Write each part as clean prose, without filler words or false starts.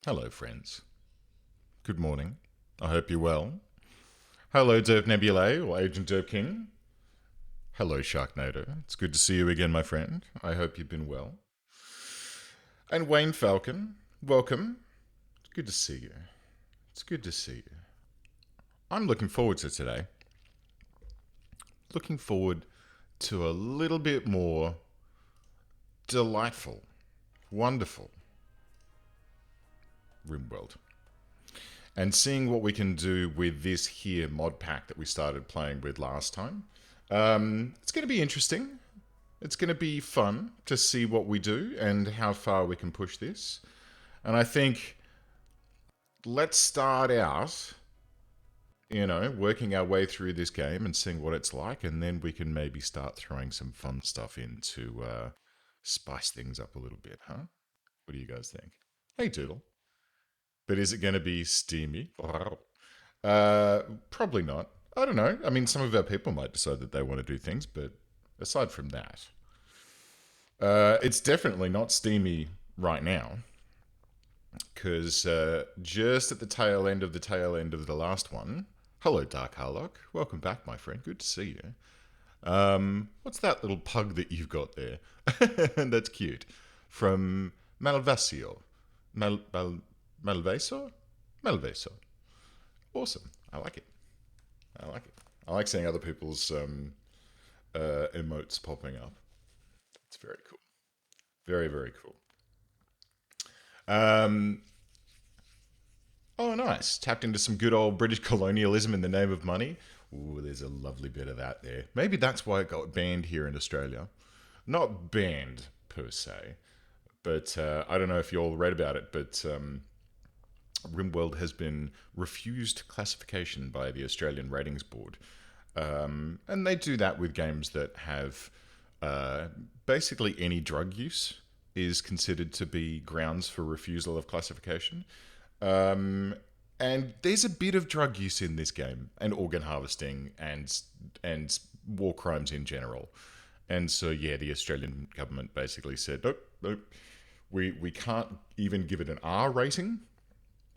Hello, friends. Good morning. I hope you're well. Hello, Derp Nebulae or Agent Derp King. Hello, Sharknado. It's good to see you again, my friend. I hope you've been well. And Wayne Falcon, welcome. It's good to see you. It's good to see you. I'm looking forward to today. Looking forward to a little bit more delightful, wonderful Rimworld. And seeing what we can do with this here mod pack that we started playing with last time. It's going to be interesting. It's going to be fun to see what we do and how far we can push this. And I think let's start out, working our way through this game and seeing what it's like, and then we can maybe start throwing some fun stuff in to spice things up a little bit, huh? What do you guys think? Hey, Doodle. But is it going to be steamy? Probably not. I don't know. I mean, some of our people might decide that they want to do things, but aside from that, it's definitely not steamy right now. Because just at the tail end of the last one, hello, Dark Harlock. Welcome back, my friend. Good to see you. What's that little pug that you've got there? That's cute. From Malvasio. Malvaso? Malvaso. Awesome. I like it. I like it. I like seeing other people's emotes popping up. It's very cool. Very, very cool. Um, oh, nice. Tapped into some good old British colonialism in the name of money. Ooh, there's a lovely bit of that there. Maybe that's why it got banned here in Australia. Not banned per se, but I don't know if you all read about it, but Rimworld has been refused classification by the Australian Ratings Board. And they do that with games that have basically any drug use is considered to be grounds for refusal of classification. And there's a bit of drug use in this game, and organ harvesting, and war crimes in general. And so, yeah, the Australian government basically said, nope, nope, we can't even give it an R rating.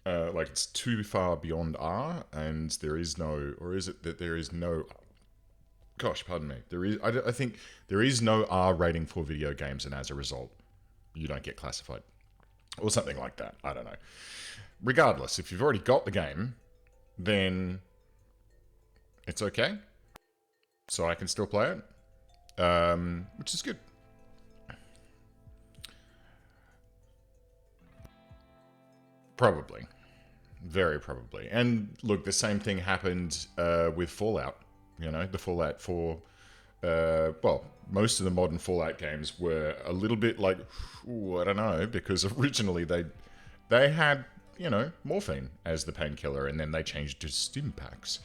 Like it's too far beyond R, and there is no, or is it that there is no? Gosh, pardon me. There is. I think there is no R rating for video games, and as a result, you don't get classified, or something like that. I don't know. Regardless, if you've already got the game, then it's okay. So I can still play it, which is good. Probably. Very probably. And look, the same thing happened with Fallout. You know, the Fallout 4. Well, most of the modern Fallout games were a little bit like, ooh, I don't know, because originally they had, morphine as the painkiller, and then they changed to stim packs.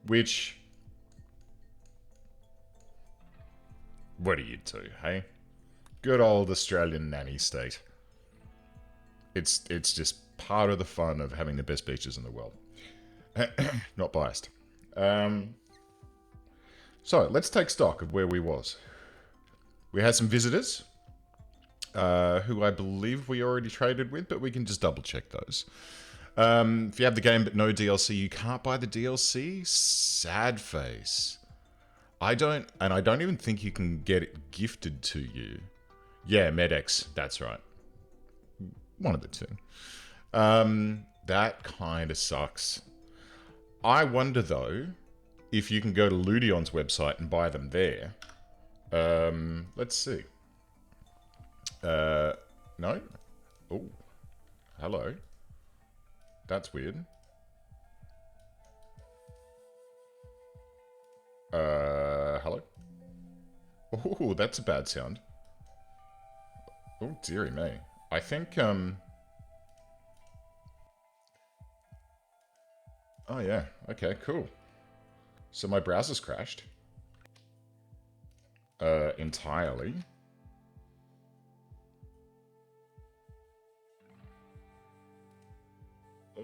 Which, what do you do, hey? Good old Australian nanny state. It's just part of the fun of having the best beaches in the world. Not biased. So let's take stock of where we was. We had some visitors, who I believe we already traded with, but we can just double check those. If you have the game but no DLC, you can't buy the DLC. Sad face. I don't even think you can get it gifted to you. Yeah, Medex. That's right. One of the two. That kind of sucks. I wonder though if you can go to Ludion's website and buy them there. Let's see. No. Oh, hello. That's weird. Hello. Oh, that's a bad sound. Oh, dearie me. I think oh yeah. Okay, cool. So my browser's crashed. Entirely.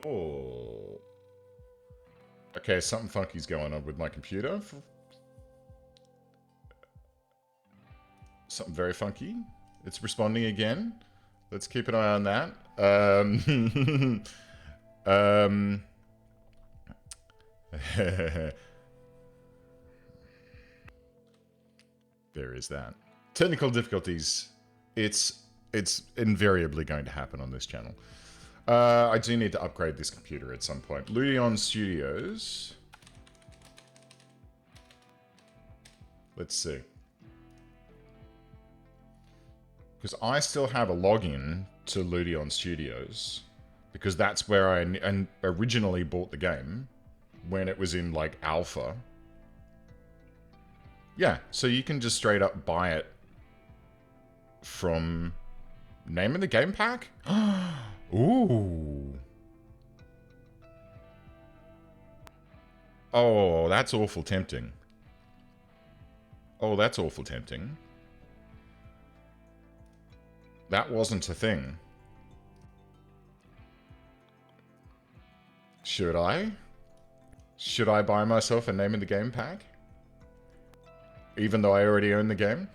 Oh. Okay, something funky's going on with my computer. Something very funky. It's responding again. Let's keep an eye on that. Um, um, there is that. Technical difficulties. It's it's invariably going to happen on this channel. I do need to upgrade this computer at some point. Ludion Studios. Let's see. Because I still have a login to Ludion Studios. Because that's where I originally bought the game. When it was in, like, alpha. Yeah, so you can just straight up buy it from name of the game pack? Ooh. Oh, that's awful tempting. Oh, that's awful tempting. That wasn't a thing. Should I? Should I buy myself a name of the game pack? Even though I already own the game?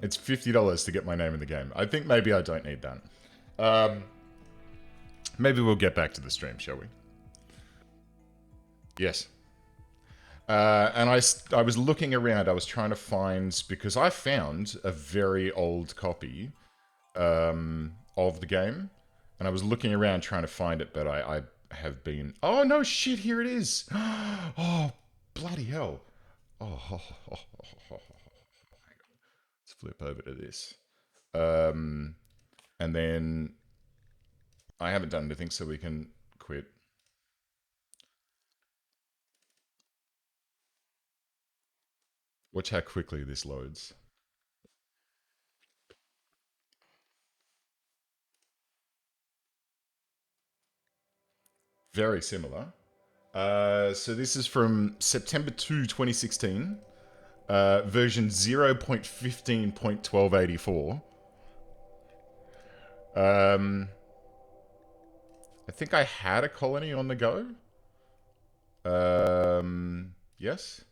It's $50 to get my name in the game. I think maybe I don't need that. Maybe we'll get back to the stream, shall we? Yes. And I was looking around. I was trying to find... Because I found a very old copy of the game. And I was looking around trying to find it, but I have been... Oh, no, shit, here it is. Oh, bloody hell. Oh, let's flip over to this. And then I haven't done anything, so we can quit. Watch how quickly this loads. Very similar. So this is from September 2, 2016. Version 0.15.1284. I think I had a colony on the go. Yes.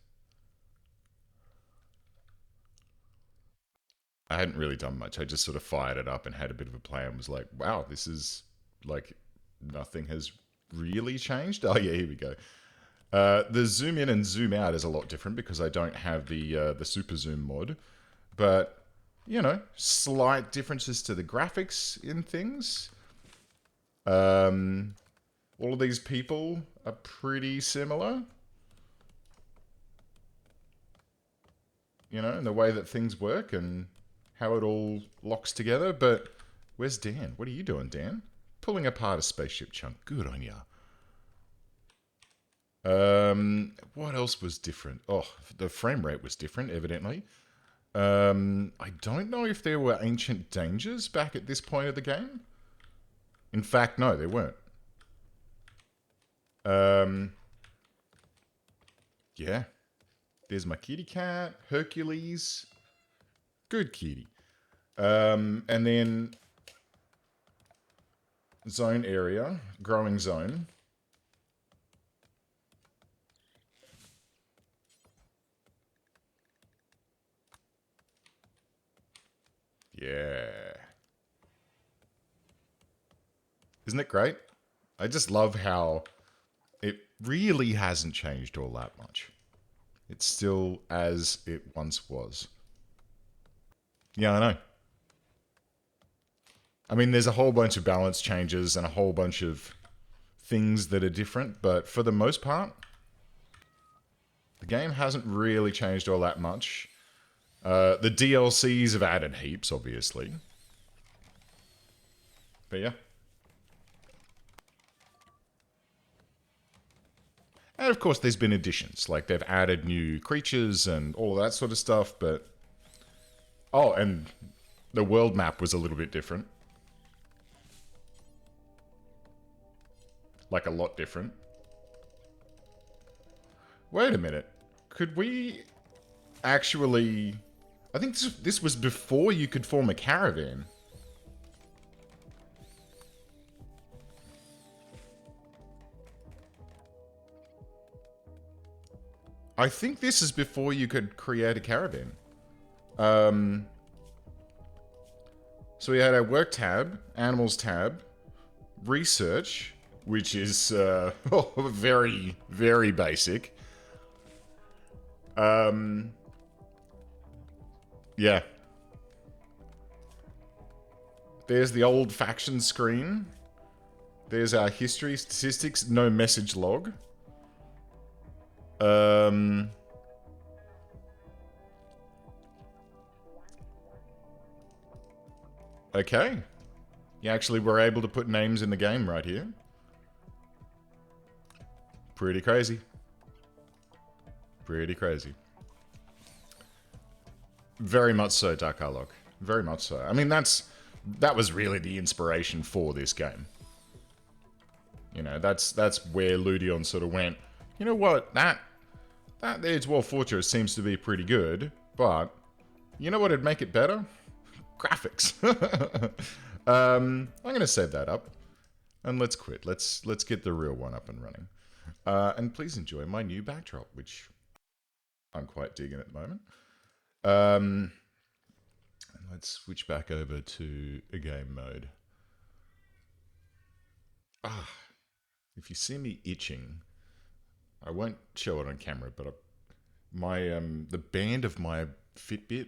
I hadn't really done much. I just sort of fired it up and had a bit of a play and was like, wow, this is like nothing has really changed. Oh yeah, here we go. The zoom in and zoom out is a lot different because I don't have the super zoom mod, but you know, slight differences to the graphics in things. All of these people are pretty similar, you know, in the way that things work and how it all locks together. But where's Dan? What are you doing, Dan? Pulling apart a spaceship chunk. Good on ya. What else was different? Oh, the frame rate was different, evidently. I don't know if there were ancient dangers back at this point of the game. In fact, no, there weren't. Yeah. There's my kitty cat, Hercules. Good kitty. And then zone area, growing zone. Yeah. Isn't it great? I just love how it really hasn't changed all that much. It's still as it once was. Yeah, I know. I mean, there's a whole bunch of balance changes and a whole bunch of things that are different, but for the most part, the game hasn't really changed all that much. The DLCs have added heaps, obviously. But yeah. And of course, there's been additions. Like, they've added new creatures and all of that sort of stuff, but... Oh, and the world map was a little bit different. Like, a lot different. Wait a minute. Could we actually... I think this was before you could form a caravan. I think this is before you could create a caravan. So we had our work tab, animals tab, research, which is very, very basic. Yeah. There's the old faction screen. There's our history, statistics, no message log. Okay. You actually were able to put names in the game right here. Pretty crazy. Pretty crazy. Very much so, Dark Harlock. Very much so. I mean, that was really the inspiration for this game. You know, that's where Ludion sort of went, you know what, that there Dwarf Fortress seems to be pretty good, but you know what would make it better? Graphics. I'm gonna save that up. And let's quit. Let's get the real one up and running. And please enjoy my new backdrop, which I'm quite digging at the moment. And let's switch back over to a game mode. If you see me itching, I won't show it on camera, but the band of my Fitbit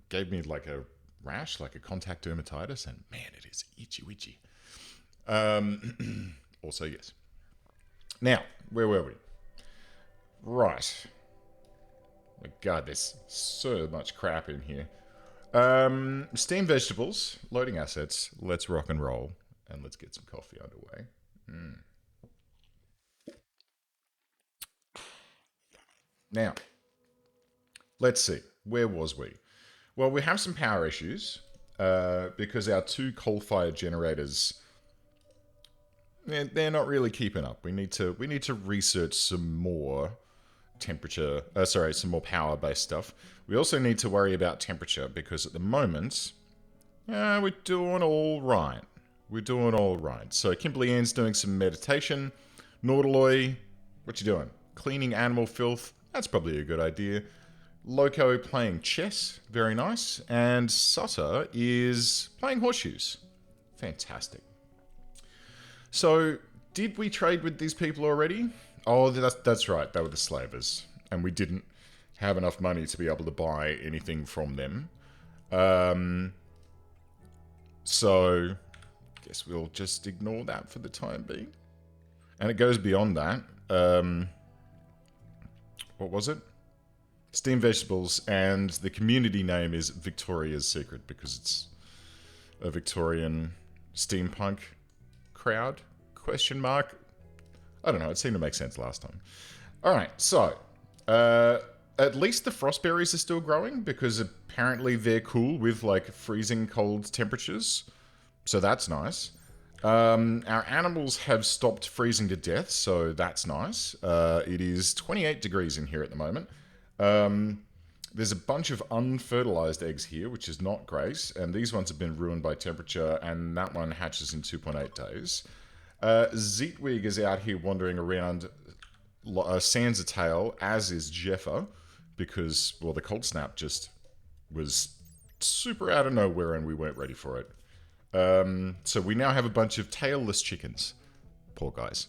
gave me like a rash, like a contact dermatitis, and man, it is itchy. Also, yes. Now, where were we? Right. My God, there's so much crap in here. Steamed vegetables, loading assets. Let's rock and roll, and let's get some coffee underway. Now, let's see. Where was we? Well, we have some power issues because our two coal-fired generators, they're not really keeping up. We need to research some more some more power-based stuff. We also need to worry about temperature because at the moment, we're doing all right. We're doing all right. So Kimberly Ann's doing some meditation. Nautiloy, what you doing? Cleaning animal filth. That's probably a good idea. Loco playing chess. Very nice. And Sutter is playing horseshoes. Fantastic. So, did we trade with these people already? Oh, that's right. They were the slavers. And we didn't have enough money to be able to buy anything from them. So, guess we'll just ignore that for the time being. And it goes beyond that. What was it? Steamed vegetables, and the community name is Victoria's Secret because it's a Victorian steampunk crowd? Question mark? I don't know, it seemed to make sense last time. Alright, so, at least the frostberries are still growing because apparently they're cool with like freezing cold temperatures. So that's nice. Our animals have stopped freezing to death, so that's nice. It is 28 degrees in here at the moment. There's a bunch of unfertilized eggs here, which is not great, and these ones have been ruined by temperature, and that one hatches in 2.8 days. Zeetwig is out here wandering around sans a tail, as is Jeffa, because, well, the cold snap just was super out of nowhere and we weren't ready for it. So we now have a bunch of tailless chickens. Poor guys.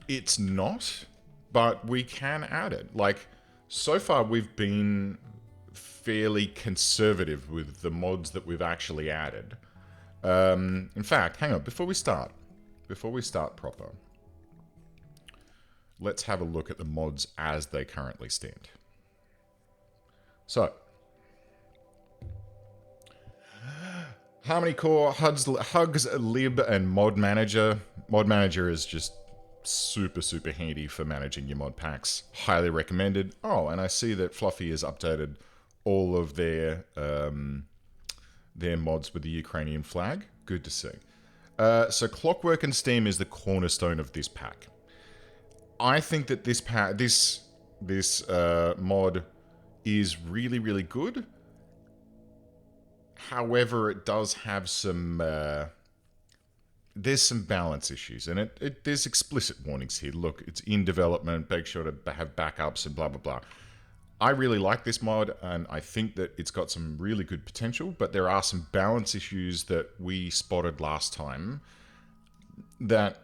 It's not, but we can add it. Like, so far we've been fairly conservative with the mods that we've actually added. In fact, hang on, before we start proper, let's have a look at the mods as they currently stand. So, Harmony Core, Hugs, Lib, and Mod Manager. Mod Manager is just super, super handy for managing your mod packs. Highly recommended. Oh, and I see that Fluffy has updated all of their mods with the Ukrainian flag. Good to see. So Clockwork and Steam is the cornerstone of this pack. I think that this mod is really, really good. However, it does have some there's some balance issues, and there's explicit warnings here. Look, it's in development. Make sure to have backups and blah blah blah. I really like this mod, and I think that it's got some really good potential, but there are some balance issues that we spotted last time that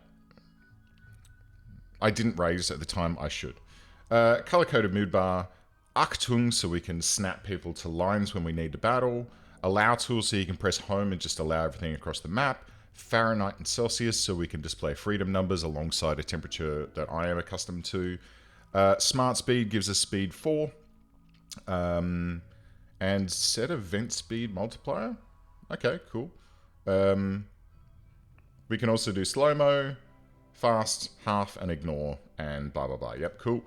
I didn't raise at the time I should. Color-coded mood bar, Achtung, so we can snap people to lines when we need to battle, Allow tool, so you can press home and just allow everything across the map, Fahrenheit and Celsius, so we can display freedom numbers alongside a temperature that I am accustomed to. Smart speed gives us speed 4. And set event speed multiplier. Okay, cool. We can also do slow-mo, fast, half, and ignore, and blah, blah, blah. Yep, cool.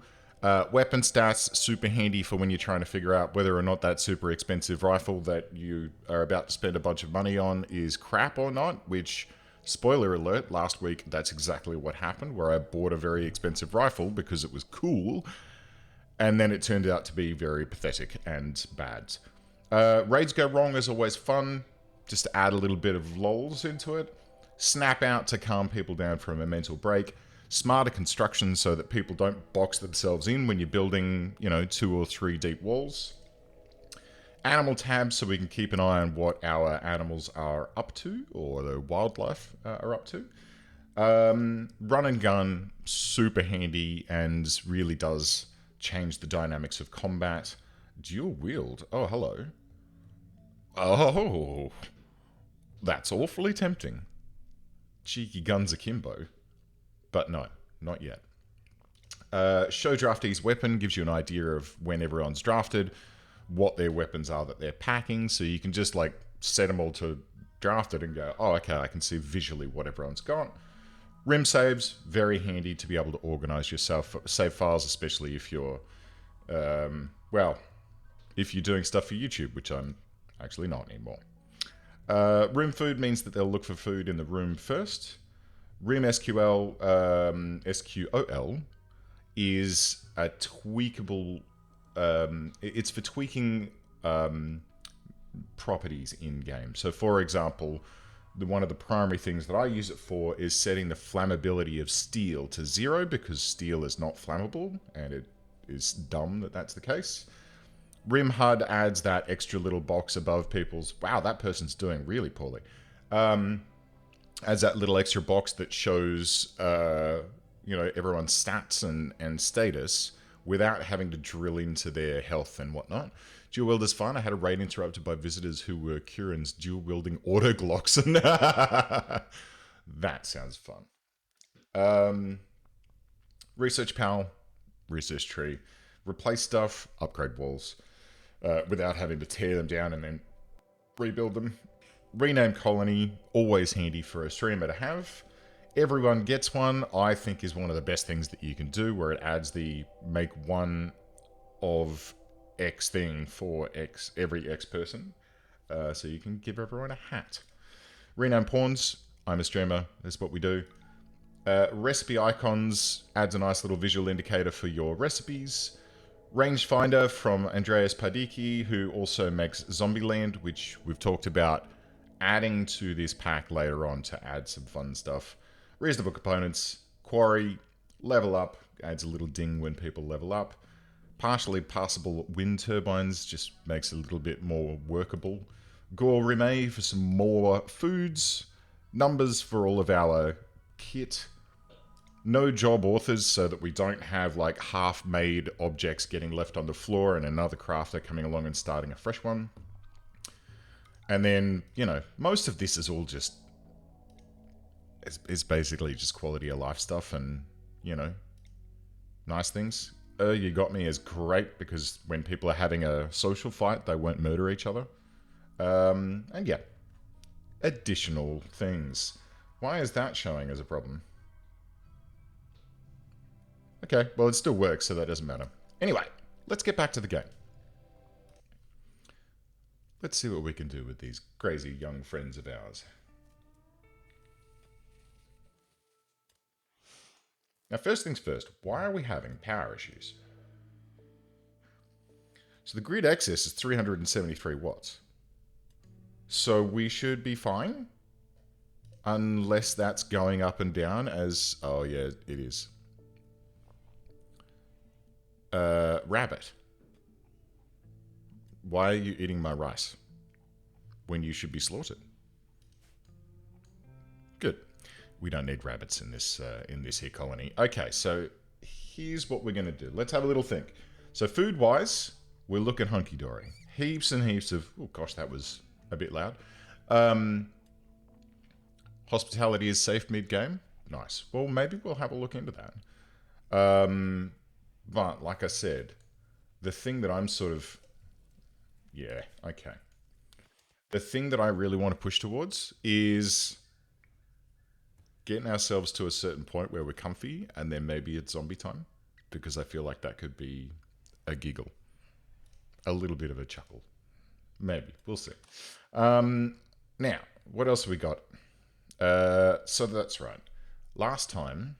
Weapon stats, super handy for when you're trying to figure out whether or not that super expensive rifle that you are about to spend a bunch of money on is crap or not, which, spoiler alert, last week that's exactly what happened, where I bought a very expensive rifle because it was cool, and then it turned out to be very pathetic and bad. Raids go wrong is always fun, just to add a little bit of lols into it. Snap out to calm people down from a mental break. Smarter construction so that people don't box themselves in when you're building, 2 or 3 deep walls. Animal tabs so we can keep an eye on what our animals are up to, or the wildlife are up to. Run and gun, super handy and really does change the dynamics of combat. Dual wield. Oh, hello. Oh, that's awfully tempting. Cheeky guns akimbo. But no, not yet. Show draftee's weapon gives you an idea of when everyone's drafted, what their weapons are that they're packing, so you can just set them all to drafted and go, oh, okay, I can see visually what everyone's got. Rim saves, very handy to be able to organize your save files, especially if you're, if you're doing stuff for YouTube, which I'm actually not anymore. Room food means that they'll look for food in the room first. Rim SQL, SQOL is a tweakable, it's for tweaking properties in game. So for example, one of the primary things that I use it for is setting the flammability of steel to 0, because steel is not flammable, and it is dumb that that's the case. Rim HUD adds that extra little box above people's, wow, that person's doing really poorly. Adds that little extra box that shows, everyone's stats and status without having to drill into their health and whatnot. Dual wield is fun. I had a raid interrupted by visitors who were Kieran's dual wielding auto glocks. That sounds fun. Research pal, research tree, replace stuff, upgrade walls, without having to tear them down and then rebuild them. Rename colony, always handy for a streamer to have. Everyone gets one, I think, is one of the best things that you can do, where it adds the make one of X thing for every X person. So you can give everyone a hat. Rename pawns, I'm a streamer, that's what we do. Recipe icons adds a nice little visual indicator for your recipes. Rangefinder from Andreas Padicki, who also makes Zombieland, which we've talked about adding to this pack later on to add some fun stuff. Reasonable components, quarry, level up, adds a little ding when people level up. Partially passable wind turbines just makes it a little bit more workable. Gore Rime for some more foods. Numbers for all of our kit. No job authors so that we don't have half-made objects getting left on the floor and another crafter coming along and starting a fresh one. And then, most of this is all just, it's basically just quality of life stuff and, nice things. You Got Me is great because when people are having a social fight, they won't murder each other. And yeah, additional things. Why is that showing as a problem? Okay, well, it still works, so that doesn't matter. Anyway, let's get back to the game. Let's see what we can do with these crazy young friends of ours. Now, first things first, why are we having power issues? So the grid excess is 373 watts. So we should be fine. Unless that's going up and down as... Oh, yeah, it is. Rabbit. Why are you eating my rice when you should be slaughtered? Good. We don't need rabbits in this here colony. Okay, so here's what we're going to do. Let's have a little think. So food-wise, we're looking hunky-dory. Heaps and heaps of... Oh, gosh, that was a bit loud. Hospitality is safe mid-game. Nice. Well, maybe we'll have a look into that. But, like I said, the thing that I'm sort of... Yeah, okay. The thing that I really want to push towards is getting ourselves to a certain point where we're comfy, and then maybe it's zombie time, because I feel like that could be a giggle. A little bit of a chuckle. Maybe. We'll see. Now, what else have we got? So that's right. Last time,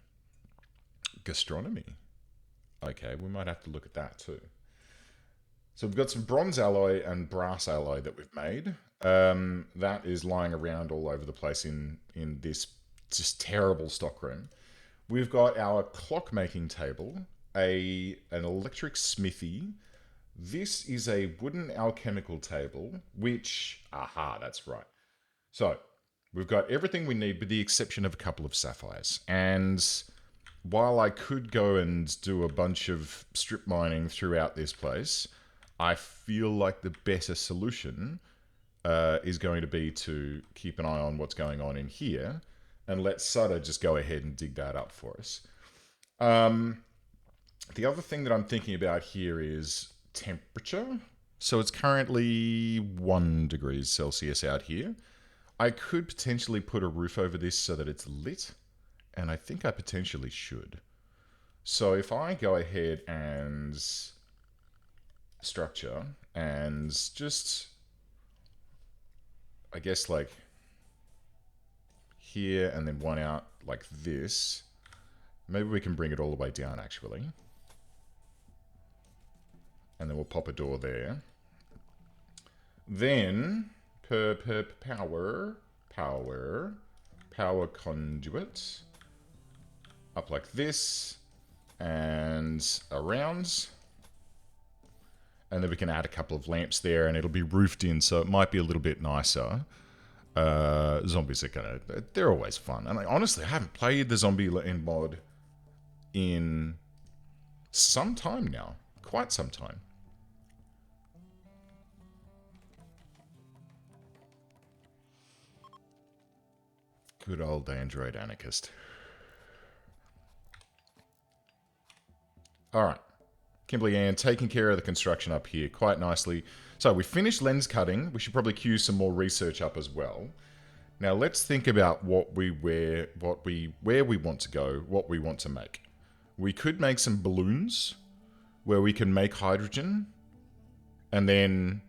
gastronomy. Okay, we might have to look at that too. So we've got some bronze alloy and brass alloy that we've made. That is lying around all over the place in this just terrible stockroom. We've got our clockmaking table, an electric smithy. This is a wooden alchemical table, which, aha, that's right. So we've got everything we need with the exception of a couple of sapphires. And while I could go and do a bunch of strip mining throughout this place, I feel like the better solution is going to be to keep an eye on what's going on in here and let Sutter just go ahead and dig that up for us. The other thing that I'm thinking about here is temperature. So it's currently 1 degrees Celsius out here. I could potentially put a roof over this so that it's lit, and I think I potentially should. So if I go ahead and structure and just, I guess, like here and then one out like this, maybe we can bring it all the way down actually, and then we'll pop a door there. Then power conduit up like this and around, and then we can add a couple of lamps there, and it'll be roofed in, so it might be a little bit nicer. Zombies are they're always fun. And honestly, I haven't played the zombie end mod in some time now. Quite some time. Good old Android anarchist. Alright. Kimberly Ann taking care of the construction up here quite nicely. So we finished lens cutting. We should probably queue some more research up as well. Now let's think about where we want to go, what we want to make. We could make some balloons where we can make hydrogen, and then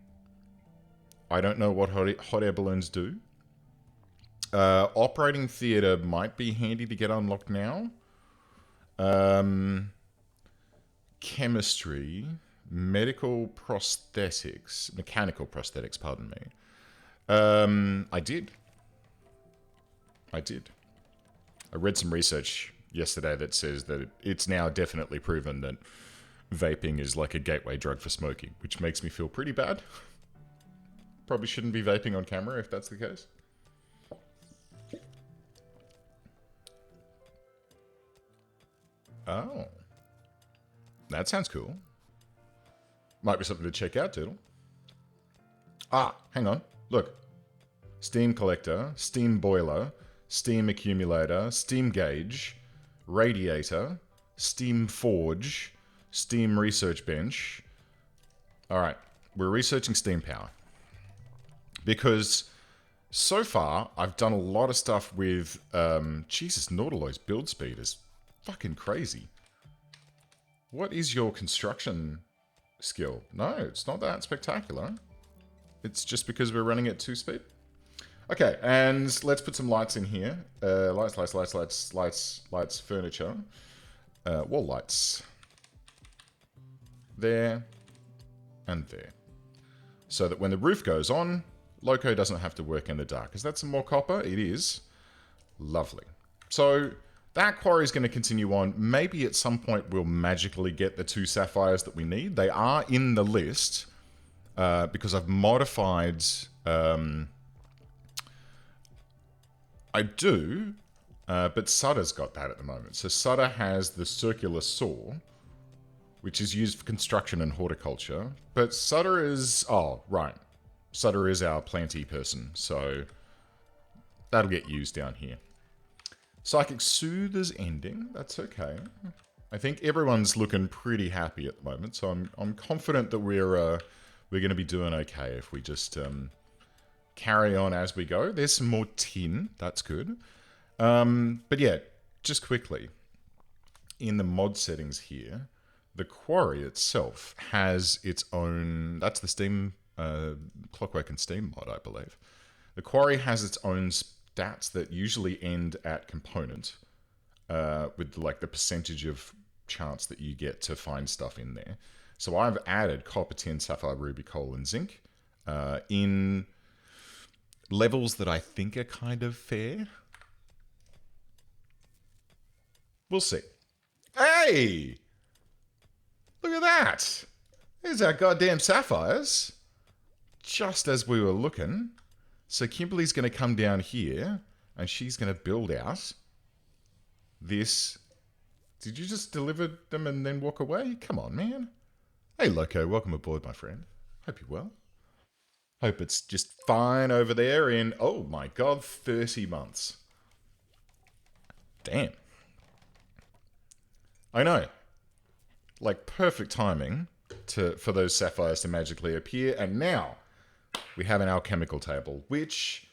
I don't know what hot air balloons do. Operating theater might be handy to get unlocked now. Chemistry, mechanical prosthetics, pardon me. I did. I read some research yesterday that says that it's now definitely proven that vaping is like a gateway drug for smoking, which makes me feel pretty bad. Probably shouldn't be vaping on camera if that's the case. Oh. That sounds cool. Might be something to check out, Doodle. Ah, hang on. Look. Steam collector, steam boiler, steam accumulator, steam gauge, radiator, steam forge, steam research bench. Alright, we're researching steam power. Because so far, I've done a lot of stuff with... Jesus, Nautiloy's build speed is fucking crazy. What is your construction skill? No, it's not that spectacular. It's just because we're running at 2 speed. Okay, and let's put some lights in here. Lights, furniture. Wall lights. There. And there. So that when the roof goes on, Loco doesn't have to work in the dark. Is that some more copper? It is. Lovely. So that quarry is going to continue on. Maybe at some point we'll magically get the 2 sapphires that we need. They are in the list. because I've modified... I do, but Sutter's got that at the moment. So Sutter has the circular saw, which is used for construction and horticulture. But Sutter is... Oh, right. Sutter is our planty person, so that'll get used down here. Psychic Soother's ending. That's okay. I think everyone's looking pretty happy at the moment, so I'm confident that we're going to be doing okay if we just carry on as we go. There's some more tin. That's good. But yeah, just quickly, in the mod settings here, the quarry itself has its own... That's the Steam... Clockwork and Steam mod, I believe. The quarry has its own stats that usually end at component, with like the percentage of chance that you get to find stuff in there. So I've added copper, tin, sapphire, ruby, coal, and zinc in levels that I think are kind of fair. We'll see. Hey! Look at that! There's our goddamn sapphires. Just as we were looking. So Kimberly's going to come down here, and she's going to build out this... Did you just deliver them and then walk away? Come on, man. Hey, Loco, welcome aboard, my friend. Hope you're well. Hope it's just fine over there in, oh my god, 30 months. Damn. I know. Like, perfect timing for those sapphires to magically appear, and now... we have an alchemical table, which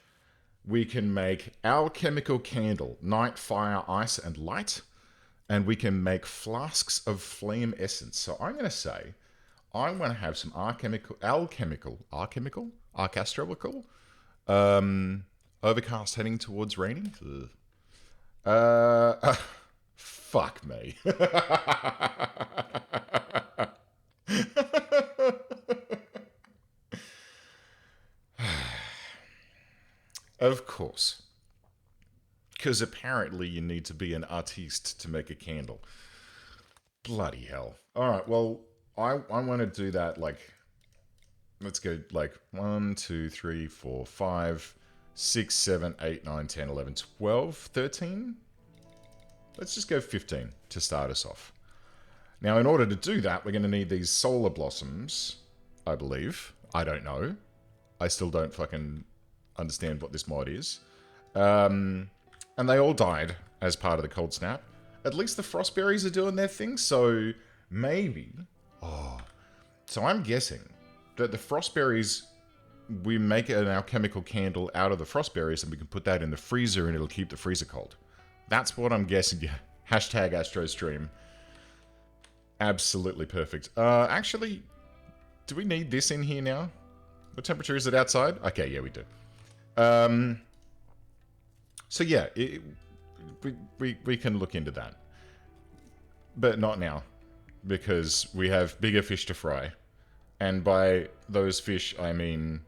we can make alchemical candle, night, fire, ice, and light. And we can make flasks of flame essence. So I'm going to say, I want to have some alchemical, overcast heading towards raining. Fuck me. Of course. Because apparently you need to be an artiste to make a candle. Bloody hell. Alright, well, I want to do that, like... Let's go, like, 1, 2, 3, 4, 5, 6, 7, 8, 9, 10, 11, 12, 13? Let's just go 15 to start us off. Now, in order to do that, we're going to need these solar blossoms, I believe. I don't know. I still don't fucking... understand what this mod is. And they all died as part of the cold snap. At least the frostberries are doing their thing, so maybe... Oh. So I'm guessing that the frostberries... we make an alchemical candle out of the frostberries and we can put that in the freezer and it'll keep the freezer cold. That's what I'm guessing. Yeah. Hashtag AstroStream. Absolutely perfect. Actually, do we need this in here now? What temperature is it outside? Okay, yeah, we do. So yeah, we can look into that. But not now. Because we have bigger fish to fry. And by those fish, I mean...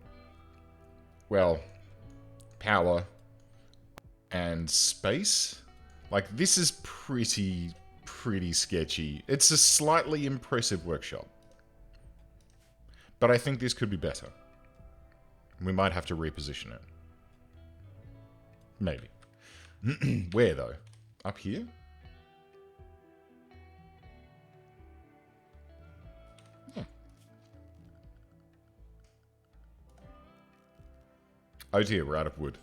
well, power and space. Like, this is pretty sketchy. It's a slightly impressive workshop. But I think this could be better. We might have to reposition it. Maybe. Where, though? Up here? Yeah. Oh dear, we're out of wood.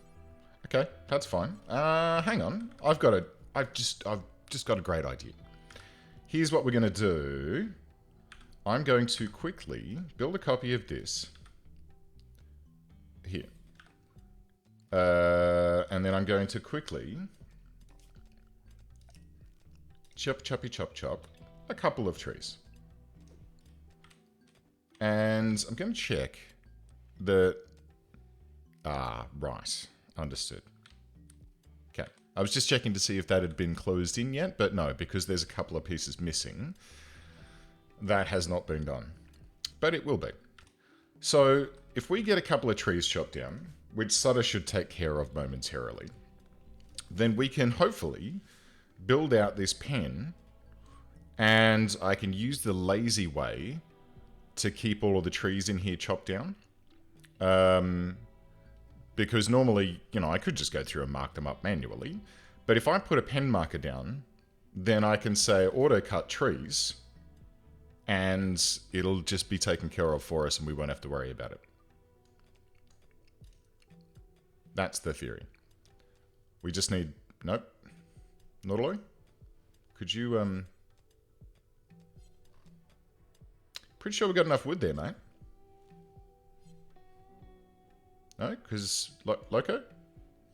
Okay, that's fine. Hang on. I've just got a great idea. Here's what we're going to do. I'm going to quickly build a copy of this. Here. And then I'm going to quickly chop, choppy, chop, chop a couple of trees. And I'm going to check that... Ah, right. Understood. Okay. I was just checking to see if that had been closed in yet, but no, because there's a couple of pieces missing. That has not been done. But it will be. So, if we get a couple of trees chopped down, which Sutter should take care of momentarily, then we can hopefully build out this pen, and I can use the lazy way to keep all of the trees in here chopped down. Because normally, you know, I could just go through and mark them up manually. But if I put a pen marker down, then I can say auto cut trees, and it'll just be taken care of for us and we won't have to worry about it. That's the theory. We just need... Nope. Nautiloy? Could you, Pretty sure we got enough wood there, mate. No? Because... Loco?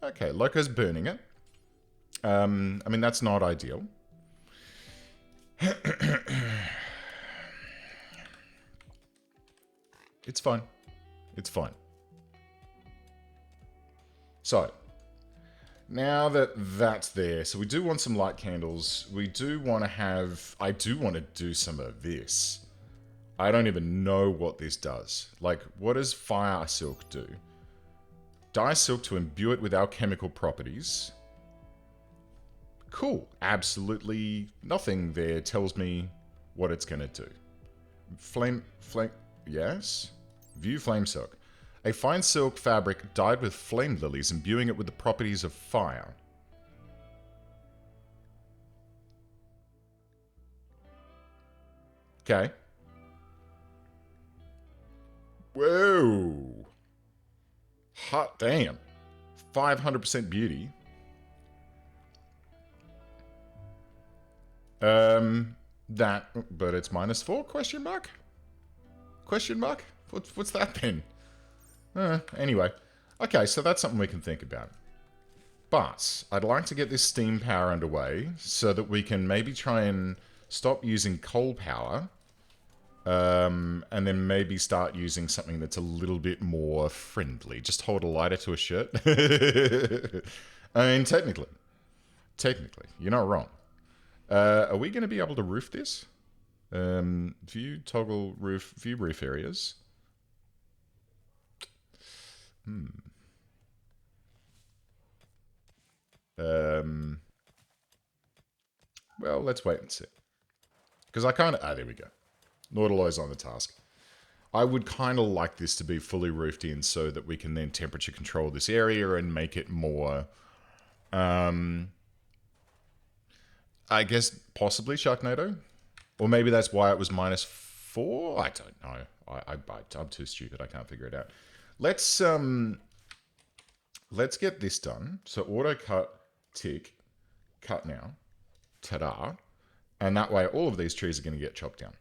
Okay, Loco's burning it. I mean, that's not ideal. It's fine. It's fine. So, now that that's there, so we do want some light candles. We do want to have... I do want to do some of this. I don't even know what this does. Like, what does fire silk do? Dye silk to imbue it with alchemical properties. Cool. Absolutely nothing there tells me what it's going to do. Flame, yes. View flame silk. A fine silk fabric dyed with flame lilies, imbuing it with the properties of fire. Okay. Whoa. Hot damn. 500% beauty. That, but it's -4, question mark? Question mark? What's that then? Anyway. Okay, so that's something we can think about. But, I'd like to get this steam power underway so that we can maybe try and stop using coal power. And then maybe start using something that's a little bit more friendly. Just hold a lighter to a shirt. I mean, technically, you're not wrong. Are we going to be able to roof this? View toggle roof, view roof areas. Well, let's wait and see. Because I kind of... Ah, there we go. Nautiloy's on the task. I would kind of like this to be fully roofed in so that we can then temperature control this area and make it more... I guess possibly Sharknado? Or maybe that's why it was -4? I don't know. I'm too stupid. I can't figure it out. Let's get this done. So auto cut, tick, cut now. Ta-da. And that way all of these trees are going to get chopped down.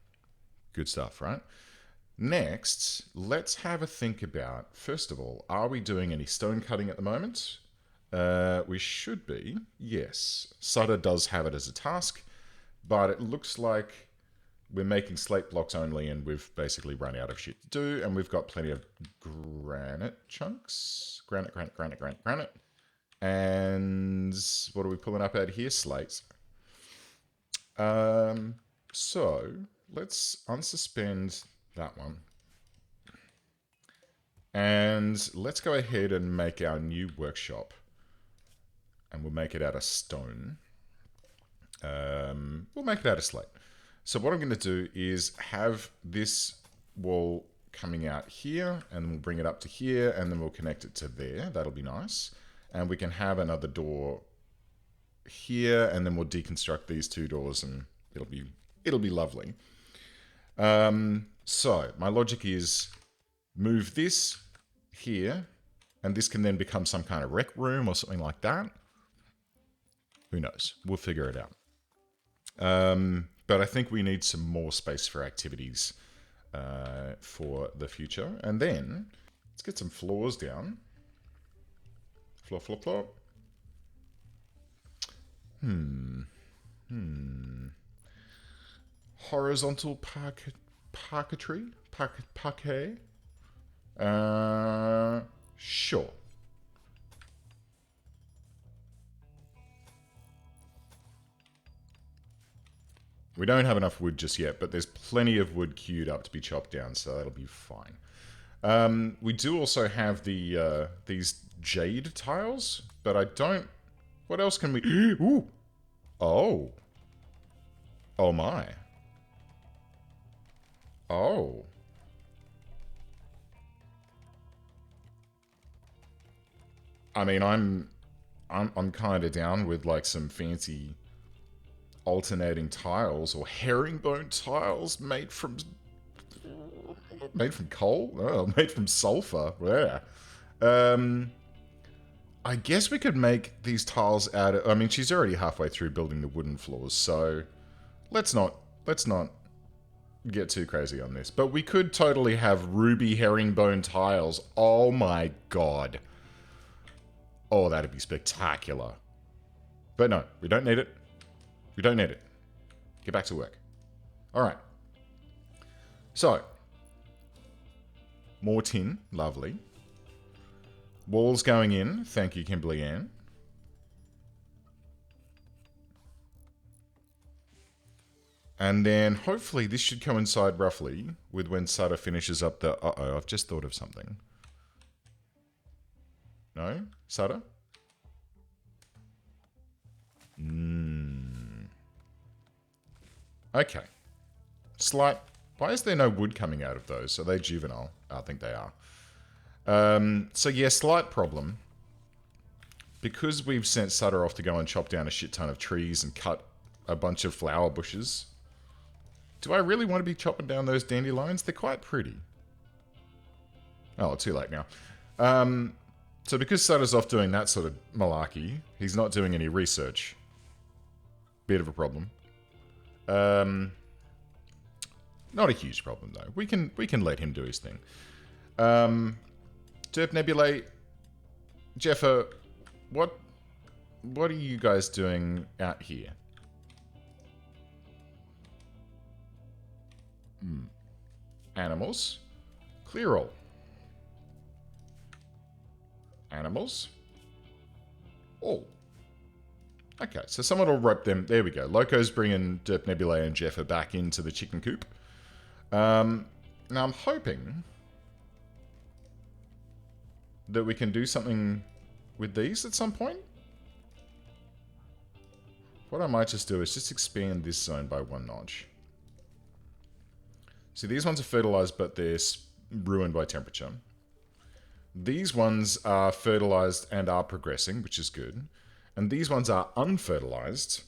Good stuff, right? Next, let's have a think about, first of all, are we doing any stone cutting at the moment? We should be, yes. Sutter does have it as a task, but it looks like we're making slate blocks only and we've basically run out of shit to do, and we've got plenty of granite chunks. Granite. And what are we pulling up out here? Slates. So let's unsuspend that one. And let's go ahead and make our new workshop. And we'll make it out of stone. We'll make it out of slate. So what I'm going to do is have this wall coming out here, and we'll bring it up to here, and then we'll connect it to there. That'll be nice. And we can have another door here, and then we'll deconstruct these two doors, and it'll be lovely. So my logic is move this here, and this can then become some kind of rec room or something like that. Who knows? We'll figure it out. But I think we need some more space for activities for the future. And then let's get some floors down. Floor. Horizontal parquetry? Parquet? Sure. We don't have enough wood just yet, but there's plenty of wood queued up to be chopped down, so that'll be fine. We do also have the these jade tiles, but I don't... What else can we... Ooh! Oh. Oh my. Oh. I mean, I'm kind of down with like some fancy alternating tiles or herringbone tiles made from coal, made from sulfur. Yeah. Um, I guess we could make these tiles out of. I mean, she's already halfway through building the wooden floors, so let's not get too crazy on this. But we could totally have ruby herringbone tiles. Oh my god. Oh, that'd be spectacular. But no, we don't need it. We don't need it. Get back to work. All right. So, more tin. Lovely. Walls going in. Thank you, Kimberly Ann. And then hopefully this should coincide roughly with when Sutter finishes up the... Uh-oh, I've just thought of something. No? Sutter? Okay. Slight... Why is there no wood coming out of those? Are they juvenile? I think they are. So yeah, slight problem. Because we've sent Sutter off to go and chop down a shit ton of trees and cut a bunch of flower bushes, do I really want to be chopping down those dandelions? They're quite pretty. Oh, too late now. So because Sutter's off doing that sort of malarkey, he's not doing any research. Bit of a problem. Not a huge problem though. We can let him do his thing. Derp Nebulae, Jeffer, what are you guys doing out here? Animals. Clear all. Animals. All. Okay, so someone will rope them. There we go. Loco's bringing Derp Nebulae and Jeffer back into the chicken coop. Now I'm hoping that we can do something with these at some point. What I might just do is just expand this zone by 1 notch. See, these ones are fertilized, but they're ruined by temperature. These ones are fertilized and are progressing, which is good. And these ones are unfertilized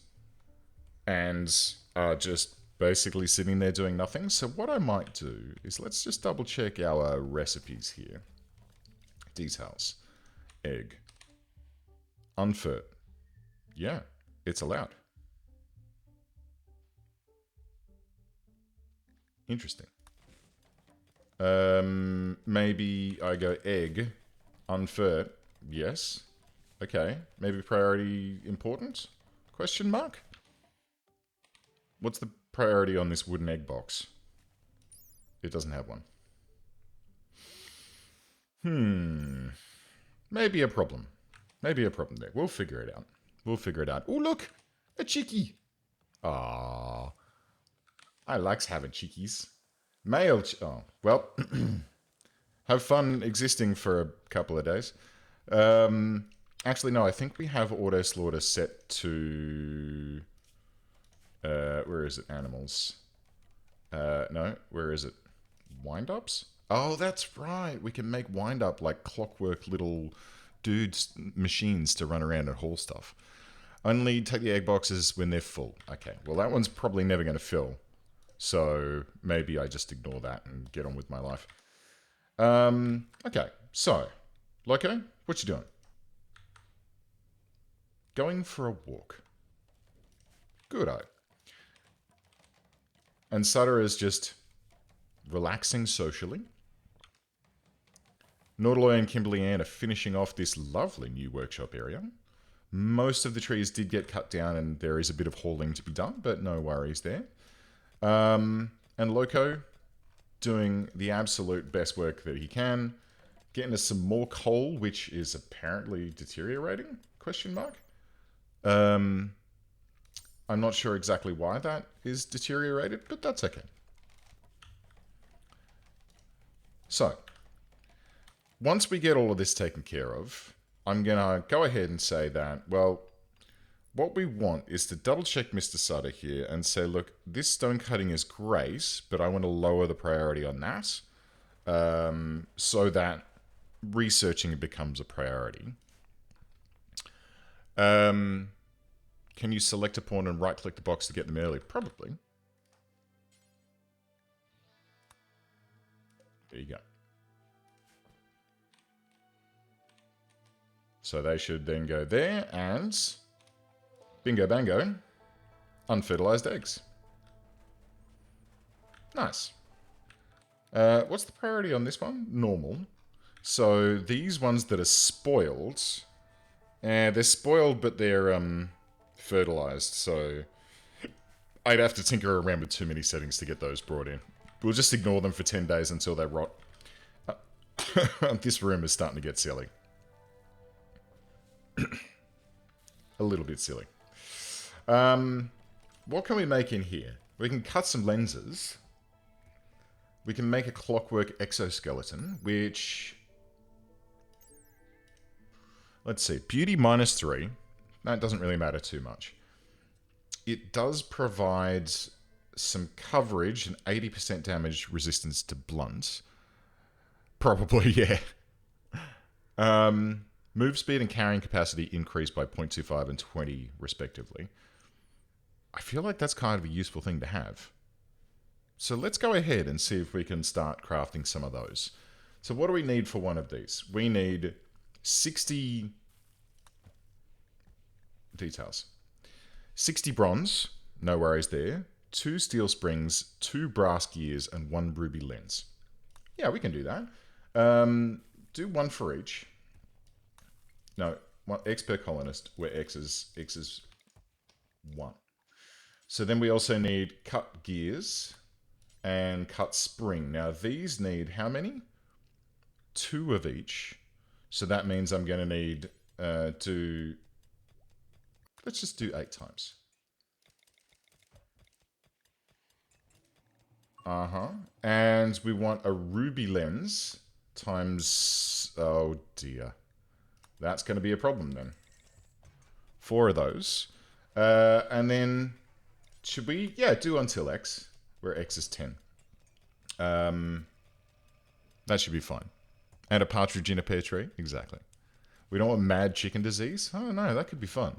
and are just basically sitting there doing nothing. So what I might do is let's just double check our recipes here. Details. Egg. Unfert. Yeah, it's allowed. Interesting. Maybe I go egg. Unfert. Yes. Okay. Maybe priority important? Question mark? What's the priority on this wooden egg box? It doesn't have one. Maybe a problem. Maybe a problem there. We'll figure it out. We'll figure it out. Oh, look! A chickie! Ah, I likes having chickies. Male oh, well. Have fun existing for a couple of days. Actually, no, I think we have auto slaughter set to... where is it? Animals. No, where is it? Wind-ups? Oh, that's right. We can make wind-up like clockwork little dudes machines to run around and haul stuff. Only take the egg boxes when they're full. Okay, well that one's probably never going to fill. So maybe I just ignore that and get on with my life. Okay, so, Loco, what you doing? Going for a walk. Good-o. And Sutter is just relaxing socially. Nautiloy and Kimberly Ann are finishing off this lovely new workshop area. Most of the trees did get cut down and there is a bit of hauling to be done, but no worries there. And Loco doing the absolute best work that he can. Getting us some more coal, which is apparently deteriorating? Question mark. I'm not sure exactly why that is deteriorated, but that's okay. So, once we get all of this taken care of, I'm going to go ahead and say that, well, what we want is to double check Mr. Sutter here and say, look, this stone cutting is great, but I want to lower the priority on that so that researching becomes a priority. Can you select a pawn and right-click the box to get them early? Probably. There you go. So they should then go there and bingo bango, unfertilized eggs. Nice. What's the priority on this one? Normal. So these ones that are spoiled, they're spoiled but they're fertilized, so I'd have to tinker around with too many settings to get those brought in. We'll just ignore them for 10 days until they rot. This room is starting to get silly. A little bit silly. What can we make in here? We can cut some lenses. We can make a clockwork exoskeleton, which... Let's see. Beauty -3. No, it doesn't really matter too much. It does provide some coverage and 80% damage resistance to blunt. Probably, yeah. Move speed and carrying capacity increased by 0.25 and 20 respectively. I feel like that's kind of a useful thing to have. So let's go ahead and see if we can start crafting some of those. So what do we need for one of these? We need 60 details. 60 bronze, no worries there. 2 steel springs, 2 brass gears, and 1 ruby lens. Yeah, we can do that. Do 1 for each. No, 1 X per colonist, where X is 1. So then we also need cut gears and cut spring. Now these need how many? 2 of each. So that means I'm going to need let's just do 8 times. And we want a ruby lens times... Oh dear. That's going to be a problem then. 4 of those. And then... Should we... Yeah, do until X. Where X is 10. That should be fine. And a partridge in a pear tree? Exactly. We don't want mad chicken disease? Oh no, that could be fun.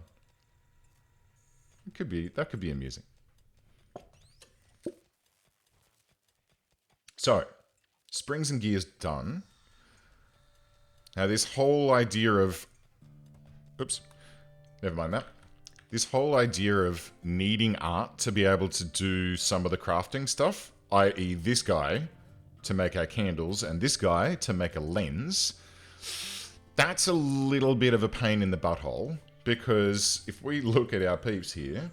That could be amusing. So, springs and gears done. Now this whole idea of... Oops. Never mind that. This whole idea of needing art to be able to do some of the crafting stuff, i.e. this guy to make our candles and this guy to make a lens, that's a little bit of a pain in the butthole, because if we look at our peeps here,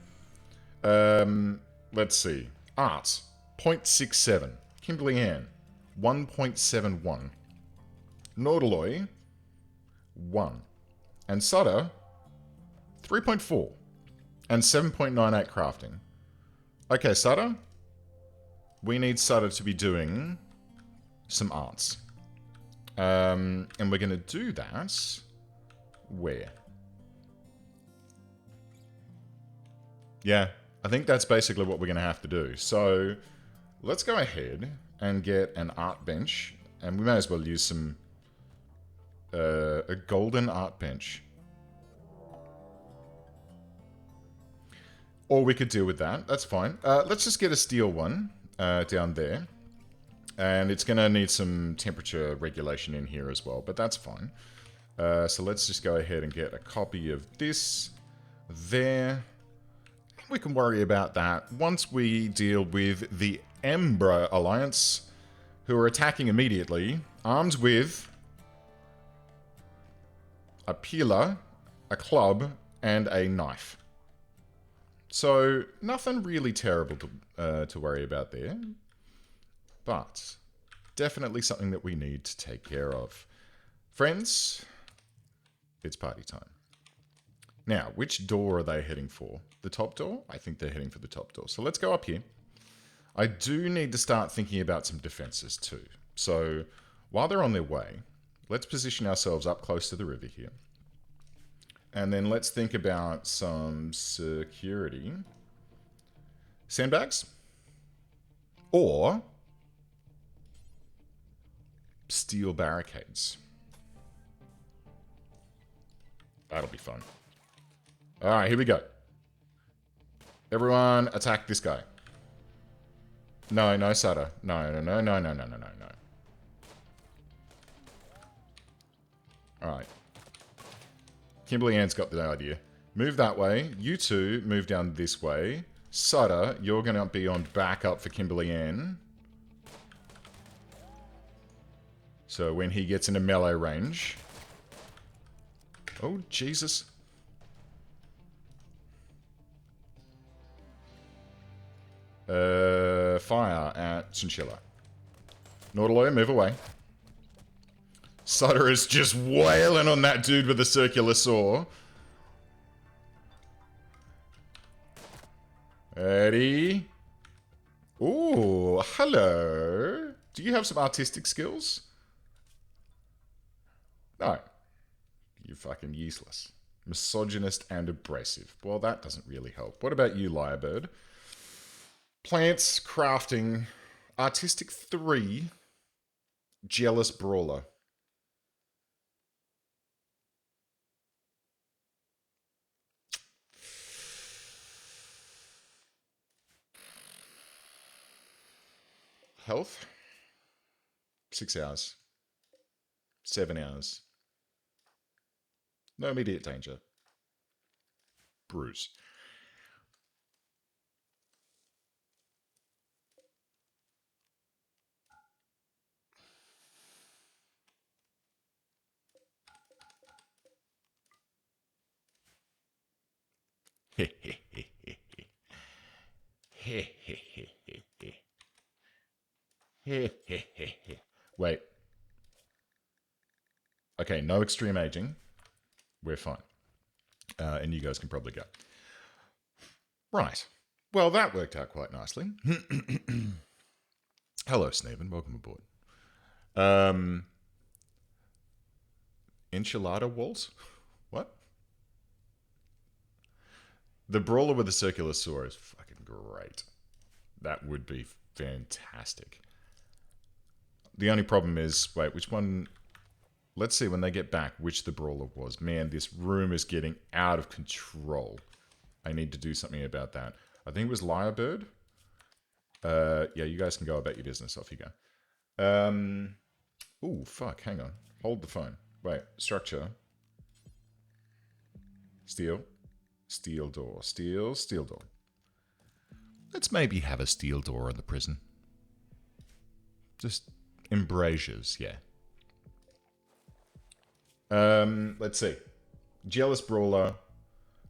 let's see, art, 0.67, Kimberly Ann, 1.71, Nordaloy, 1, and Sutter, 3.4, and 7.98 crafting. Okay, Sutter, we need Sutter to be doing some arts. And we're going to do that where? Yeah, I think that's basically what we're going to have to do. So let's go ahead and get an art bench, and we may as well use some a golden art bench. Or we could deal with that. That's fine. Let's just get a steel one down there. And it's going to need some temperature regulation in here as well, but that's fine. So let's just go ahead and get a copy of this there. We can worry about that once we deal with the Embra Alliance, who are attacking immediately, armed with a peeler, a club, and a knife. So nothing really terrible to worry about there. But definitely something that we need to take care of. Friends, it's party time. Now, which door are they heading for? The top door? I think they're heading for the top door. So let's go up here. I do need to start thinking about some defenses too. So while they're on their way, let's position ourselves up close to the river here. And then let's think about some security. Sandbags? Or steel barricades. That'll be fun. Alright, here we go. Everyone attack this guy. No, no, Sutter. No, no, no, no, no, no, no, no, no. Alright. Kimberly Ann's got the idea. Move that way. You two move down this way. Sutter, you're going to be on backup for Kimberly Ann. So when he gets into melee range... Oh, Jesus. Fire at Chinchilla. Nautiloy, move away. Sutter is just wailing on that dude with the circular saw. Eddie. Ooh, hello. Do you have some artistic skills? No. You're fucking useless. Misogynist and abrasive. Well, that doesn't really help. What about you, Lyrebird? Plants, crafting, artistic 3, jealous brawler. Health, 6 hours. 7 hours. No immediate danger. Bruise. Wait. Okay, no extreme aging. We're fine. And you guys can probably go. Right. Well, that worked out quite nicely. Hello, Sneven. Welcome aboard. Enchilada walls? What? The brawler with the circular saw is fucking great. That would be fantastic. The only problem is, wait, which one? Let's see when they get back which the brawler was. Man, this room is getting out of control. I need to do something about that. I think it was Lyrebird. Yeah, you guys can go about your business. Off you go. Ooh, fuck, hang on. Hold the phone. Wait, structure. Steel. Steel door. Steel door. Let's maybe have a steel door in the prison. Just embrasures, yeah. Let's see. Jealous brawler,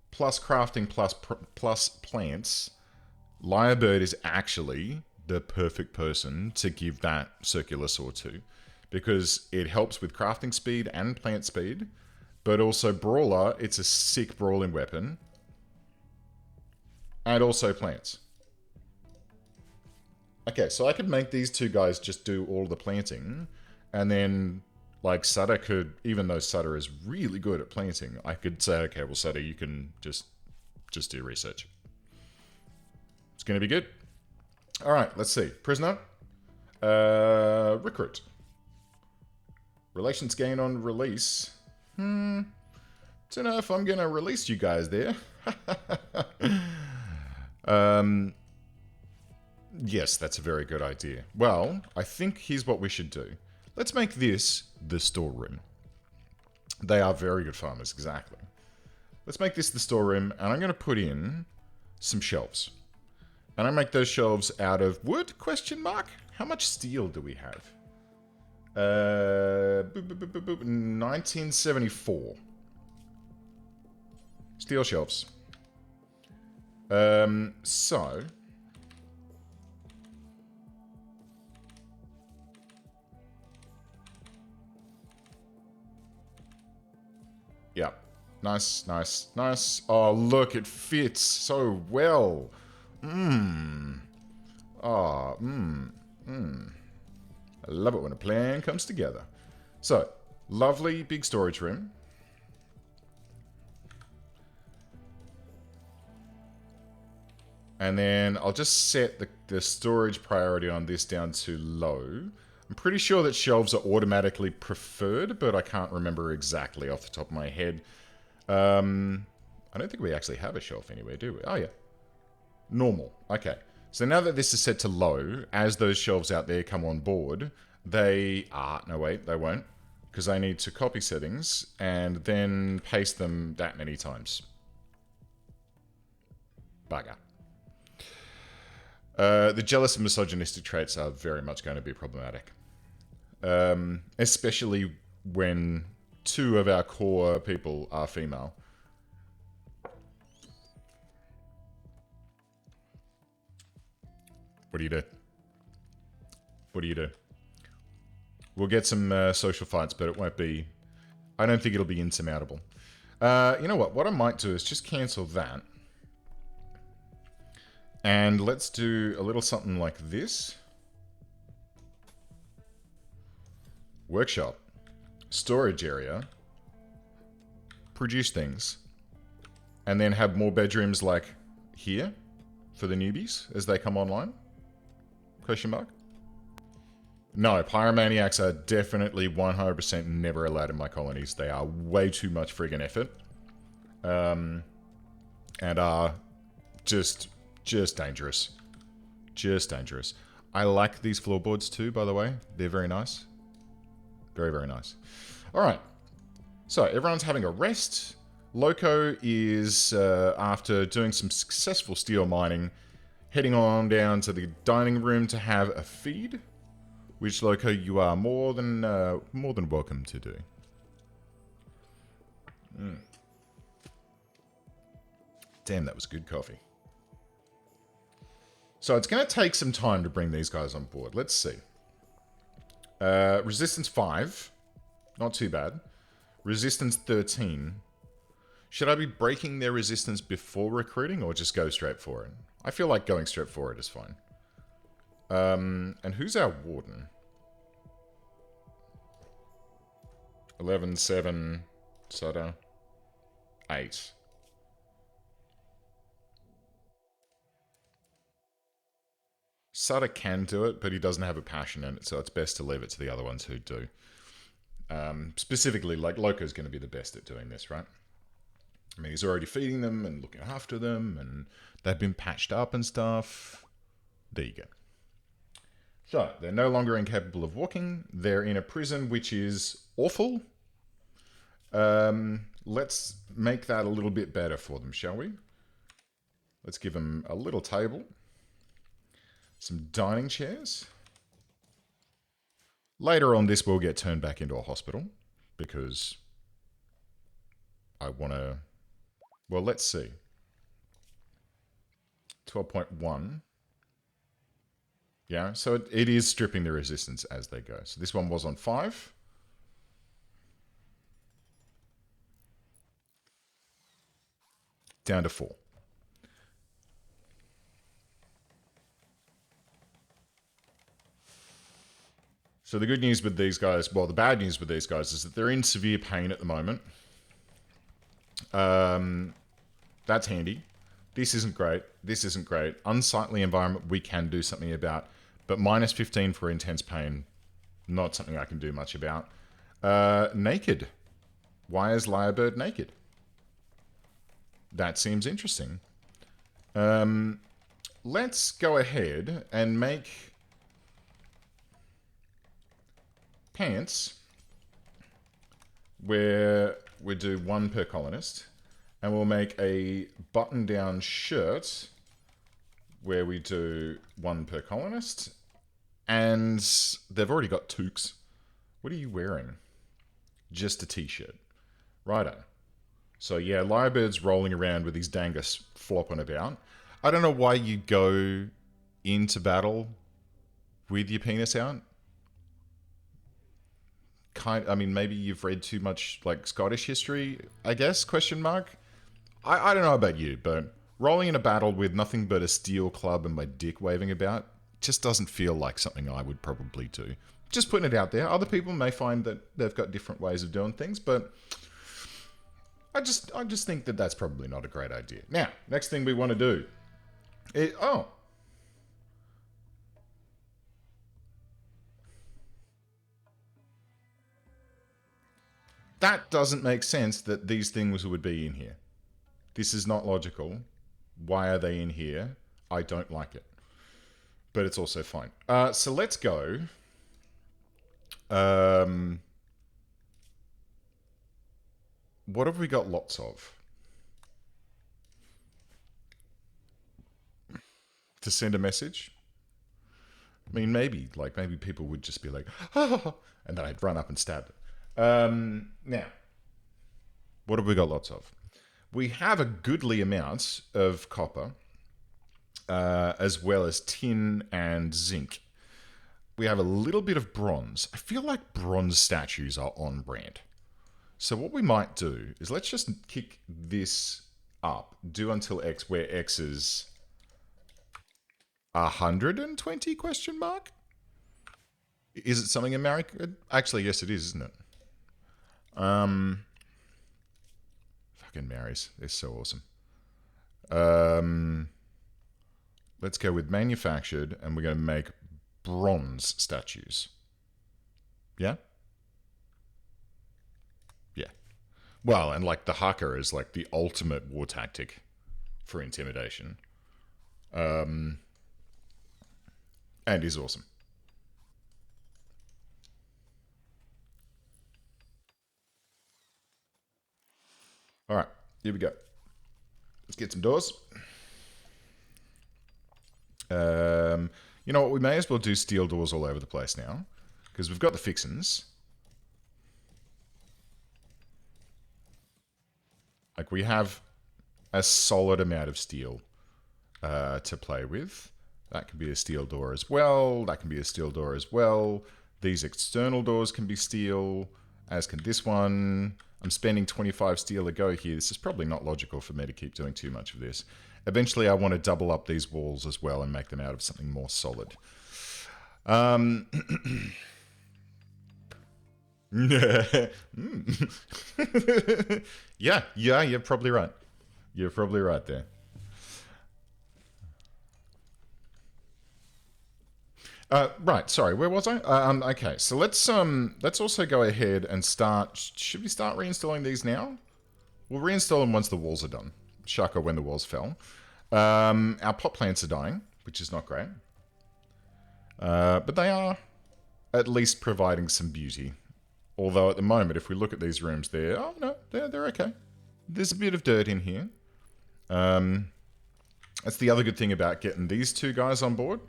plus crafting, plus plants. Lyrebird is actually the perfect person to give that circular saw to, because it helps with crafting speed and plant speed, but also brawler, it's a sick brawling weapon, and also plants. Okay, so I could make these two guys just do all the planting, and then, like, Sutter could, even though Sutter is really good at planting, I could say, okay, well, Sutter, you can just do research. It's going to be good. All right, let's see. Prisoner. Recruit. Relations gain on release. Don't know if I'm going to release you guys there. Yes, that's a very good idea. Well, I think here's what we should do. Let's make this the storeroom. They are very good farmers, exactly. Let's make this the storeroom, and I'm going to put in some shelves. And I make those shelves out of wood, question mark? How much steel do we have? 1974. Steel shelves. So... yeah. Nice, nice, nice. Oh, look, it fits so well. I love it when a plan comes together. So, lovely big storage room. And then I'll just set the storage priority on this down to low. I'm pretty sure that shelves are automatically preferred, but I can't remember exactly off the top of my head. I I don't think we actually have a shelf anywhere, do we? Oh, yeah. Normal. Okay. So now that this is set to low, as those shelves out there come on board, they... no, wait, they won't. Because I need to copy settings and then paste them that many times. Bugger. The jealous and misogynistic traits are very much going to be problematic. Especially when 2 of our core people are female. What do you do? What do you do? We'll get some social fights, but it won't be... I don't think it'll be insurmountable. You know what? What I might do is just cancel that. And let's do a little something like this. Workshop. Storage area. Produce things. And then have more bedrooms like here for the newbies as they come online? Question mark? No, pyromaniacs are definitely 100% never allowed in my colonies. They are way too much friggin' effort. And are just dangerous. Just dangerous. I like these floorboards too, by the way. They're very nice. Very, very nice. Alright. So, everyone's having a rest. Loco is, after doing some successful steel mining, heading on down to the dining room to have a feed. Which, Loco, you are more than welcome to do. Damn, that was good coffee. So it's going to take some time to bring these guys on board. Let's see. Resistance 5. Not too bad. Resistance 13. Should I be breaking their resistance before recruiting or just go straight for it? I feel like going straight for it is fine. And who's our warden? 11, 7, Sutter, 8. Sutter can do it, but he doesn't have a passion in it, so it's best to leave it to the other ones who do. Specifically, like, Loco's going to be the best at doing this, right? I mean, he's already feeding them and looking after them, and they've been patched up and stuff. There you go. So, they're no longer incapable of walking. They're in a prison, which is awful. Let's make that a little bit better for them, shall we? Let's give them a little table. Some dining chairs. Later on, this will get turned back into a hospital, because I want to... Well, let's see. 12.1. Yeah, so it is stripping the resistance as they go. So this one was on 5. Down to 4. So the good news with these guys, well, the bad news with these guys is that they're in severe pain at the moment. That's handy. This isn't great. This isn't great. Unsightly environment we can do something about. But minus 15 for intense pain, not something I can do much about. Naked. Why is Lyrebird naked? That seems interesting. Let's go ahead and make pants where we do 1 per colonist. And we'll make a button-down shirt where we do 1 per colonist. And they've already got toques. What are you wearing? Just a t-shirt. Righto. So yeah, Lyrebird's rolling around with his dangus flopping about. I don't know why you go into with your penis out. I mean, maybe you've read too much, like, Scottish history, I guess, question mark? I don't know about you, but rolling in a battle with nothing but a steel club and my dick waving about just doesn't feel like something I would probably do. Just putting it out there. Other people may find that they've got different ways of doing things, but I just think that that's probably not a great idea. Now, next thing we want to do is... Oh. That doesn't make sense that these things would be in here. This is not logical. Why are they in here? I don't like it. But it's also fine. So let's go. What have we got lots of? To send a message? I mean, maybe people would just be like, ah, and then I'd run up and stab it. Now, what have we got lots of? We have a goodly amount of copper, as well as tin and zinc. We have a little bit of bronze. I feel like bronze statues are on brand. So what we might do is let's just kick this up. Do until X, where X is 120 question mark? Is it something American? Actually, yes, it is, isn't it? Fucking Marys. They're so awesome. Let's go with manufactured, and we're going to make bronze statues. Yeah? Yeah. Well, and like the haka is like the ultimate war tactic for intimidation. And is awesome. All right, here we go. Let's get some doors. You know what? We may as well do steel doors all over the place now, because we've got the fixins. Like, we have a solid amount of steel to play with. That can be a steel door as well. That can be a steel door as well. These external doors can be steel, as can this one. I'm spending 25 steel a go here. This is probably not logical for me to keep doing too much of this. Eventually, I want to double up these walls as well and make them out of something more solid. Yeah, you're probably right. You're probably right there. Right, sorry, where was I? Okay, so let's also go ahead and start. Should we start reinstalling these now? We'll reinstall them once the walls are done. Shaka when the walls fell. Our pot plants are dying, which is not great. But they are at least providing some beauty. Although at the moment, if we look at these rooms, they're okay. There's a bit of dirt in here. That's the other good thing about getting these two guys on board.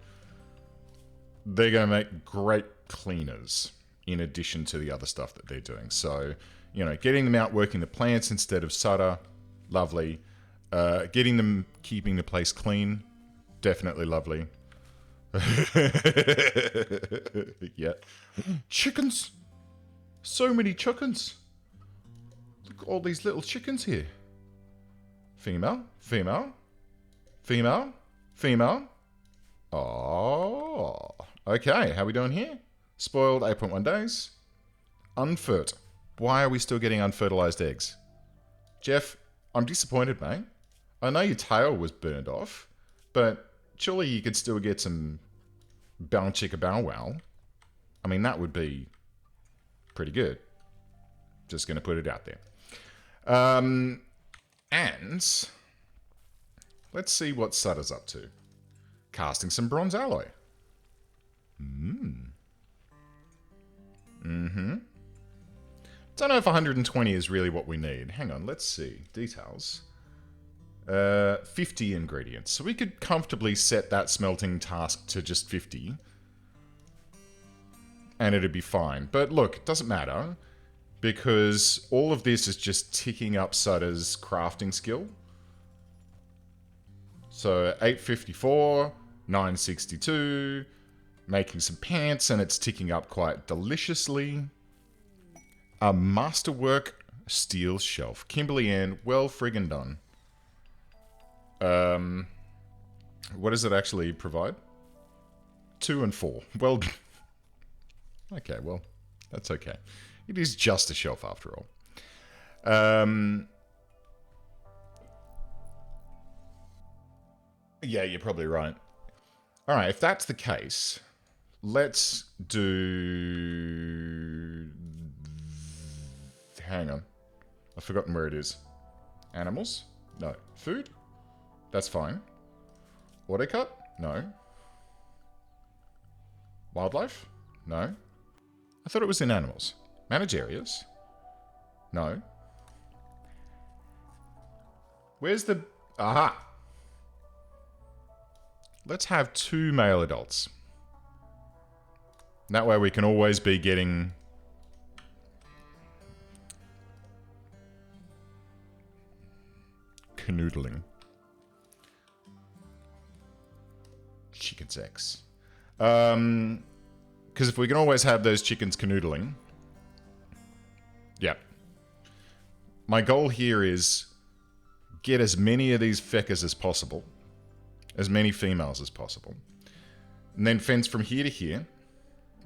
They're going to make great cleaners in addition to the other stuff that they're doing. So, you know, getting them out working the plants instead of Sutter, lovely. Getting them keeping the place clean, definitely lovely. Yeah. Chickens! So many chickens! Look at all these little chickens here. Female, female, female, female. Oh, okay. How are we doing here? Spoiled 8.1 days. Unfert. Why are we still getting unfertilized eggs? Jeff, I'm disappointed, mate. I know your tail was burned off, but surely you could still get some bow chicka bow wow. I mean, that would be pretty good. Just going to put it out there. And let's see what Sutter's up to. Casting some bronze alloy. Don't know if 120 is really what we need. Hang on, let's see. Details. 50 ingredients. So we could comfortably set that smelting task to just 50. And it'd be fine. But look, it doesn't matter. Because all of this is just ticking up Sutter's crafting skill. So 854, 962, making some pants, and it's ticking up quite deliciously. A masterwork steel shelf. Kimberly Ann, well friggin' done. What does it actually provide? 2 and 4. Well, okay, well, that's okay. It is just a shelf after all. Yeah, you're probably right. All right, if that's the case, let's do... Hang on. I've forgotten where it is. Animals? No. Food? That's fine. Auto cut? No. Wildlife? No. I thought it was in animals. Manage areas? No. Where's the... Aha! Let's have 2 male adults. That way we can always be getting... canoodling. Chicken sex. Because if we can always have those chickens canoodling... Yep. My goal here is get as many of these feckers as possible. As many females as possible. And then fence from here to here,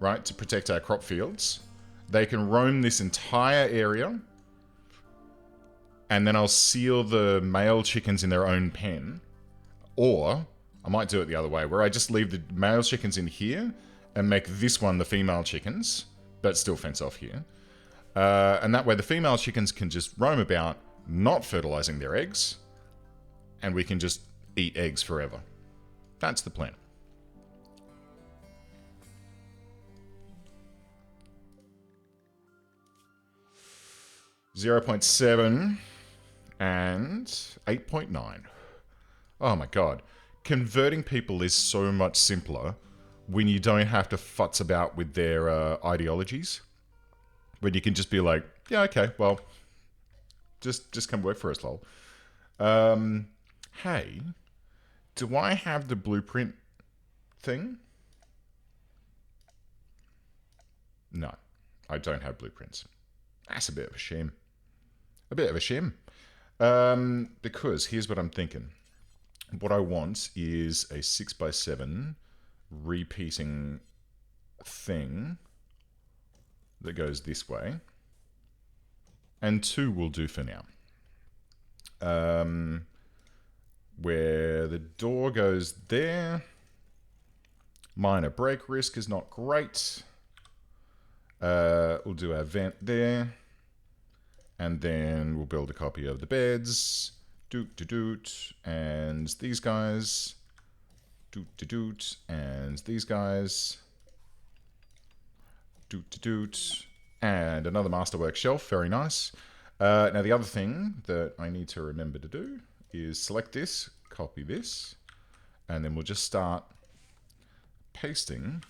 right, to protect our crop fields. They can roam this entire area. And then I'll seal the male chickens in their own pen. Or, I might do it the other way, where I just leave the male chickens in here and make this one the female chickens, but still fence off here. And that way the female chickens can just roam about, not fertilizing their eggs, and we can just eat eggs forever. That's the plan. .7 and 8.9. Oh my god. Converting people is so much simpler when you don't have to futz about with their ideologies. When you can just be like, yeah, okay, well, just come work for us, lol. Hey, do I have the blueprint thing? No, I don't have blueprints. That's a bit of a shame. A bit of a shame. Because here's what I'm thinking. What I want is a 6x7 repeating thing that goes this way. And 2 will do for now. Where the door goes there. Minor break risk is not great. We'll do our vent there. And then we'll build a copy of the beds. Doot to doot. And these guys. Doot to doot. And these guys. Doot to doot. And another masterwork shelf. Very nice. Now the other thing that I need to remember to do is select this, copy this, and then we'll just start pasting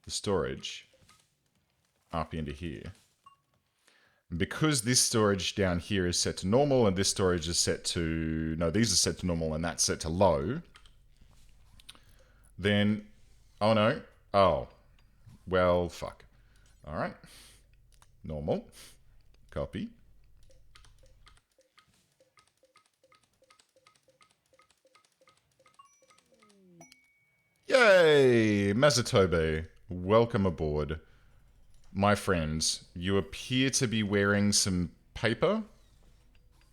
the storage up into here. Because this storage down here is set to normal and this storage is set to... No, these are set to normal and that's set to low. Then... Oh no. Oh. Well, fuck. Alright. Normal. Copy. Yay! Mazatobe, welcome aboard. My friends, you appear to be wearing some paper.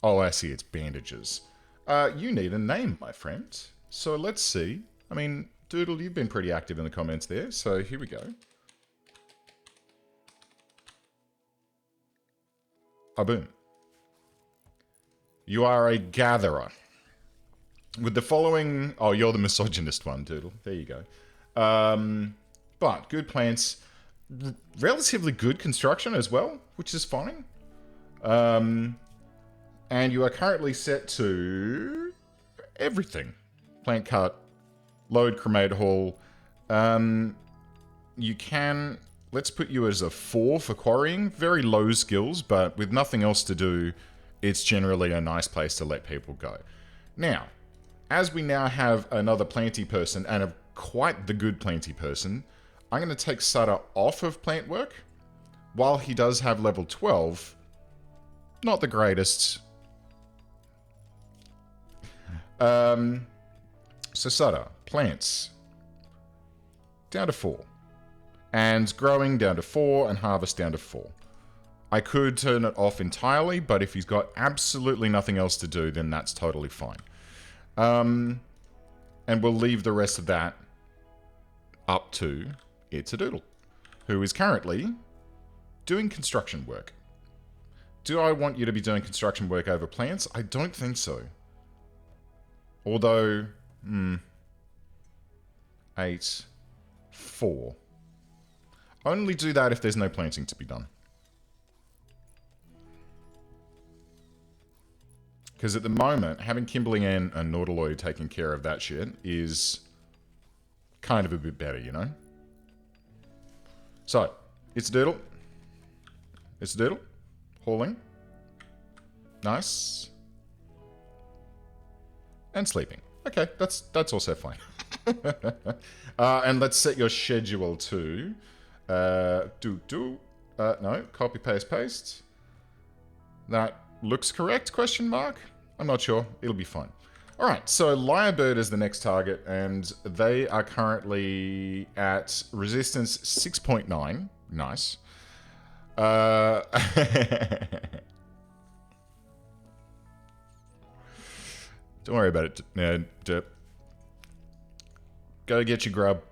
Oh, I see, it's bandages. You need a name, my friend. So let's see. I mean, Doodle, you've been pretty active in the comments there, so here we go. Oh, boom. You are a gatherer. With the following... Oh, you're the misogynist one, Doodle. There you go. But good plants... Relatively good construction as well, which is fine. And you are currently set to... everything. Plant cut. Load, cremate, haul. You can... Let's put you as a 4 for quarrying. Very low skills, but with nothing else to do, it's generally a nice place to let people go. Now, as we now have another planty person, and quite the good planty person, I'm going to take Sutter off of plant work. While he does have level 12, not the greatest. So Sutter, plants, down to 4. And growing down to 4, and harvest down to 4. I could turn it off entirely, but if he's got absolutely nothing else to do, then that's totally fine. And we'll leave the rest of that up to It's a Doodle, who is currently doing construction work. Do I want you to be doing construction work over plants? I don't think so. Although, 8, 4. Only do that if there's no planting to be done. Because at the moment, having Kimberly and Nautiloid taking care of that shit is kind of a bit better, you know? So, it's a doodle. It's a doodle. Hauling. Nice. And sleeping. Okay, that's also fine. And let's set your schedule to... no, copy, paste, paste. That looks correct, question mark? I'm not sure. It'll be fine. Alright, so Lyrebird is the next target, and they are currently at resistance 6.9. Nice. Don't worry about it. Go get your grub.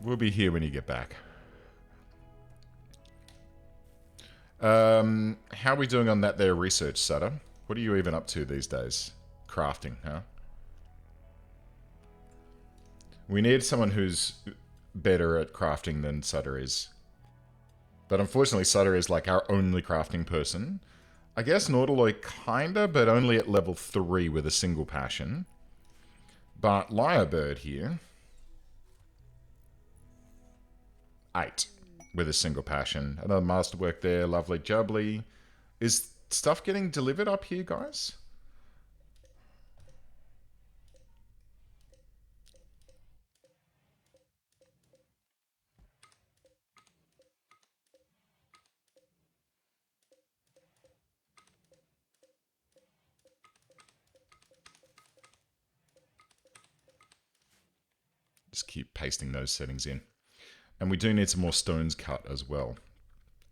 We'll be here when you get back. How are we doing on that there research, Sutter? What are you even up to these days? Crafting, huh? We need someone who's better at crafting than Sutter is. But unfortunately, Sutter is like our only crafting person. I guess Nautiloid kinda, but only at level 3 with a single passion. But Lyrebird here... 8 with a single passion. Another masterwork there, lovely jubbly. Is stuff getting delivered up here, guys? Just keep pasting those settings in. And we do need some more stones cut as well.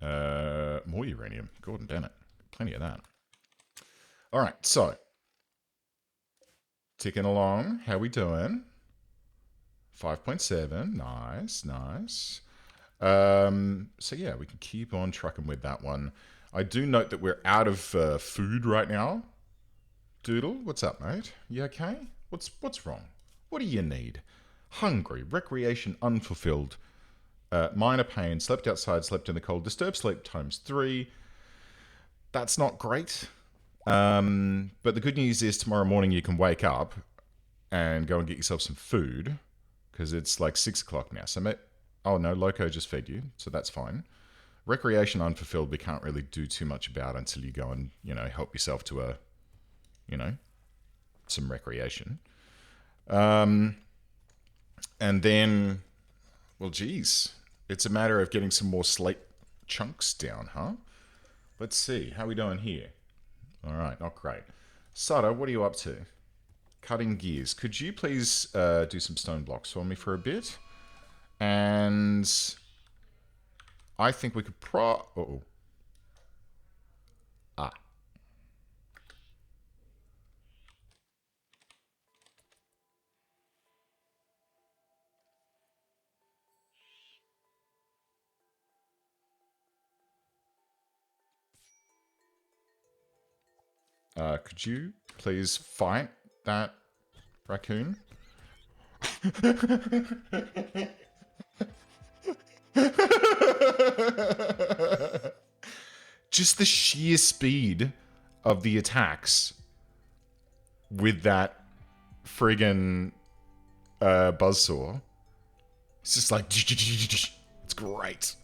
More uranium. Gordon Bennett. Plenty of that. Alright, so. Ticking along. How we doing? 5.7. Nice, nice. So yeah, we can keep on trucking with that one. I do note that we're out of food right now. Doodle, what's up, mate? You okay? What's wrong? What do you need? Hungry, recreation unfulfilled, minor pain, slept outside, slept in the cold, disturbed sleep times 3. That's not great. But the good news is tomorrow morning you can wake up and go and get yourself some food, because it's like 6 o'clock now. So, oh no, Loco just fed you, so that's fine. Recreation unfulfilled, we can't really do too much about until you go and, you know, help yourself to a, you know, some recreation. And then, well, geez, it's a matter of getting some more slate chunks down, huh? Let's see, how are we doing here? All right, not great. Sutter, what are you up to? Cutting gears. Could you please do some stone blocks for me for a bit? And I think we could could you please fight that raccoon? Just the sheer speed of the attacks with that friggin' buzzsaw. It's just like... It's great.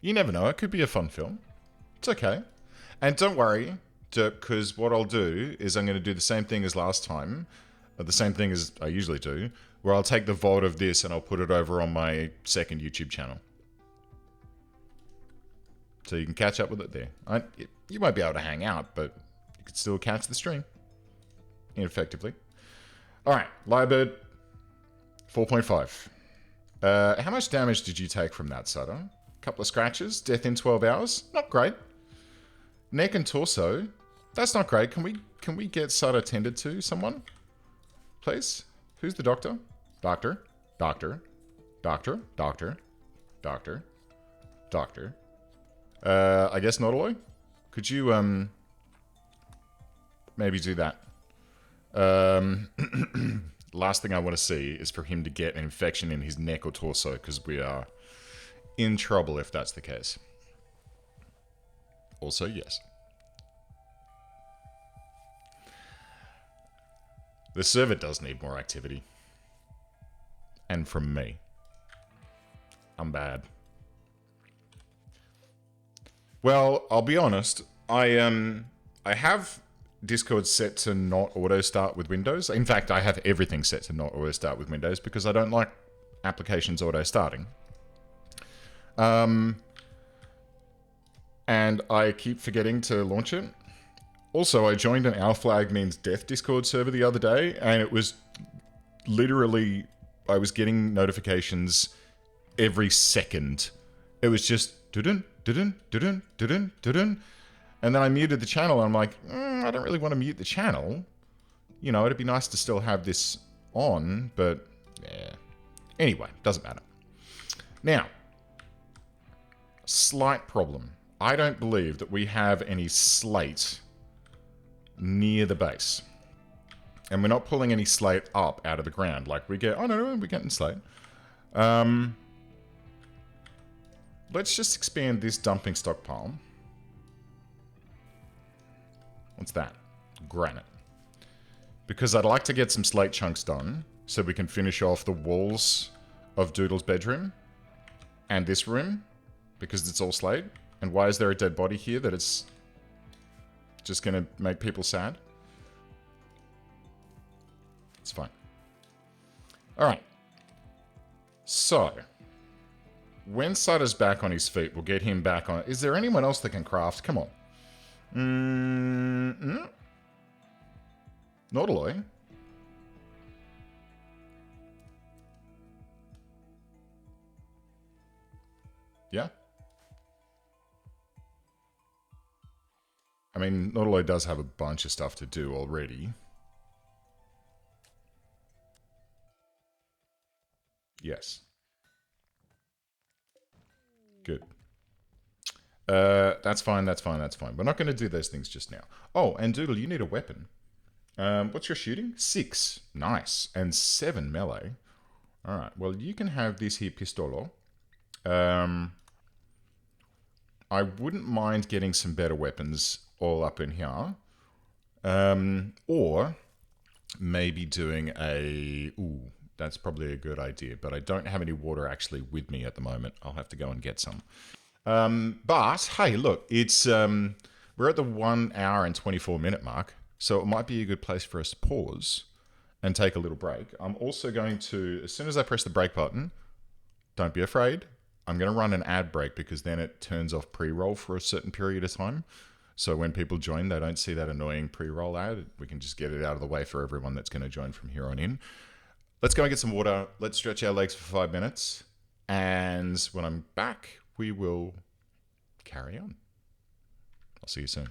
You never know. It could be a fun film. It's okay. And don't worry, because what I'll do is I'm going to do the same thing as last time, or the same thing as I usually do, where I'll take the VOD of this and I'll put it over on my second YouTube channel. So you can catch up with it there. You won't be able to hang out, but you could still catch the stream. Effectively. Alright, Lyrebird, 4.5. How much damage did you take from that, Sutter? Couple of scratches, death in 12 hours. Not great. Neck and torso. That's not great. Can we can we get Sutter tended to? Someone? Please? Who's the doctor? Doctor? Doctor? Doctor? Doctor? Doctor? Doctor? I guess Nautiloy? Could you, maybe do that? Last thing I want to see is for him to get an infection in his neck or torso, because we are in trouble if that's the case. Also, yes. The server does need more activity. And from me. I'm bad. Well, I'll be honest. I have Discord set to not auto start with Windows. In fact, I have everything set to not auto start with Windows because I don't like applications auto starting. And I keep forgetting to launch it. Also, I joined an Our Flag Means Death Discord server the other day, and it was literally, I was getting notifications every second. It was just dun dun dun dun dun, and then I muted the channel. And I'm like, I don't really want to mute the channel. You know, it'd be nice to still have this on, but yeah. Anyway, doesn't matter. Now, slight problem. I don't believe that we have any slate near the base. And we're not pulling any slate up out of the ground. Like we get, oh no, we're getting slate. Let's just expand this dumping stockpile. What's that? Granite. Because I'd like to get some slate chunks done so we can finish off the walls of Doodle's bedroom and this room because it's all slate. And why is there a dead body here that it's just going to make people sad? It's fine. All right. So, when Sutter's back on his feet, we'll get him back on. Is there anyone else that can craft? Come on. Nautiloy. Yeah. I mean, Nautiloy does have a bunch of stuff to do already. Yes. Good. That's fine, that's fine, that's fine. We're not going to do those things just now. Oh, and Doodle, you need a weapon. What's your shooting? 6. Nice. And 7 melee. Alright, well, you can have this here pistolo. I wouldn't mind getting some better weapons all up in here. Or maybe doing a... Ooh, that's probably a good idea. But I don't have any water actually with me at the moment. I'll have to go and get some. But, hey, look, it's... we're at the 1 hour and 24 minute mark. So it might be a good place for us to pause and take a little break. I'm also going to... As soon as I press the break button, don't be afraid. I'm going to run an ad break because then it turns off pre-roll for a certain period of time. So when people join, they don't see that annoying pre-roll ad. We can just get it out of the way for everyone that's going to join from here on in. Let's go and get some water. Let's stretch our legs for 5 minutes. And when I'm back, we will carry on. I'll see you soon.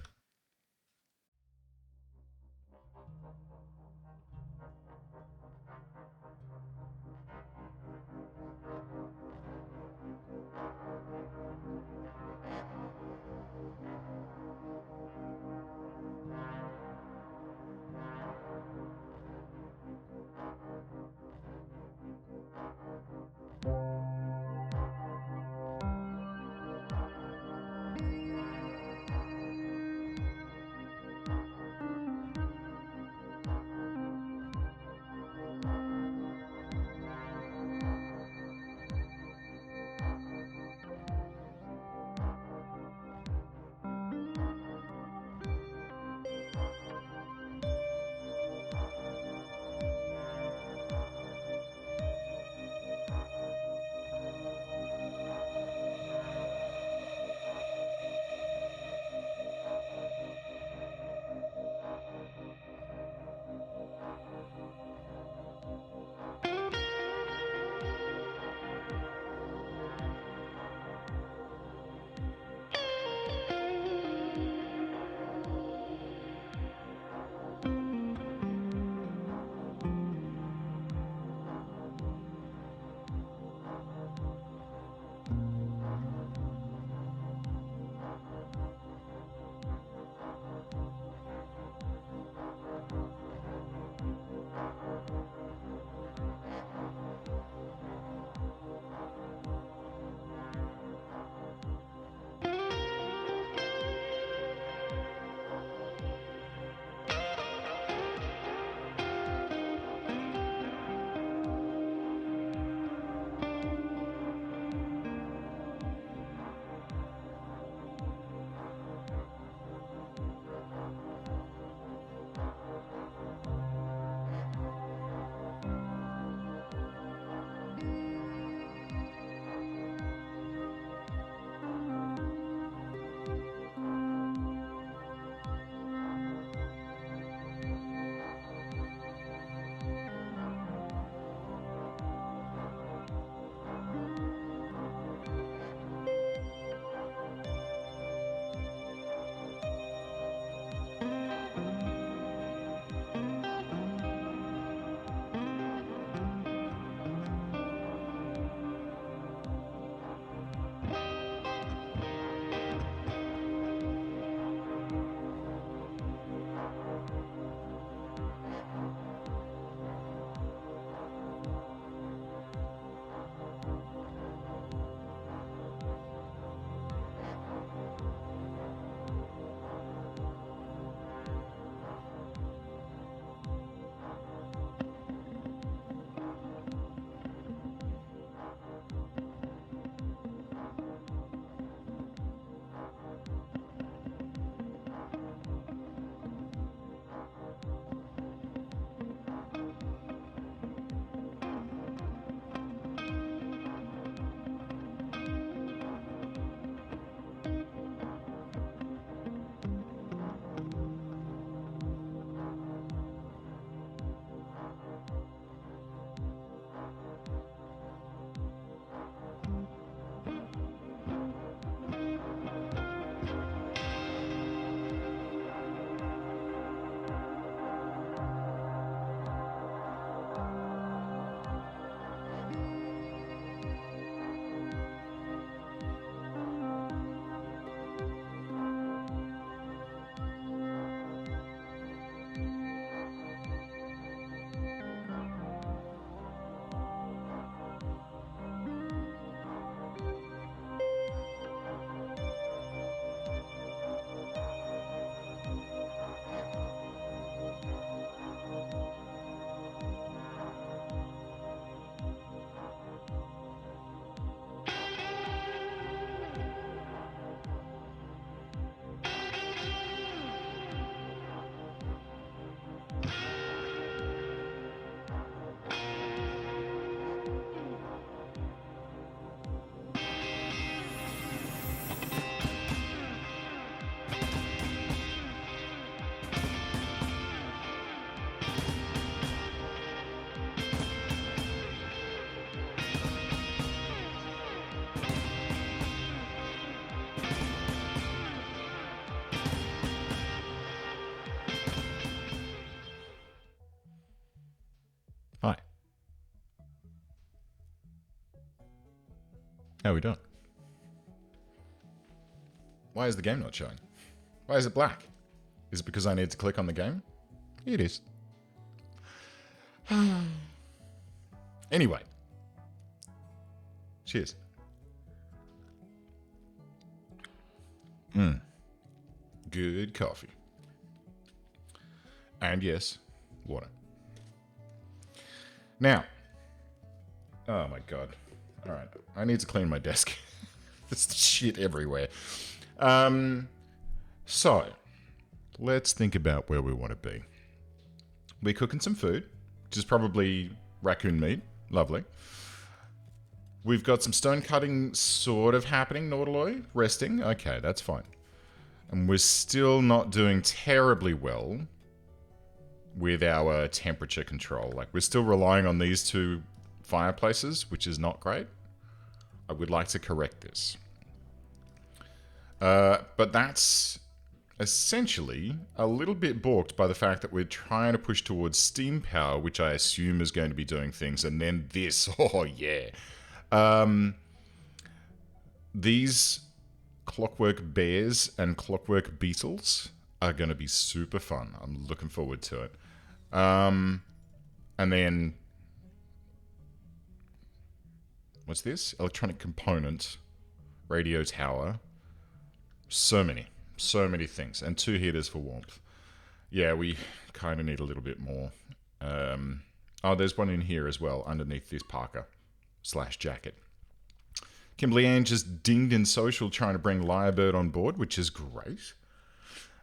How are we doing? Why is the game not showing? Why is it black? Is it because I need to click on the game? It is. Anyway. Cheers. Good coffee. And yes, water. Now. Oh my god. Alright. I need to clean my desk. There's shit everywhere. So, let's think about where we want to be. We're cooking some food, which is probably raccoon meat. Lovely. We've got some stone cutting sort of happening, Nautiloy. Resting. Okay, that's fine. And we're still not doing terribly well with our temperature control. Like, we're still relying on these two fireplaces, which is not great. I would like to correct this. But that's essentially a little bit balked by the fact that we're trying to push towards steam power, which I assume is going to be doing things, and then this. Oh, yeah. These Clockwork bears and Clockwork beetles are going to be super fun. I'm looking forward to it. And then... what's this? Electronic component. Radio tower. So many things. And 2 heaters for warmth. Yeah, we kind of need a little bit more. Oh, there's one in here as well, underneath this parka / jacket. Kimberly Ann just dinged in social trying to bring Lyrebird on board, which is great.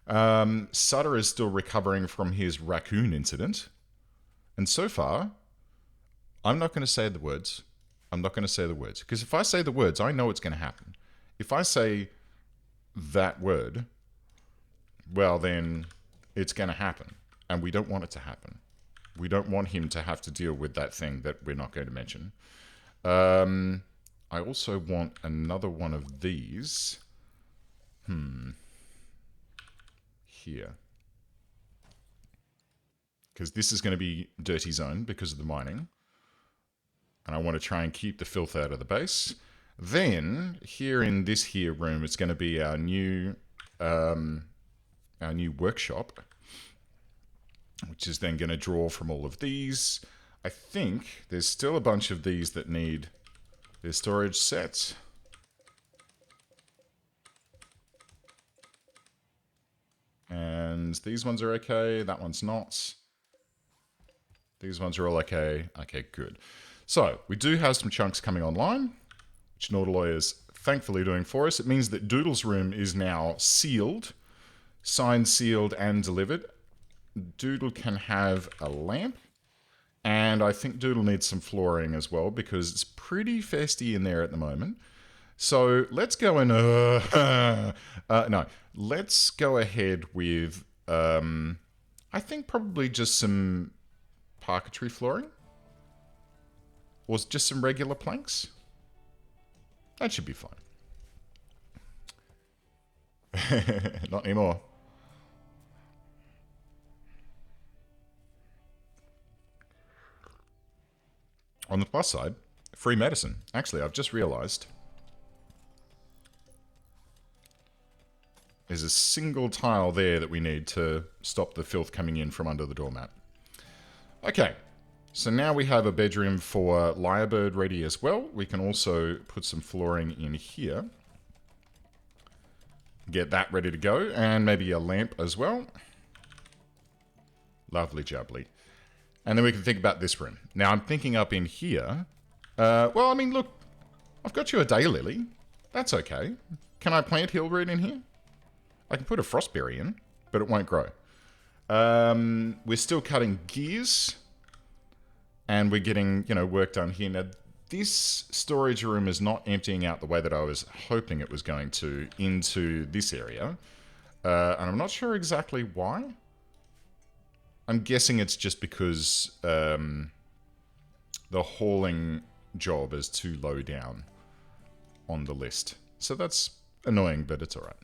Sutter is still recovering from his raccoon incident. And so far, I'm not going to say the words. Because if I say the words, I know it's going to happen. If I say that word, well, then it's going to happen. And we don't want it to happen. We don't want him to have to deal with that thing that we're not going to mention. I also want another one of these. Here. Because this is going to be dirty zone because of the mining. And I want to try and keep the filth out of the base. Then, here in this here room, it's going to be our new workshop, which is then going to draw from all of these. I think there's still a bunch of these that need their storage sets. And these ones are okay. That one's not. These ones are all okay. Okay, good. So, we do have some chunks coming online, which Nautiloy is thankfully doing for us. It means that Doodle's room is now sealed, signed, sealed, and delivered. Doodle can have a lamp, and I think Doodle needs some flooring as well, because it's pretty festy in there at the moment. So, let's go and... no, let's go ahead with, I think probably just some parquetry flooring. Or just some regular planks. That should be fine. Not anymore. On the plus side, free medicine. Actually, I've just realized there's a single tile there that we need to stop the filth coming in from under the doormat. Okay. So now we have a bedroom for Lyrebird ready as well. We can also put some flooring in here. Get that ready to go. And maybe a lamp as well. Lovely jubbly. And then we can think about this room. Now I'm thinking up in here. Well, I mean, look. I've got you a daylily. That's okay. Can I plant hillroot in here? I can put a frostberry in, but it won't grow. We're still cutting gears. And we're getting, work done here. Now, this storage room is not emptying out the way that I was hoping it was going to into this area. And I'm not sure exactly why. I'm guessing it's just because the hauling job is too low down on the list. So that's annoying, but it's all right.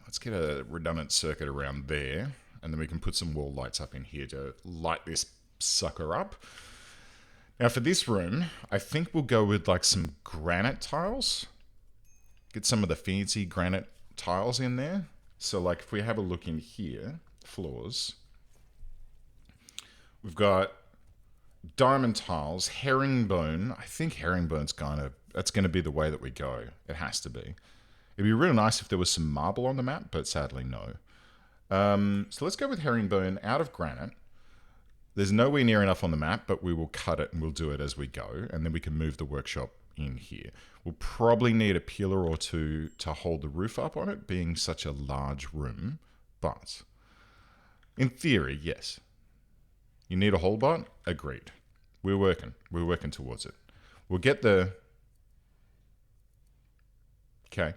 Let's get a redundant circuit around there. And then we can put some wall lights up in here to light this sucker up. Now for this room, I think we'll go with like some granite tiles. Get some of the fancy granite tiles in there. So like if we have a look in here, floors, we've got diamond tiles, herringbone. I think herringbone's that's going to be the way that we go. It has to be. It'd be real nice if there was some marble on the map, but sadly no. So let's go with herringbone out of granite. There's nowhere near enough on the map, but we will cut it and we'll do it as we go, and then we can move the workshop in here. We'll probably need a pillar or two to hold the roof up on it, being such a large room, but in theory, yes. You need a whole bot? Agreed. We're working towards it. We'll get the... Okay.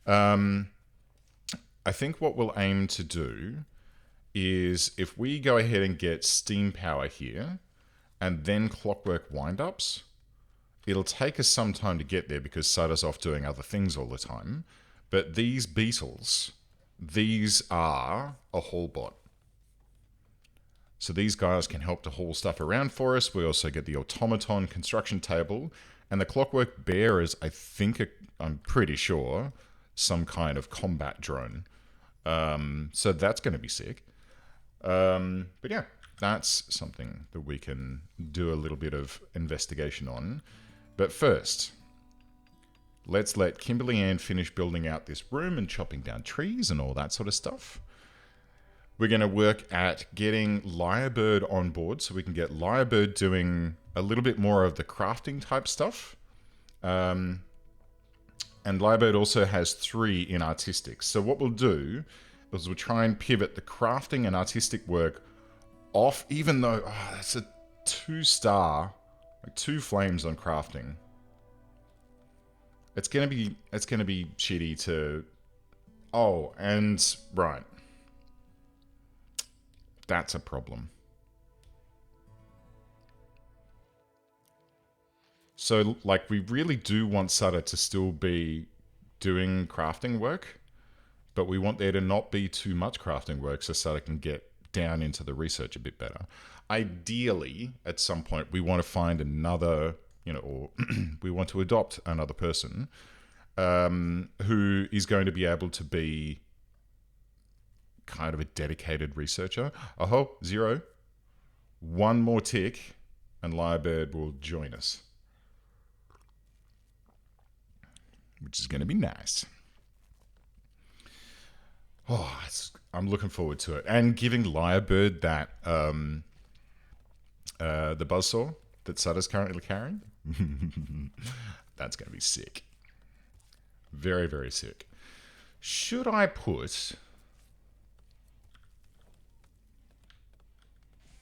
I think what we'll aim to do is if we go ahead and get steam power here and then clockwork wind-ups, it'll take us some time to get there because Sada's off doing other things all the time. But these beetles, these are a haul bot. So these guys can help to haul stuff around for us. We also get the automaton construction table, and the clockwork bear is, I think, I'm pretty sure, some kind of combat drone. So that's going to be sick. But yeah, that's something that we can do a little bit of investigation on. But first, let's let Kimberly Ann finish building out this room and chopping down trees and all that sort of stuff. We're going to work at getting Lyrebird on board so we can get Lyrebird doing a little bit more of the crafting type stuff. And Lyrebird also has 3 in artistic. So what we'll do is we'll try and pivot the crafting and artistic work off, even though that's a 2-star, like 2 flames on crafting. It's gonna be shitty to... Oh, and right. That's a problem. So, like, we really do want Sutter to still be doing crafting work, but we want there to not be too much crafting work so Sutter can get down into the research a bit better. Ideally, at some point, we want to find another, or we want to adopt another person who is going to be able to be kind of a dedicated researcher. Oh, 0. 1 more tick and Lyrebird will join us, which is going to be nice. Oh, I'm looking forward to it. And giving Lyrebird that, the buzzsaw that Sutter's currently carrying, that's going to be sick. Very, very sick. Should I put...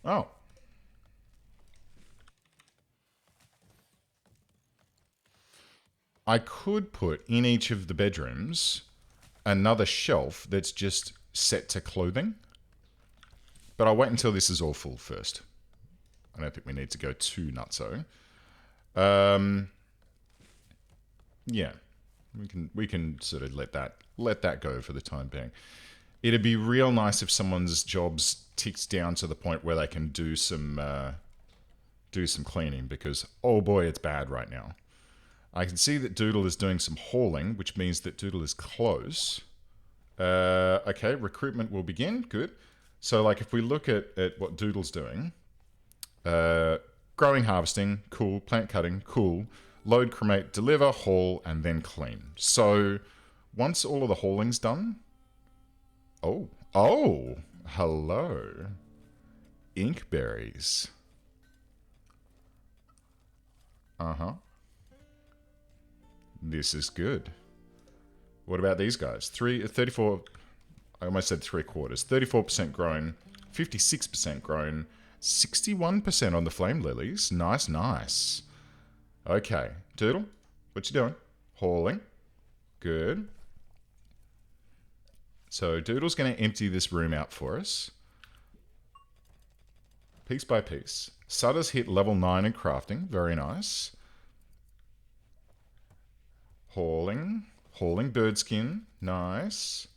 Oh. I could put in each of the bedrooms another shelf that's just set to clothing. But I'll wait until this is all full first. I don't think we need to go too nutso. Yeah. We can sort of let that go for the time being. It'd be real nice if someone's jobs ticks down to the point where they can do some cleaning, because oh boy, it's bad right now. I can see that Doodle is doing some hauling, which means that Doodle is close. Okay, recruitment will begin. Good. So like if we look at what Doodle's doing, growing, harvesting, cool. Plant cutting, cool. Load, cremate, deliver, haul, and then clean. So once all of the hauling's done... Oh, hello. Inkberries. Uh-huh. This is good. What about these guys? 34... I almost said 3/4. 34% grown, 56% grown, 61% on the flame lilies. Nice, nice. Okay, Doodle, what you doing? Hauling. Good. So Doodle's going to empty this room out for us. Piece by piece. Sutter's hit level 9 in crafting. Very nice. Hauling. Hauling bird skin. Nice.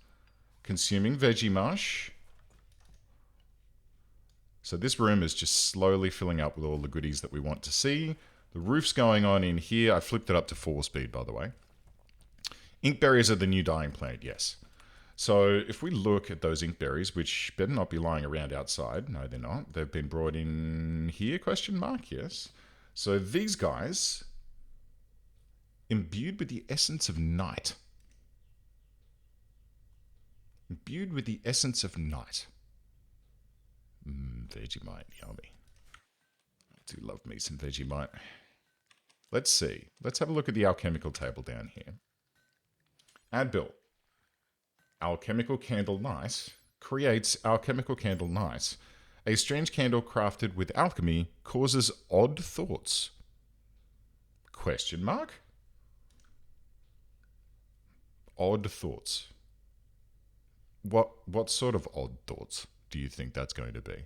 Consuming veggie mush. So this room is just slowly filling up with all the goodies that we want to see. The roof's going on in here. I flipped it up to 4 speed, by the way. Ink berries are the new dying plant, yes. So if we look at those ink berries, which better not be lying around outside. No, they're not. They've been brought in here, question mark, yes. So these guys, imbued with the essence of night. Imbued with the essence of night. Vegemite, yummy. I do love me some Vegemite. Let's see. Let's have a look at the alchemical table down here. Add build. Alchemical candle nice creates alchemical candle nice. A strange candle crafted with alchemy causes odd thoughts. Question mark? Odd thoughts. What sort of odd thoughts do you think that's going to be?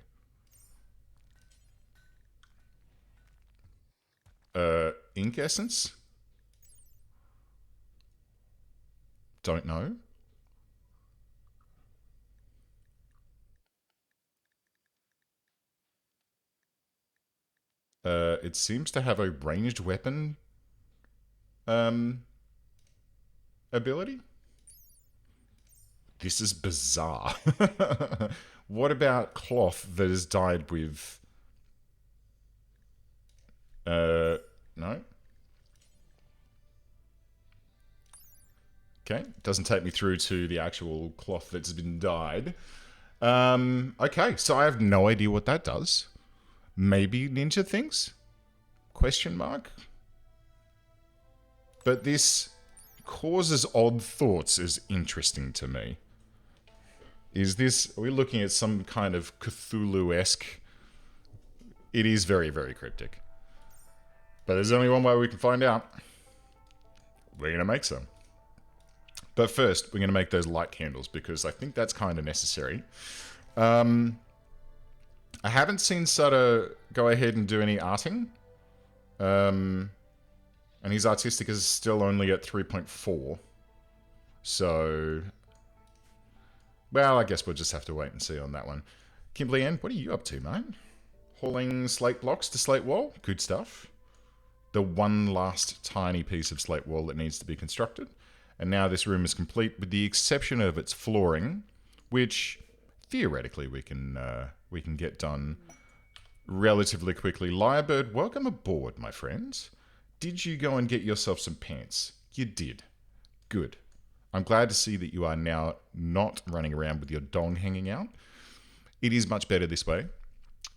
Ink essence? Don't know. It seems to have a ranged weapon ability. This is bizarre. What about cloth that is dyed with... no. Okay, doesn't take me through to the actual cloth that's been dyed. Okay, so I have no idea what that does. Maybe ninja things? Question mark? But this causes odd thoughts is interesting to me. Is this... Are we looking at some kind of Cthulhu-esque... It is very, very cryptic. But there's only one way we can find out. We're going to make some. But first, we're going to make those light candles because I think that's kind of necessary. I haven't seen Sutter go ahead and do any arting. And his artistic is still only at 3.4. So... Well, I guess we'll just have to wait and see on that one. Kimberly Ann, what are you up to, mate? Hauling slate blocks to slate wall? Good stuff. The one last tiny piece of slate wall that needs to be constructed. And now this room is complete with the exception of its flooring, which theoretically we can get done relatively quickly. Lyrebird, welcome aboard, my friends. Did you go and get yourself some pants? You did. Good. I'm glad to see that you are now not running around with your dong hanging out. It is much better this way.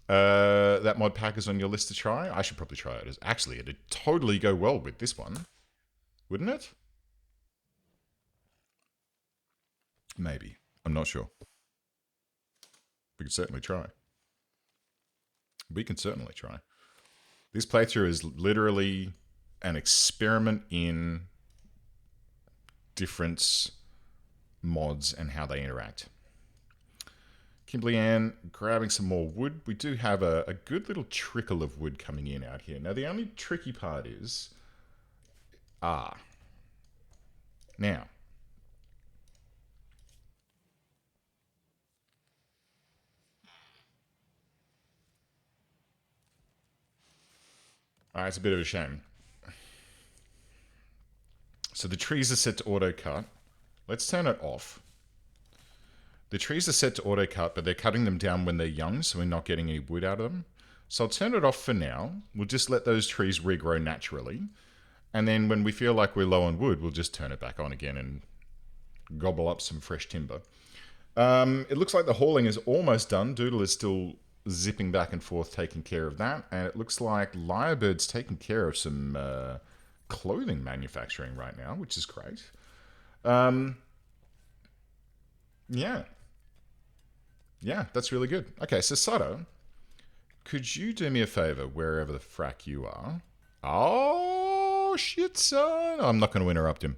That mod pack is on your list to try. I should probably try it. Actually, it'd totally go well with this one. Wouldn't it? Maybe. I'm not sure. We could certainly try. We can certainly try. This playthrough is literally an experiment in different mods and how they interact. Kimberly Ann, grabbing some more wood. We do have a good little trickle of wood coming in out here. Now, the only tricky part is... Now... it's a bit of a shame. So the trees are set to auto cut. Let's turn it off. The trees are set to auto cut, but they're cutting them down when they're young, so we're not getting any wood out of them. So I'll turn it off for now. We'll just let those trees regrow naturally. And then when we feel like we're low on wood, we'll just turn it back on again and gobble up some fresh timber. It looks like the hauling is almost done. Doodle is still zipping back and forth taking care of that. And it looks like Lyrebird's taking care of some clothing manufacturing right now, which is great. Yeah. Yeah, that's really good. Okay, so Sato, could you do me a favor wherever the frack you are? Oh, shit, son. I'm not going to interrupt him.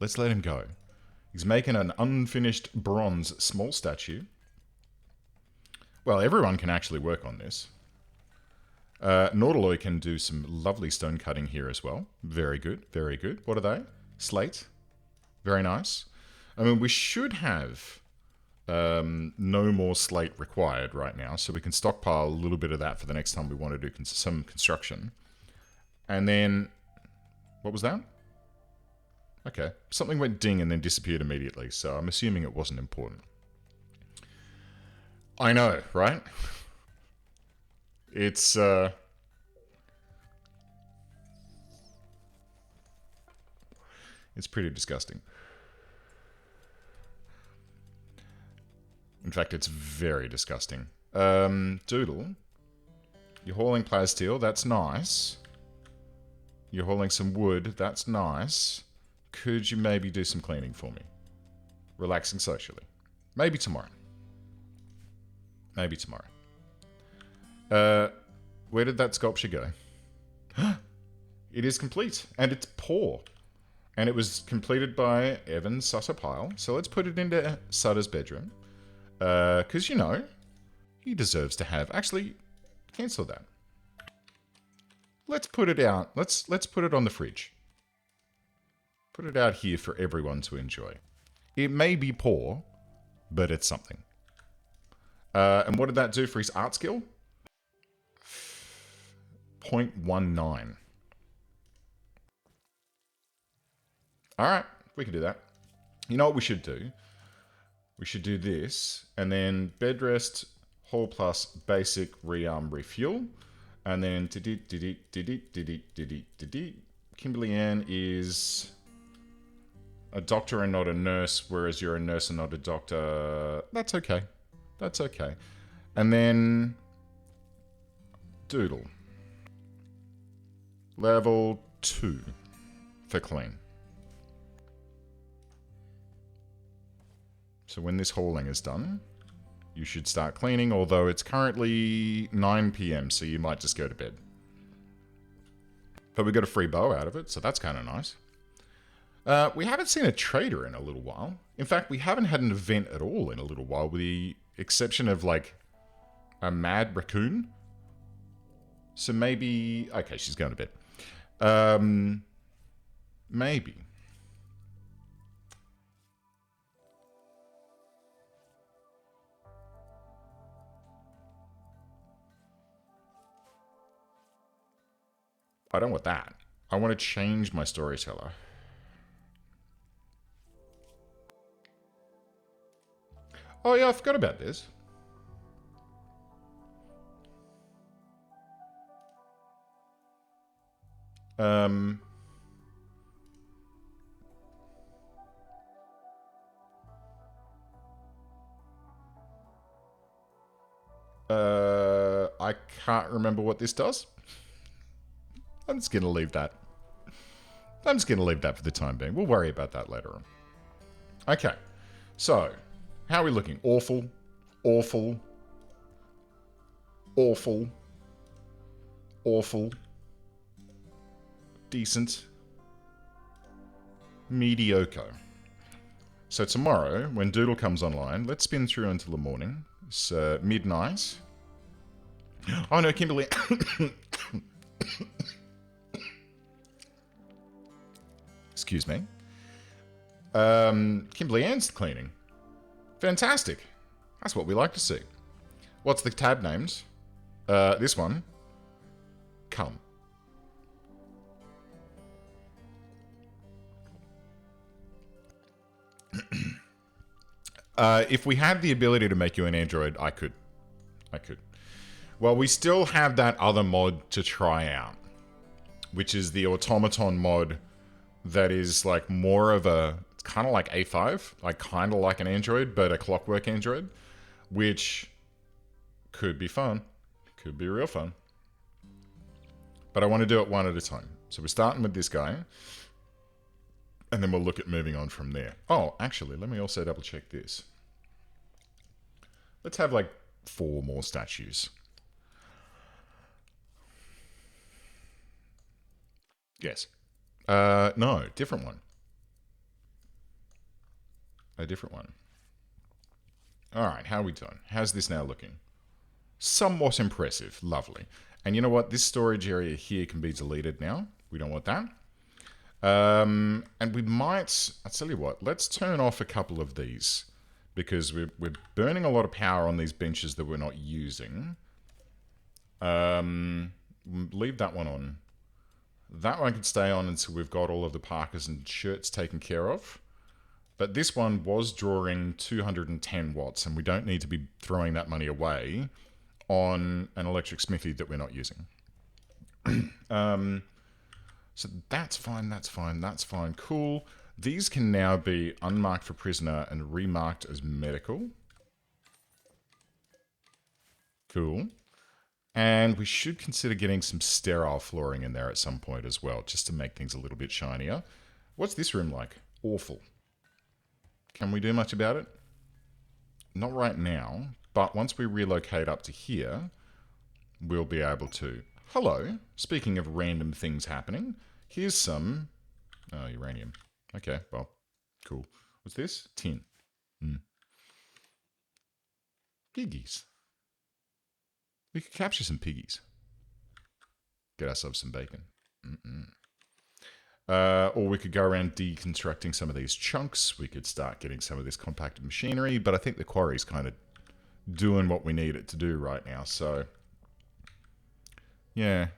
Let's let him go. He's making an unfinished bronze small statue. Well, everyone can actually work on this. Nautiloy can do some lovely stone cutting here as well. Very good, very good. What are they? Slate. Very nice. I mean, we should have No more slate required right now, so we can stockpile a little bit of that for the next time we want to do some construction. And then, what was that? Okay, something went ding and then disappeared immediately, so I'm assuming it wasn't important. I know, right? It's pretty disgusting. In fact, it's very disgusting. Doodle, you're hauling plasteel, that's nice. You're hauling some wood, that's nice. Could you maybe do some cleaning for me? Relaxing socially. Maybe tomorrow. Maybe tomorrow. Where did that sculpture go? It is complete, and it's poor. And it was completed by Evan Sutter Pyle. So let's put it into Sutter's bedroom. Because, you know, he deserves to have... Actually, cancel that. Let's put it out. Let's put it on the fridge. Put it out here for everyone to enjoy. It may be poor, but it's something. And what did that do for his art skill? 0.19. Alright, we can do that. You know what we should do? We should do this, and then bed rest, haul plus, basic, rearm, refuel, and then Kimberly Ann is a doctor and not a nurse, whereas you're a nurse and not a doctor. That's okay. That's okay. And then Doodle. Level 2 for clean. So when this hauling is done, you should start cleaning, although it's currently 9 PM, so you might just go to bed. But we got a free bow out of it, so that's kind of nice. We haven't seen a trader in a little while. In fact, we haven't had an event at all in a little while, with the exception of, like, a mad raccoon. So maybe... Okay, she's going to bed. Maybe. I don't want that. I want to change my storyteller. Oh yeah, I forgot about this. I can't remember what this does. I'm just going to leave that. I'm just going to leave that for the time being. We'll worry about that later on. Okay. So, how are we looking? Awful. Awful. Awful. Awful. Decent. Mediocre. So tomorrow, when Doodle comes online, let's spin through until the morning. It's midnight. Oh no, Kimberly. Excuse me. Kimberly Ann's cleaning. Fantastic. That's what we like to see. What's the tab names? This one. Come. If we had the ability to make you an android, I could. Well, we still have that other mod to try out, which is the automaton mod that is like more of a, it's kind of like A5, like kind of like an android, but a Clockwork android, which could be fun. Could be real fun. But I want to do it one at a time. So we're starting with this guy, and then we'll look at moving on from there. Oh, actually, let me also double check this. Let's have like 4 more statues. Yes. No, different one. A different one. Alright, how are we doing? How's this now looking? Somewhat impressive. Lovely. And you know what? This storage area here can be deleted now. We don't want that. And we might... I'll tell you what. Let's turn off a couple of these. because we're burning a lot of power on these benches that we're not using. Leave that one on. That one can stay on until we've got all of the parkas and shirts taken care of. But this one was drawing 210 watts, and we don't need to be throwing that money away on an electric smithy that we're not using. So that's fine, that's fine, that's fine. Cool. These can now be unmarked for prisoner and remarked as medical. Cool. And we should consider getting some sterile flooring in there at some point as well, just to make things a little bit shinier. What's this room like? Awful. Can we do much about it? Not right now, but once we relocate up to here, we'll be able to. Hello. Speaking of random things happening, here's some... Oh, uranium. Okay, well, cool. What's this? Tin. Piggies. We could capture some piggies. Get ourselves some bacon. Or we could go around deconstructing some of these chunks. We could start getting some of this compacted machinery, but I think the quarry's kind of doing what we need it to do right now, so... Yeah,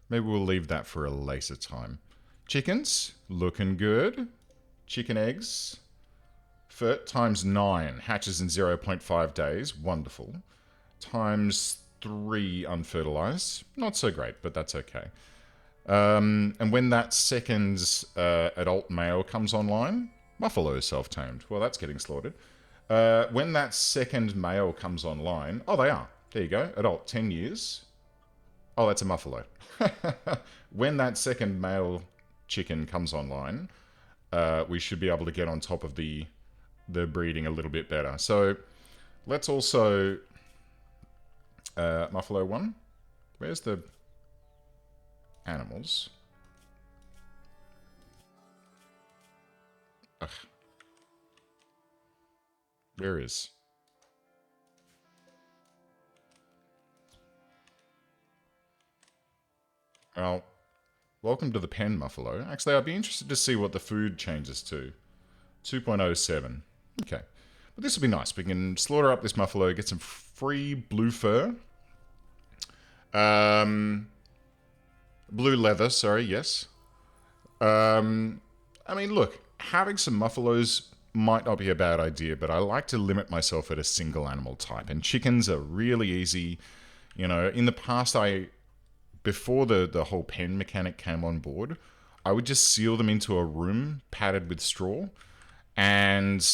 maybe we'll leave that for a later time. Chickens, looking good. Chicken eggs. Fert times 9, hatches in 0.5 days, wonderful. Times 3 unfertilized, not so great, but that's okay. And when that second adult male comes online, Buffalo is self-tamed. Well, that's getting slaughtered. When that second male comes online, oh, they are. There you go, adult, 10 years. Oh, that's a muffalo. When that second male chicken comes online, we should be able to get on top of the breeding a little bit better. So let's also... Muffalo 1, where's the animals? Ugh. Where is? Well, welcome to the pen, Muffalo. Actually, I'd be interested to see what the food changes to. 2.07. Okay. But this will be nice. We can slaughter up this Muffalo, get some free blue fur. Blue leather, sorry, yes. I mean, look, having some Muffalos might not be a bad idea, but I like to limit myself at a single animal type. And chickens are really easy. You know, in the past, before the whole pen mechanic came on board, I would just seal them into a room padded with straw and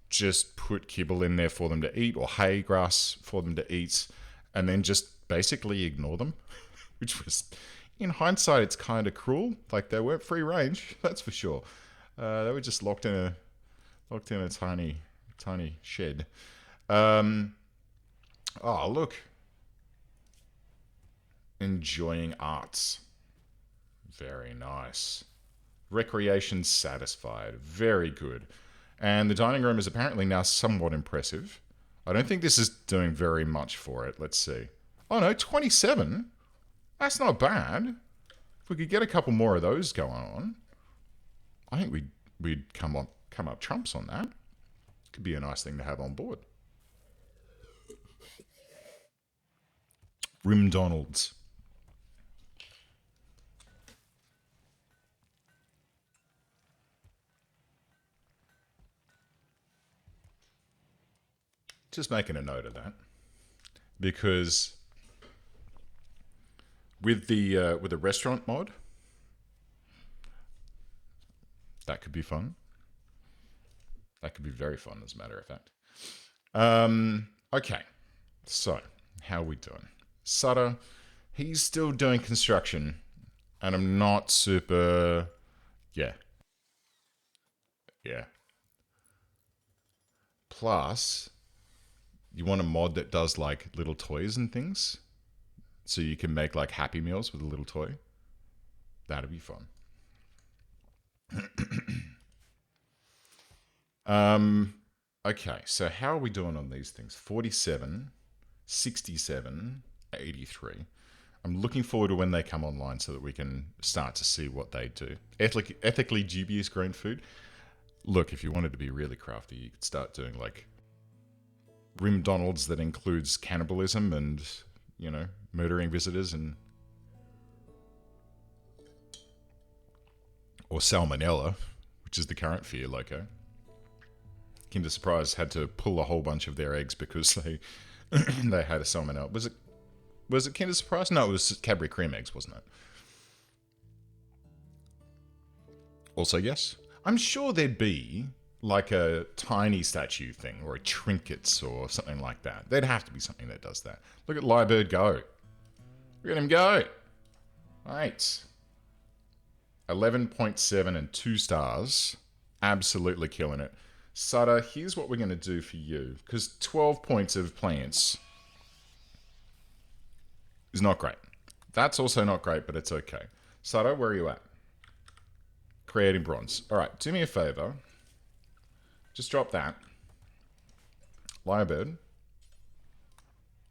just put kibble in there for them to eat, or hay grass for them to eat, and then just basically ignore them, which was, in hindsight, it's kind of cruel. Like, they weren't free range, that's for sure. They were just locked in a tiny shed. Oh, look. Enjoying arts. Very nice. Recreation satisfied. Very good. And the dining room is apparently now somewhat impressive. I don't think this is doing very much for it. Let's see. Oh no, 27? That's not bad. If we could get a couple more of those going on, I think we'd come up trumps on that. Could be a nice thing to have on board. Rimdonald's. Just making a note of that, because with the restaurant mod, that could be fun. That could be very fun, as a matter of fact. Okay, so how are we doing? Sutter, he's still doing construction, and I'm not super... Yeah. Plus, you want a mod that does, like, little toys and things? So you can make, like, Happy Meals with a little toy? That'd be fun. Okay, so how are we doing on these things? 47, 67, 83. I'm looking forward to when they come online so that we can start to see what they do. Ethically dubious grown food. Look, if you wanted to be really crafty, you could start doing, like, Rim Donalds that includes cannibalism and, murdering visitors and... Or salmonella, which is the current fear, Loco. Kinder Surprise had to pull a whole bunch of their eggs because they they had a salmonella. Was it Kinder Surprise? No, it was Cadbury cream eggs, wasn't it? Also, yes. I'm sure there'd be like a tiny statue thing or a trinkets or something like that. There'd have to be something that does that. Look at Lyrebird go. Look at him go. Right. 11.7 and 2 stars. Absolutely killing it. Sutter, here's what we're going to do for you. Because 12 points of plants is not great. That's also not great, but it's okay. Sutter, where are you at? Creating bronze. All right, do me a favor. Just drop that. Lyrebird.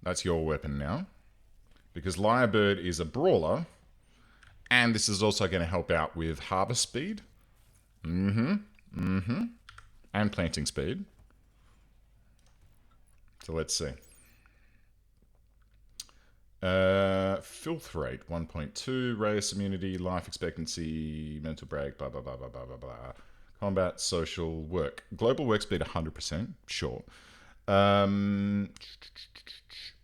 That's your weapon now. Because Lyrebird is a brawler. And this is also going to help out with harvest speed. And planting speed. So let's see. Filth rate, 1.2. Race, immunity, life expectancy, mental break, blah, blah, blah, blah, blah, blah, blah. Combat, social, work. Global work speed, 100%. Sure.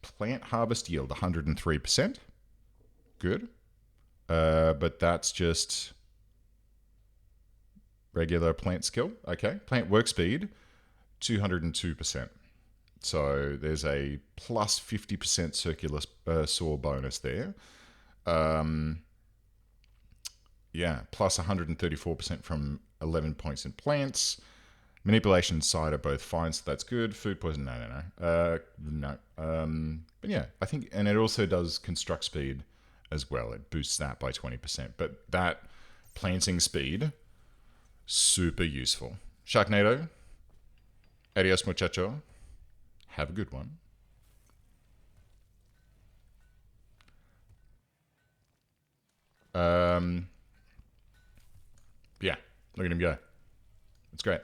Plant harvest yield, 103%. Good. But that's just regular plant skill. Okay. Plant work speed, 202%. So there's a plus 50% circular saw bonus there. Yeah, plus 134% from 11 points in plants. Manipulation and side are both fine, so that's good. Food poison, no. But yeah, I think, and it also does construct speed as well. It boosts that by 20%. But that planting speed, super useful. Sharknado, adios muchacho. Have a good one. Yeah, look at him go. It's great.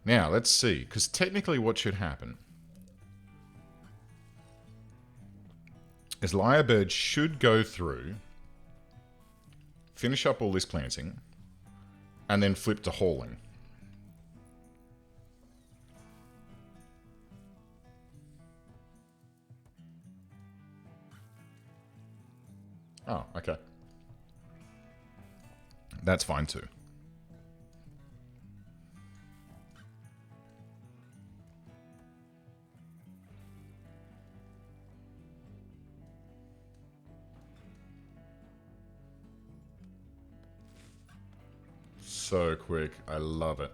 Now, let's see, because technically what should happen is Lyrebird should go through, finish up all this planting, and then flip to hauling. Oh, okay. That's fine too. So quick. I love it.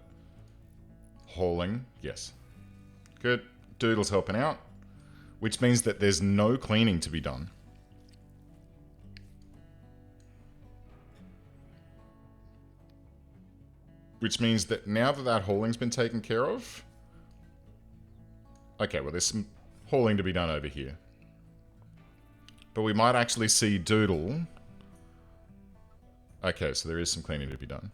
Hauling. Yes. Good. Doodle's helping out. Which means that there's no cleaning to be done. Which means that now that that hauling's been taken care of... Okay, well, there's some hauling to be done over here. But we might actually see Doodle... Okay, so there is some cleaning to be done.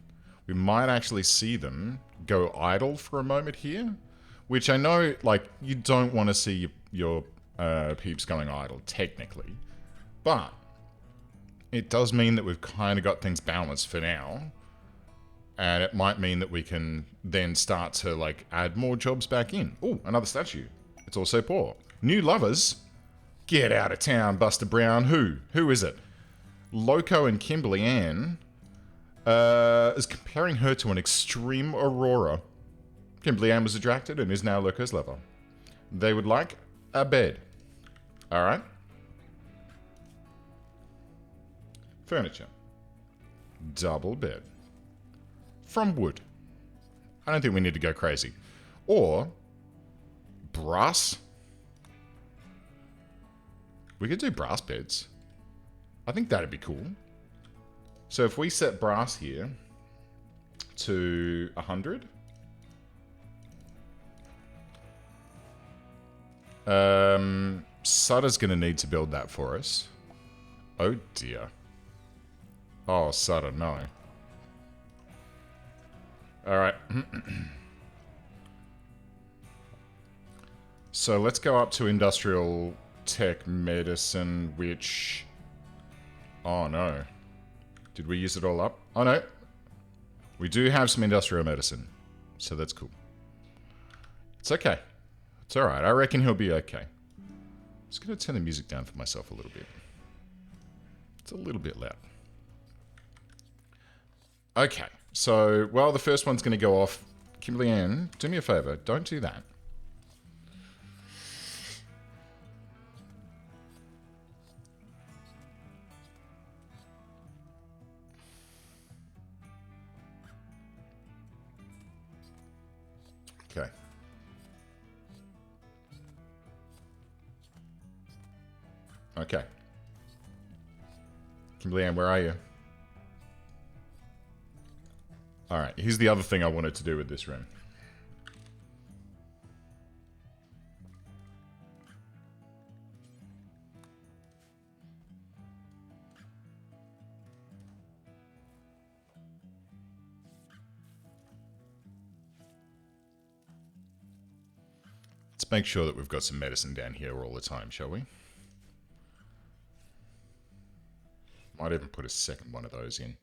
We might actually see them go idle for a moment here. Which I know, like, you don't want to see your peeps going idle, technically. But it does mean that we've kind of got things balanced for now. And it might mean that we can then start to, like, add more jobs back in. Oh, another statue. It's also poor. New lovers? Get out of town, Buster Brown. Who? Who is it? Loco and Kimberly Ann is comparing her to an extreme Aurora. Kimberly Ann was attracted and is now Loco's lover. They would like a bed. Alright. Furniture. Double bed. From wood. I don't think we need to go crazy. Or brass. We could do brass beds. I think that'd be cool. So if we set brass here to 100. Sutter's going to need to build that for us. Oh dear. Oh, Sutter, no. Alright. So let's go up to industrial tech medicine, which... Oh no. Did we use it all up? Oh no. We do have some industrial medicine. So that's cool. It's okay. It's alright. I reckon he'll be okay. Just going to turn the music down for myself a little bit. It's a little bit loud. Okay. So, well, the first one's going to go off. Kimberly Ann, do me a favor. Don't do that. Okay. Okay. Kimberly Ann, where are you? Alright, here's the other thing I wanted to do with this room. Let's make sure that we've got some medicine down here all the time, shall we? Might even put a second one of those in.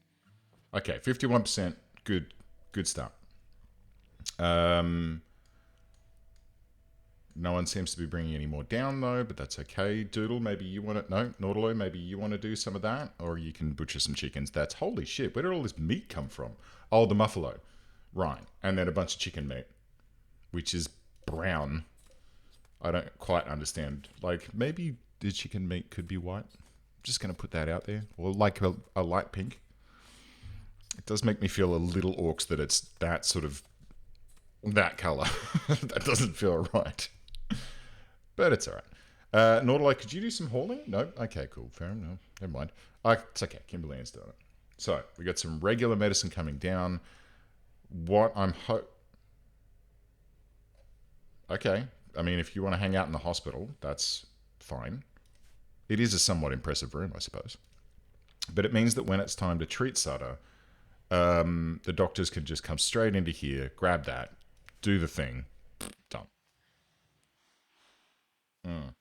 Okay, 51%. Good start. No one seems to be bringing any more down, though, but that's okay. Doodle, maybe you want to... No, Nautiloy, maybe you want to do some of that? Or you can butcher some chickens. That's... Holy shit, where did all this meat come from? Oh, the muffalo. Right. And then a bunch of chicken meat, which is brown. I don't quite understand. Like, maybe the chicken meat could be white. I'm just going to put that out there. Or like a light pink. It does make me feel a little orcs that it's that sort of... that colour. That doesn't feel right. But it's alright. Nautiloy, could you do some hauling? No? Okay, cool. Fair enough. Never mind. It's okay. Kimberly Ann's doing it. So, we got some regular medicine coming down. What I'm Okay. I mean, if you want to hang out in the hospital, that's fine. It is a somewhat impressive room, I suppose. But it means that when it's time to treat Sutter, the doctors can just come straight into here, grab that, do the thing, done. I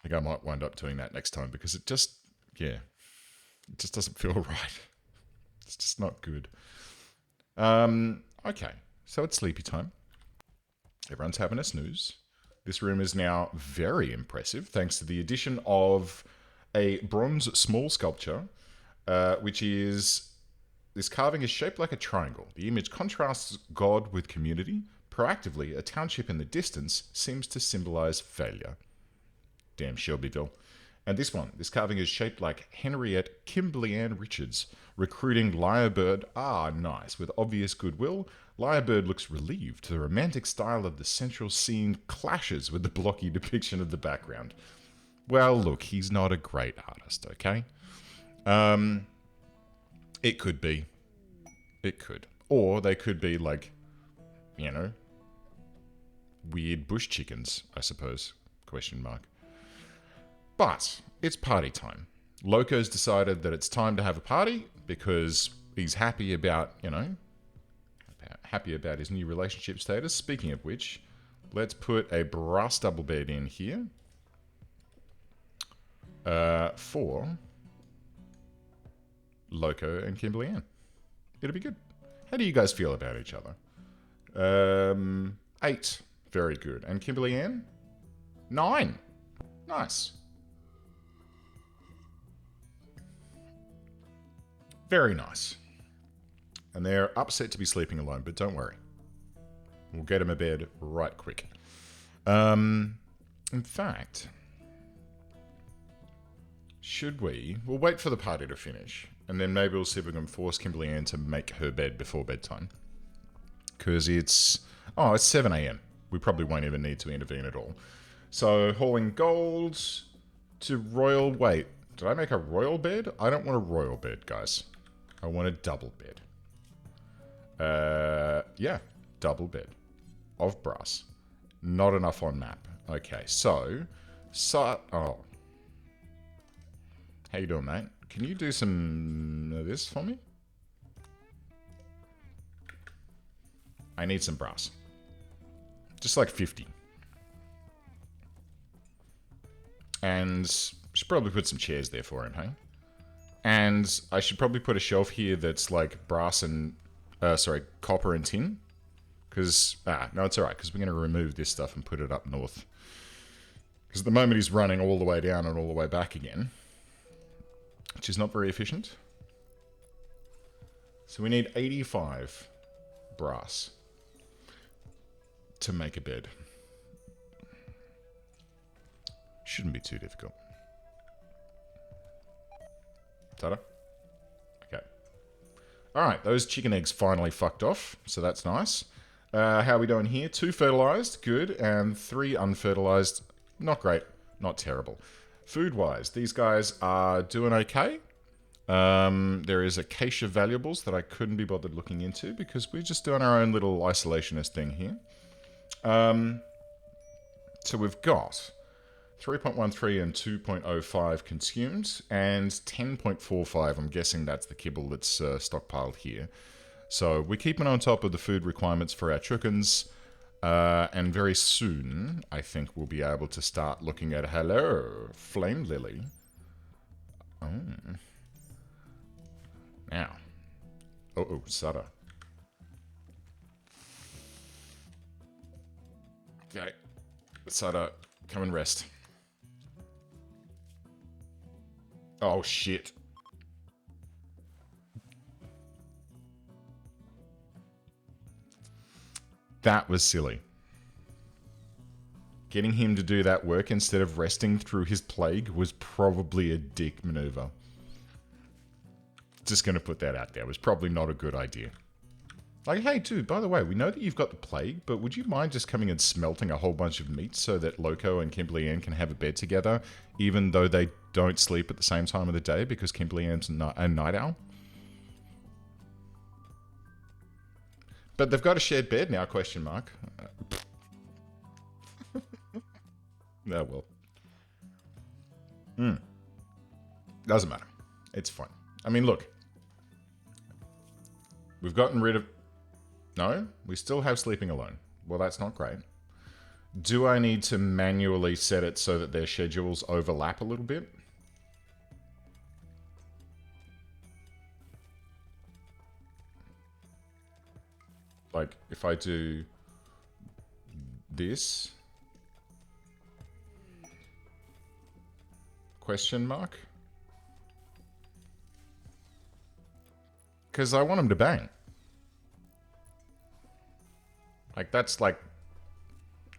think I might wind up doing that next time because it just doesn't feel right. It's just not good. Okay, so it's sleepy time. Everyone's having a snooze. This room is now very impressive thanks to the addition of a bronze small sculpture, which is... This carving is shaped like a triangle. The image contrasts God with community. Proactively, a township in the distance seems to symbolize failure. Damn Shelbyville. And this carving is shaped like Henriette Kimberly Ann Richards, recruiting Lyrebird. Ah, nice. With obvious goodwill, Lyrebird looks relieved. The romantic style of the central scene clashes with the blocky depiction of the background. Well, look, he's not a great artist, okay? It could be. It could. Or they could be like, you know, weird bush chickens, I suppose. Question mark. But it's party time. Loco's decided that it's time to have a party because he's happy about, happy about his new relationship status. Speaking of which, let's put a brass double bed in here for Loco and Kimberly Ann. It'll be good. How do you guys feel about each other? 8. Very good. And Kimberly Ann? 9. Nice. Very nice. And they're upset to be sleeping alone, but don't worry. We'll get them a bed right quick. In fact, should we... We'll wait for the party to finish. And then maybe we'll see if we can force Kimberly Ann to make her bed before bedtime. Because it's 7 a.m. We probably won't even need to intervene at all. So, hauling gold to royal... Wait, did I make a royal bed? I don't want a royal bed, guys. I want a double bed. Yeah, double bed. Of brass. Not enough on map. Okay, so... Oh. How you doing, mate? Can you do some of this for me? I need some brass. Just like 50. And should probably put some chairs there for him, hey? And I should probably put a shelf here that's like brass and, copper and tin. Because, no, it's alright, because we're going to remove this stuff and put it up north. Because at the moment he's running all the way down and all the way back again. Which is not very efficient. So we need 85 brass to make a bed. Shouldn't be too difficult. Ta-da. Okay. Alright, those chicken eggs finally fucked off, so that's nice. How are we doing here? 2 fertilized, good, and 3 unfertilized, not great, not terrible. Food-wise, these guys are doing okay. There is Acacia Valuables that I couldn't be bothered looking into because we're just doing our own little isolationist thing here. So we've got 3.13 and 2.05 consumed, and 10.45, I'm guessing that's the kibble that's stockpiled here. So we're keeping on top of the food requirements for our chickens, and very soon, I think we'll be able to start looking at, hello, Flame Lily. Oh. Now. Oh, Sutter. Okay. Sutter, come and rest. Oh, shit. That was silly. Getting him to do that work instead of resting through his plague was probably a dick maneuver. Just gonna put that out there. It was probably not a good idea. Like, hey, dude, by the way, we know that you've got the plague, but would you mind just coming and smelting a whole bunch of meat so that Loco and Kimberly Ann can have a bed together, even though they don't sleep at the same time of the day because Kimberly Ann's a night owl? But they've got a shared bed now, question mark. Oh, well. Doesn't matter. It's fine. I mean, look. We've gotten rid of... No, we still have sleeping alone. Well, that's not great. Do I need to manually set it so that their schedules overlap a little bit? Like, if I do this... Question mark? Because I want him to bang. Like, that's like...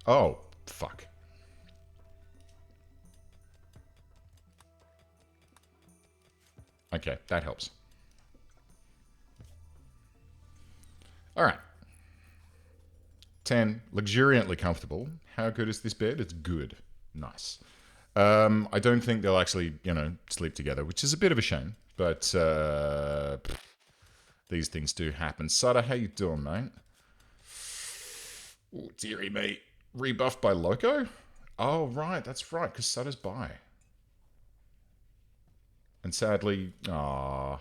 Oh, fuck. Okay, that helps. Alright. 10. Luxuriantly comfortable. How good is this bed? It's good. Nice. I don't think they'll actually, sleep together, which is a bit of a shame. But, these things do happen. Sutter, how you doing, mate? Oh, dearie me. Rebuffed by Loco? Oh, right, that's right, because Sutter's by. And sadly, okay,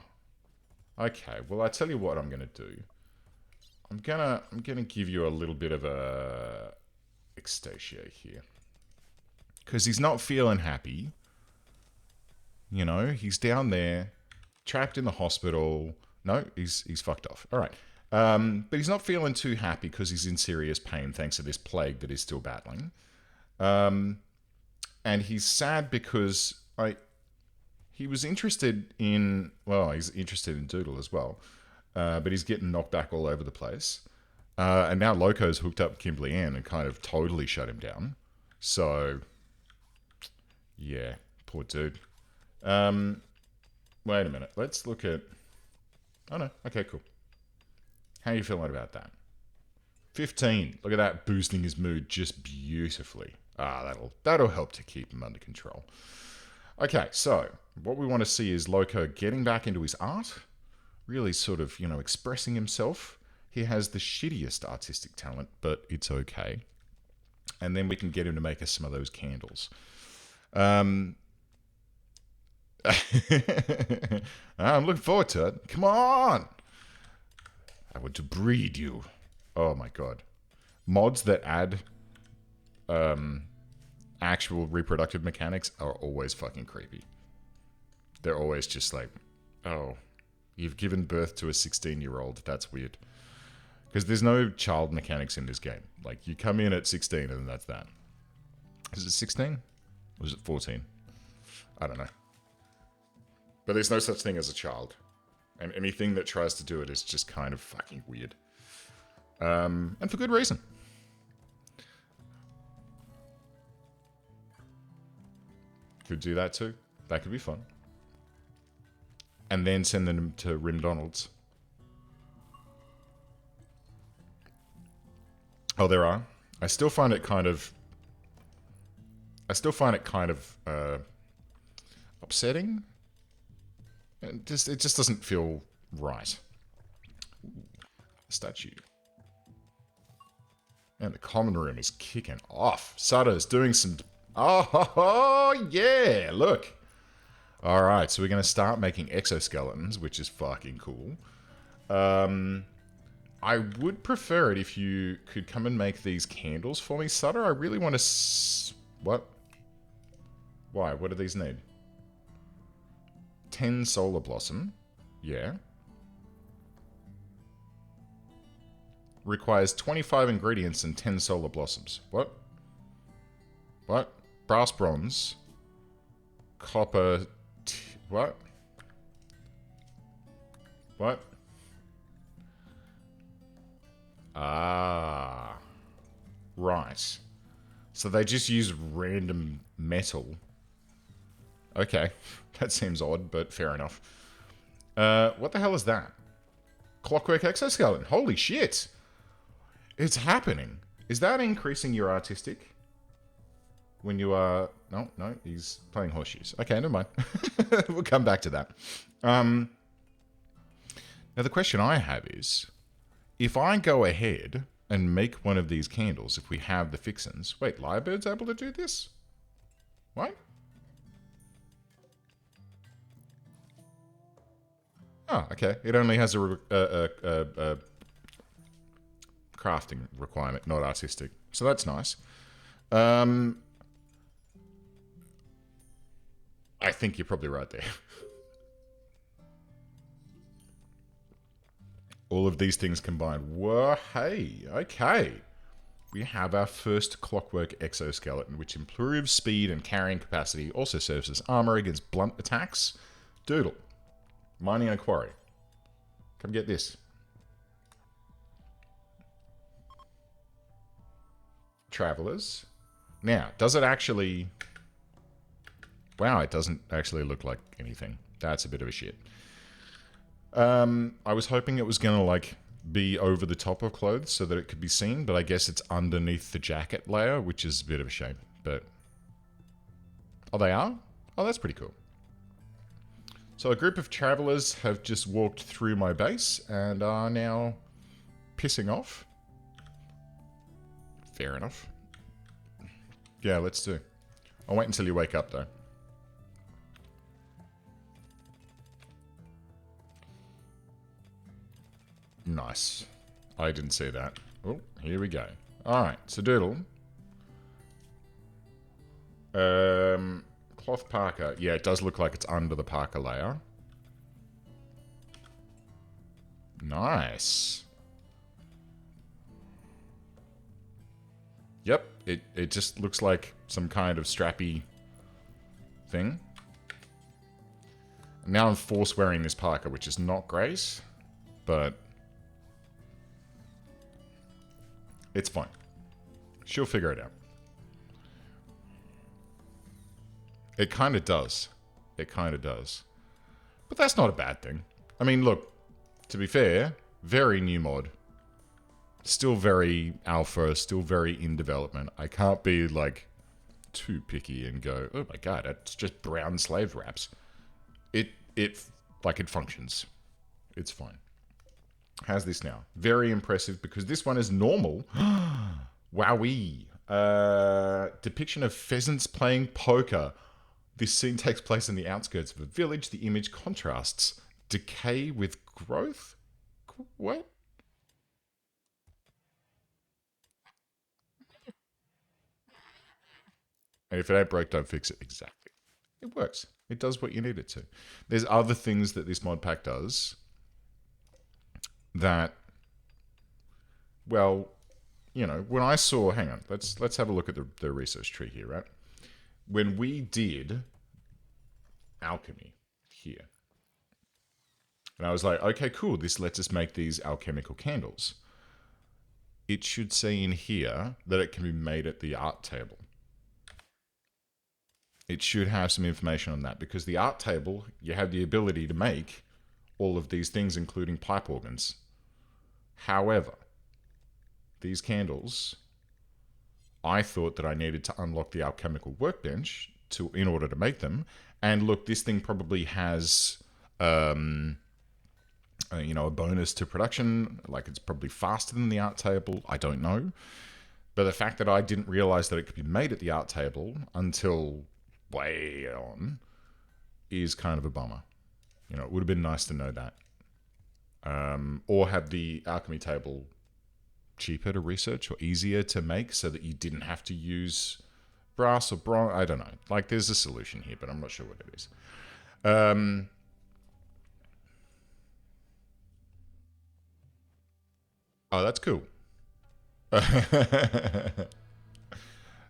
well, I tell you what I'm gonna do. I'm gonna give you a little bit of a extatia here. Because he's not feeling happy. He's down there, trapped in the hospital. No, he's fucked off. All right. But he's not feeling too happy because he's in serious pain thanks to this plague that he's still battling. And he's sad because he was interested in... Well, he's interested in Doodle as well. But he's getting knocked back all over the place. And now Loco's hooked up Kimberly Ann and kind of totally shut him down. So... Yeah, poor dude. Wait a minute. Let's look at... Oh, no. Okay, cool. How are you feeling about that? 15. Look at that, boosting his mood just beautifully. That'll help to keep him under control. Okay, so what we want to see is Loco getting back into his art, really sort of, expressing himself. He has the shittiest artistic talent, but it's okay. And then we can get him to make us some of those candles. I'm looking forward to it. Come on! I want to breed you. Oh my god. Mods that add actual reproductive mechanics are always fucking creepy. They're always just like, oh, you've given birth to a 16-year-old. That's weird. Because there's no child mechanics in this game. Like, you come in at 16 and that's that. Is it 16? Or is it 14? I don't know. But there's no such thing as a child. And anything that tries to do it is just kind of fucking weird. And for good reason. Could do that too. That could be fun. And then send them to Rimdonald's. Oh, there are. I still find it kind of upsetting. It just doesn't feel right. Statue. And the common room is kicking off. Sutter's doing some... Oh, yeah, look. Alright, so we're going to start making exoskeletons, which is fucking cool. I would prefer it if you could come and make these candles for me, Sutter. I really want to... What? Why? What do these need? 10 solar blossom. Yeah. Requires 25 ingredients and 10 solar blossoms. What? What? Brass bronze. Copper... What? What? Ah. Right. So they just use random metal. Okay. That seems odd, but fair enough. What the hell is that? Clockwork exoskeleton. Holy shit. It's happening. Is that increasing your artistic? When you are... No, he's playing horseshoes. Okay, never mind. We'll come back to that. Now, the question I have is, if I go ahead and make one of these candles, if we have the fixins... Wait, Lyrebird's able to do this? What? Oh, okay. It only has a crafting requirement, not artistic. So that's nice. I think you're probably right there. All of these things combined. Whoa, hey, okay. We have our first Clockwork exoskeleton, which improves speed and carrying capacity, also serves as armor against blunt attacks. Doodle. Mining a quarry. Come get this. Travelers. Now, does it actually... Wow, it doesn't actually look like anything. That's a bit of a shit. I was hoping it was going to, like, be over the top of clothes so that it could be seen, but I guess it's underneath the jacket layer, which is a bit of a shame, but... Oh, they are? Oh, that's pretty cool. So a group of travelers have just walked through my base and are now pissing off. Fair enough. Yeah, let's do. I'll wait until you wake up, though. Nice. I didn't see that. Oh, here we go. Alright, so Doodle. Cloth parka. Yeah, it does look like it's under the parka layer. Nice. Yep, it just looks like some kind of strappy thing. Now I'm force wearing this parka, which is not great, but it's fine. She'll figure it out. It kind of does. It kind of does. But that's not a bad thing. I mean, look, to be fair, very new mod. Still very alpha, still very in development. I can't be, like, too picky and go, oh my god, it's just brown slave wraps. It functions. It's fine. How's this now? Very impressive, because this one is normal. Wowee. Depiction of pheasants playing poker. This scene takes place in the outskirts of a village. The image contrasts decay with growth? What? And if it ain't broke, don't fix it. Exactly. It works. It does what you need it to. There's other things that this mod pack does that, well, you know, when I saw, hang on, let's have a look at the research tree here, right? When we did alchemy here, and I was like, okay, cool, this lets us make these alchemical candles. It should say in here that it can be made at the art table. It should have some information on that, because the art table, you have the ability to make all of these things, including pipe organs. However, these candles, I thought that I needed to unlock the alchemical workbench in order to make them. And look, this thing probably has, you know, a bonus to production. Like, it's probably faster than the art table. I don't know. But the fact that I didn't realize that it could be made at the art table until way on is kind of a bummer. You know, it would have been nice to know that. Or have the alchemy table cheaper to research or easier to make so that you didn't have to use brass or bronze. I don't know. Like, there's a solution here, but I'm not sure what it is. Oh, that's cool.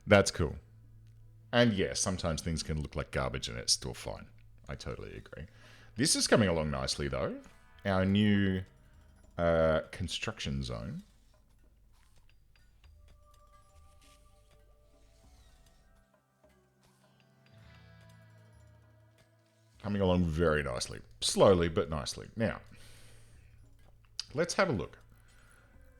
That's cool. And yeah, sometimes things can look like garbage and it's still fine. I totally agree. This is coming along nicely, though. Our new construction zone. Coming along very nicely. Slowly, but nicely. Now, let's have a look.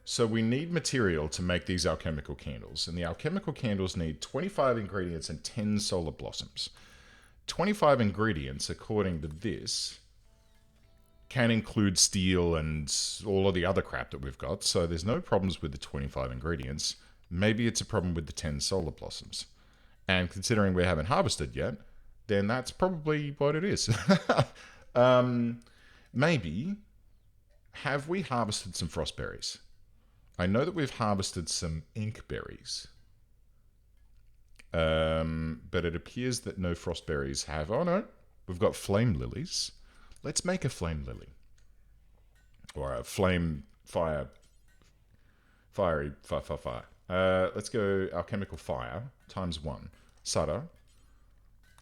So we need material to make these alchemical candles. And the alchemical candles need 25 ingredients and 10 solar blossoms. 25 ingredients, according to this, can include steel and all of the other crap that we've got. So there's no problems with the 25 ingredients. Maybe it's a problem with the 10 solar blossoms. And considering we haven't harvested yet, then that's probably what it is. Maybe, have we harvested some frostberries? I know that we've harvested some inkberries. But it appears that no frostberries have... Oh no, we've got flame lilies. Let's make a flame lily. Or a flame fire... Fiery... Fire. Let's go alchemical fire times 1. Sutter.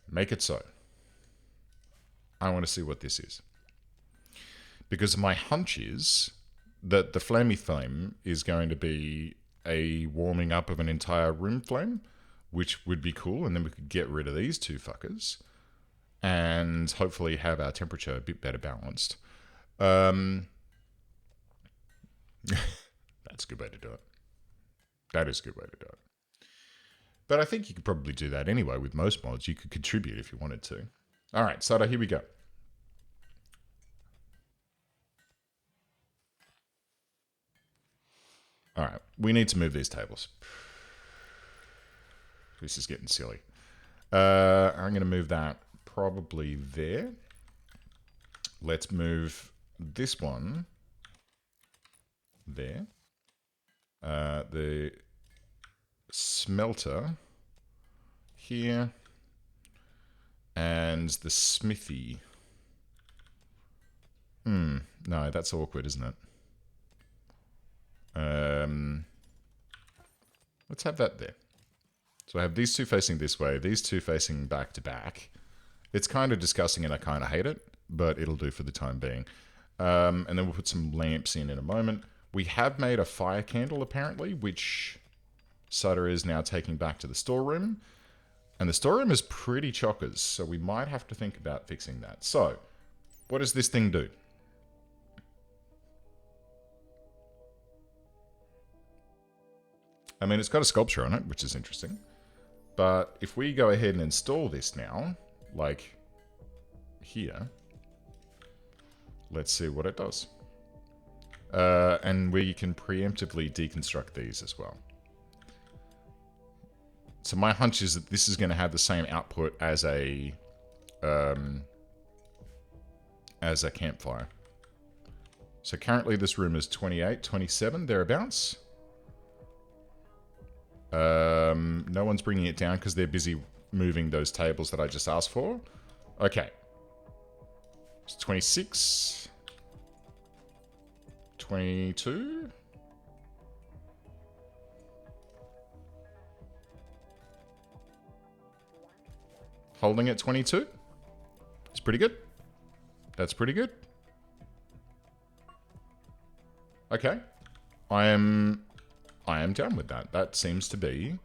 Make it so. I want to see what this is. Because my hunch is that the flamey flame is going to be a warming up of an entire room flame, which would be cool, and then we could get rid of these two fuckers and hopefully have our temperature a bit better balanced. That's a good way to do it. That is a good way to do it. But I think you could probably do that anyway with most mods. You could contribute if you wanted to. All right, Sada, here we go. All right, we need to move these tables. This is getting silly. I'm going to move that probably there. Let's move this one there. The smelter here. And the smithy. No, that's awkward, isn't it? Let's have that there. So I have these two facing this way, these two facing back to back. It's kind of disgusting and I kind of hate it, but it'll do for the time being. And then we'll put some lamps in a moment. We have made a fire candle, apparently, which Sutter is now taking back to the storeroom. And the storeroom is pretty chockers, so we might have to think about fixing that. So, what does this thing do? I mean, it's got a sculpture on it, which is interesting. But if we go ahead and install this now, like here, let's see what it does. And we can preemptively deconstruct these as well. So my hunch is that this is going to have the same output as a campfire. So currently this room is 28, 27, thereabouts. No one's bringing it down because they're busy moving those tables that I just asked for. Okay. It's 26. 22. Holding at 22. It's pretty good. That's pretty good. Okay. I am down with that. That seems to be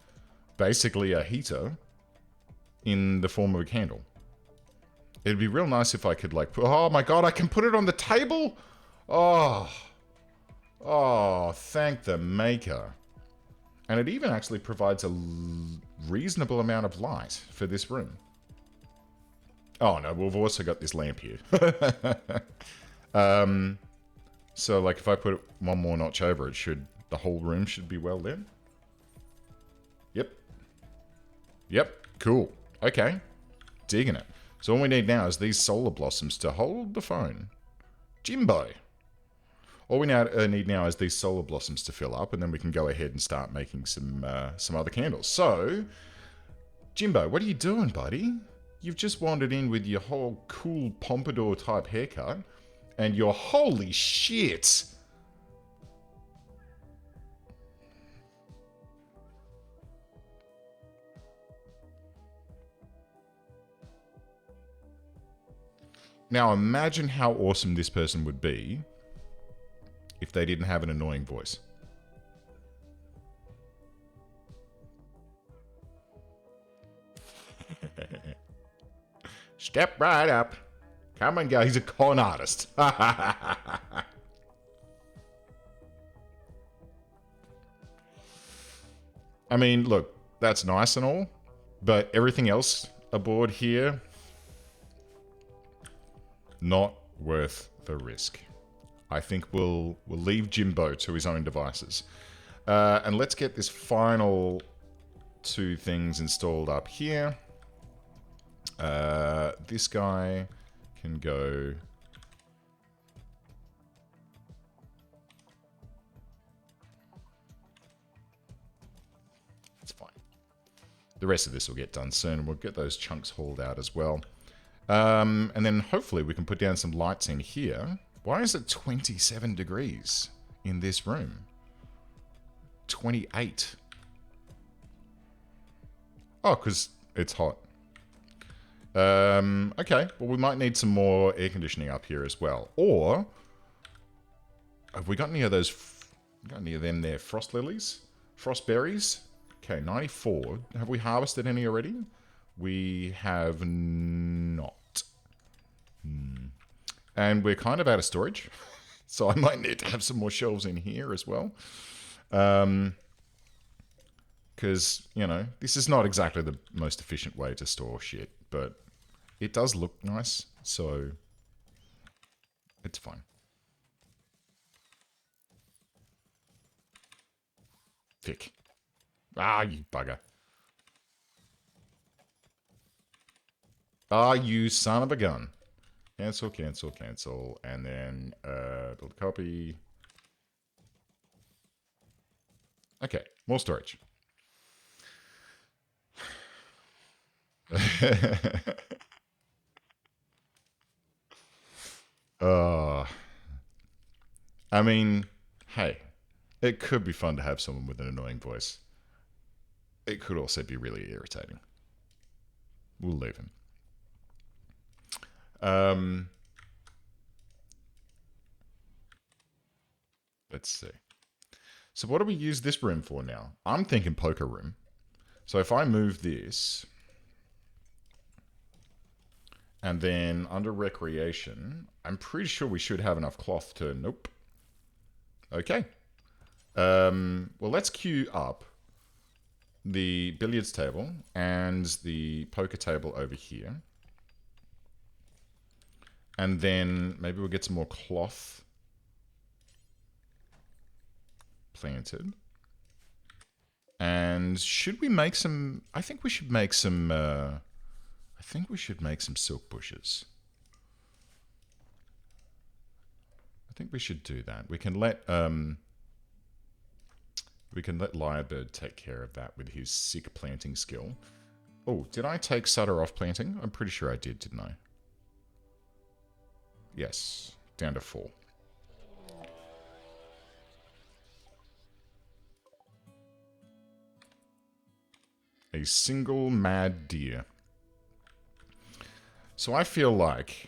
basically a heater in the form of a candle. It'd be real nice if I could like, oh my god, I can put it on the table? Oh. Oh, thank the maker. And it even actually provides a reasonable amount of light for this room. Oh no, we've also got this lamp here. So like if I put one more notch over it, the whole room should be well lit? Yep. Yep, cool. Okay, digging it. So all we need now is these solar blossoms to hold the phone. Jimbo. All we now need now is these solar blossoms to fill up, and then we can go ahead and start making some other candles. So, Jimbo, what are you doing, buddy? You've just wandered in with your whole cool pompadour type haircut, and your holy shit. Now imagine how awesome this person would be if they didn't have an annoying voice. Step right up. Come and go. He's a con artist. I mean, look, that's nice and all, but everything else aboard here, not worth the risk. I think we'll leave Jimbo to his own devices. And let's get this final two things installed up here. This guy can go... It's fine. The rest of this will get done soon. We'll get those chunks hauled out as well. And then hopefully we can put down some lights in here. Why is it 27 degrees in this room? 28. Oh, because it's hot. Okay, well we might need some more air conditioning up here as well. Or, have we got any of those, got any of them there? Frost lilies? Frost berries? Okay, 94. Have we harvested any already? We have not. And we're kind of out of storage. So I might need to have some more shelves in here as well. Because, you know, this is not exactly the most efficient way to store shit. But it does look nice. So it's fine. Thick. Ah, you bugger. Ah, you son of a gun. Cancel, cancel, cancel. And then build a copy. Okay, more storage. I mean, hey, it could be fun to have someone with an annoying voice. It could also be really irritating. We'll leave him. Let's see. So what do we use this room for now? I'm thinking poker room. So if I move this, and then under recreation, I'm pretty sure we should have enough cloth to... Nope. Okay. Well, let's queue up the billiards table and the poker table over here. And then maybe we'll get some more cloth planted. And should we make some... I think we should make some... I think we should make some silk bushes. I think we should do that. We can let We can let Lyrebird take care of that with his sick planting skill. Oh, did I take Sutter off planting? I'm pretty sure I did, didn't I? Yes, down to 4. A single mad deer. So I feel like...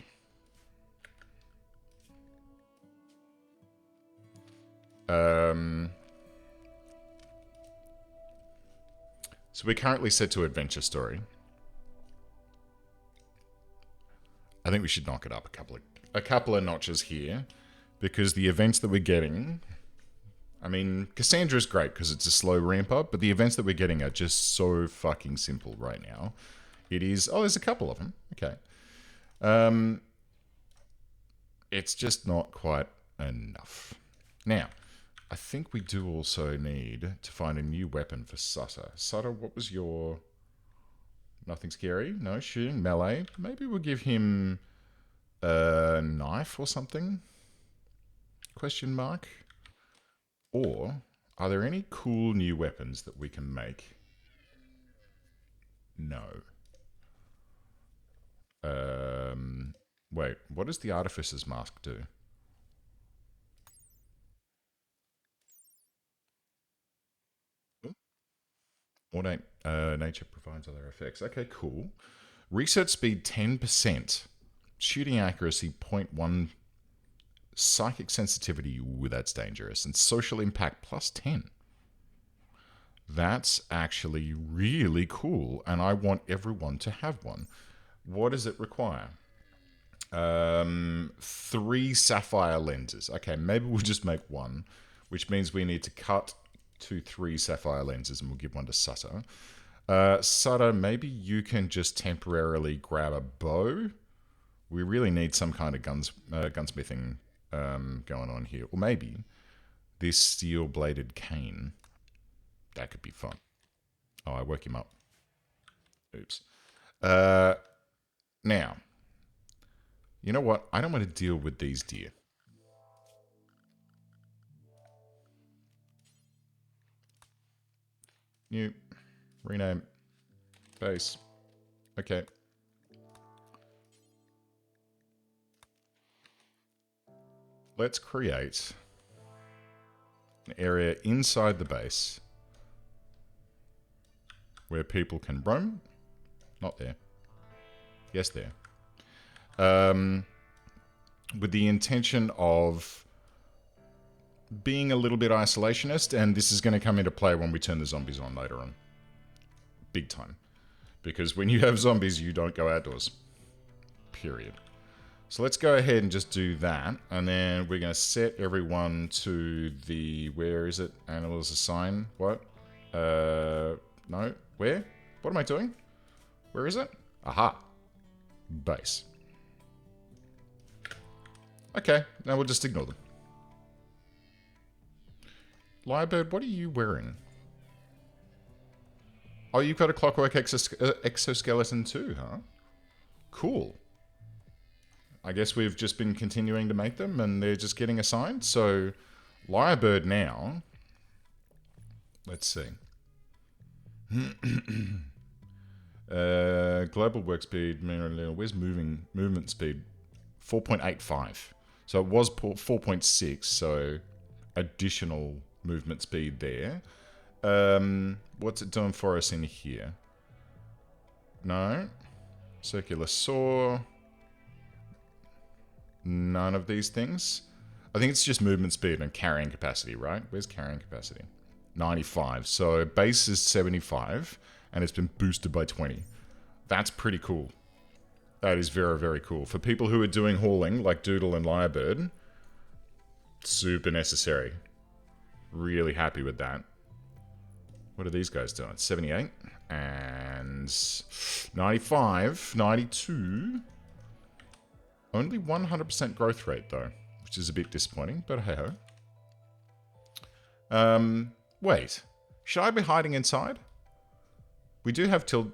So we're currently set to adventure story. I think we should knock it up a couple of notches here, because the events that we're getting... I mean, Cassandra's great because it's a slow ramp up, but the events that we're getting are just so fucking simple right now. It is... Oh, there's a couple of them. Okay. It's just not quite enough. Now, I think we do also need to find a new weapon for Sutter. Sutter, what was your... Nothing scary? No shooting? Melee? Maybe we'll give him a knife or something? Question mark? Or, are there any cool new weapons that we can make? No. Wait, what does the Artificer's Mask do? Ornate nature provides other effects. Okay, cool. Research speed 10%. Shooting accuracy 0.1. Psychic sensitivity, ooh, that's dangerous. And social impact plus 10. That's actually really cool, and I want everyone to have one. What does it require? 3 sapphire lenses. Okay, maybe we'll just make one, which means we need to cut to 3 sapphire lenses, and we'll give one to Sutter. Sutter, maybe you can just temporarily grab a bow. We really need some kind of gunsmithing going on here. Or maybe this steel-bladed cane. That could be fun. Oh, I woke him up. Oops. Now, you know what? I don't want to deal with these deer. New. Rename. Base. Okay. Let's create an area inside the base where people can roam. Not there. Yes, there. With the intention of being a little bit isolationist, and this is going to come into play when we turn the zombies on later on. Big time. Because when you have zombies, you don't go outdoors. Period. So let's go ahead and just do that, and then we're going to set everyone to the... Where is it? Animals assign. What? No. Where? What am I doing? Where is it? Aha. Base. Okay, now we'll just ignore them. Lyrebird, what are you wearing? Oh, you've got a Clockwork exoskeleton too, huh? Cool. I guess we've just been continuing to make them, and they're just getting assigned. So, Lyrebird now... Let's see. Global work speed... Where's movement speed? 4.85. So it was 4.6, so additional movement speed there. What's it doing for us in here? No. Circular saw. None of these things. I think it's just movement speed and carrying capacity, right? Where's carrying capacity? 95. So base is 75, and it's been boosted by 20. That's pretty cool. That is very, very cool. For people who are doing hauling, like Doodle and Lyrebird, super necessary. Really happy with that. What are these guys doing? 78 and 95, 92. Only 100% growth rate, though, which is a bit disappointing, but hey-ho. Wait. Should I be hiding inside? We do have till...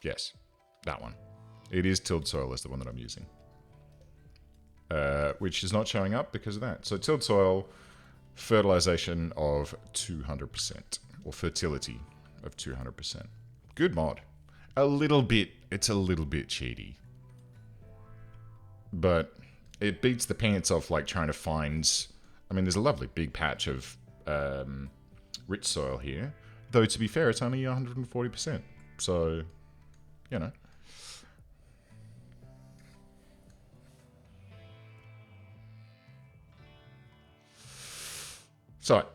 Yes, that one. It is tilled soil is the one that I'm using. which is not showing up because of that. So tilled soil, fertilization of 200%, or fertility of 200%. Good mod. It's a little bit cheaty. But it beats the pants off like trying to find... I mean, there's a lovely big patch of rich soil here. Though, to be fair, it's only 140%. So, you know. So,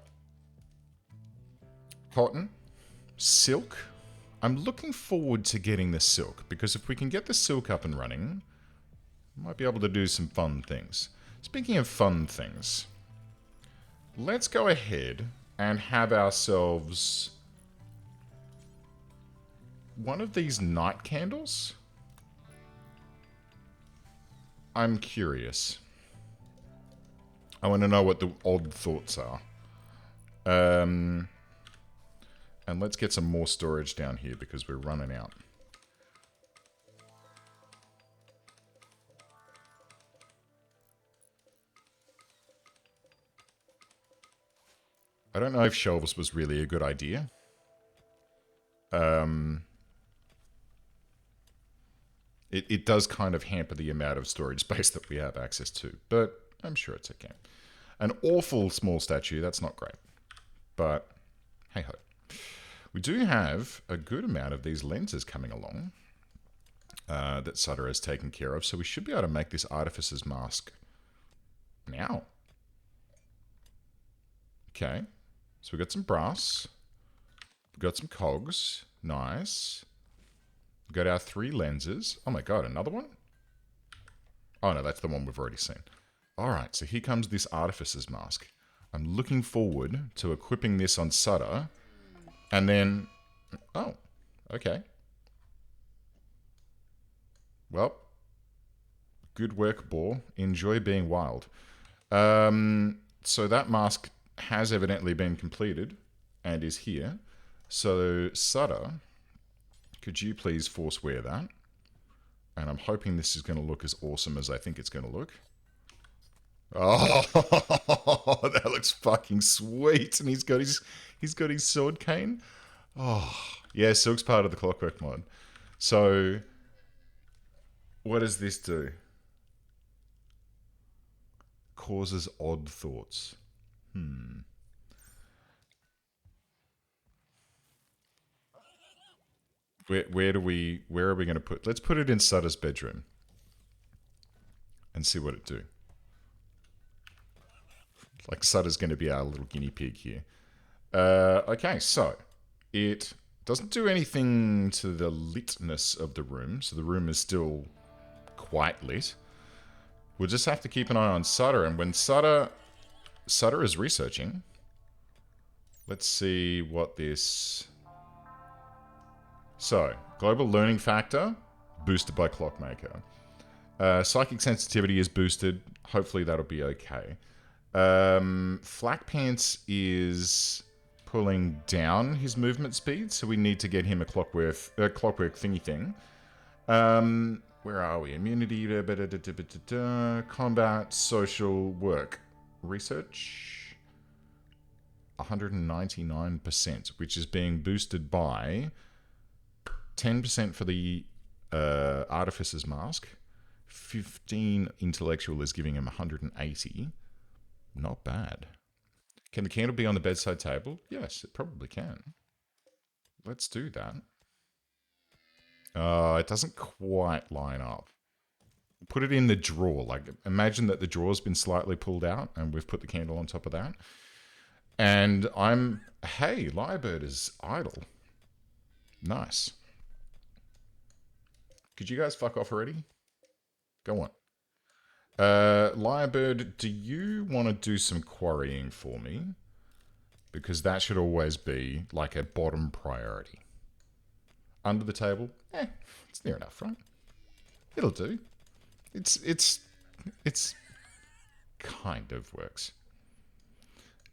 cotton, silk. I'm looking forward to getting the silk, because if we can get the silk up and running, we might be able to do some fun things. Speaking of fun things, let's go ahead and have ourselves one of these night candles. I'm curious. I want to know what the odd thoughts are. And let's get some more storage down here because we're running out. I don't know if shelves was really a good idea. It does kind of hamper the amount of storage space that we have access to, but I'm sure it's okay. An awful small statue, that's not great. But, hey-ho. We do have a good amount of these lenses coming along that Sutter has taken care of, so we should be able to make this Artificer's Mask now. Okay, so we've got some brass. We've got some cogs. Nice. We've got our 3 lenses. Oh my god, another one? Oh no, that's the one we've already seen. Alright, so here comes this Artificer's Mask. I'm looking forward to equipping this on Sutter. And then... Oh, okay. Well, good work, Boar. Enjoy being wild. So that mask has evidently been completed and is here. So, Sutter, could you please force wear that? And I'm hoping this is going to look as awesome as I think it's going to look. Oh, that looks fucking sweet. And he's got his sword cane. Oh, yeah, Silk's part of the Clockwork mod. So, what does this do? Causes odd thoughts. Where are we going to put? Let's put it in Sutter's bedroom and see what it do. Like Sutter's going to be our little guinea pig here. Okay, so it doesn't do anything to the litness of the room, so the room is still quite lit. We'll just have to keep an eye on Sutter, and when Sutter is researching, let's see what this... So, global learning factor, boosted by Clockmaker. Psychic sensitivity is boosted. Hopefully that'll be okay. Flak Pants is pulling down his movement speed, so we need to get him a clockwork thingy thing. Where are we? Immunity, combat, social, work. Research? 199%, which is being boosted by 10% for the Artificer's Mask. 15 intellectual is giving him 180. Not bad. Can the candle be on the bedside table? Yes, it probably can. Let's do that. It doesn't quite line up. Put it in the drawer. Like, imagine that the drawer's been slightly pulled out and we've put the candle on top of that. And hey, Lyrebird is idle. Nice. Could you guys fuck off already? Go on. Lyrebird, do you want to do some quarrying for me? Because that should always be like a bottom priority. Under the table? It's near enough, right? It'll do. It's kind of works.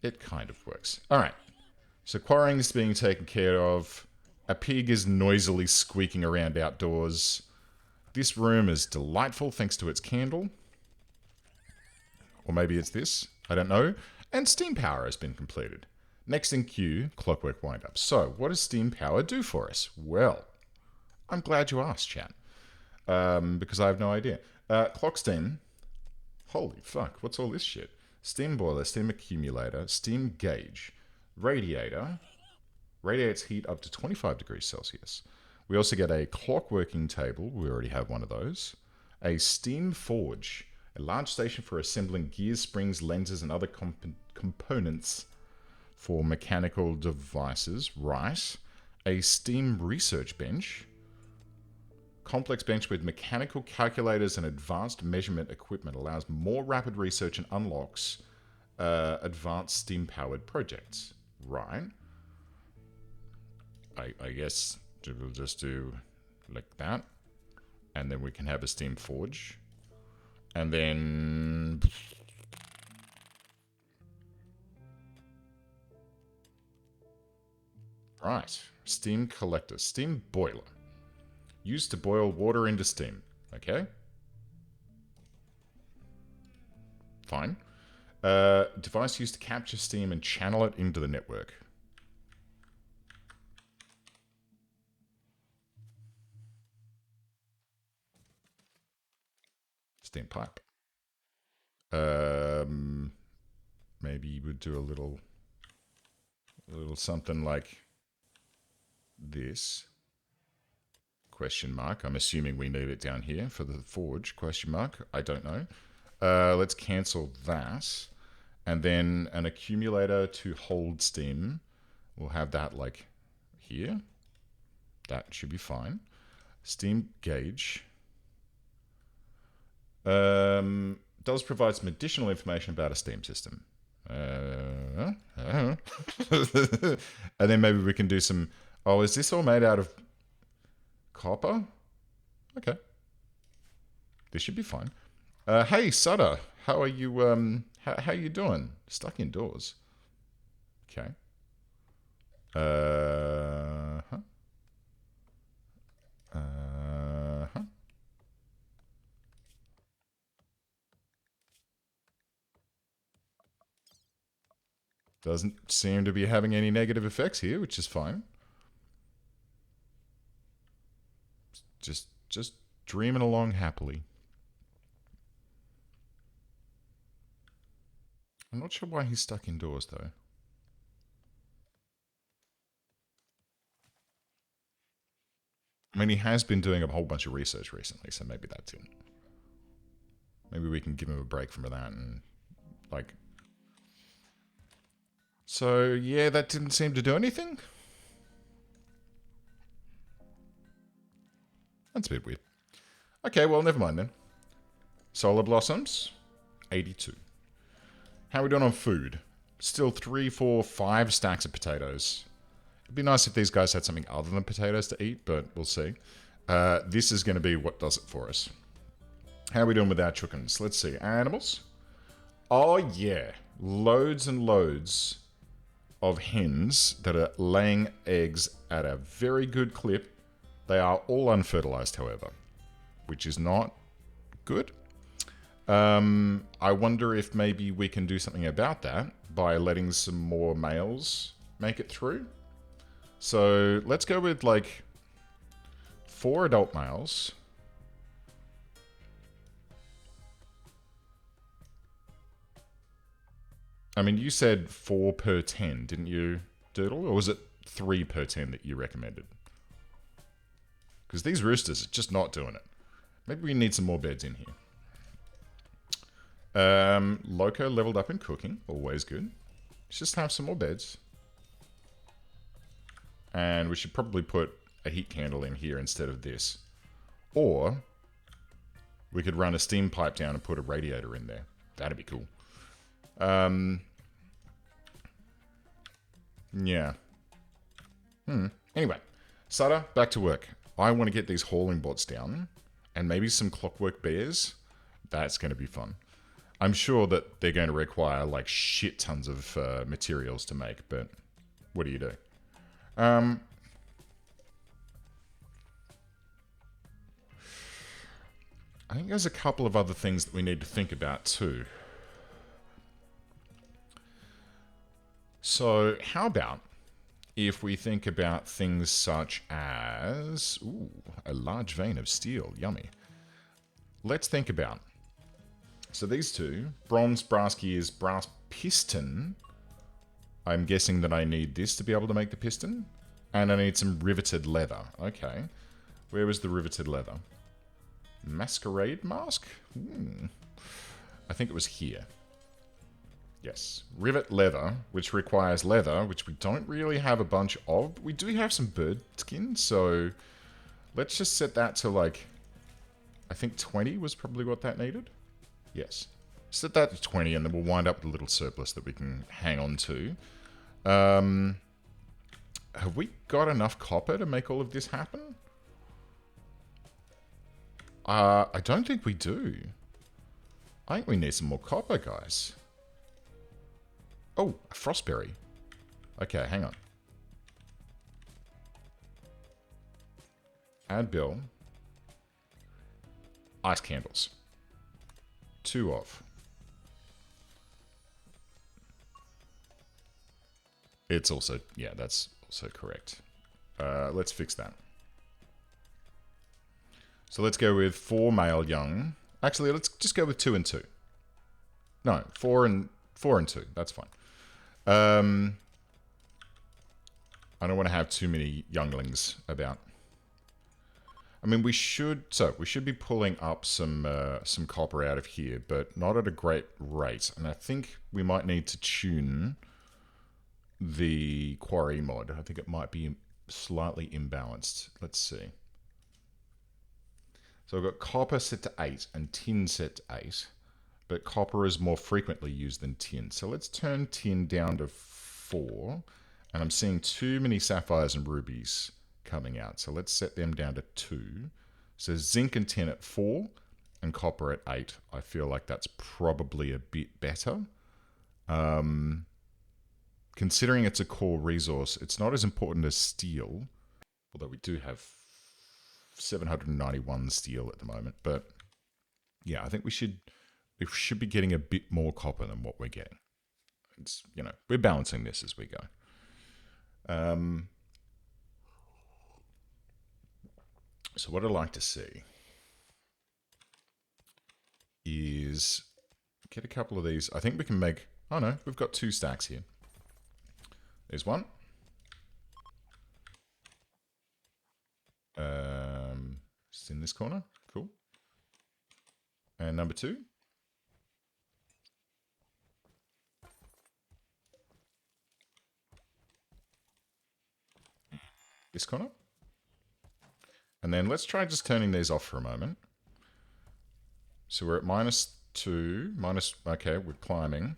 It kind of works. Alright. So quarrying is being taken care of. A pig is noisily squeaking around outdoors. This room is delightful thanks to its candle. Or maybe it's this. I don't know. And steam power has been completed. Next in queue, Clockwork wind-up. So, what does steam power do for us? Well, I'm glad you asked, chat. Because I have no idea. Clock steam. Holy fuck, what's all this shit? Steam boiler, steam accumulator, steam gauge, radiator. Radiates heat up to 25 degrees Celsius. We also get a clockworking table. We already have one of those. A steam forge, a large station for assembling gears, springs, lenses, and other components for mechanical devices. Right. A steam research bench. Complex bench with mechanical calculators and advanced measurement equipment allows more rapid research and unlocks advanced steam-powered projects. Right. I guess we'll just do like that. And then we can have a steam forge. And then... Right. Steam collector. Steam boiler. Used to boil water into steam. Okay. Fine. Device used to capture steam and channel it into the network. Steam pipe. Maybe we'd do a little something like this. Question mark. I'm assuming we need it down here for the forge. Question mark. I don't know. Let's cancel that. And then an accumulator to hold steam. We'll have that like here. That should be fine. Steam gauge. Does provide some additional information about a steam system. And then maybe we can do some... Oh, is this all made out of copper? Okay. This should be fine. Hey, Sutter. How are you, how you doing? Stuck indoors. Okay. Doesn't seem to be having any negative effects here, which is fine. Just dreaming along happily. I'm not sure why he's stuck indoors, though. I mean, he has been doing a whole bunch of research recently, so maybe that's it. Maybe we can give him a break from that and, like... So, yeah, that didn't seem to do anything? That's a bit weird. Okay, well, never mind then. Solar Blossoms, 82. How are we doing on food? Still 3, 4, 5 stacks of potatoes. It'd be nice if these guys had something other than potatoes to eat, but we'll see. This is going to be what does it for us. How are we doing with our chickens? Let's see. Animals. Oh, yeah. Loads and loads of hens that are laying eggs at a very good clip. They are all unfertilized, however, which is not good. I wonder if maybe we can do something about that by letting some more males make it through. So let's go with like 4 adult males. I mean, you said 4 per 10, didn't you, Doodle? Or was it 3 per 10 that you recommended? Because these roosters are just not doing it. Maybe we need some more beds in here. Loco leveled up in cooking. Always good. Let's just have some more beds. And we should probably put a heat candle in here instead of this. Or we could run a steam pipe down and put a radiator in there. That'd be cool. Yeah. Anyway, Sutter, back to work. I want to get these hauling bots down. And maybe some clockwork bears. That's going to be fun. I'm sure that they're going to require like shit tons of materials to make, but what do you do? I think there's a couple of other things that we need to think about too. So how about if we think about things such as... Ooh, a large vein of steel. Yummy. Let's think about... So these two, bronze, brass gears, brass piston. I'm guessing that I need this to be able to make the piston. And I need some riveted leather. Okay. Where was the riveted leather? Masquerade mask? I think it was here. Yes. Rivet leather, which requires leather, which we don't really have a bunch of. We do have some bird skin, so let's just set that to like... I think 20 was probably what that needed. Yes. Set that to 20 and then we'll wind up with a little surplus that we can hang on to. Have we got enough copper to make all of this happen? I don't think we do. I think we need some more copper, guys. Oh, a frostberry. Okay, hang on. Add bill. Ice candles. 2 of. It's also... Yeah, that's also correct. Let's fix that. So let's go with 4 male young. Actually, let's just go with 2 and 2. No, 4 and 2. That's fine. I don't want to have too many younglings about. I mean, we should be pulling up some copper out of here, but not at a great rate. And I think we might need to tune the quarry mod. I think it might be slightly imbalanced. Let's see. So I've got copper set to 8 and tin set to 8, but copper is more frequently used than tin. So let's turn tin down to 4, and I'm seeing too many sapphires and rubies coming out. So let's set them down to 2. So zinc and tin at 4 and copper at 8. I feel like that's probably a bit better. Considering it's a core resource, it's not as important as steel, although we do have 791 steel at the moment. But yeah, I think we should be getting a bit more copper than what we're getting. It's, you know, we're balancing this as we go. So what I'd like to see is get a couple of these. I think we can make... Oh no, we've got 2 stacks here. There's one. It's in this corner. Cool. And number 2. This corner. And then let's try just turning these off for a moment. So we're at -2, okay, we're climbing.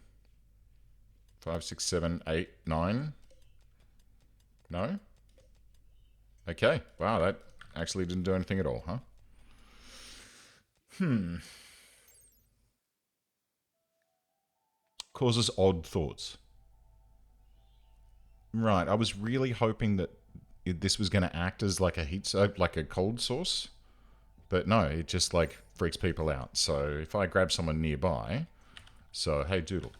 5, 6, 7, 8, 9. No? Okay, wow, that actually didn't do anything at all, huh? Causes odd thoughts. Right, I was really hoping that this was going to act as like a heat soak, like a cold source. But no, it just like freaks people out. So if I grab someone nearby, so hey Doodle.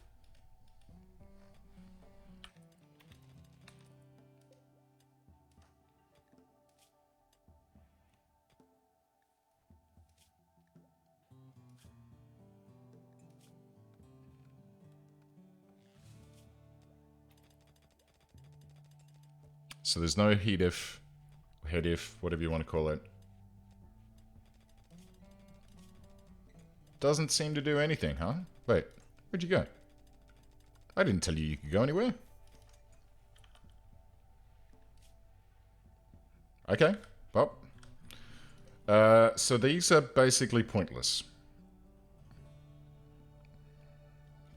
So there's no heat if, head if, whatever you want to call it. Doesn't seem to do anything, huh? Wait, where'd you go? I didn't tell you could go anywhere. Okay, well. So these are basically pointless.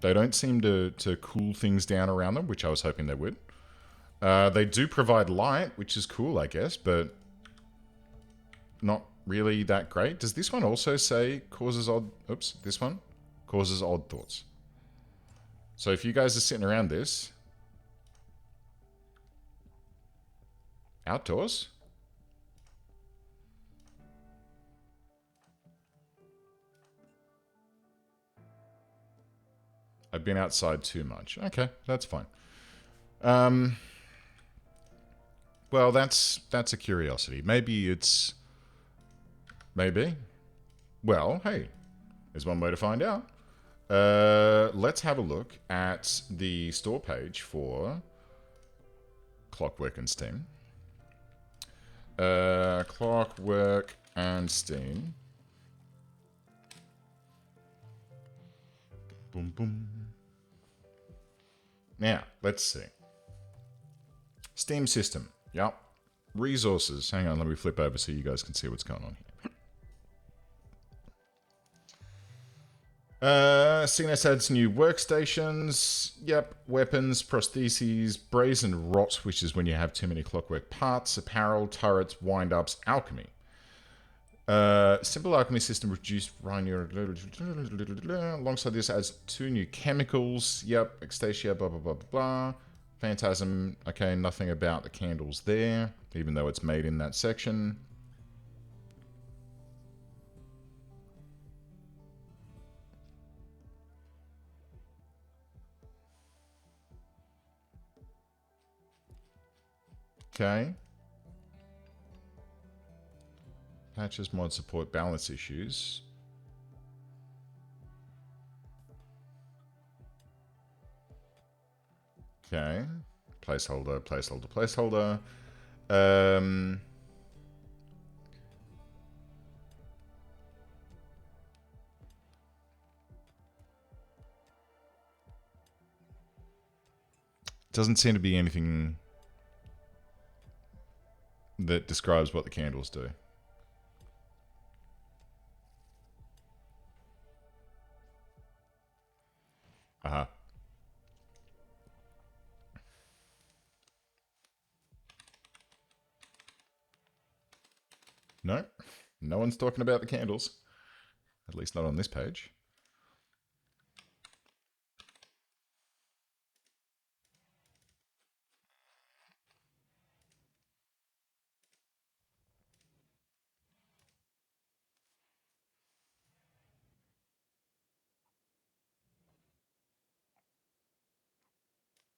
They don't seem to cool things down around them, which I was hoping they would. They do provide light, which is cool, I guess, but not really that great. Does this one also say causes odd... Oops, this one causes odd thoughts. So if you guys are sitting around this... Outdoors? I've been outside too much. Okay, that's fine. Um, well, that's a curiosity. Maybe it's maybe. Well, hey, there's one way to find out. Let's have a look at the store page for Clockwork and Steam. Clockwork and Steam. Boom, boom. Now, let's see. Steam system. Yep. Resources. Hang on, let me flip over so you guys can see what's going on here. CNS adds new workstations. Yep. Weapons, prostheses, brazen rot, which is when you have too many Clockwork parts, apparel, turrets, wind-ups, alchemy. Simple alchemy system reduced Rhino. Alongside this adds 2 new chemicals. Yep. Ecstasia, blah, blah, blah, blah, blah. Phantasm. Okay, nothing about the candles there, even though it's made in that section. Okay. Patches, mod support, balance issues. Okay. Placeholder, placeholder, placeholder. Doesn't seem to be anything that describes what the candles do. Uh-huh. No. No one's talking about the candles. At least not on this page.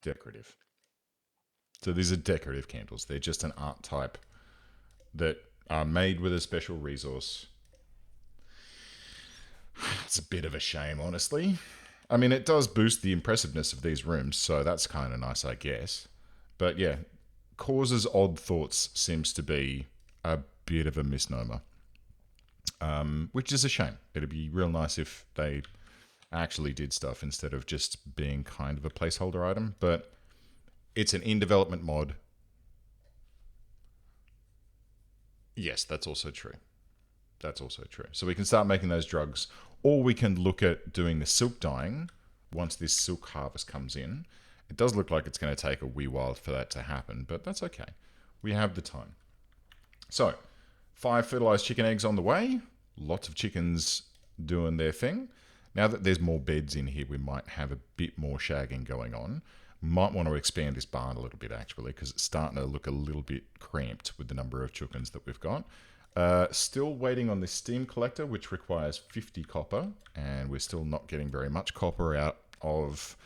Decorative. So these are decorative candles. They're just an art type that are made with a special resource. It's a bit of a shame, honestly. I mean, it does boost the impressiveness of these rooms, so that's kind of nice, I guess. But yeah, causes odd thoughts seems to be a bit of a misnomer, which is a shame. It'd be real nice if they actually did stuff instead of just being kind of a placeholder item. But it's an in-development mod. Yes, that's also true. That's also true. So we can start making those drugs, or we can look at doing the silk dyeing once this silk harvest comes in. It does look like it's going to take a wee while for that to happen, but that's okay. We have the time. So, 5 fertilized chicken eggs on the way. Lots of chickens doing their thing. Now that there's more beds in here, we might have a bit more shagging going on. Might want to expand this barn a little bit, actually, because it's starting to look a little bit cramped with the number of chickens that we've got. Still waiting on this steam collector, which requires 50 copper, and we're still not getting very much copper out of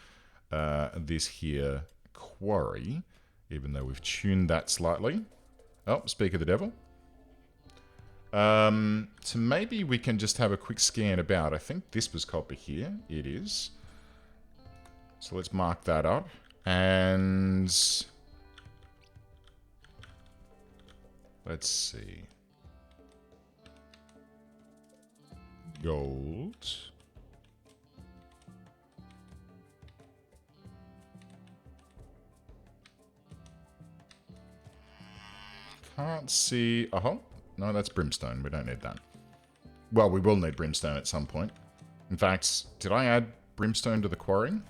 this here quarry, even though we've tuned that slightly. Oh, speak of the devil. So maybe we can just have a quick scan about. I think this was copper here. It is. So let's mark that up. And let's see. Gold. Can't see. Oh, no, that's brimstone. We don't need that. Well, we will need brimstone at some point. In fact, did I add brimstone to the quarry?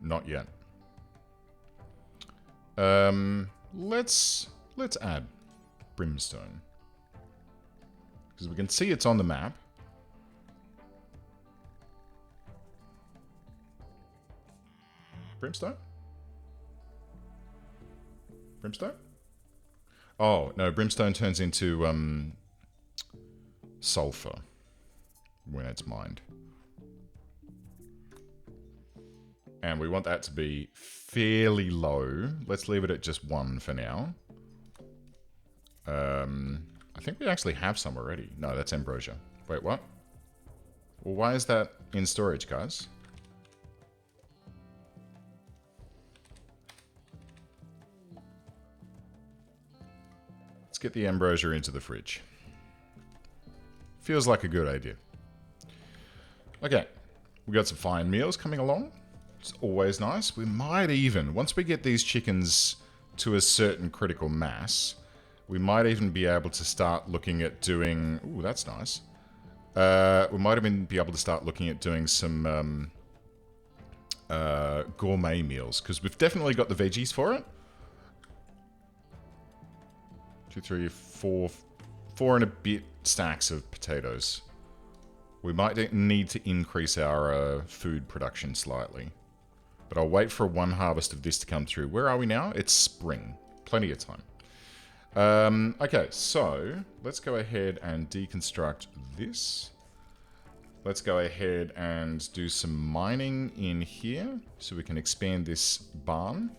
Not yet. Let's add brimstone, because we can see it's on the map. Brimstone? Brimstone? Oh, no, brimstone turns into sulfur when it's mined. And we want that to be fairly low. Let's leave it at just 1 for now. I think we actually have some already. No, that's ambrosia. Wait, what? Well, why is that in storage, guys? Let's get the ambrosia into the fridge. Feels like a good idea. Okay, we got some fine meals coming along. It's always nice. We might even, once we get these chickens to a certain critical mass, we might even be able to start looking at doing... Ooh, that's nice. We might even be able to start looking at doing some gourmet meals, because we've definitely got the veggies for it. 2, 3, 4... 4 and a bit stacks of potatoes. We might need to increase our food production slightly. But I'll wait for one harvest of this to come through. Where are we now? It's spring. Plenty of time. Okay, so let's go ahead and deconstruct this. Let's go ahead and do some mining in here so we can expand this barn.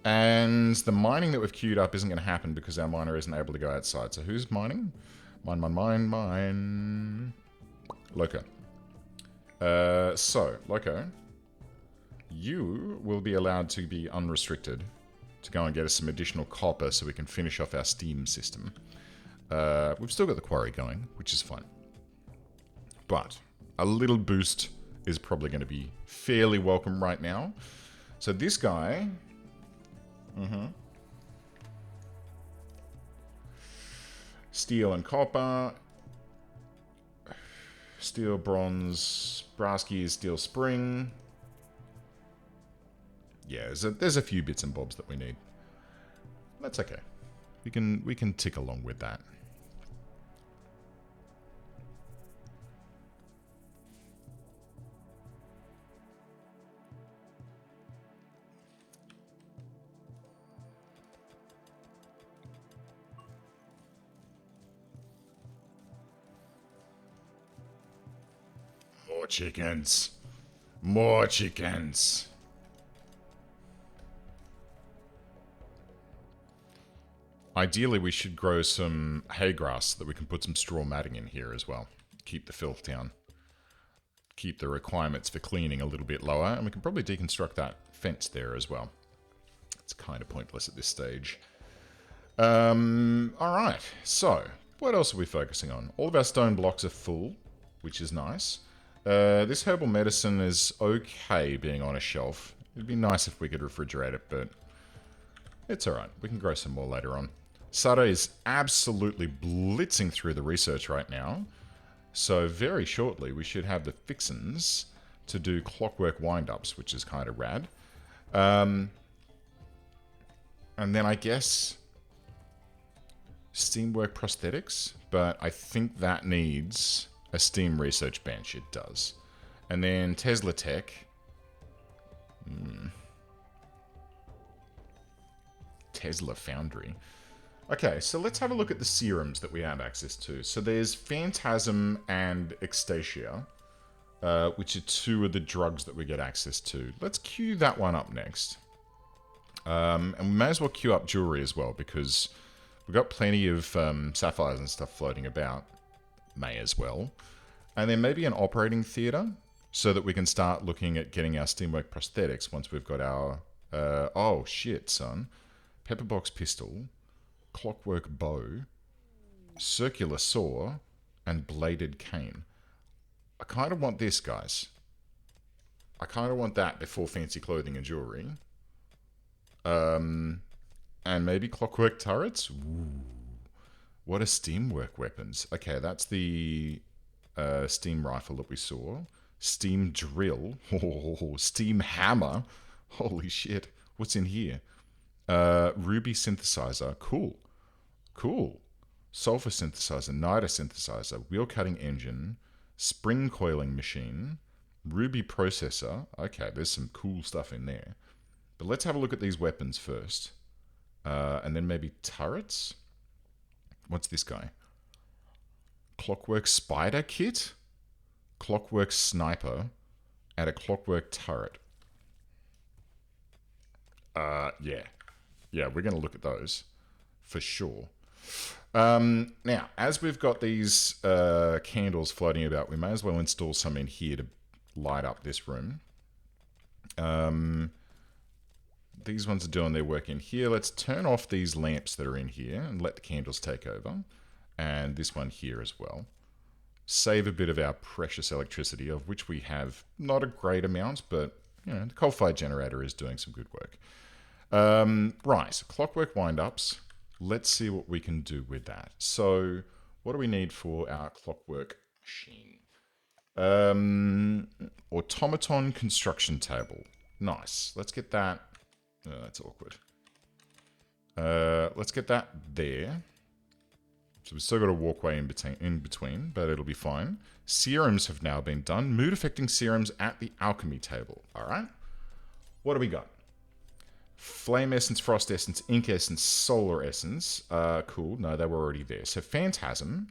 And the mining that we've queued up isn't going to happen because our miner isn't able to go outside. So who's mining? Mine. Loco. So, Loco, you will be allowed to be unrestricted to go and get us some additional copper so we can finish off our steam system. We've still got the quarry going, which is fine. But a little boost is probably going to be fairly welcome right now. So this guy... Steel and copper. Steel, bronze, brass gears, steel spring. Yeah, there's a few bits and bobs that we need. That's okay. We can tick along with that. More chickens. More chickens. Ideally, we should grow some hay grass so that we can put some straw matting in here as well. Keep the filth down. Keep the requirements for cleaning a little bit lower. And we can probably deconstruct that fence there as well. It's kind of pointless at this stage. Alright, so what else are we focusing on? All of our stone blocks are full, which is nice. This herbal medicine is okay being on a shelf. It'd be nice if we could refrigerate it, but it's alright. We can grow some more later on. Sada is absolutely blitzing through the research right now. So very shortly we should have the fixins to do clockwork wind-ups, which is kind of rad. And then I guess Steamwork prosthetics, but I think that needs a Steam research bench. It does. And then Tesla Tech. Tesla Foundry. Okay, so let's have a look at the serums that we have access to. So there's Phantasm and Ecstasia, which are 2 of the drugs that we get access to. Let's queue that one up next. And we may as well queue up jewelry as well, because we've got plenty of sapphires and stuff floating about. May as well. And then maybe an operating theatre, so that we can start looking at getting our Steamwork prosthetics once we've got our... oh, shit, son. Pepperbox pistol, clockwork bow, circular saw, and bladed cane. I kind of want this, guys. I kind of want that before fancy clothing and jewelry. And maybe clockwork turrets? Ooh. What are steamwork weapons? Okay, that's the steam rifle that we saw. Steam drill. Oh, steam hammer. Holy shit. What's in here? Ruby synthesizer. Cool. Cool. Sulfur synthesizer. Niter synthesizer. Wheel cutting engine. Spring coiling machine. Ruby processor. Okay, there's some cool stuff in there. But let's have a look at these weapons first. And then maybe turrets? What's this guy? Clockwork spider kit, clockwork sniper, and a clockwork turret. Yeah. Yeah, we're going to look at those for sure. Now, as we've got these candles floating about, we may as well install some in here to light up this room. These ones are doing their work in here. Let's turn off these lamps that are in here and let the candles take over. And this one here as well. Save a bit of our precious electricity, of which we have not a great amount, but you know, the coal-fired generator is doing some good work. Right, clockwork wind-ups. Let's see what we can do with that. So, what do we need for our clockwork machine? Automaton construction table. Nice. Let's get that. Oh, that's awkward. Let's get that there. So we've still got a walkway in between, but it'll be fine. Serums have now been done. Mood-affecting serums at the alchemy table. All right. What do we got? Flame essence, frost essence, ink essence, solar essence. Cool. No, they were already there. So phantasm.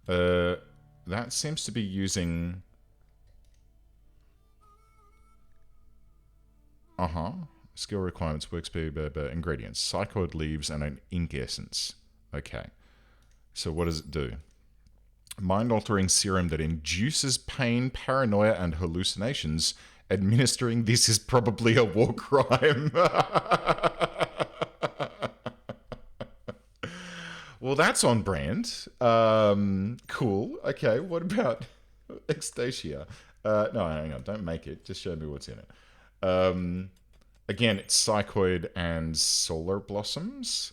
That seems to be using... Skill requirements, work speed, ingredients. Psychoid leaves and an ink essence. Okay. So what does it do? Mind-altering serum that induces pain, paranoia, and hallucinations. Administering this is probably a war crime. Well, that's on brand. Cool. Okay, what about Ecstasia? No, hang on. Don't make it. Just show me what's in it. Again, it's Psychoid and Solar Blossoms.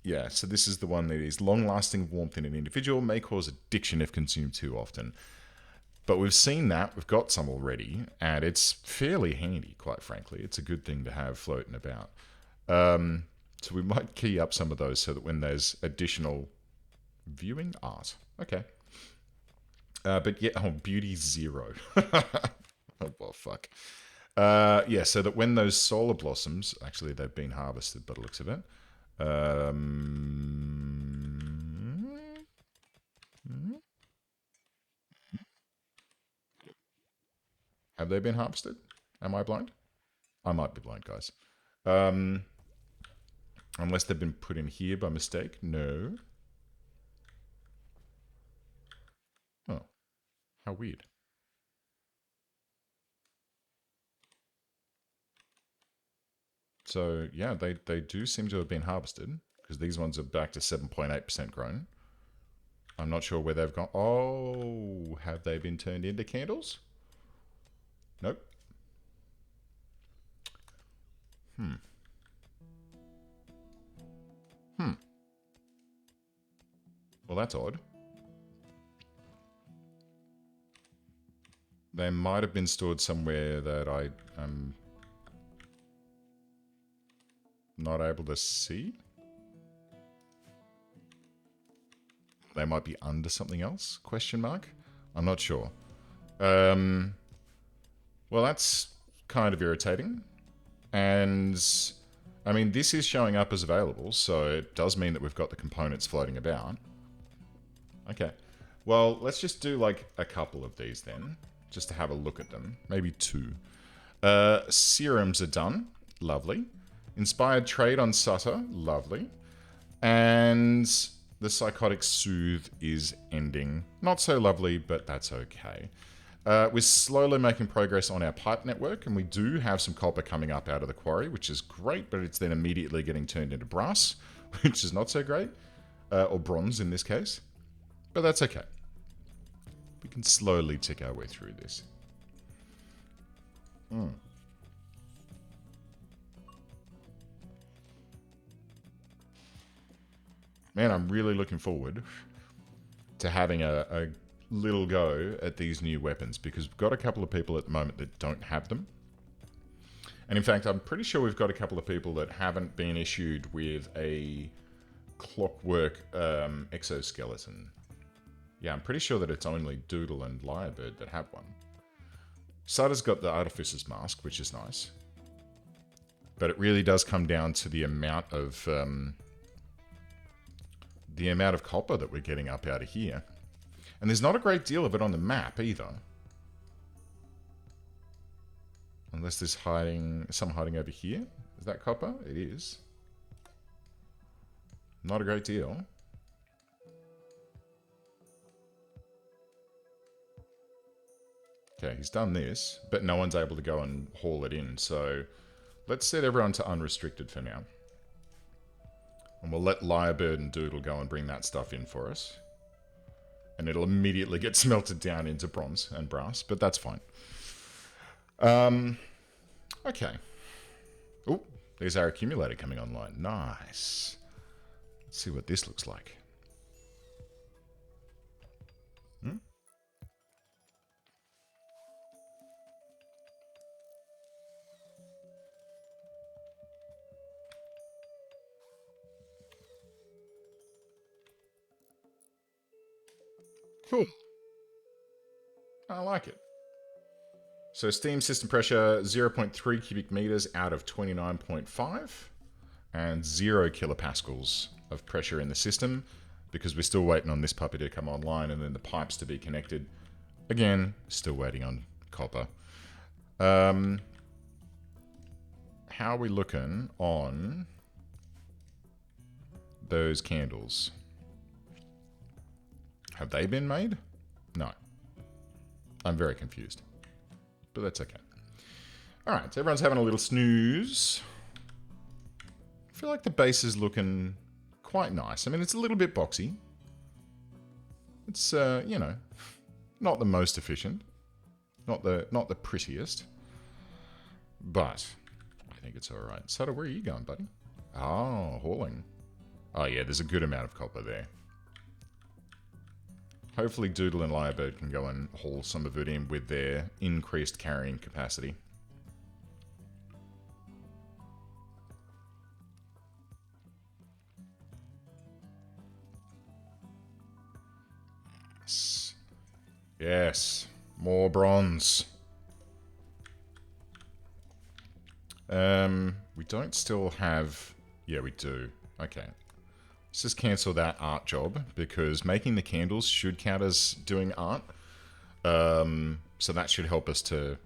Yeah, so this is the one that is long-lasting warmth in an individual, may cause addiction if consumed too often. But we've seen that, we've got some already, and it's fairly handy, quite frankly. It's a good thing to have floating about. So we might key up some of those so that when there's additional viewing art. Okay. But yeah, beauty 0. Oh, well, fuck. Yeah, so that when those solar blossoms, actually they've been harvested by the looks of it. Have they been harvested? Am I blind? I might be blind, guys. Unless they've been put in here by mistake. No. Oh, how weird. So, yeah, they do seem to have been harvested, because these ones are back to 7.8% grown. I'm not sure where they've gone. Oh, have they been turned into candles? Nope. Well, that's odd. They might have been stored somewhere that I am not able to see. They might be under something else? Question mark? I'm not sure. Well, that's kind of irritating. And, I mean, this is showing up as available, so it does mean that we've got the components floating about. Okay. Well, let's just do, like, a couple of these then, just to have a look at them. Maybe 2. Serums are done. Lovely. Inspired trade on Sutter. Lovely. And the psychotic soothe is ending. Not so lovely, but that's okay. We're slowly making progress on our pipe network, and we do have some copper coming up out of the quarry, which is great, but it's then immediately getting turned into brass, which is not so great. Or bronze in this case. But that's okay. We can slowly tick our way through this. Man, I'm really looking forward to having a little go at these new weapons, because we've got a couple of people at the moment that don't have them. And in fact, I'm pretty sure we've got a couple of people that haven't been issued with a clockwork exoskeleton. Yeah, I'm pretty sure that it's only Doodle and Lyrebird that have one. Sutter's got the Artificer's Mask, which is nice. But it really does come down to the amount of the amount of copper that we're getting up out of here. And there's not a great deal of it on the map either. Unless there's some hiding over here. Is that copper? It is. Not a great deal. Okay, he's done this, but no one's able to go and haul it in, so let's set everyone to unrestricted for now. And we'll let Lyrebird and Doodle go and bring that stuff in for us. And it'll immediately get smelted down into bronze and brass, but that's fine. Okay. Oh, there's our accumulator coming online. Nice. Let's see what this looks like. Cool. I like it. So steam system pressure 0.3 cubic meters out of 29.5 and 0 kilopascals of pressure in the system because we're still waiting on this puppy to come online and then the pipes to be connected. Again, still waiting on copper. How are we looking on those candles? Have they been made? No. I'm very confused. But that's okay. Alright, so everyone's having a little snooze. I feel like the base is looking quite nice. I mean, it's a little bit boxy. It's, you know, not the most efficient. Not the prettiest. But I think it's alright. Sutter, where are you going, buddy? Oh, hauling. Oh yeah, there's a good amount of copper there. Hopefully Doodle and Lyrebird can go and haul some of it in with their increased carrying capacity. Yes. Yes. More bronze. We don't still have... Yeah, we do. Okay. Let's just cancel that art job, because making the candles should count as doing art. So that should help us to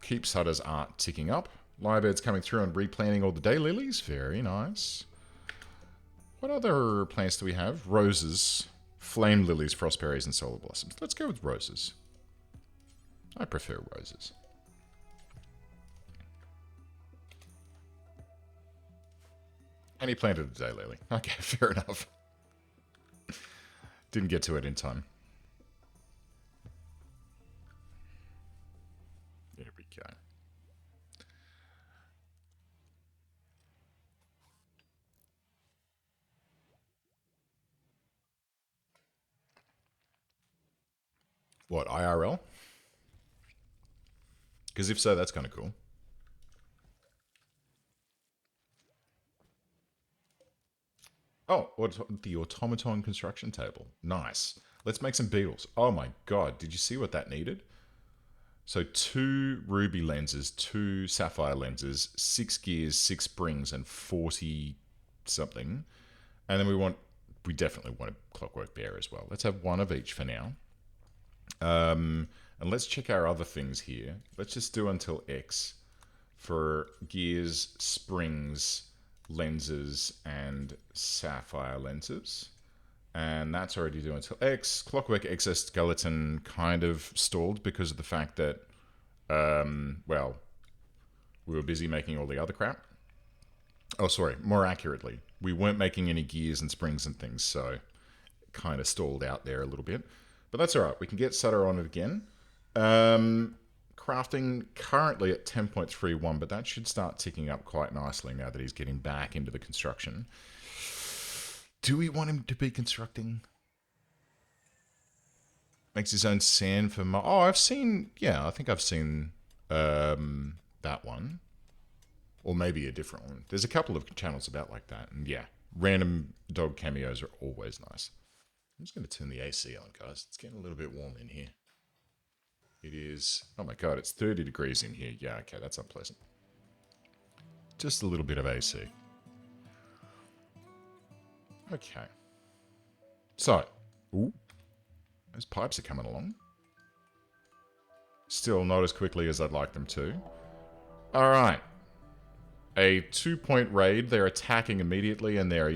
keep Sutter's art ticking up. Lyrebird's coming through and replanting all the daylilies. Very nice. What other plants do we have? Roses, flame lilies, frost berries, and solar blossoms. Let's go with roses. I prefer roses. And he planted a daylily. Okay, fair enough. Didn't get to it in time. There we go. What, IRL? Because if so, that's kind of cool. Oh, the automaton construction table. Nice. Let's make some beetles. Oh my god, did you see what that needed? So 2 ruby lenses, 2 sapphire lenses, 6 gears, 6 springs, and 40 something. And then we definitely want a clockwork bear as well. Let's have 1 of each for now. And let's check our other things here. Let's just do until X for gears, springs, lenses, and sapphire lenses. And that's already doing until X. Clockwork exoskeleton kind of stalled because of the fact that, well, we were busy making all the other crap. Oh, sorry, more accurately, we weren't making any gears and springs and things, so it kind of stalled out there a little bit. But that's alright, we can get Sutter on it again. Crafting currently at 10.31, but that should start ticking up quite nicely now that he's getting back into the construction. Do we want him to be constructing? Makes his own sand for... Oh, I've seen... Yeah, I think I've seen that one. Or maybe a different one. There's a couple of channels about like that. And yeah, random dog cameos are always nice. I'm just going to turn the AC on, guys. It's getting a little bit warm in here. It is... Oh my god, it's 30 degrees in here. Yeah, okay, that's unpleasant. Just a little bit of AC. Okay. So, ooh, those pipes are coming along. Still not as quickly as I'd like them to. Alright. A 2-point raid. They're attacking immediately and they're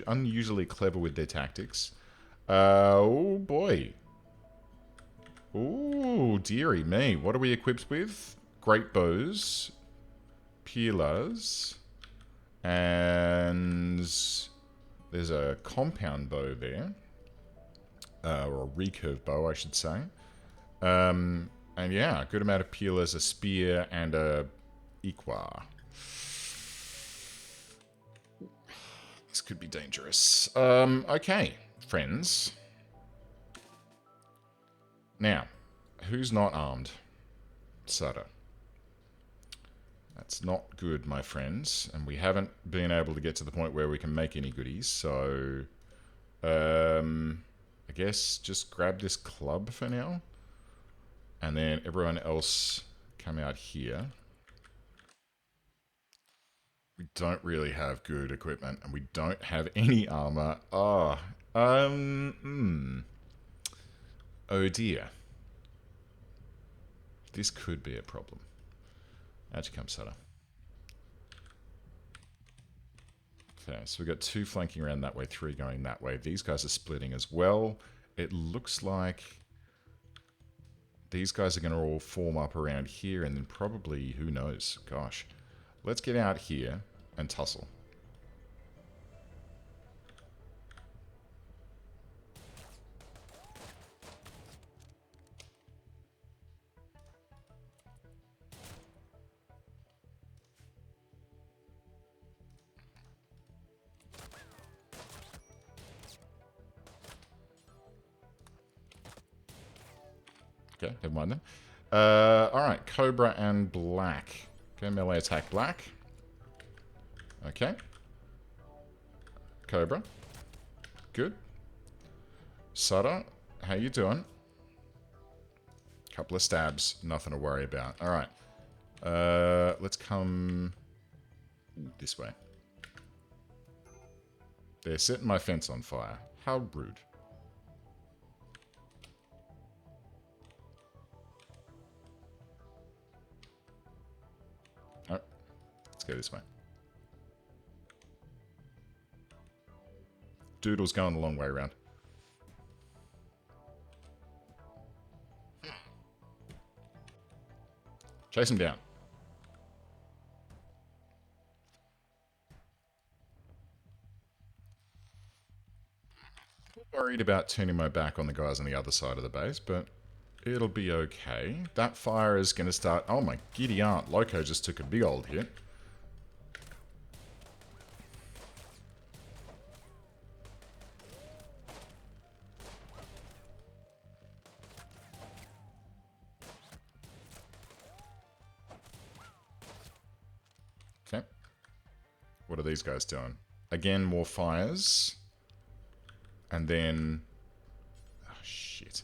unusually clever with their tactics. Oh boy. Ooh, dearie me. What are we equipped with? Great bows, peelers, and there's a compound bow there. Or a recurve bow, I should say. And yeah, a good amount of peelers, a spear, and a equa. This could be dangerous. Okay, friends. Now, who's not armed? Sutter. That's not good, my friends. And we haven't been able to get to the point where we can make any goodies, so... I guess just grab this club for now. And then everyone else come out here. We don't really have good equipment, and we don't have any armor. Oh, oh dear. This could be a problem. How'd you come, Sutter? Okay, so we've got 2 flanking around that way, 3 going that way. These guys are splitting as well. It looks like these guys are going to all form up around here, and then probably, who knows? Gosh. Let's get out here and tussle. Okay, never mind then. Alright, Cobra and Black. Okay, melee attack Black. Okay. Cobra. Good. Sutter, how you doing? Couple of stabs, nothing to worry about. Alright. Let's come this way. They're setting my fence on fire. How rude. Alright. Let's go this way. Doodle's going the long way around. Chase him down. Worried about turning my back on the guys on the other side of the base, but it'll be okay. That fire is going to start... Oh my giddy aunt. Loco just took a big old hit. Okay. What are these guys doing? Again, more fires. And then... Oh, shit.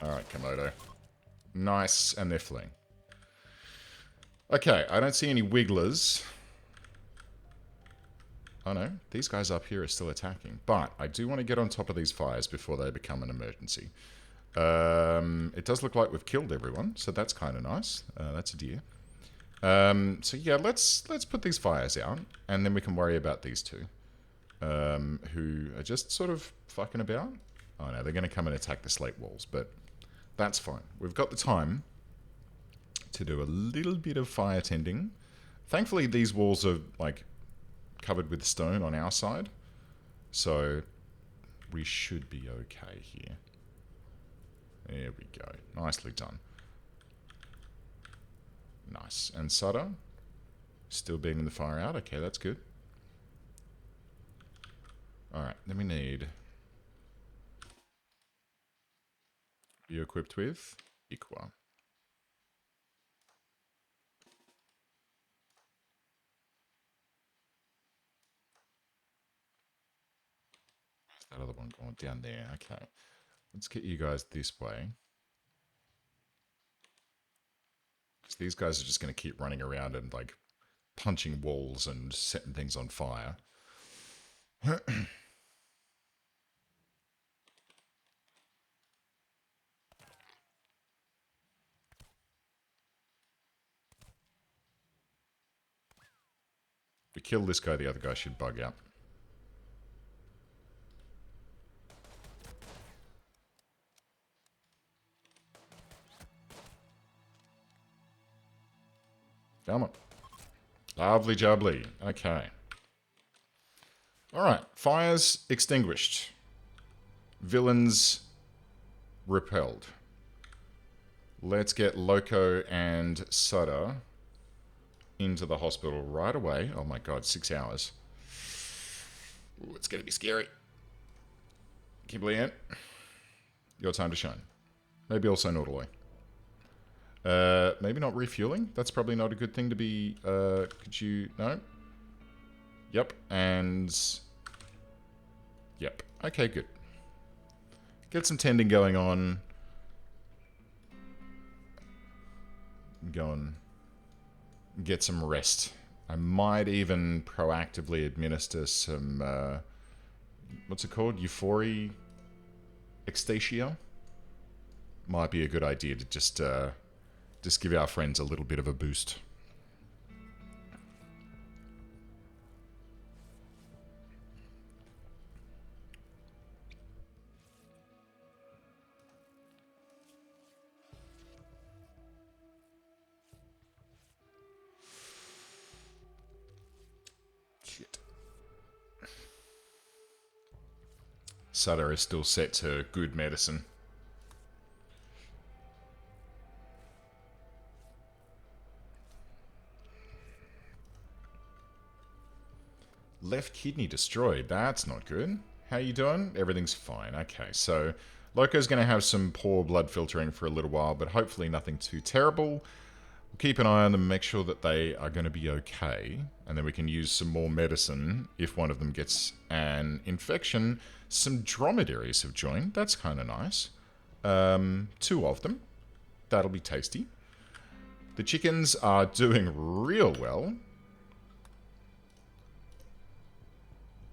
Alright, Komodo. Nice, and they're fleeing. Okay, I don't see any wigglers. Oh no, these guys up here are still attacking. But I do want to get on top of these fires before they become an emergency. It does look like we've killed everyone, so that's kind of nice. That's a deer. So yeah, let's put these fires out, and then we can worry about these two, who are just sort of fucking about. Oh no, they're going to come and attack the slate walls, but that's fine. We've got the time to do a little bit of fire tending. Thankfully, these walls are like covered with stone on our side, so we should be okay here. There we go. Nicely done. Nice. And Sutter, still beating the fire out. Okay, that's good. Alright, then we need... You equipped with? Equa. That other one going down there. Okay. Let's get you guys this way. Because these guys are just going to keep running around and, like, punching walls and setting things on fire. We kill this guy, the other guy should bug out. Come on. Lovely jubbly. Okay. Alright. Fires extinguished. Villains repelled. Let's get Loco and Sutter into the hospital right away. Oh my god, 6 hours. Ooh, it's going to be scary. Kimberly, your time to shine. Maybe also Nautiloy. Maybe not refueling. That's probably not a good thing to be... could you... No? Yep, and... Yep. Okay, good. Get some tending going on. Go and get some rest. I might even proactively administer some... what's it called? Euphoria? Ecstasia? Might be a good idea to just give our friends a little bit of a boost. Shit. Sutter is still set to good medicine. Left kidney destroyed. That's not good. How you doing? Everything's fine. Okay, so Loco's going to have some poor blood filtering for a little while, but hopefully nothing too terrible. We'll keep an eye on them, make sure that they are going to be okay, and then we can use some more medicine if one of them gets an infection. Some dromedaries have joined. That's kind of nice. 2 of them. That'll be tasty. The chickens are doing real well.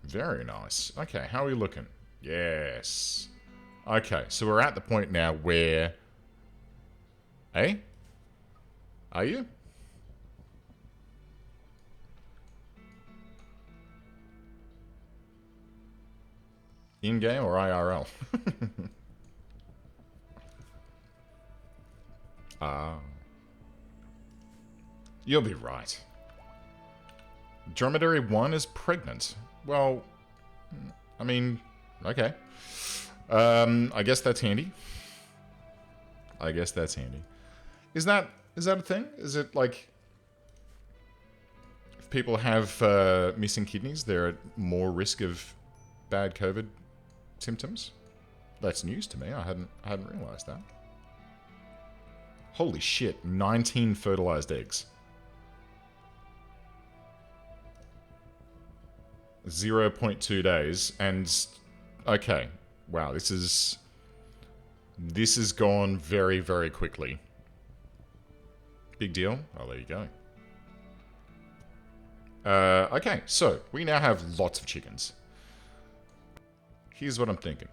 Very nice. Okay, how are we looking? Yes. Okay, so we're at the point now where... Eh? Are you? In-game or IRL? You'll be right. Dromedary 1 is pregnant. Well, I mean, okay. I guess that's handy. I guess that's handy. Is that a thing? Is it like... If people have missing kidneys, they're at more risk of bad COVID symptoms? That's news to me. I hadn't realized that. Holy shit, 19 fertilized eggs. 0.2 days, and okay, wow, this has gone very, very quickly. Big deal. Oh, there you go. Okay, so we now have lots of chickens. Here's what I'm thinking.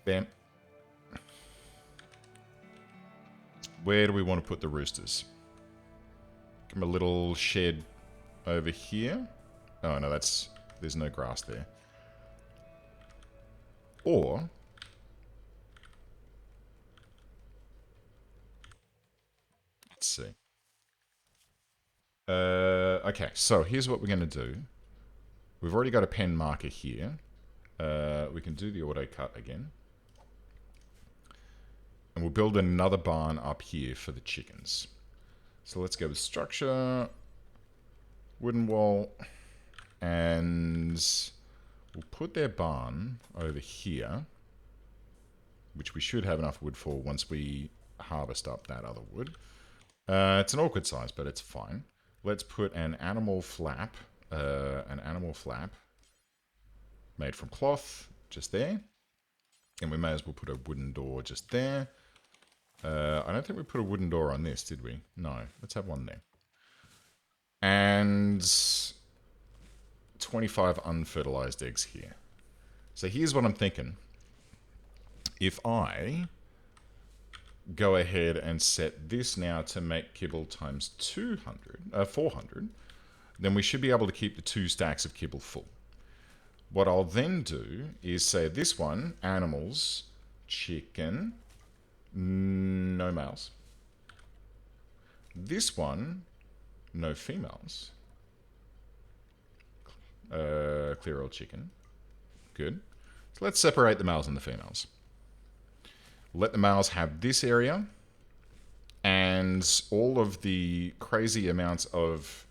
Bam. Where do we want to put the roosters? Give them a little shed over here. Oh, no, there's no grass there. Or... Let's see. Okay, so here's what we're going to do. We've already got a pen marker here. We can do the auto cut again. And we'll build another barn up here for the chickens. So let's go with structure, wooden wall, and we'll put their barn over here, which we should have enough wood for once we harvest up that other wood. It's an awkward size, but it's fine. Let's put an animal flap made from cloth, just there. And we may as well put a wooden door just there. I don't think we put a wooden door on this, did we? No. Let's have one there. And 25 unfertilized eggs here. So here's what I'm thinking. If I go ahead and set this now to make kibble times 400, then we should be able to keep the 2 stacks of kibble full. What I'll then do is say this one, animals, chicken, no males. This one, no females. Clear all chicken. Good. So let's separate the males and the females. Let the males have this area, and all of the crazy amounts of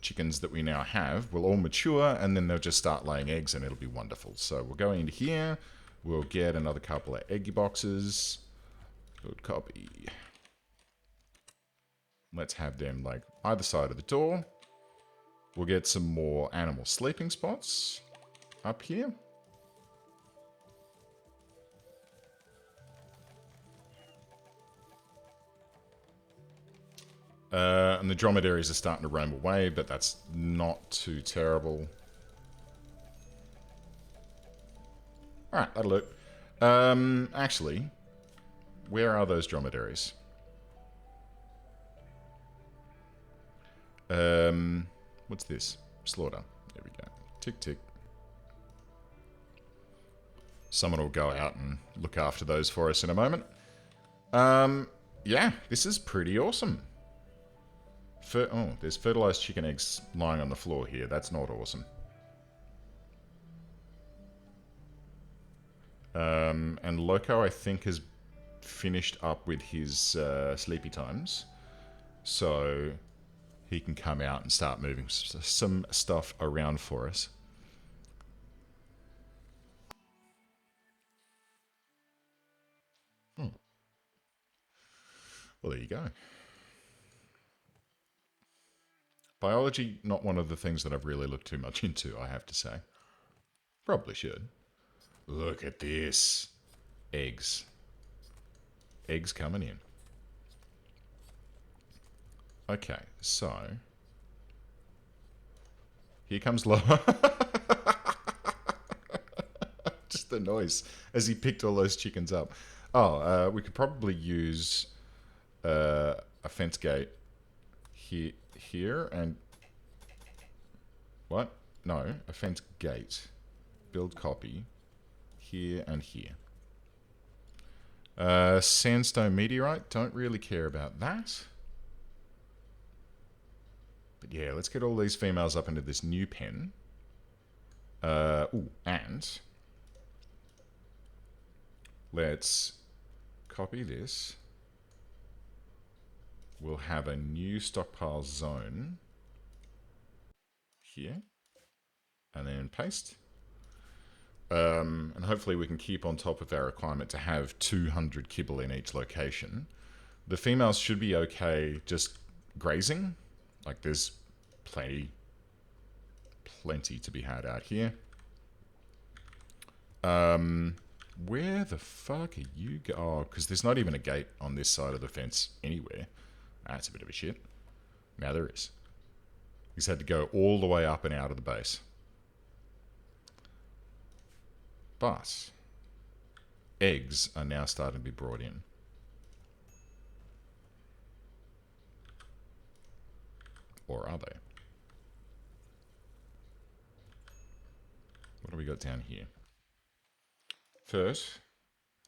chickens that we now have will all mature, and then they'll just start laying eggs, and it'll be wonderful. So we'll go into here. We'll get another couple of eggy boxes. Good copy. Let's have them like either side of the door. We'll get some more animal sleeping spots up here. And the dromedaries are starting to roam away, but that's not too terrible. Alright, that'll do. Actually, where are those dromedaries? What's this? Slaughter. There we go. Tick, tick. Someone will go out and look after those for us in a moment. Yeah, this is pretty awesome. Oh, there's fertilized chicken eggs lying on the floor here. That's not awesome. And Loco, I think, has finished up with his sleepy times. So he can come out and start moving some stuff around for us. Hmm. Well, there you go. Biology, not one of the things that I've really looked too much into, I have to say. Probably should. Look at this. Eggs. Eggs coming in. Okay, so... here comes Loa. Just the noise as he picked all those chickens up. Oh, we could probably use a fence gate here and... what? No, a fence gate. Build copy. Here and here. Sandstone meteorite. Don't really care about that. But yeah, let's get all these females up into this new pen. Ooh, and... let's copy this. We'll have a new stockpile zone here. And then paste. And hopefully we can keep on top of our requirement to have 200 kibble in each location. The females should be okay just grazing. Like there's plenty to be had out here. Where the fuck are you oh, because there's not even a gate on this side of the fence anywhere. That's a bit of a shit. Now there is. He's had to go all the way up and out of the base. But eggs are now starting to be brought in. Or are they? What do we got down here? Fert,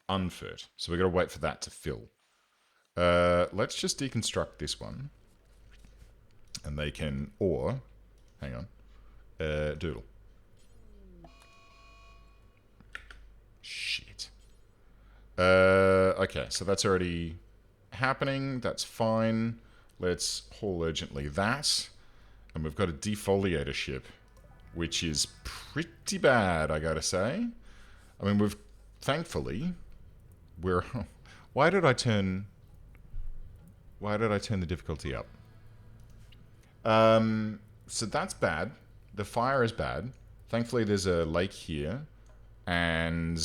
unfert. So we've got to wait for that to fill. Let's just deconstruct this one. And they can, or, hang on, doodle. Shit. Okay, so that's already happening. That's fine. Let's haul urgently that. And we've got a defoliator ship, which is pretty bad, I gotta say. I mean, thankfully, why did I turn the difficulty up? So that's bad. The fire is bad. Thankfully, there's a lake here. And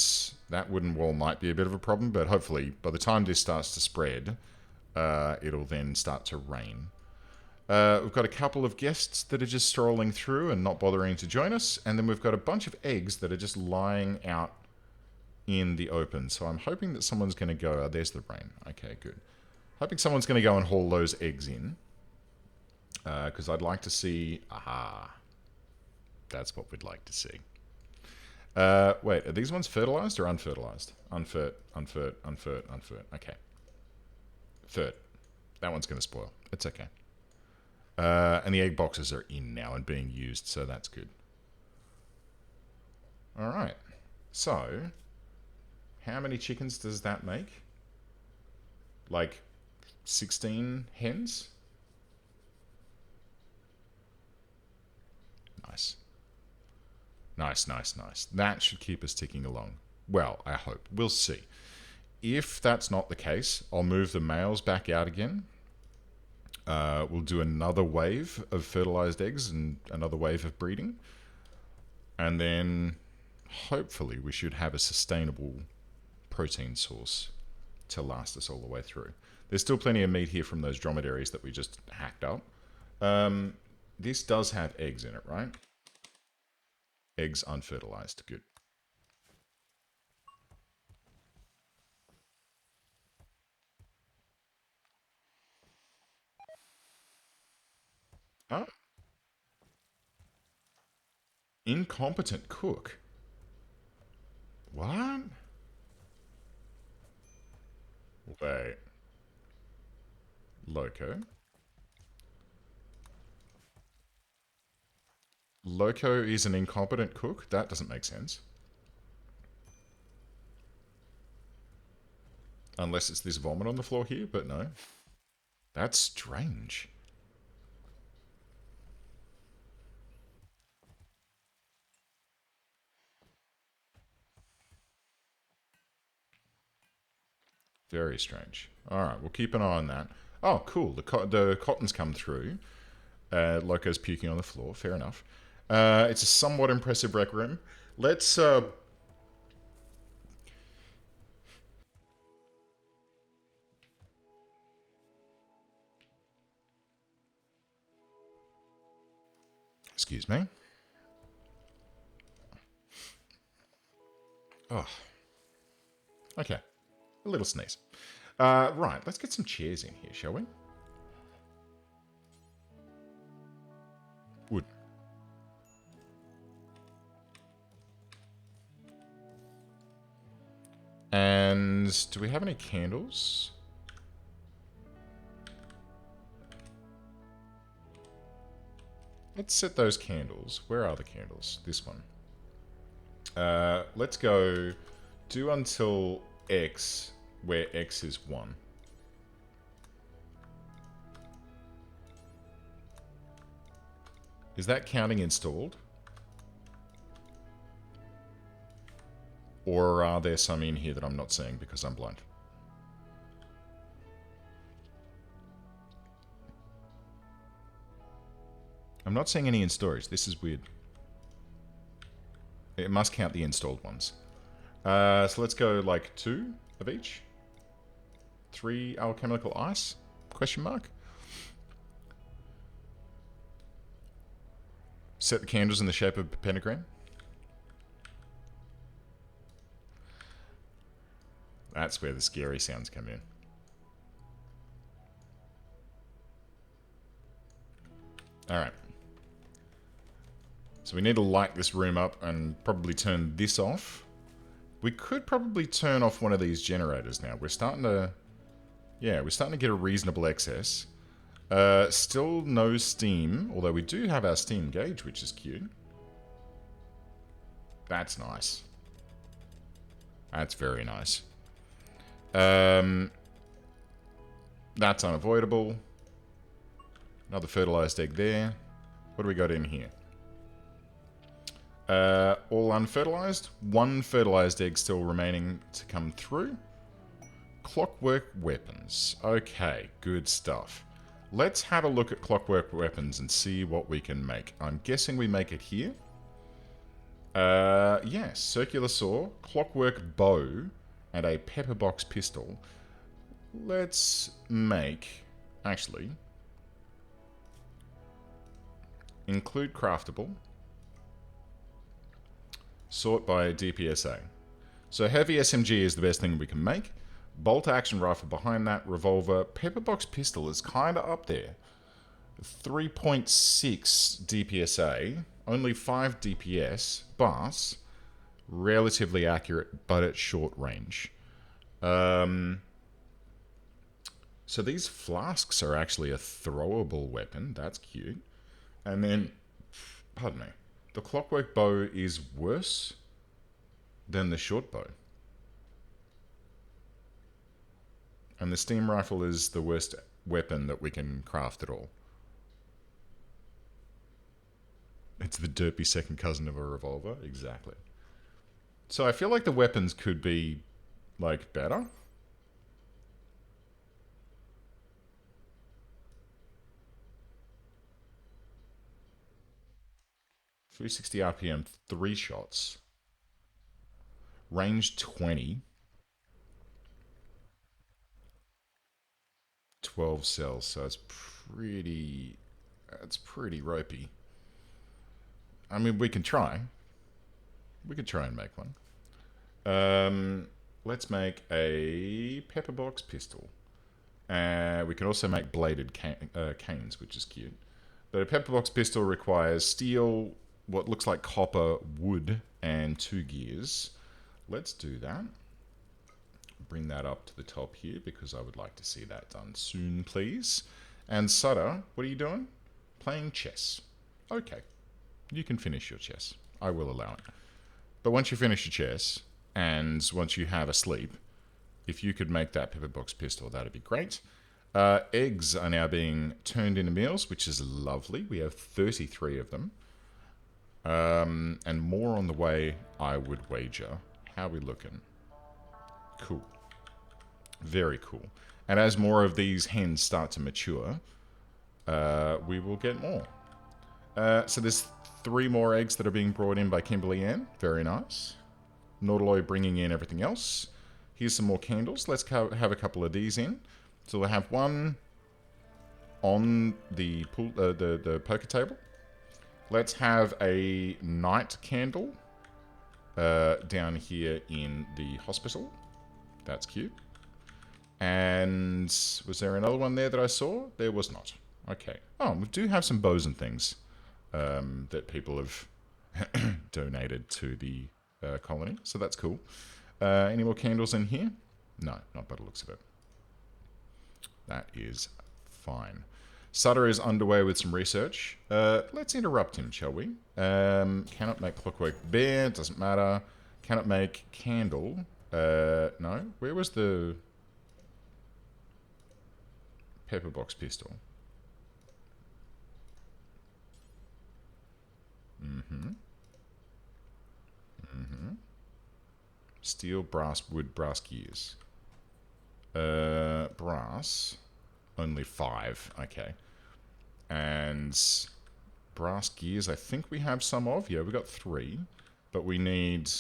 that wooden wall might be a bit of a problem, but hopefully by the time this starts to spread, it'll then start to rain. We've got a couple of guests that are just strolling through and not bothering to join us. And then we've got a bunch of eggs that are just lying out in the open. So I'm hoping that someone's going to go... Oh, there's the rain. Okay, good. Hoping someone's going to go and haul those eggs in. Because I'd like to see... Aha. That's what we'd like to see. Wait, are these ones fertilized or unfertilized? Unfert. Okay. Fert. That one's going to spoil. It's okay. And the egg boxes are in now and being used, so that's good. Alright. So, how many chickens does that make? Like 16 hens? Nice. Nice. That should keep us ticking along. Well, I hope. We'll see. If that's not the case, I'll move the males back out again. We'll do another wave of fertilized eggs and another wave of breeding. And then hopefully we should have a sustainable protein source to last us all the way through. There's still plenty of meat here from those dromedaries that we just hacked up. This does have eggs in it, right? Eggs unfertilized. Good. Oh. Incompetent cook. What? Wait. Loco. Loco is an incompetent cook? That doesn't make sense. Unless it's this vomit on the floor here, but no. That's strange. Very strange. Alright, we'll keep an eye on that. Oh, cool. The cotton's come through. Loco's puking on the floor. Fair enough. It's a somewhat impressive rec room. Let's... Excuse me. Oh. Okay. A little sneeze. Right, let's get some chairs in here, shall we? Wood. And do we have any candles? Let's set those candles. Where are the candles? This one. Let's go do until X, where X is 1. Is that counting installed? Or are there some in here that I'm not seeing because I'm blind? I'm not seeing any in storage. This is weird. It must count the installed ones. So let's go like 2 of each. 3 alchemical ice? Question mark. Set the candles in the shape of a pentagram. That's where the scary sounds come in. Alright. So we need to light this room up and probably turn this off. We could probably turn off one of these generators now. We're starting to... Yeah, we're starting to get a reasonable excess. Still no steam, although we do have our steam gauge, which is cute. That's nice. That's very nice. That's unavoidable. Another fertilized egg there. What do we got in here? All unfertilized. 1 fertilized egg still remaining to come through. Clockwork weapons. Okay, good stuff. Let's have a look at clockwork weapons and see what we can make. I'm guessing we make it here. Yes, circular saw, clockwork bow, and a pepperbox pistol. Let's make, actually, include craftable, sort by DPSA. So heavy SMG is the best thing we can make. Bolt action rifle behind that, revolver, pepperbox pistol is kind of up there. 3.6 DPSA, only 5 DPS, but relatively accurate, but at short range. So these flasks are actually a throwable weapon. That's cute. And then, pardon me, the clockwork bow is worse than the short bow. And the steam rifle is the worst weapon that we can craft at all. It's the derpy second cousin of a revolver. Exactly. So I feel like the weapons could be, like, better. .360 RPM, 3 shots. Range 20. 12 cells, so it's pretty... That's pretty ropey. I mean, we can try. We could try and make one. Let's make a pepperbox pistol. We can also make bladed canes, which is cute. But a pepperbox pistol requires steel, what looks like copper, wood, and 2 gears. Let's do that. Bring that up to the top here because I would like to see that done soon, please. And Sutter, what are you doing? Playing chess. Okay. You can finish your chess. I will allow it. But once you finish your chess, and once you have a sleep, if you could make that pepperbox pistol, that'd be great. Eggs are now being turned into meals, which is lovely. We have 33 of them. And more on the way, I would wager. How are we looking? Cool. Very cool. And as more of these hens start to mature, we will get more. So there's 3 more eggs that are being brought in by Kimberly Ann. Very nice. Nautiloy bringing in everything else. Here's some more candles. Let's have a couple of these in. So we'll have one on the pool, the poker table. Let's have a night candle down here in the hospital. That's cute. And was there another one there that I saw? There was not. Okay. Oh, we do have some bows and things that people have donated to the colony. So that's cool. Any more candles in here? No, not by the looks of it. That is fine. Sutter is underway with some research. Let's interrupt him, shall we? Cannot make clockwork bear. Doesn't matter. Cannot make candle. No. Where was the pepperbox pistol? Steel, brass, wood, brass gears. Brass, only 5. Okay. And brass gears, I think we have some of. Yeah, we got 3. But we need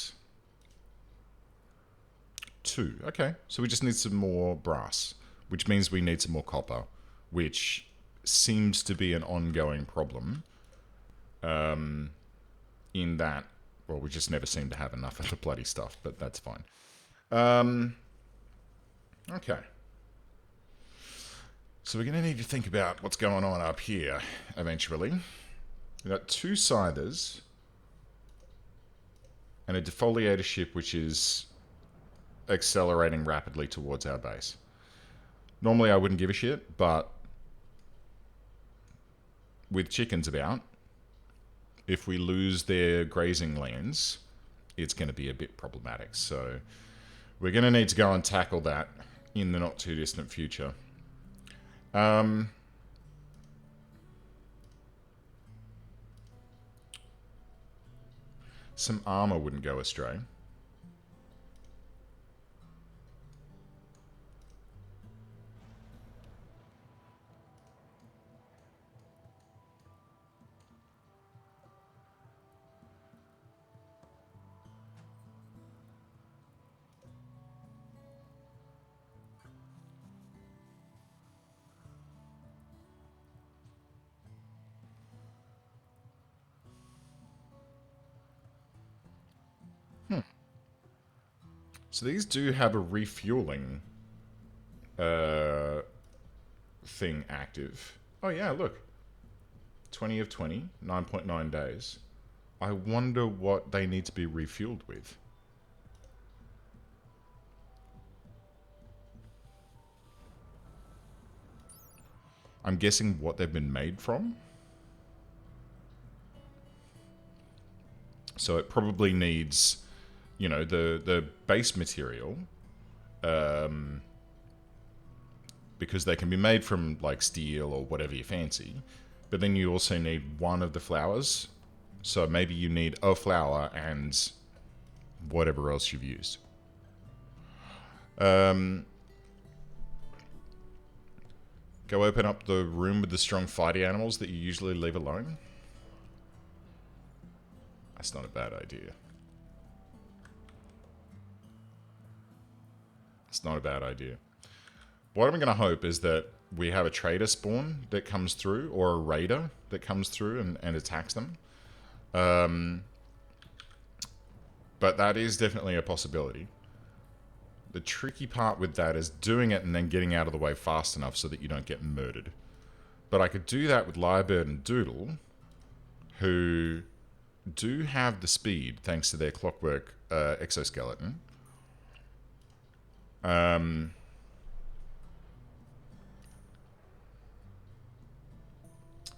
2. Okay. So we just need some more brass, which means we need some more copper, which seems to be an ongoing problem. In that, well, we just never seem to have enough of the bloody stuff, but that's fine. Okay. So we're going to need to think about what's going on up here eventually. We've got 2 scythers and a defoliator ship which is accelerating rapidly towards our base. Normally I wouldn't give a shit, but with chickens about, if we lose their grazing lands, it's going to be a bit problematic. So we're going to need to go and tackle that in the not too distant future. Some armor wouldn't go astray. So these do have a refueling thing active. Oh yeah, look. 20 of 20, 9.9 days. I wonder what they need to be refueled with. I'm guessing what they've been made from. So it probably needs, you know, the base material, because they can be made from like steel or whatever you fancy. But then you also need one of the flowers. So maybe you need a flower and whatever else you've used. Go open up the room with the strong fighty animals that you usually leave alone. That's not a bad idea. It's not a bad idea. What I'm going to hope is that we have a trader spawn that comes through, or a raider that comes through and attacks them. But that is definitely a possibility. The tricky part with that is doing it and then getting out of the way fast enough so that you don't get murdered. But I could do that with Lyrebird and Doodle, who do have the speed thanks to their Clockwork exoskeleton.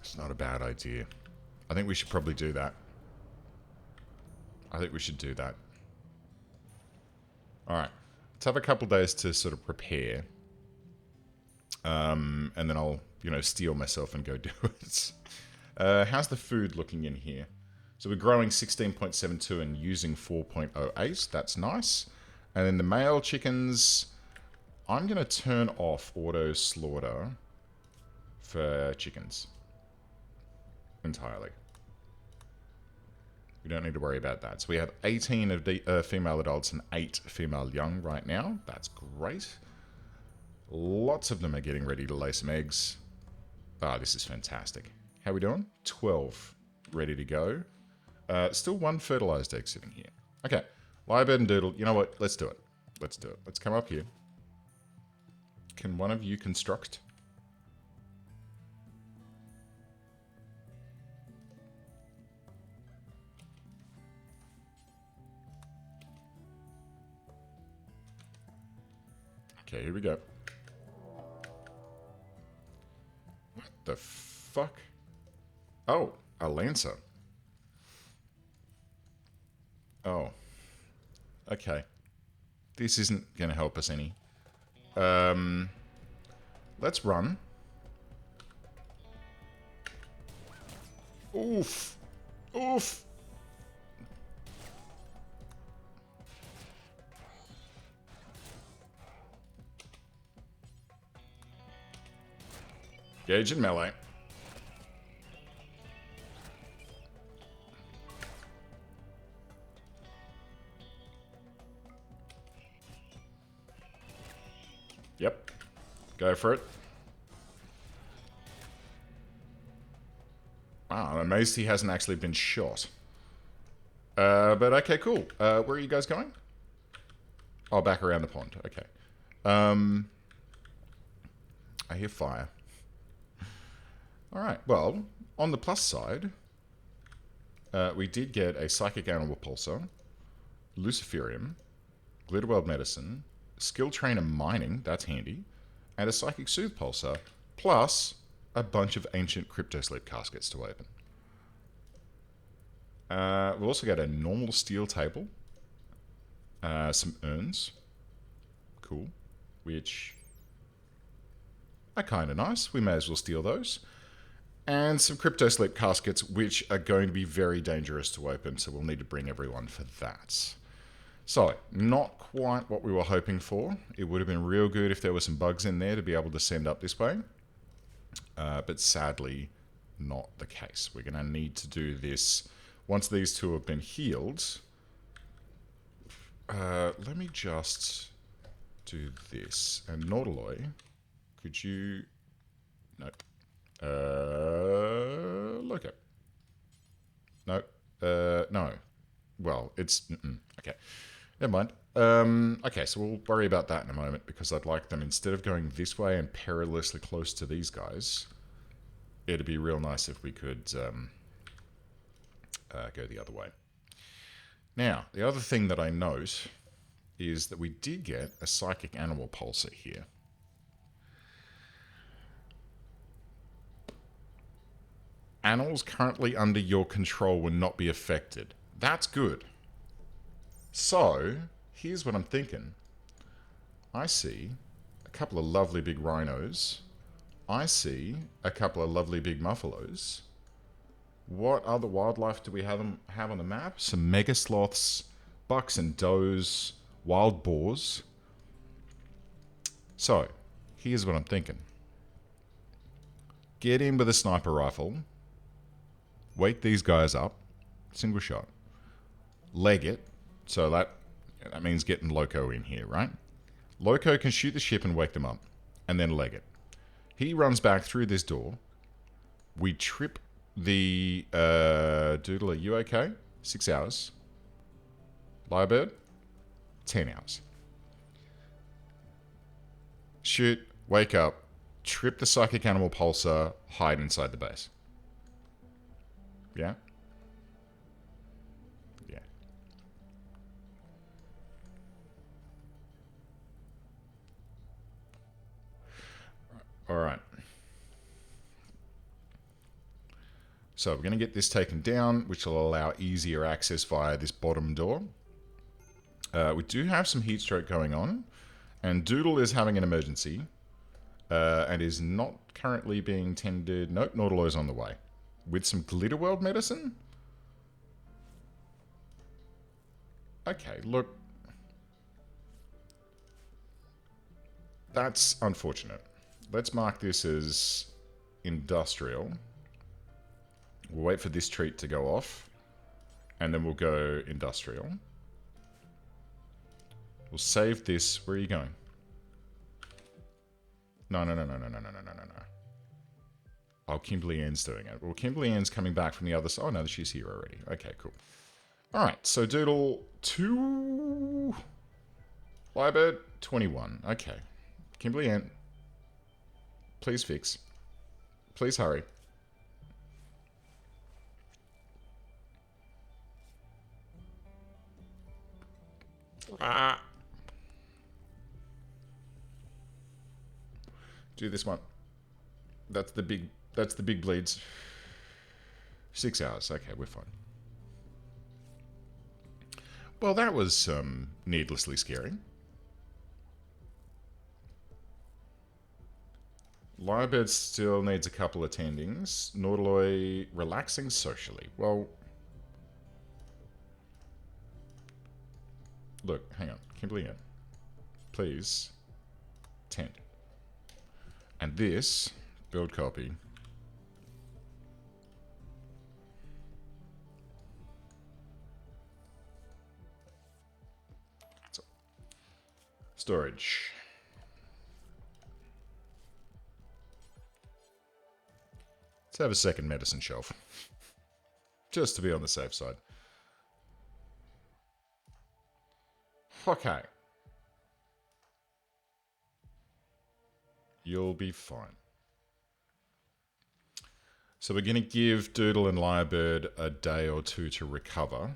It's not a bad idea. I think we should probably do that. I think we should do that. Alright. Let's have a couple days to sort of prepare. And then I'll, you know, steel myself and go do it. How's the food looking in here? So we're growing 16.72 and using 4.08. That's nice. And then the male chickens, I'm going to turn off auto slaughter for chickens entirely. We don't need to worry about that. So we have 18 of the female adults and 8 female young right now. That's great. Lots of them are getting ready to lay some eggs. Ah, this is fantastic. How are we doing? 12 ready to go. Still one fertilized egg sitting here. Okay. Lyrebird and Doodle. You know what? Let's do it. Let's do it. Let's come up here. Can one of you construct? Okay, here we go. What the fuck? Oh, a Lancer. Oh. Okay. This isn't going to help us any. Let's run. Oof. Oof. Gauge and melee. Yep. Go for it. Wow, I'm amazed he hasn't actually been shot. But okay, cool. Where are you guys going? Oh, back around the pond. Okay. I hear fire. Alright, well, on the plus side, we did get a Psychic Animal Pulsar, Luciferium, Glitterweld Medicine, Skill Trainer Mining, that's handy, and a Psychic Soothe Pulsar, plus a bunch of ancient Crypto Sleep Caskets to open. We've also got a normal steel table, some urns, cool, which are kind of nice. We may as well steal those. And some Crypto Sleep Caskets, which are going to be very dangerous to open, so we'll need to bring everyone for that. So, not quite what we were hoping for. It would have been real good if there were some bugs in there to be able to send up this way. But sadly, not the case. We're going to need to do this once these two have been healed. Let me just do this. And Nautiloy, could you... Nope. Look. No. No. Well, it's... okay. Never mind. Okay, so we'll worry about that in a moment because I'd like them, instead of going this way and perilously close to these guys, it'd be real nice if we could go the other way. Now, the other thing that I note is that we did get a psychic animal pulsar here. Animals currently under your control will not be affected. That's good. So, here's what I'm thinking. I see a couple of lovely big rhinos. I see a couple of lovely big muffalos. What other wildlife do we have on the map? Some mega sloths, bucks and does, wild boars. So, here's what I'm thinking. Get in with a sniper rifle. Wake these guys up. Single shot. Leg it. So that means getting Loco in here, right? Loco can shoot the ship and wake them up. And then leg it. He runs back through this door. We trip the Doodle. Are you okay? 6 hours. Lyrebird? 10 hours. Shoot, wake up, trip the psychic animal pulsar, hide inside the base. Yeah? Yeah. Alright. So we're going to get this taken down, which will allow easier access via this bottom door. We do have some heat stroke going on, and Doodle is having an emergency, and is not currently being tended. Nope, Nautilo's on the way. With some Glitterworld medicine? Okay, look. That's unfortunate. Let's mark this as industrial. We'll wait for this treat to go off, and then we'll go industrial. We'll save this. Where are you going? No. Oh, Kimberly Ann's doing it. Well, Kimberly Ann's coming back from the other side. Oh, no, she's here already. Okay, cool. All right, so Doodle 2... Lyrebird 21. Okay. Kimberly Ann, please fix. Please hurry. Do this one. That's the big bleeds. 6 hours. Okay, we're fine. Well, that was needlessly scary. Lyrebird still needs a couple of tendings. Nautiloy relaxing socially. Well, look, hang on. Kimberly Ann, please tend. And this, build copy. So, storage. Let's have a second medicine shelf. Just to be on the safe side. Okay. You'll be fine. So we're going to give Doodle and Lyrebird a day or two to recover,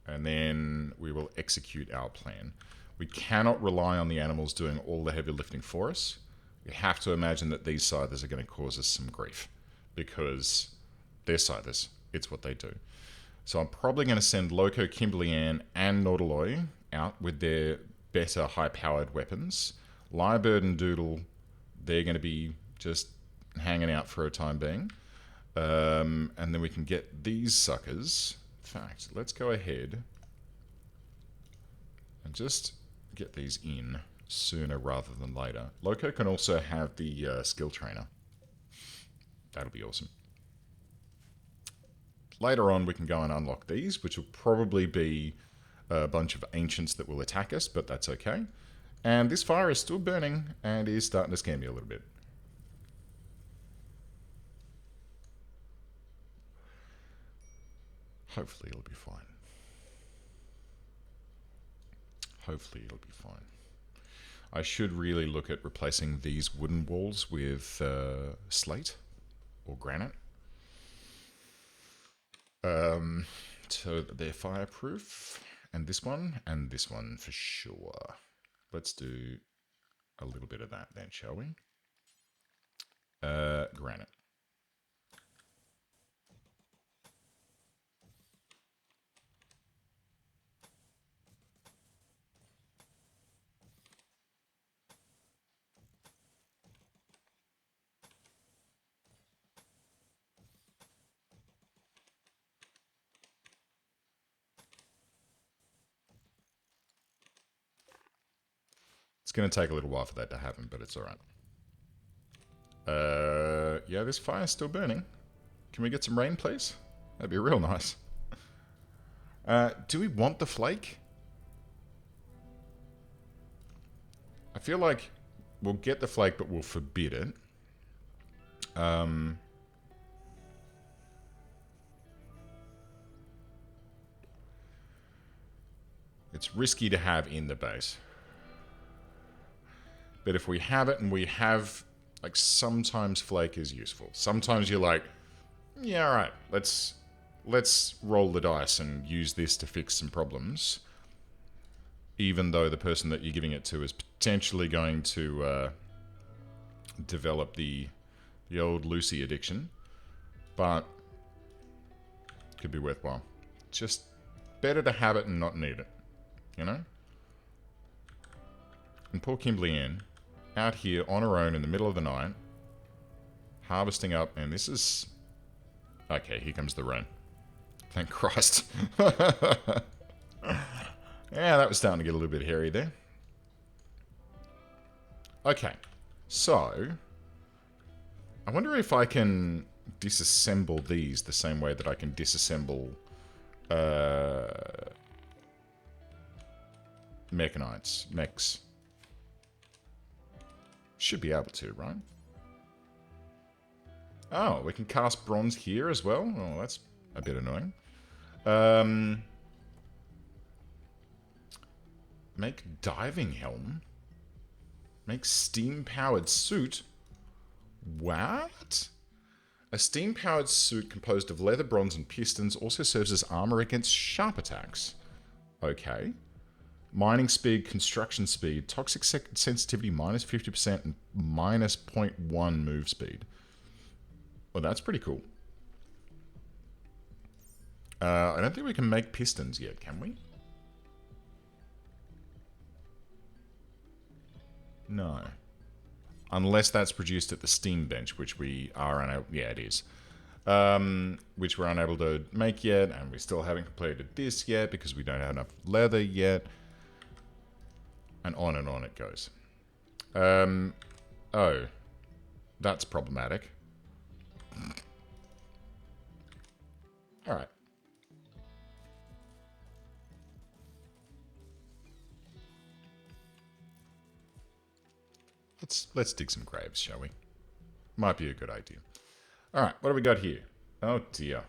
and then we will execute our plan. We cannot rely on the animals doing all the heavy lifting for us. We have to imagine that these scythers are going to cause us some grief, because they're scythers. It's what they do. So I'm probably going to send Loco, Kimberly Ann, and Nautiloy out with their better high-powered weapons. Lyrebird and Doodle, they're going to be just hanging out for a time being. And then we can get these suckers. In fact, let's go ahead and just get these in sooner rather than later. Loco can also have the skill trainer. That'll be awesome. Later on, we can go and unlock these, which will probably be a bunch of ancients that will attack us, but that's okay. And this fire is still burning and is starting to scare me a little bit. Hopefully it'll be fine. Hopefully it'll be fine. I should really look at replacing these wooden walls with slate or granite. So they're fireproof. And this one for sure. Let's do a little bit of that then, shall we? Granite. It's going to take a little while for that to happen, but it's alright. Yeah, this fire's still burning. Can we get some rain, please? That'd be real nice. Do we want the flake? I feel like we'll get the flake, but we'll forbid it. It's risky to have in the base. But if we have it and we have... Like, sometimes flake is useful. Sometimes you're like, yeah, alright, let's roll the dice and use this to fix some problems. Even though the person that you're giving it to is potentially going to develop the old Lucy addiction. But could be worthwhile. Just better to have it and not need it. You know? And poor Kimberly Ann, out here on her own in the middle of the night, harvesting up, and this is... Okay, here comes the rain. Thank Christ. Yeah, that was starting to get a little bit hairy there. Okay, so... I wonder if I can disassemble these the same way that I can disassemble... mechs. Should be able to, right? Oh, we can cast bronze here as well? Oh, that's a bit annoying. Make diving helm? Make steam-powered suit? What? A steam-powered suit composed of leather, bronze, and pistons also serves as armor against sharp attacks. Okay. Mining speed, construction speed, toxic sensitivity minus 50% and minus 0.1 move speed. Well, that's pretty cool. I don't think we can make pistons yet, can we? No. Unless that's produced at the steam bench, which we are unable... Yeah, it is. Which we're unable to make yet, and we still haven't completed this yet because we don't have enough leather yet. And on it goes. Oh. That's problematic. Alright. Let's dig some graves, shall we? Might be a good idea. Alright, what do we got here? Oh dear.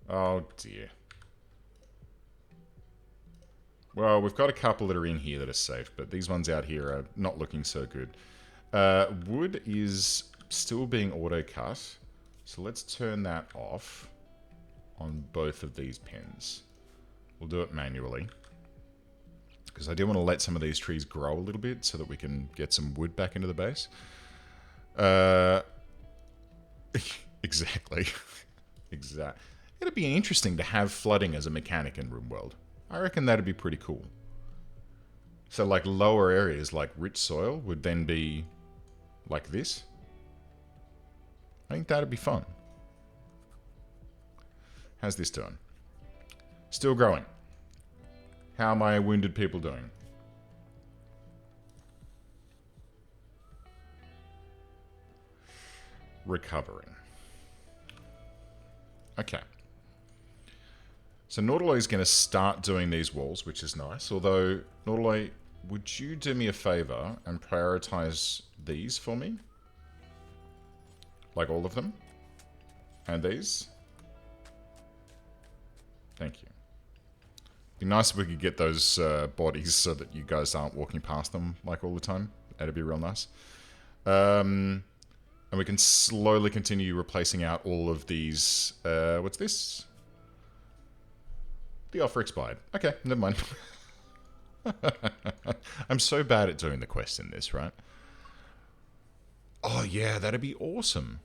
Oh dear. Well, we've got a couple that are in here that are safe, but these ones out here are not looking so good. Wood is still being auto-cut, so let's turn that off on both of these pens. We'll do it manually, because I do want to let some of these trees grow a little bit so that we can get some wood back into the base. Exactly. Exactly. It'd be interesting to have flooding as a mechanic in Rimworld. I reckon that'd be pretty cool. So, like, lower areas, like rich soil, would then be like this. I think that'd be fun. How's this doing? Still growing. How are my wounded people doing? Recovering. Okay. So Nautiloy is going to start doing these walls, which is nice. Although, Nautiloy, would you do me a favor and prioritize these for me? Like all of them? And these? Thank you. Be nice if we could get those bodies so that you guys aren't walking past them like all the time. That'd be real nice. And we can slowly continue replacing out all of these. What's this? The offer expired. Okay, never mind. I'm so bad at doing the quest in this, right? Oh yeah, that'd be awesome.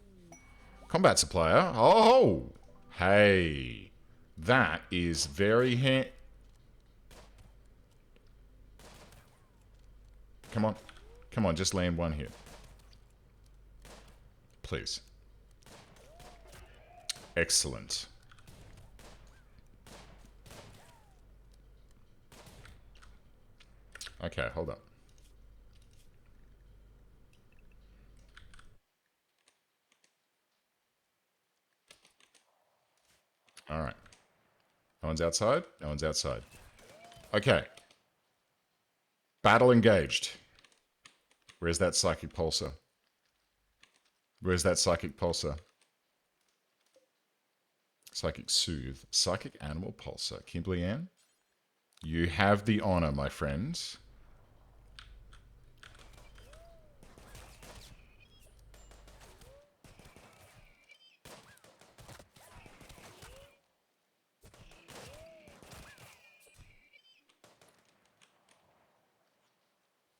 Combat supplier. Oh, hey, that is very Come on, come on, just land one here, please. Excellent. Okay, hold up. All right. No one's outside? No one's outside. Okay. Battle engaged. Where's that psychic pulsar? Where's that psychic pulsar? Psychic soothe. Psychic animal pulsar. Kimberly Ann? You have the honor, my friends.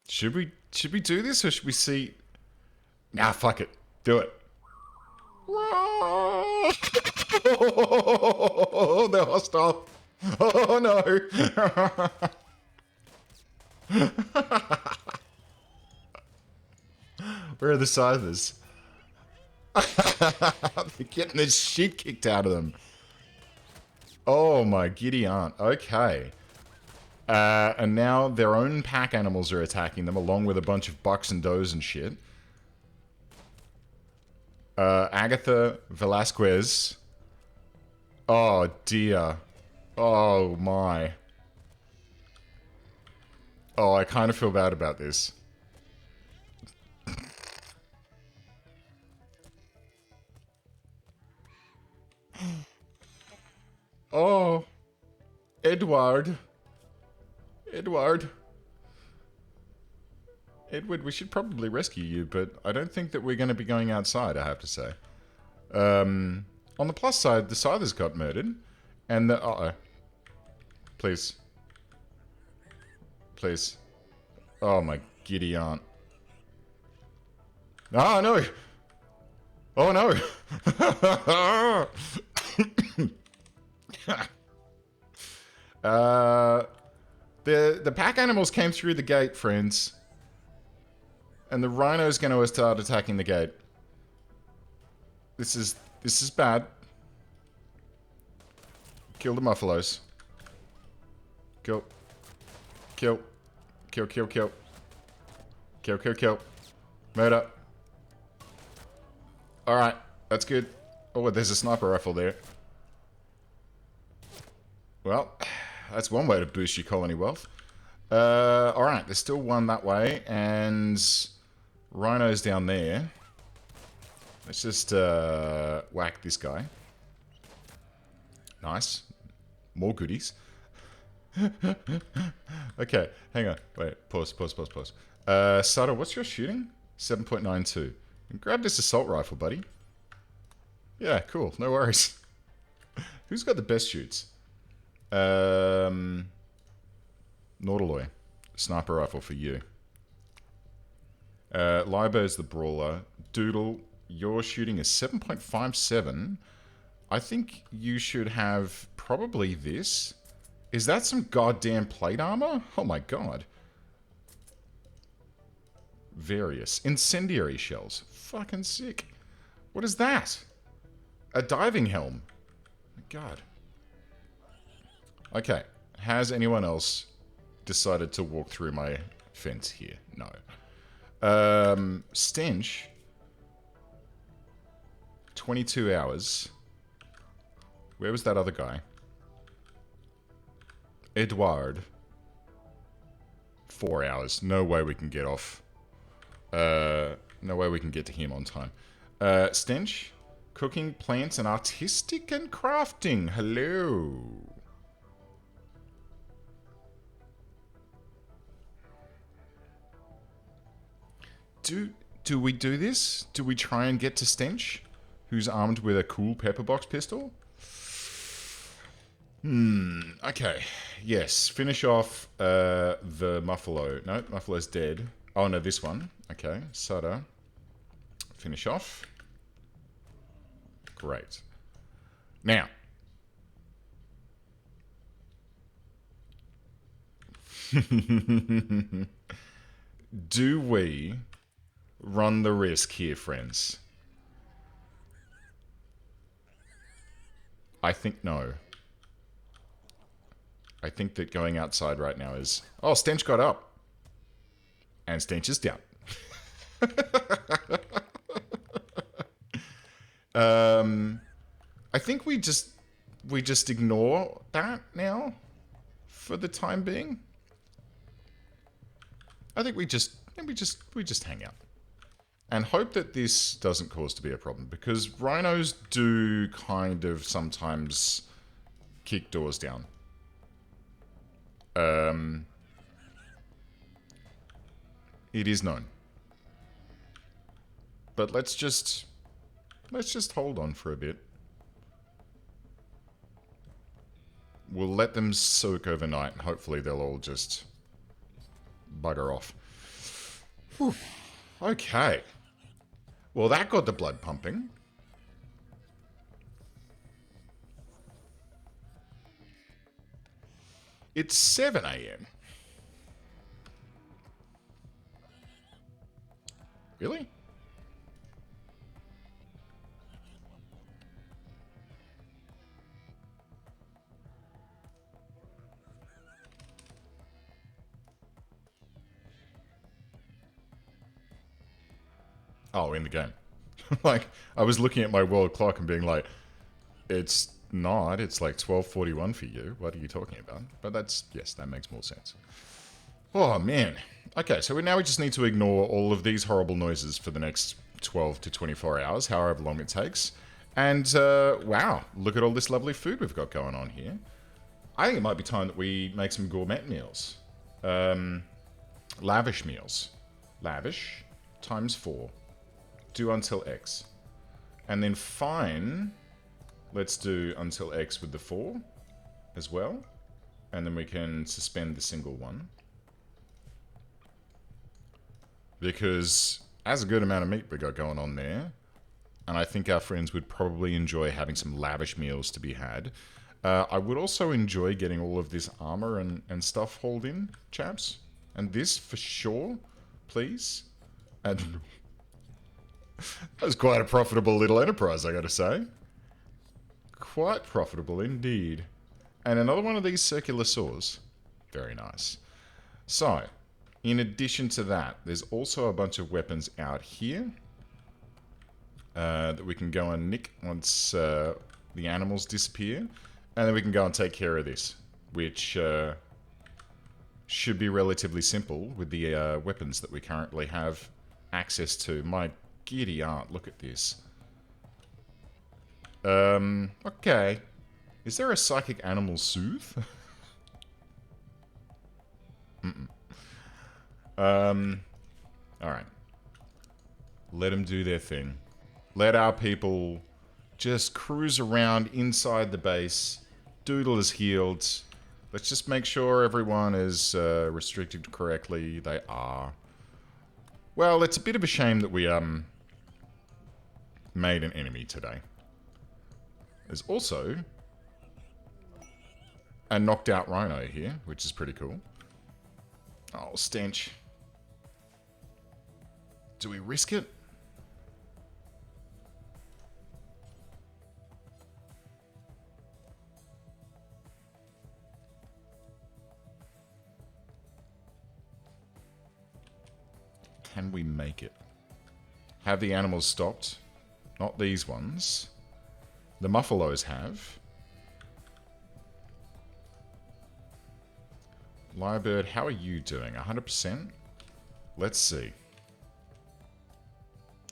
Should we do this or should we see? Nah, fuck it. Do it. Oh, they're hostile. Oh no. Where are the scythers? They're getting the shit kicked out of them. Oh my giddy aunt. Okay. And now their own pack animals are attacking them, along with a bunch of bucks and does and shit. Agatha Velasquez. Oh dear. Oh my. Oh, I kind of feel bad about this. Oh. Edward. Edward, we should probably rescue you, but I don't think that we're going to be going outside, I have to say. On the plus side, the Scythers got murdered, and the... Uh-oh. Please. Please. Oh, my giddy aunt. Oh, no! Oh, no! The pack animals came through the gate, friends. And the rhino's going to start attacking the gate. This is bad. Kill the muffalos. Kill. Kill. Kill, kill, kill. Kill, kill, kill. Murder. Alright, that's good. Oh, there's a sniper rifle there. Well, that's one way to boost your colony wealth. Alright, there's still one that way, and rhinos down there. Let's just whack this guy. Nice. More goodies. Okay, hang on. Wait, pause. Sutter, what's your shooting? 7.92. Grab this assault rifle, buddy. Yeah, cool. No worries. Who's got the best shoots? Nautiloy. Sniper rifle for you. Libo's the brawler. Doodle, your shooting is 7.57. I think you should have probably this. Is that some goddamn plate armor? Oh my god. Various. Incendiary shells. Fucking sick. What is that? A diving helm. Oh my god. Okay. Has anyone else decided to walk through my fence here? No. Stench. 22 hours. Where was that other guy? Edward. 4 hours. No way we can get off. No way we can get to him on time. Stench. Cooking, plants, and artistic and crafting. Hello. Do we do this? Do we try and get to Stench, who's armed with a cool pepperbox pistol? Okay. Yes. Finish off the Muffalo. No, Muffalo's dead. Oh, no, this one. Okay. Sutter. Finish off. Great. Now. Do we run the risk here, friends? I think no. I think that going outside right now is... Oh, Stench got up. And Stench is down. I think we just ignore that now for the time being. I think we just hang out and hope that this doesn't cause to be a problem, because rhinos do kind of sometimes kick doors down. It is known. But let's just hold on for a bit. We'll let them soak overnight, and hopefully they'll all just bugger off. Whew. Okay. Well, that got the blood pumping. It's 7 a.m. Really? Oh, in the game. Like, I was looking at my world clock and being like, it's not, it's like 12:41 for you. What are you talking about? But that's, yes, that makes more sense. Oh, man. Okay, so now we just need to ignore all of these horrible noises for the next 12 to 24 hours, however long it takes. And, wow, look at all this lovely food we've got going on here. I think it might be time that we make some gourmet meals. Lavish meals. Lavish times 4. Do until X. And then fine, let's do until X with the 4 as well. And then we can suspend the single one. Because as a good amount of meat we got going on there, and I think our friends would probably enjoy having some lavish meals to be had. I would also enjoy getting all of this armor and stuff hauled in, chaps. And this for sure, please. And that was quite a profitable little enterprise, I gotta say. Quite profitable indeed. And another one of these circular saws. Very nice. So, in addition to that, there's also a bunch of weapons out here that we can go and nick once the animals disappear. And then we can go and take care of this, which should be relatively simple with the weapons that we currently have access to. My giddy aunt, look at this. Okay. Is there a psychic animal soothe? Alright. Let them do their thing. Let our people just cruise around inside the base. Doodle is healed. Let's just make sure everyone is restricted correctly. They are. Well, it's a bit of a shame that we made an enemy today. There's also a knocked out rhino here, which is pretty cool. Oh, stench. Do we risk it? Can we make it? Have the animals stopped? Not these ones. The muffalos have. Lyrebird, how are you doing? 100%? Let's see.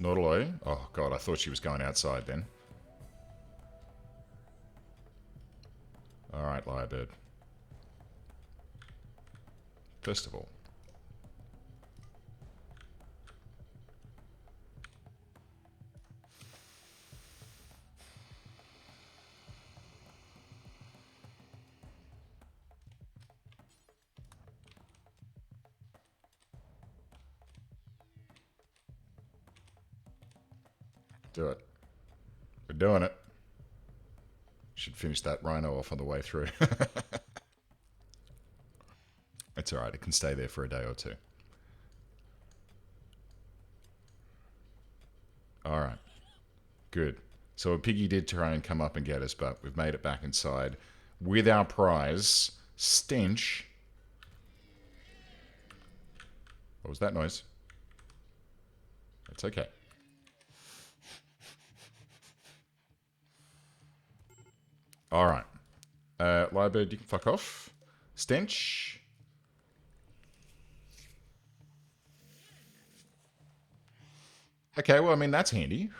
Nautiloy? Oh god, I thought she was going outside then. Alright, Lyrebird. First of all, Do it. We're doing it. Should finish that rhino off on the way through. It's alright, it can stay there for a day or two. Alright. Good. So a piggy did try and come up and get us, but we've made it back inside with our prize, Stench. What was that noise? It's okay. Alright. Lyrebird, you can fuck off. Stench. Okay, well, I mean, that's handy.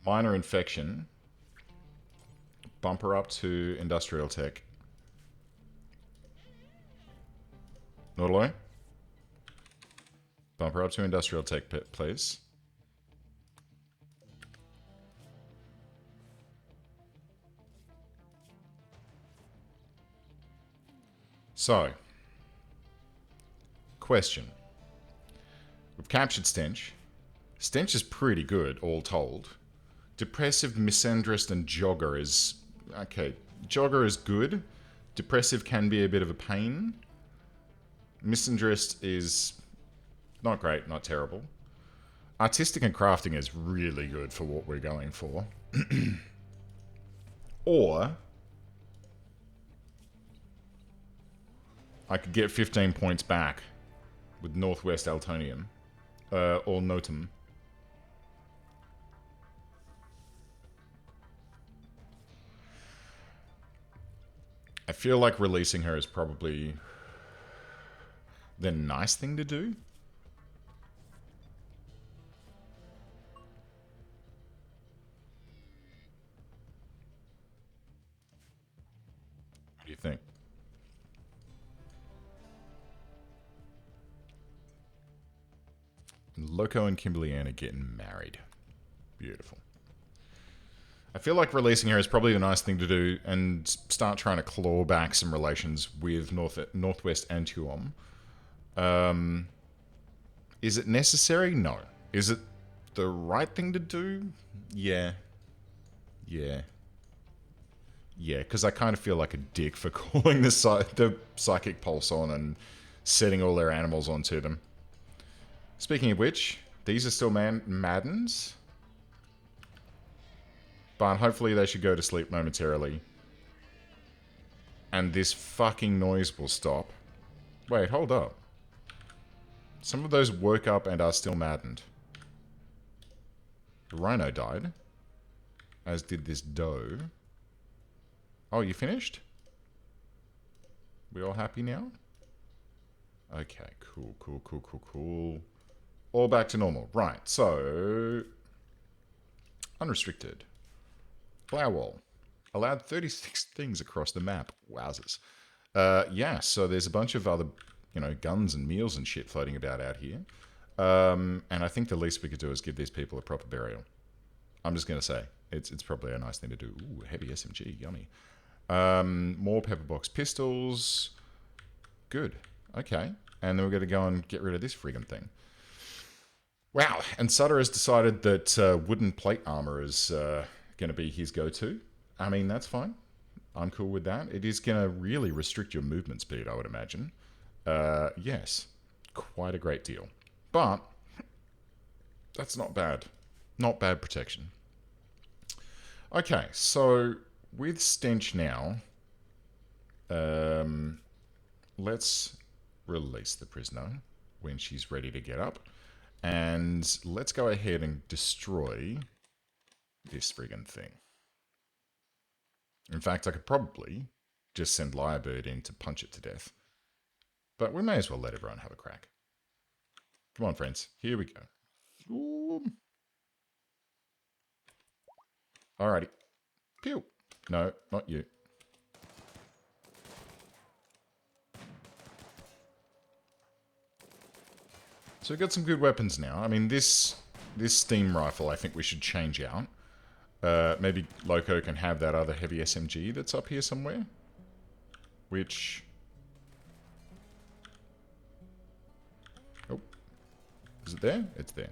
Minor infection. Bump her up to industrial tech. Nordaloy? Bump her up to industrial tech, please. So, question. We've captured Stench. Stench is pretty good, all told. Depressive, Misandrist, and Jogger is... Okay, Jogger is good. Depressive can be a bit of a pain. Misandrist is not great, not terrible. Artistic and crafting is really good for what we're going for. Or... I could get 15 points back with Northwest Altonium. Or Notum. I feel like releasing her is probably the nice thing to do. What do you think? Loco and Kimberly Ann are getting married. Beautiful. I feel like releasing her is probably the nice thing to do and start trying to claw back some relations with Northwest and Tuom. Is it necessary? No. Is it the right thing to do? Yeah. Yeah. Yeah, because I kind of feel like a dick for calling the Psychic Pulse on and setting all their animals onto them. Speaking of which, these are still Maddens. But hopefully they should go to sleep momentarily. And this fucking noise will stop. Wait, hold up. Some of those woke up and are still maddened. The rhino died. As did this doe. Oh, you finished? We all happy now? Okay, cool, cool, cool, cool, cool. All back to normal. Right, so... Unrestricted. Flower wall. Allowed 36 things across the map. Wowzers. Yeah, so there's a bunch of other, you know, guns and meals and shit floating about out here. And I think the least we could do is give these people a proper burial. I'm just going to say. It's probably a nice thing to do. Ooh, heavy SMG. Yummy. More pepperbox pistols. Good. Okay. And then we're going to go and get rid of this friggin' thing. Wow. And Sutter has decided that wooden plate armor is going to be his go-to. I mean, that's fine. I'm cool with that. It is going to really restrict your movement speed, I would imagine. Yes. Quite a great deal. But that's not bad. Not bad protection. Okay, so with Stench now, let's release the prisoner when she's ready to get up. And let's go ahead and destroy this friggin' thing. In fact, I could probably just send Lyrebird in to punch it to death. But we may as well let everyone have a crack. Come on, friends. Here we go. Ooh. Alrighty. Pew. No, not you. So we've got some good weapons now. I mean, this steam rifle I think we should change out. Maybe Loco can have that other heavy SMG that's up here somewhere. Which... Oh, Is it there? It's there.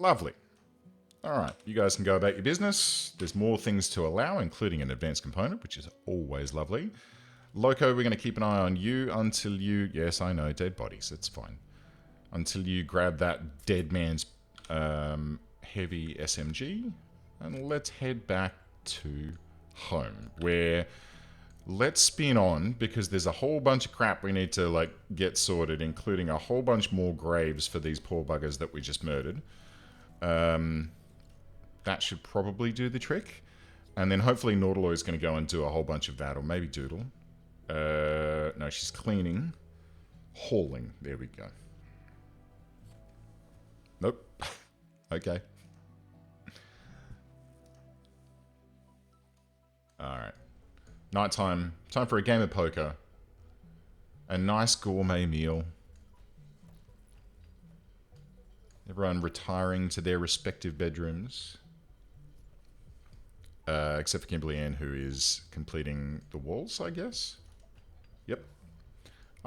Lovely. Alright, you guys can go about your business. There's more things to allow, including an advanced component, which is always lovely. Loco, we're going to keep an eye on you until you... Yes, I know, dead bodies, it's fine. Until you grab that dead man's heavy SMG. And let's head back to home, where... Let's spin on, because there's a whole bunch of crap we need to, like, get sorted, including a whole bunch more graves for these poor buggers that we just murdered. That should probably do the trick. And then hopefully Nautiloy is going to go and do a whole bunch of that, or maybe Doodle. No, she's cleaning. Hauling. There we go. Nope. Okay. Alright. Nighttime. Time for a game of poker. A nice gourmet meal. Everyone retiring to their respective bedrooms. Except for Kimberly Ann, who is completing the walls, I guess. Yep.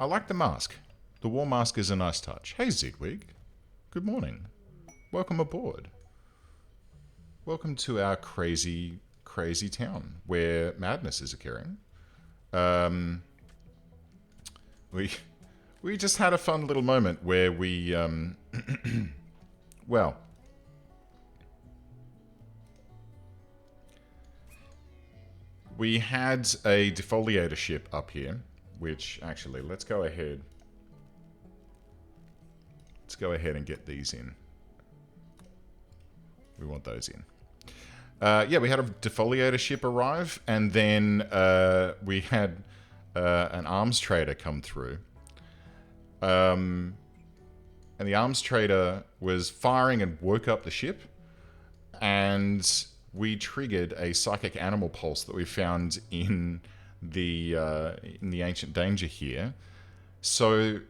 I like the mask. The wall mask is a nice touch. Hey, Zedwig. Good morning. Welcome aboard. Welcome to our crazy, crazy town where madness is occurring. We just had a fun little moment where we, well... We had a defoliator ship up here, which, actually, let's go ahead. Let's go ahead and get these in. We want those in. Yeah, we had a defoliator ship arrive, and then we had an arms trader come through. And the arms trader was firing and woke up the ship, and... we triggered a psychic animal pulse that we found in the Ancient Danger here. So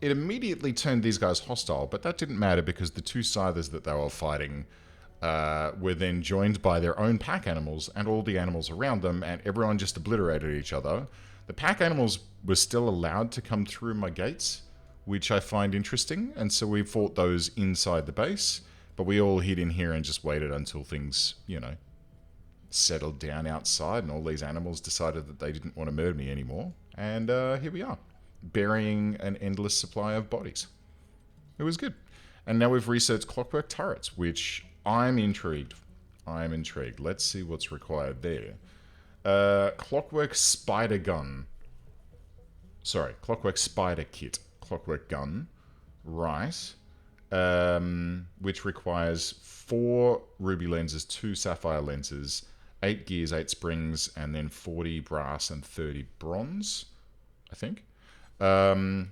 it immediately turned these guys hostile, but that didn't matter because the two scythers that they were fighting were then joined by their own pack animals and all the animals around them, and everyone just obliterated each other. The pack animals were still allowed to come through my gates, which I find interesting, and so we fought those inside the base. But we all hid in here and just waited until things, you know, settled down outside and all these animals decided that they didn't want to murder me anymore. And here we are, burying an endless supply of bodies. It was good. And now we've researched Clockwork turrets, which I'm intrigued. I'm intrigued. Let's see what's required there. Clockwork spider gun. Sorry, Clockwork spider kit. Clockwork gun. Right. Which requires 4 ruby lenses, 2 sapphire lenses, 8 gears, 8 springs, and then 40 brass and 30 bronze, I think. What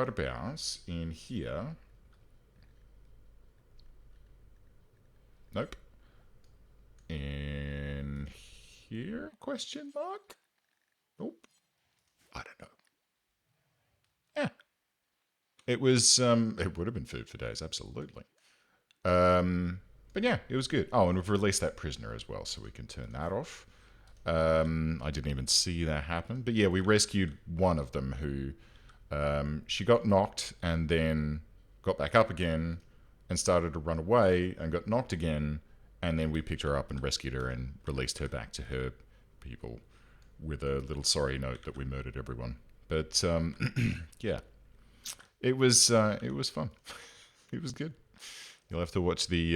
about in here? Nope. In here? Question mark? Nope. I don't know. Yeah. It was, it would have been food for days, absolutely. But yeah, it was good. Oh, and we've released that prisoner as well, so we can turn that off. I didn't even see that happen. But yeah, we rescued one of them who, she got knocked and then got back up again and started to run away and got knocked again. And then we picked her up and rescued her and released her back to her people with a little sorry note that we murdered everyone. But, yeah. It was fun. It was good. You'll have to watch the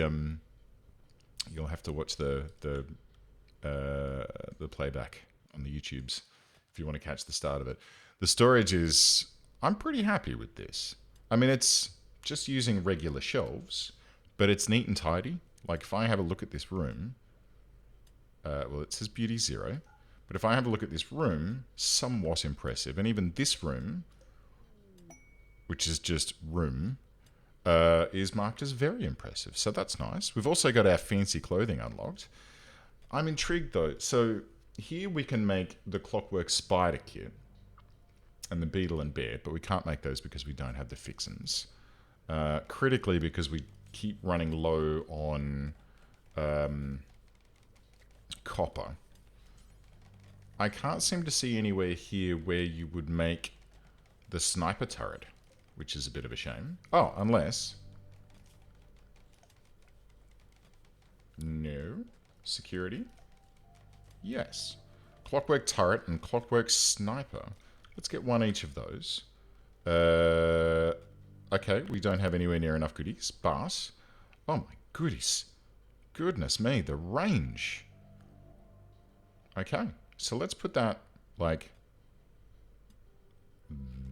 playback on the YouTubes if you want to catch the start of it. The storage is, I'm pretty happy with this. I mean, it's just using regular shelves, but it's neat and tidy. Like if I have a look at this room, well, it says beauty 0, but if I have a look at this room, somewhat impressive. And even this room, which is just room, is marked as very impressive. So that's nice. We've also got our fancy clothing unlocked. I'm intrigued though. So here we can make the Clockwork spider kit and the beetle and bear, but we can't make those because we don't have the fixins. Critically, because we keep running low on copper. I can't seem to see anywhere here where you would make the sniper turret, which is a bit of a shame. Oh, unless... No. Security? Yes. Clockwork turret and clockwork sniper. Let's get one each of those. Okay, we don't have anywhere near enough goodies, but... Oh my goodies. Goodness me, the range. Okay, so let's put that, like,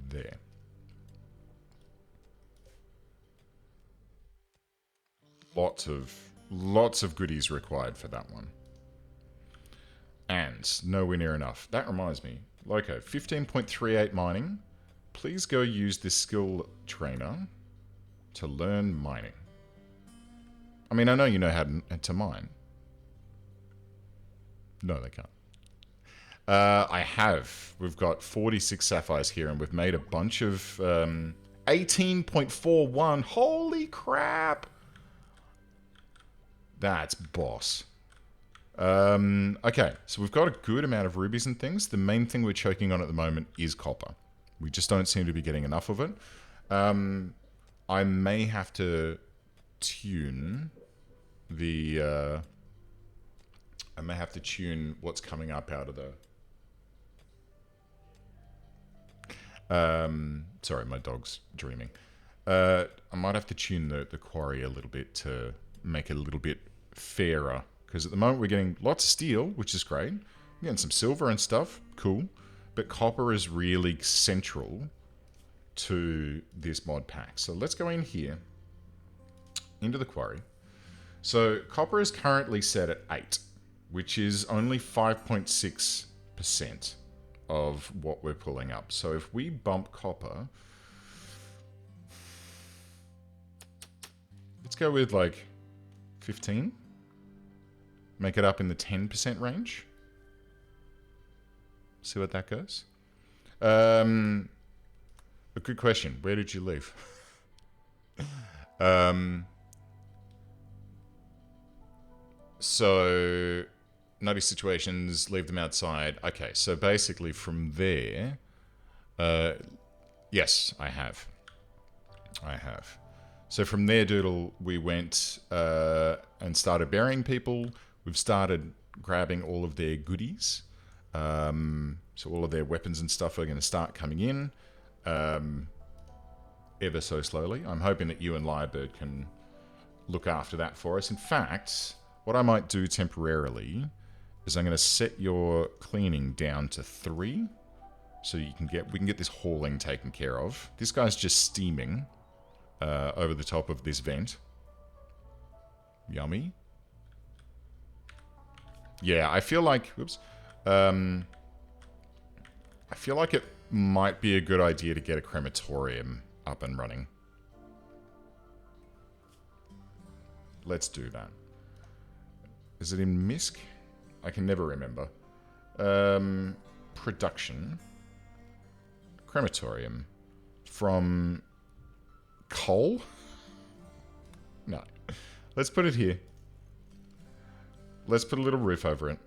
there. Lots of goodies required for that one. And nowhere near enough. That reminds me. Loco, 15.38 mining. Please go use this skill trainer to learn mining. I mean, I know you know how to mine. No, they can't. I have. We've got 46 sapphires here, and we've made a bunch of 18.41. Holy crap! That's boss. Okay, so we've got a good amount of rubies and things. The main thing we're choking on at the moment is copper. We just don't seem to be getting enough of it. I may have to tune the... I may have to tune what's coming up out of the... sorry, my dog's dreaming. I might have to tune the quarry a little bit to make it a little bit fairer. Because at the moment we're getting lots of steel, which is great. We're getting some silver and stuff, cool. But copper is really central to this mod pack. So let's go in here, into the quarry. So copper is currently set at 8, which is only 5.6% of what we're pulling up. So if we bump copper, let's go with like 15. Make it up in the 10% range. See what that goes. A good question. Where did you leave? So, nutty situations, leave them outside. Okay, so basically from there... yes, I have. So from there, Doodle, we went and started burying people. We've started grabbing all of their goodies. So all of their weapons and stuff are going to start coming in ever so slowly. I'm hoping that you and Lyrebird can look after that for us. In fact, what I might do temporarily is I'm going to set your cleaning down to 3 so we can get this hauling taken care of. This guy's just steaming over the top of this vent. Yummy. Yeah, I feel like... Oops. I feel like it might be a good idea to get a crematorium up and running. Let's do that. Is it in MISC? I can never remember. Production. Crematorium. From... coal? No. Let's put it here. Let's put a little roof over it.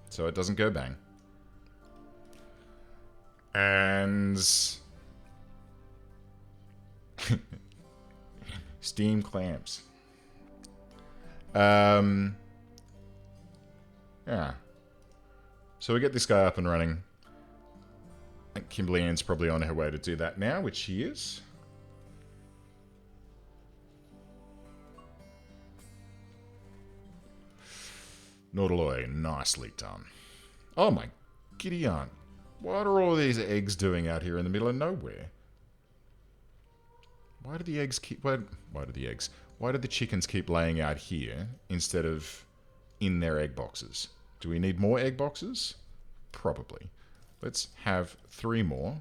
So it doesn't go bang. And... steam clamps. Yeah. So we get this guy up and running. I think Kimberly Ann's probably on her way to do that now, which she is. Nautiloy, nicely done. Oh my giddy aunt. What are all these eggs doing out here in the middle of nowhere? Why do the eggs keep... Why do the chickens keep laying out here instead of in their egg boxes? Do we need more egg boxes? Probably. Let's have 3 more,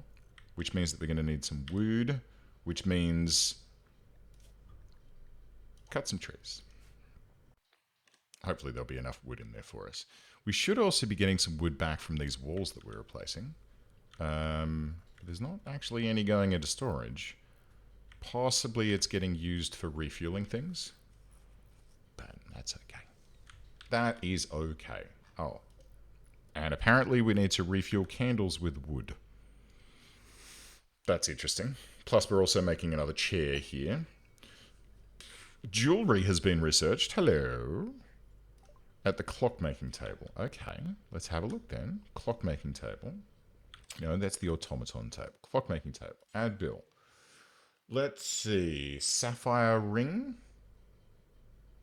which means that we're going to need some wood, which means cut some trees. Hopefully there'll be enough wood in there for us. We should also be getting some wood back from these walls that we're replacing. There's not actually any going into storage. Possibly it's getting used for refueling things. That's okay. That is okay. Oh. And apparently we need to refuel candles with wood. That's interesting. Plus we're also making another chair here. Jewelry has been researched. Hello. At the clockmaking table. Okay, let's have a look then. Clockmaking table. No, that's the automaton table. Clockmaking table. Add bill. Let's see. Sapphire ring.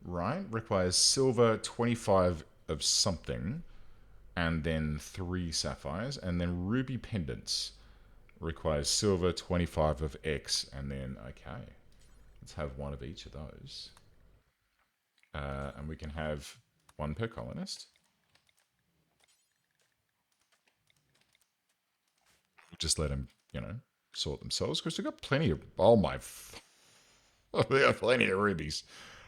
Right. Requires silver 25 of something. And then 3 sapphires. And then ruby pendants. Requires silver 25 of X. And then, okay. Let's have one of each of those. And we can have one per colonist. Just let them, sort themselves because we've got plenty of. Oh my! We got plenty of rubies,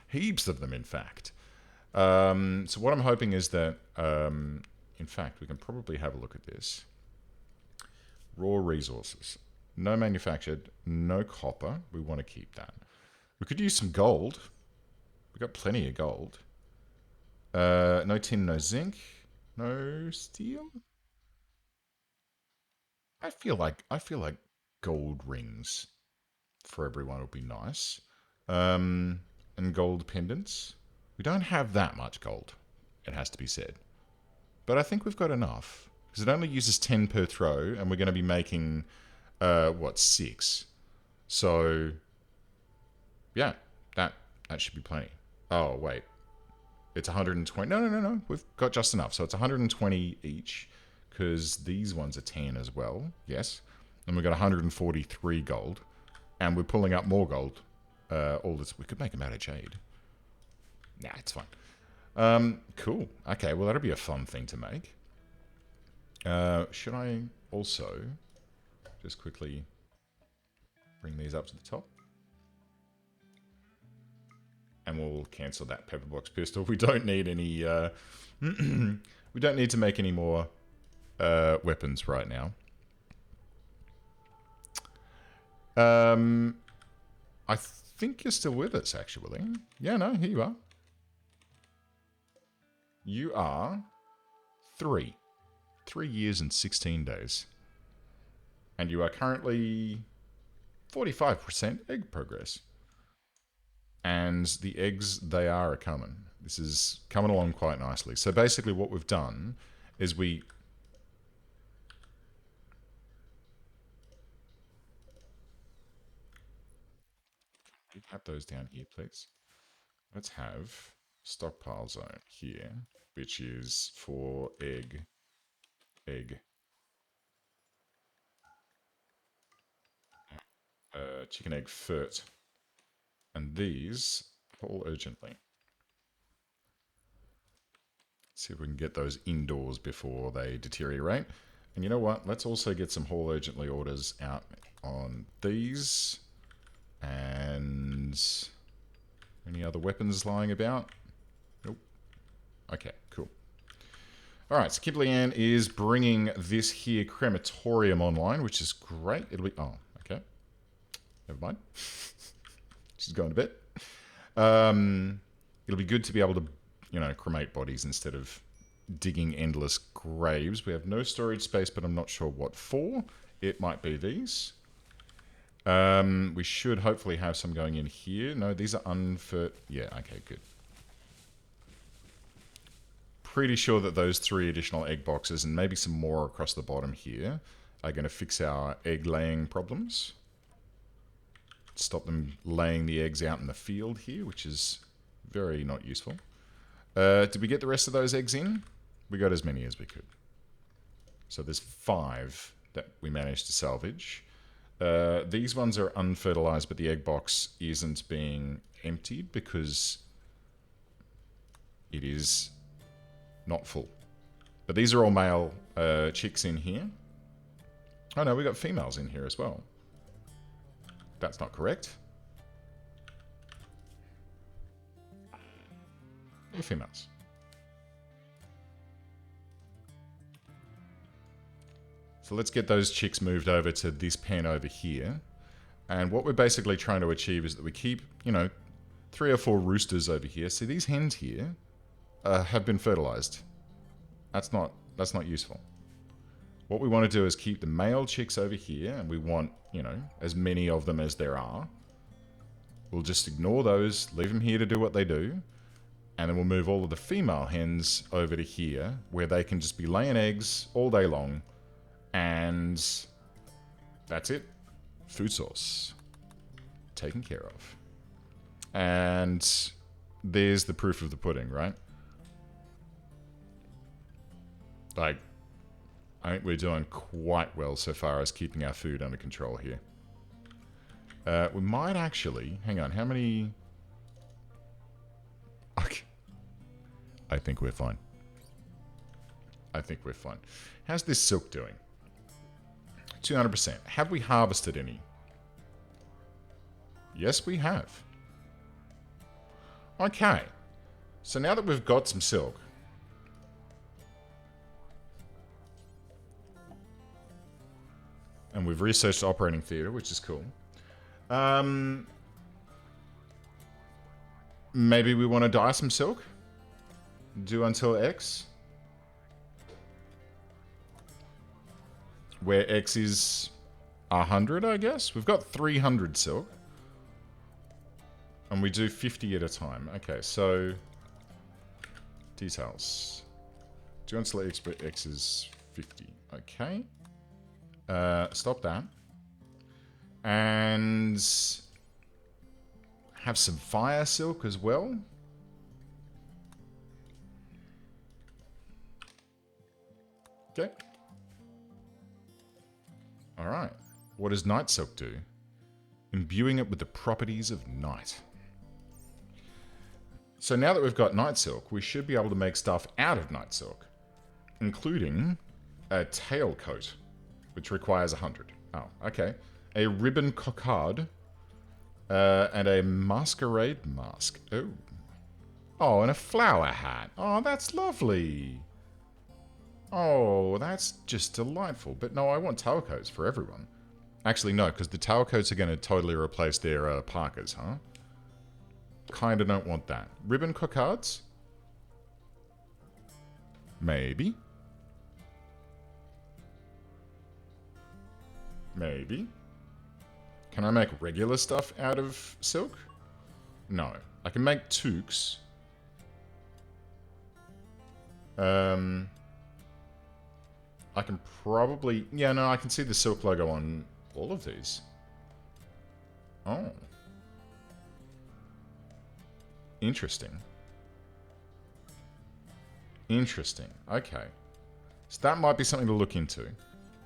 heaps of them, in fact. So what I'm hoping is that, in fact, we can probably have a look at this. Raw resources, no manufactured, no copper. We want to keep that. We could use some gold. We've got plenty of gold. No tin, no zinc, no steel. I feel like gold rings for everyone would be nice. And gold pendants. We don't have that much gold, it has to be said. But I think we've got enough. Because it only uses 10 per throw, and we're going to be making, 6. So, yeah, that should be plenty. Oh, wait. It's 120. No. We've got just enough. So it's 120 each, because these ones are 10 as well. Yes. And we've got 143 gold. And we're pulling up more gold. All this. We could make them out of jade. Nah, it's fine. Cool. Okay, well, that'll be a fun thing to make. Should I also just quickly bring these up to the top? And we'll cancel that pepperbox pistol. We don't need any... we don't need to make any more weapons right now. I think you're still with us, actually. Yeah, no, here you are. You are 3. 3 years and 16 days. And you are currently 45% egg progress. And the eggs, they are coming. This is coming along quite nicely. So basically what we've done is we... Have those down here, please. Let's have stockpile zone here, which is for egg. Chicken egg fert. And these pull urgently. See if we can get those indoors before they deteriorate. And you know what? Let's also get some haul urgently orders out on these. And any other weapons lying about? Nope. Okay, cool. Alright, so Kimberly Ann is bringing this here crematorium online, which is great. It'll be... Oh, okay. Never mind. She's going to bed. It'll be good to be able to, cremate bodies instead of digging endless graves. We have no storage space, but I'm not sure what for. It might be these. We should hopefully have some going in here. No, these are unfert. Yeah, okay, good. Pretty sure that those 3 additional egg boxes and maybe some more across the bottom here are going to fix our egg laying problems. Stop them laying the eggs out in the field here, which is very not useful. Did we get the rest of those eggs in? We got as many as we could. So there's 5 that we managed to salvage. These ones are unfertilized, but the egg box isn't being emptied because it is not full. But these are all male chicks in here. Oh no, we got females in here as well. That's not correct. They're females. So let's get those chicks moved over to this pen over here. And what we're basically trying to achieve is that we keep, 3 3 or 4 roosters over here. See, these hens here have been fertilized. That's not useful. What we want to do is keep the male chicks over here, and we want, you know, as many of them as there are. We'll just ignore those, leave them here to do what they do, and then we'll move all of the female hens over to here, where they can just be laying eggs all day long, and that's it. Food source. Taken care of. And there's the proof of the pudding, right? Like, I think we're doing quite well so far as keeping our food under control here. We might actually... Hang on, how many... Okay. I think we're fine. I think we're fine. How's this silk doing? 200%. Have we harvested any? Yes, we have. Okay. So now that we've got some silk... And we've researched operating theatre, which is cool. Maybe we want to dye some silk? Do until X? Where X is 100, I guess? We've got 300 silk. And we do 50 at a time. Okay, so... Details. Do until X is 50. Okay. Stop that. And... have some fire silk as well. Okay. Alright. What does night silk do? Imbuing it with the properties of night. So now that we've got night silk, we should be able to make stuff out of night silk. Including a tail coat, which requires 100. Oh, okay. A ribbon cockade. And a masquerade mask. Oh. Oh, and a flower hat. Oh, that's lovely. Oh, that's just delightful. But no, I want tail coats for everyone. Actually, no, because the tail coats are going to totally replace their parkas, huh? Kinda don't want that. Ribbon cockades? Maybe. Maybe. Can I make regular stuff out of silk? No. I can make toques. I can probably... Yeah, no, I can see the silk logo on all of these. Oh. Interesting. Interesting. Okay. So that might be something to look into.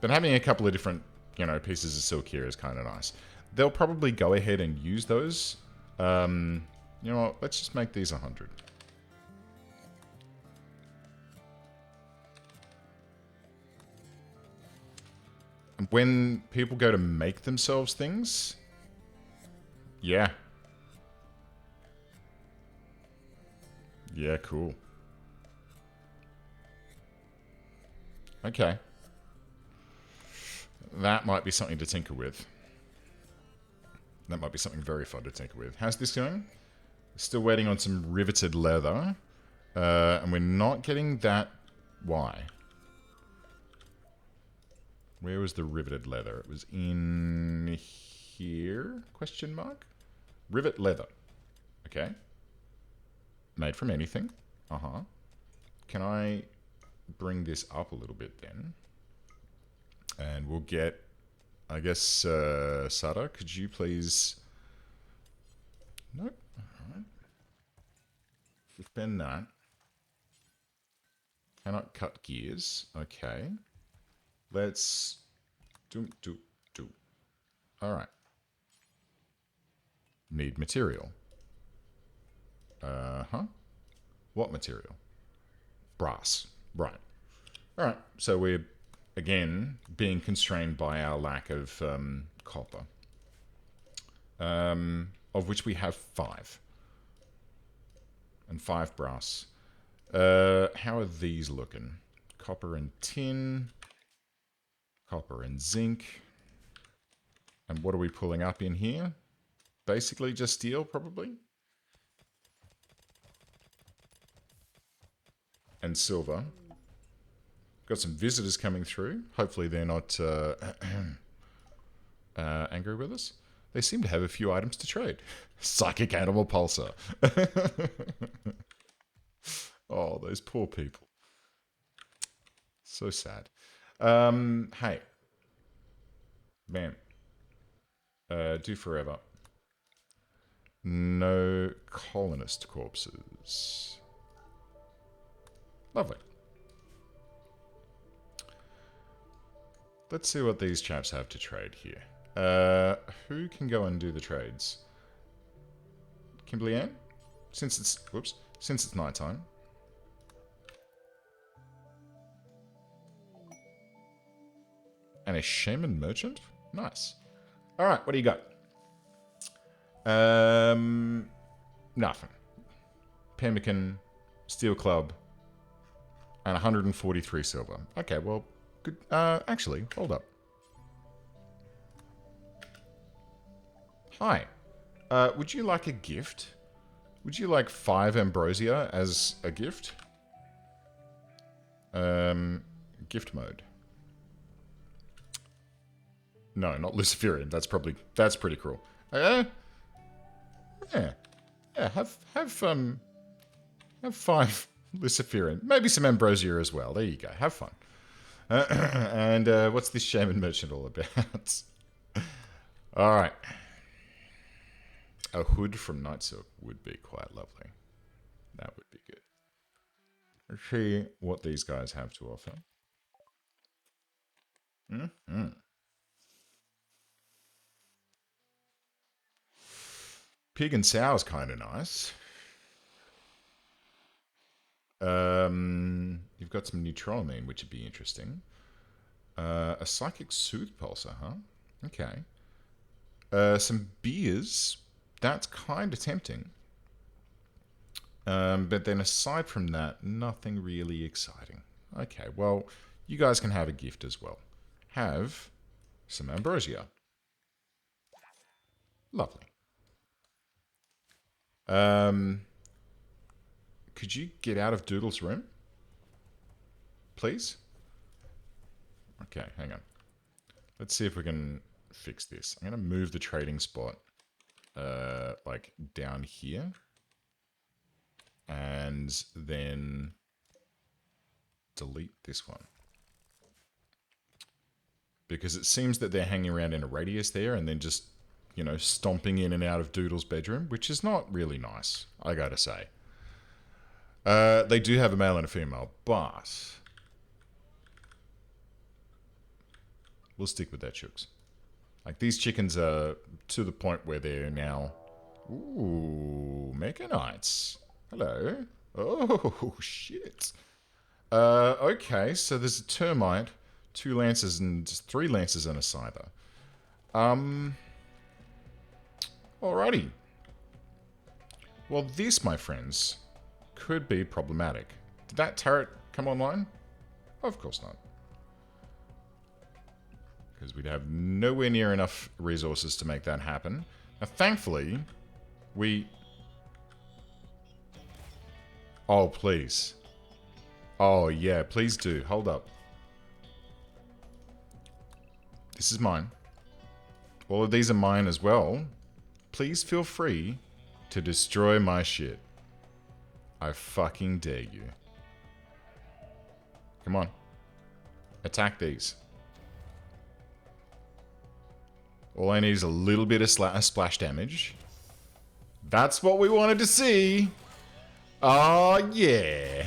But having a couple of different, you know, pieces of silk here is kind of nice. They'll probably go ahead and use those. You know what? Let's just make these 100. And when people go to make themselves things... Yeah. Yeah, cool. Okay. That might be something to tinker with. That might be something very fun to tinker with. How's this going? Still waiting on some riveted leather. And we're not getting that... Why? Where was the riveted leather? It was in here? Question mark? Rivet leather. Okay. Made from anything. Uh-huh. Can I bring this up a little bit then? And we'll get... I guess, Sada, could you please... Nope. Alright. Suspend that. Cannot cut gears. Okay. Let's... Do. Alright. Need material. Uh-huh. What material? Brass. Right. Alright, so we're... Again, being constrained by our lack of copper, of which we have 5. And 5 brass. How are these looking? Copper and tin. Copper and zinc. And what are we pulling up in here? Basically just steel, probably? and silver. Got some visitors coming through. Hopefully they're not angry with us. They seem to have a few items to trade. Psychic animal pulsar. Oh, those poor people. So sad. Hey. Man. Do forever. No colonist corpses. Lovely. Let's see what these chaps have to trade here. Who can go and do the trades? Kimberly Ann? Since it's nighttime. And a shaman merchant? Nice. Alright, what do you got? Nothing. Pemmican, steel club, and 143 silver. Okay, well, good. Actually, hold up. Hi. Would you like a gift? Would you like 5 ambrosia as a gift? Gift mode. No, not Luciferian. That's pretty cruel. Yeah. Have 5 Luciferian. Maybe some ambrosia as well. There you go. Have fun. And what's this shaman merchant all about? All right. A hood from Night Silk would be quite lovely. That would be good. Let's see what these guys have to offer. Pig and sow is kind of nice. You've got some neutroamine, which would be interesting. A psychic soothe pulsar, huh? Okay. Some beers. That's kind of tempting. But then aside from that, nothing really exciting. Okay, well, you guys can have a gift as well. Have some ambrosia. Lovely. Could you get out of Doodle's room? Please? Okay, hang on. Let's see if we can fix this. I'm going to move the trading spot, like, down here. And then delete this one. Because it seems that they're hanging around in a radius there and then just, you know, stomping in and out of Doodle's bedroom, which is not really nice, I gotta say. They do have a male and a female, but we'll stick with that, chooks. Like, these chickens are to the point where they're now... Ooh, Mechanites. Hello. Oh, shit. Okay, so there's a termite, 2 lancers, and just 3 lancers and a scyther. Alrighty. Well, this, my friends, could be problematic. Did that turret come online? Of course not. Because we'd have nowhere near enough resources to make that happen. Now, thankfully, we... Oh, please. Oh, yeah, please do. Hold up. This is mine. All of these are mine as well. Please feel free to destroy my shit. I fucking dare you. Come on. Attack these. All I need is a little bit of splash damage. That's what we wanted to see. Oh, yeah.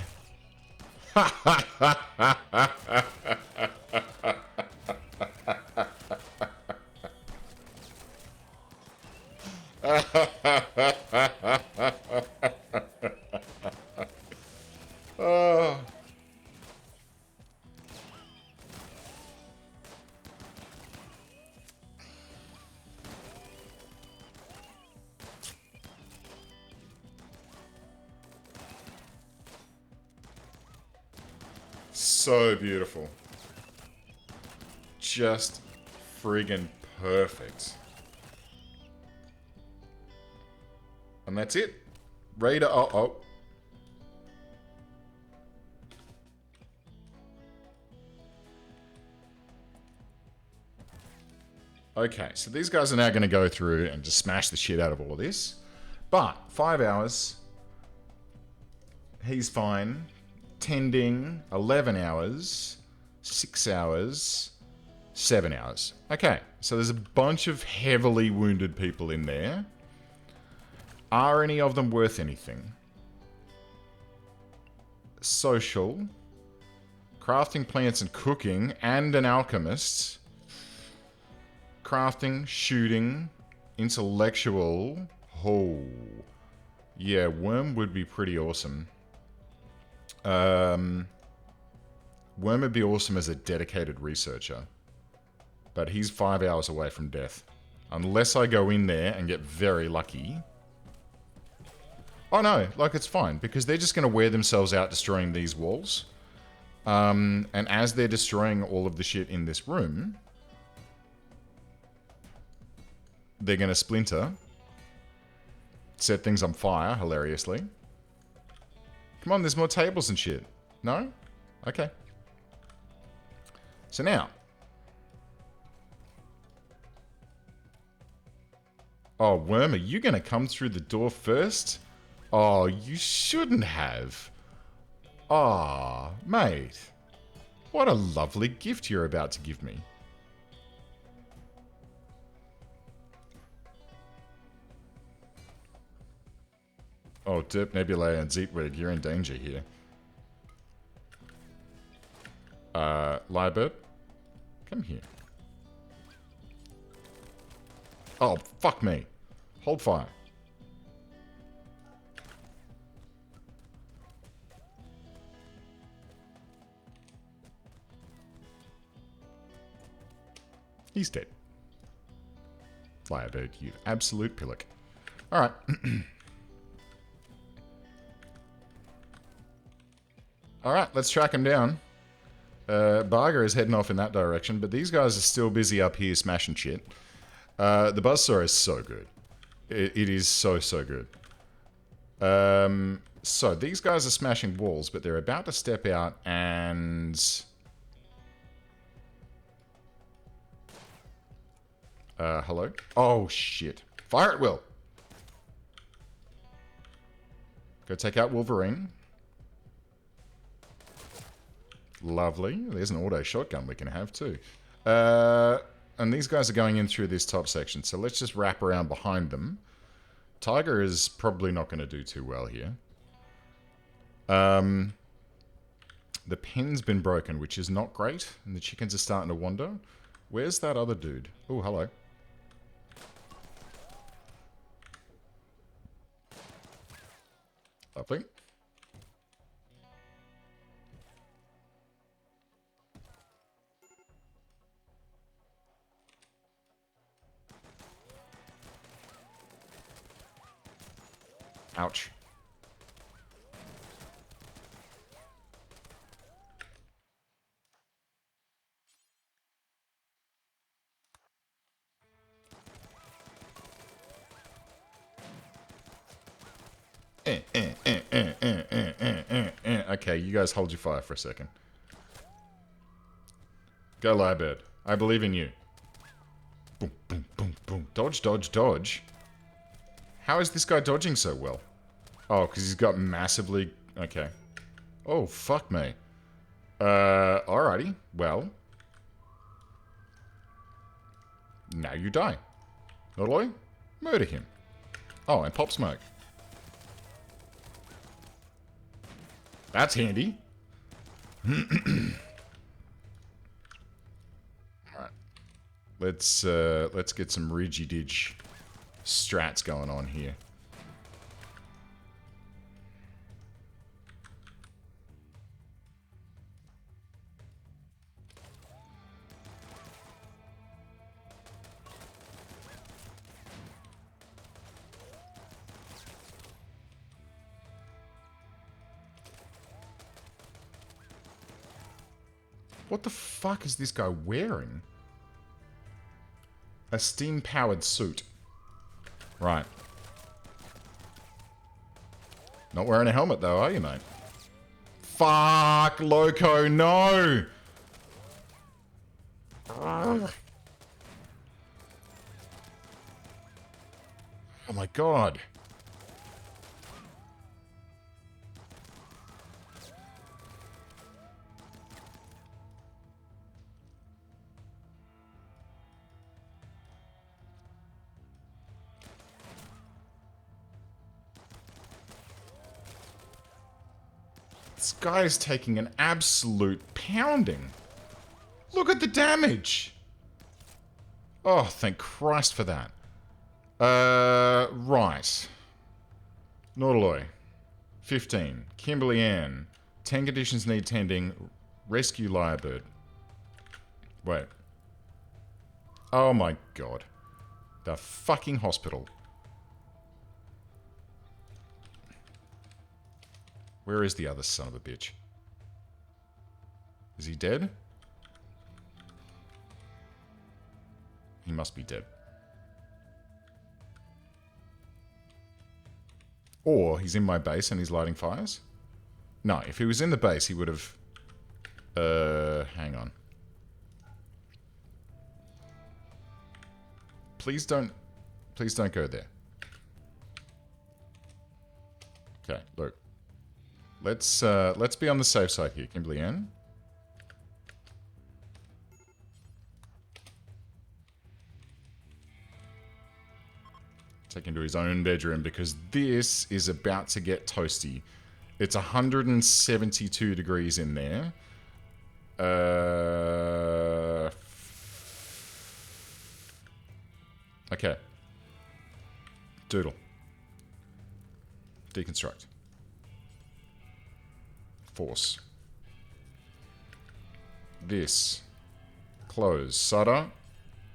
Oh. So beautiful. Just friggin' perfect. And that's it. Raider, oh. Okay, so these guys are now going to go through and just smash the shit out of all of this. But 5 hours, he's fine. Tending, 11 hours, 6 hours, 7 hours. Okay, so there's a bunch of heavily wounded people in there. Are any of them worth anything? Social, crafting plants and cooking, and an alchemist. Crafting, shooting, intellectual. Oh. Yeah, Worm would be pretty awesome. Worm would be awesome as a dedicated researcher. But he's 5 hours away from death. Unless I go in there and get very lucky. Oh no, like it's fine. Because they're just going to wear themselves out destroying these walls. And as they're destroying all of the shit in this room, they're going to splinter. Set things on fire, hilariously. Come on, there's more tables and shit. No? Okay. So now. Oh, Worm, are you going to come through the door first? Oh, you shouldn't have. Ah, mate. What a lovely gift you're about to give me. Oh, Derp Nebulae and Zeetwig, you're in danger here. Lyrebird, come here. Oh, fuck me. Hold fire. He's dead. Lyrebird, you absolute pillock. Alright. Alright, let's track him down. Barger is heading off in that direction, but these guys are still busy up here smashing shit. The Buzzsaw is so good. It is so, so good. So, these guys are smashing walls, but they're about to step out and... hello? Oh, shit. Fire at will! Go take out Wolverine. Lovely. There's an auto shotgun we can have too. And these guys are going in through this top section, so let's just wrap around behind them. Tiger is probably not going to do too well here. The pen's been broken, which is not great, and the chickens are starting to wander. Where's that other dude? Oh, hello. Lovely. Ouch. Okay, you guys hold your fire for a second. Go, Lyrebird. I believe in you. Boom, boom, boom, boom. Dodge, dodge, dodge. How is this guy dodging so well? Oh, because he's got massively... Okay. Oh, fuck me. Alrighty. Well. Now you die. Not I? Murder him. Oh, and pop smoke. That's handy. Alright. Let's get some Ridgy-Didge strats going on here. What the fuck is this guy wearing? A steam-powered suit. Right. Not wearing a helmet though, are you, mate? Fuck, Loco, no! Oh my god. This guy is taking an absolute pounding. Look at the damage. Oh, thank Christ for that. Right. Nautiloy. 15. Kimberly Ann. 10 conditions need tending. Rescue Lyrebird. Wait. Oh my god. The fucking hospital. Where is the other son of a bitch? Is he dead? He must be dead. Or he's in my base and he's lighting fires? No, if he was in the base, he would have... hang on. Please don't go there. Okay, look. Let's be on the safe side here, Kimberly Ann. Take him to his own bedroom because this is about to get toasty. It's 172 degrees in there. Okay. Doodle. Deconstruct. Force. This. Close. Sutter.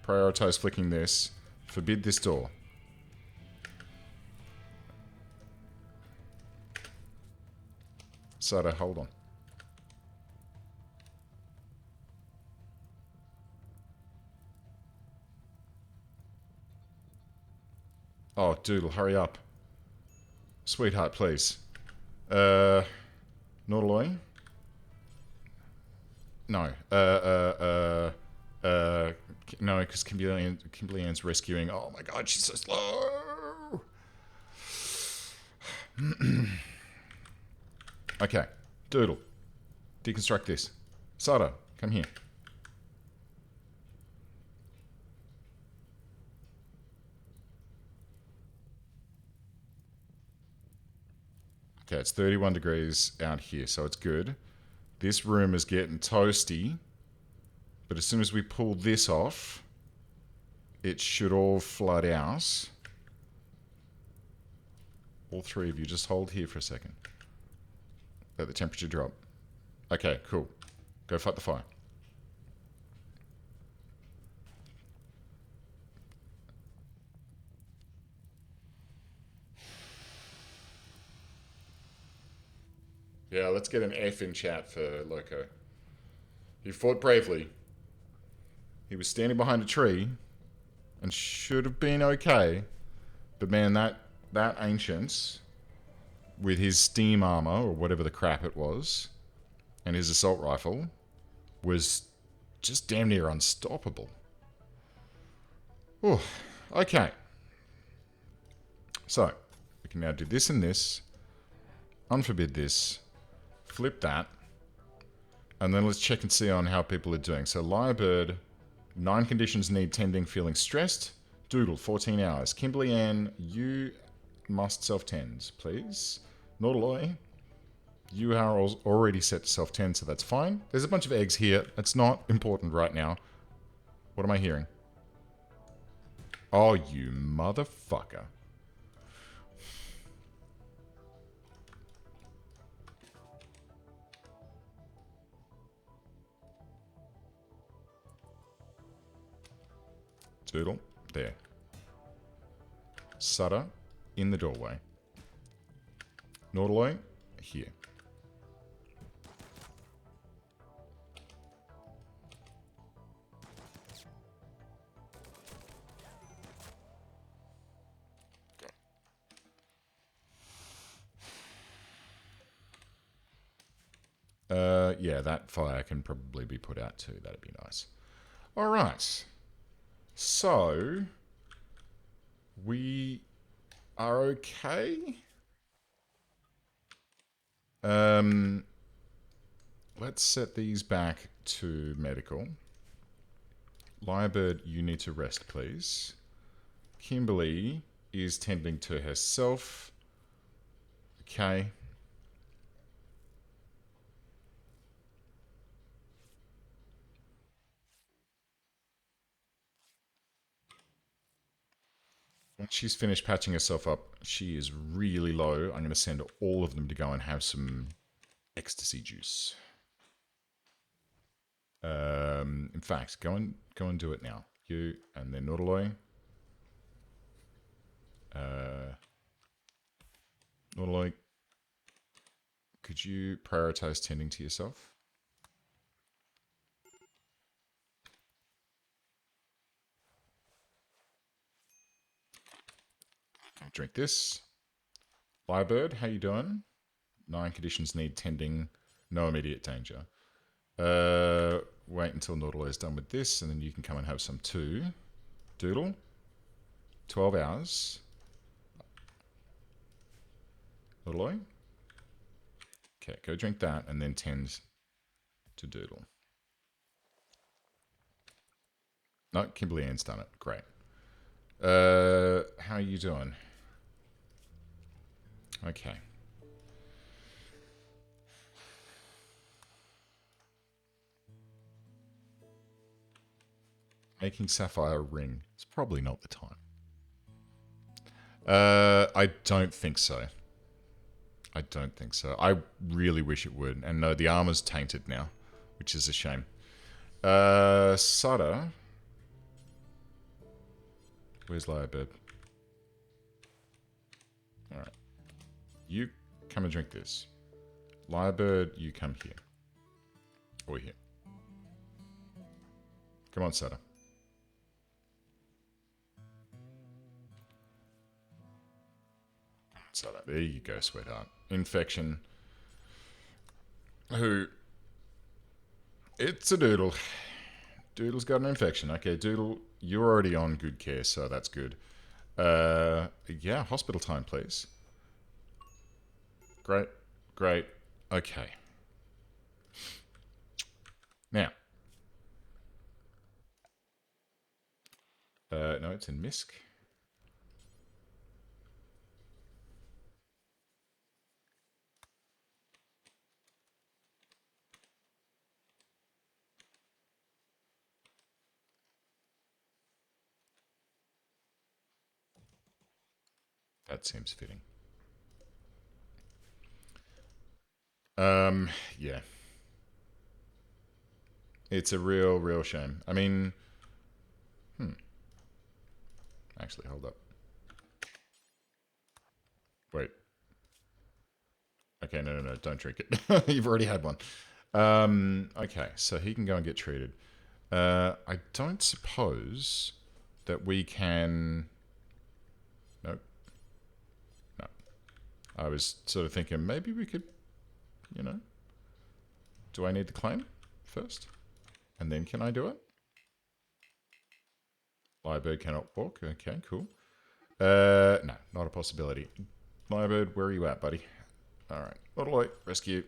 Prioritize flicking this. Forbid this door. Sutter, hold on. Oh, Doodle, hurry up. Sweetheart, please. Nautiloy? No. No, because Kimberly Ann's rescuing. Oh my god, she's so slow. Okay. Doodle. Deconstruct this. Sada, come here. Okay, it's 31 degrees out here, so it's good. This room is getting toasty. But as soon as we pull this off, it should all flood out. All three of you, just hold here for a second. Let the temperature drop. Okay, cool. Go fight the fire. Yeah, let's get an F in chat for Loco. He fought bravely. He was standing behind a tree and should have been okay. But man, that ancient with his steam armor or whatever the crap it was and his assault rifle was just damn near unstoppable. Oh, okay. So, we can now do this and this. Unforbid this. Flip that. And then let's check and see on how people are doing. So, Lyrebird, 9 conditions need tending, feeling stressed. Doodle, 14 hours. Kimberly Ann, you must self-tend, please. Nautiloy, you are already set to self-tend, so that's fine. There's a bunch of eggs here. That's not important right now. What am I hearing? Oh, you motherfucker. Doodle, there. Sutter, in the doorway. Nautiloy, here. Yeah, that fire can probably be put out too. That'd be nice. All right. So, we are okay. Let's set these back to medical. Lyrebird, you need to rest, please. Kimberly is tending to herself. Okay. Once she's finished patching herself up, she is really low. I'm going to send all of them to go and have some ecstasy juice. In fact, go and do it now. You and then Nautiloy. Nautiloy, could you prioritize tending to yourself? Drink this. Lyrebird, how you doing? 9 conditions need tending. No immediate danger. Wait until Nautiloy is done with this, and then you can come and have some too. Doodle. 12 hours. Nautiloy. Okay, go drink that, and then tend to Doodle. No, Kimberly Ann's done it. Great. How are you doing? Okay. Making Sapphire ring. It's probably not the time. I don't think so. I don't think so. I really wish it would. And no, the armor's tainted now, which is a shame. Sada. Where's Lyrebird? Alright. You come and drink this. Lyrebird, you come here. Or here. Come on, Sada. Sada. There you go, sweetheart. Infection. Who? It's a Doodle. Doodle's got an infection. Okay, Doodle, you're already on good care, so that's good. Yeah, hospital time, please. Great, great. Okay. Now. No, it's in Misk. That seems fitting. Yeah. It's a real shame. I mean, actually, hold up. Wait. Okay, no, don't drink it. You've already had one. Okay, so he can go and get treated. I don't suppose that we can... Nope. No. I was sort of thinking maybe we could, you know... Do I need to claim first? And then can I do it? Lyrebird cannot walk. Okay, cool. No, not a possibility. Lyrebird, where are you at, buddy? Alright. Nautiloy, rescue.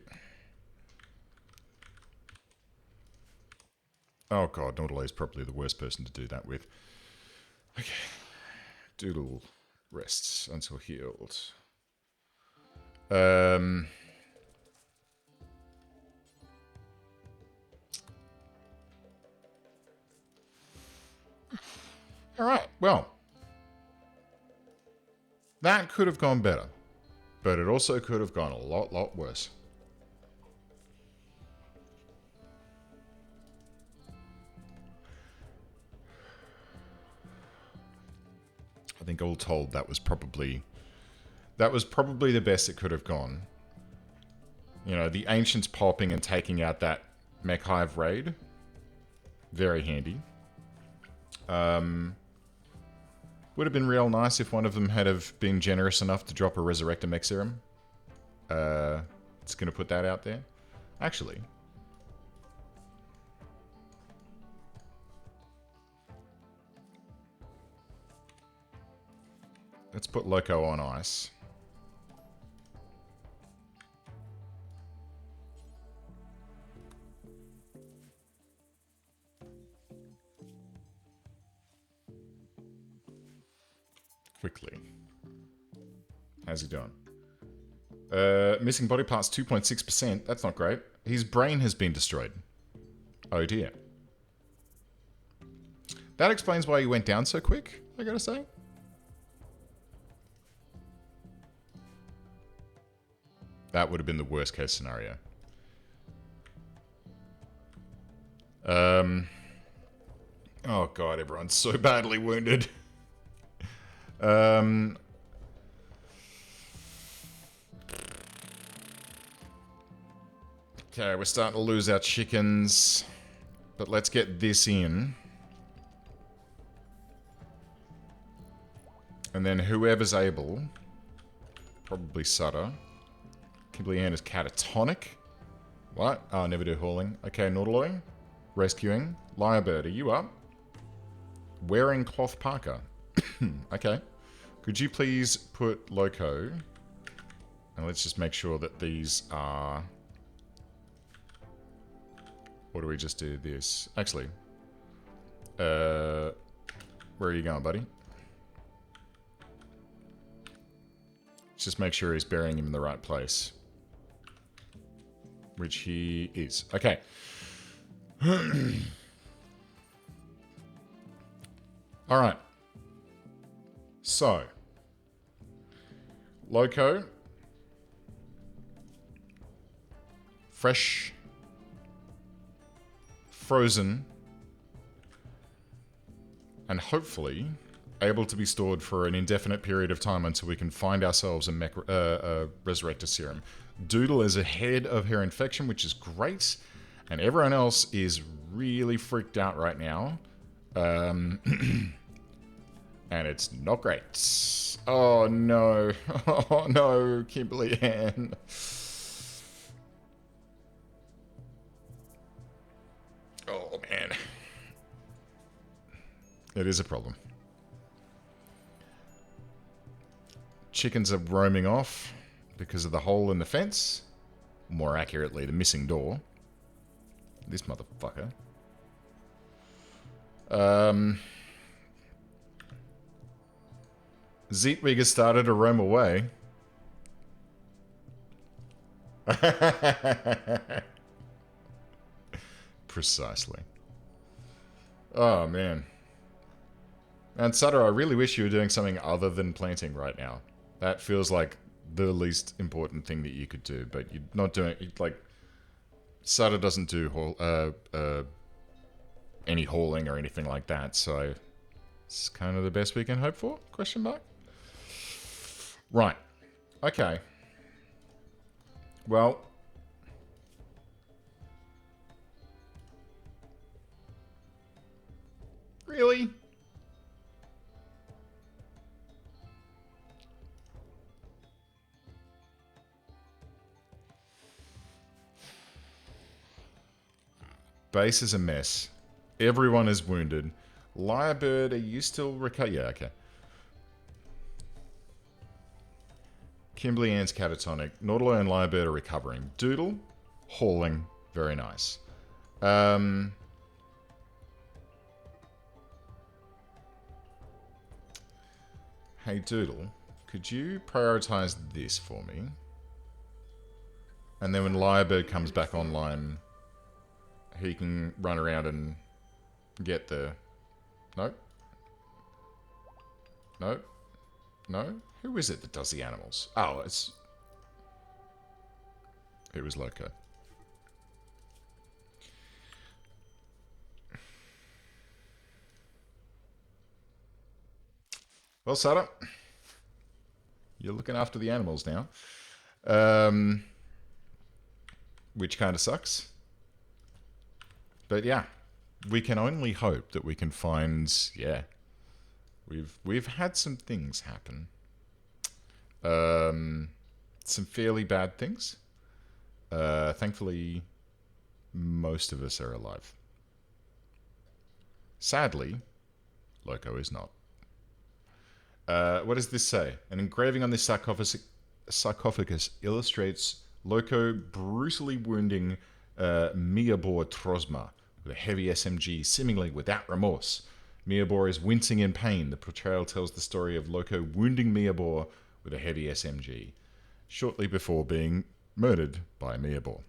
Oh god, Nautiloy is probably the worst person to do that with. Okay. Doodle rests until healed. Alright, well. That could have gone better. But it also could have gone a lot worse. I think all told, that was probably the best it could have gone. You know, the Ancients popping and taking out that Mech Hive raid. Very handy. Would have been real nice if one of them had have been generous enough to drop a Resurrector Mech Serum. It's going to put that out there. Actually. Let's put Loco on ice. Quickly. How's he doing? Missing body parts 2.6%. That's not great. His brain has been destroyed. Oh dear. That explains why he went down so quick, I gotta say. That would have been the worst case scenario. Oh god, everyone's so badly wounded. Okay, we're starting to lose our chickens. But let's get this in. And then whoever's able, probably Sutter. Kimberly Ann is catatonic. What? Oh, never do hauling. Okay, Nautiloy. Rescuing. Lyrebird, are you up? Wearing cloth parka. Okay. Could you please put Loco? And let's just make sure that these are... Or do we just do this? Actually. Where are you going, buddy? Let's just make sure he's burying him in the right place. Which he is. Okay. Alright. So. Loco. Fresh. Frozen. And hopefully able to be stored for an indefinite period of time until we can find ourselves a Resurrector Serum. Doodle is ahead of her infection, which is great. And everyone else is really freaked out right now. And it's not great. Oh no. Oh no, Kimberly Ann. Oh man. It is a problem. Chickens are roaming off because of the hole in the fence. More accurately, the missing door. This motherfucker. Zeetwig has started to roam away. Precisely. Oh, man. And Sutter, I really wish you were doing something other than planting right now. That feels like the least important thing that you could do, but you're not doing it. Like, Sutter doesn't do any hauling or anything like that, so it's kind of the best we can hope for? Question mark? Right. Okay. Well. Really? Base is a mess. Everyone is wounded. Lyrebird, are you still yeah, okay. Kimberly Ann's catatonic. Nautiloy and Lyrebird are recovering. Doodle, hauling. Very nice. Hey, Doodle, could you prioritize this for me? And then when Lyrebird comes back online, he can run around and get the... No? No? No? Who is it that does the animals? Oh, it's... It was Loco. Well, Sutter, you're looking after the animals now. Which kind of sucks. But yeah, we can only hope that we can find... Yeah. We've had some things happen. Some fairly bad things. Thankfully, most of us are alive. Sadly, Loco is not. What does this say? An engraving on this sarcophagus illustrates Loco brutally wounding Miabor Trosma with a heavy SMG, seemingly without remorse. Miabor is wincing in pain. The portrayal tells the story of Loco wounding Miabor with a heavy SMG, shortly before being murdered by Miabor.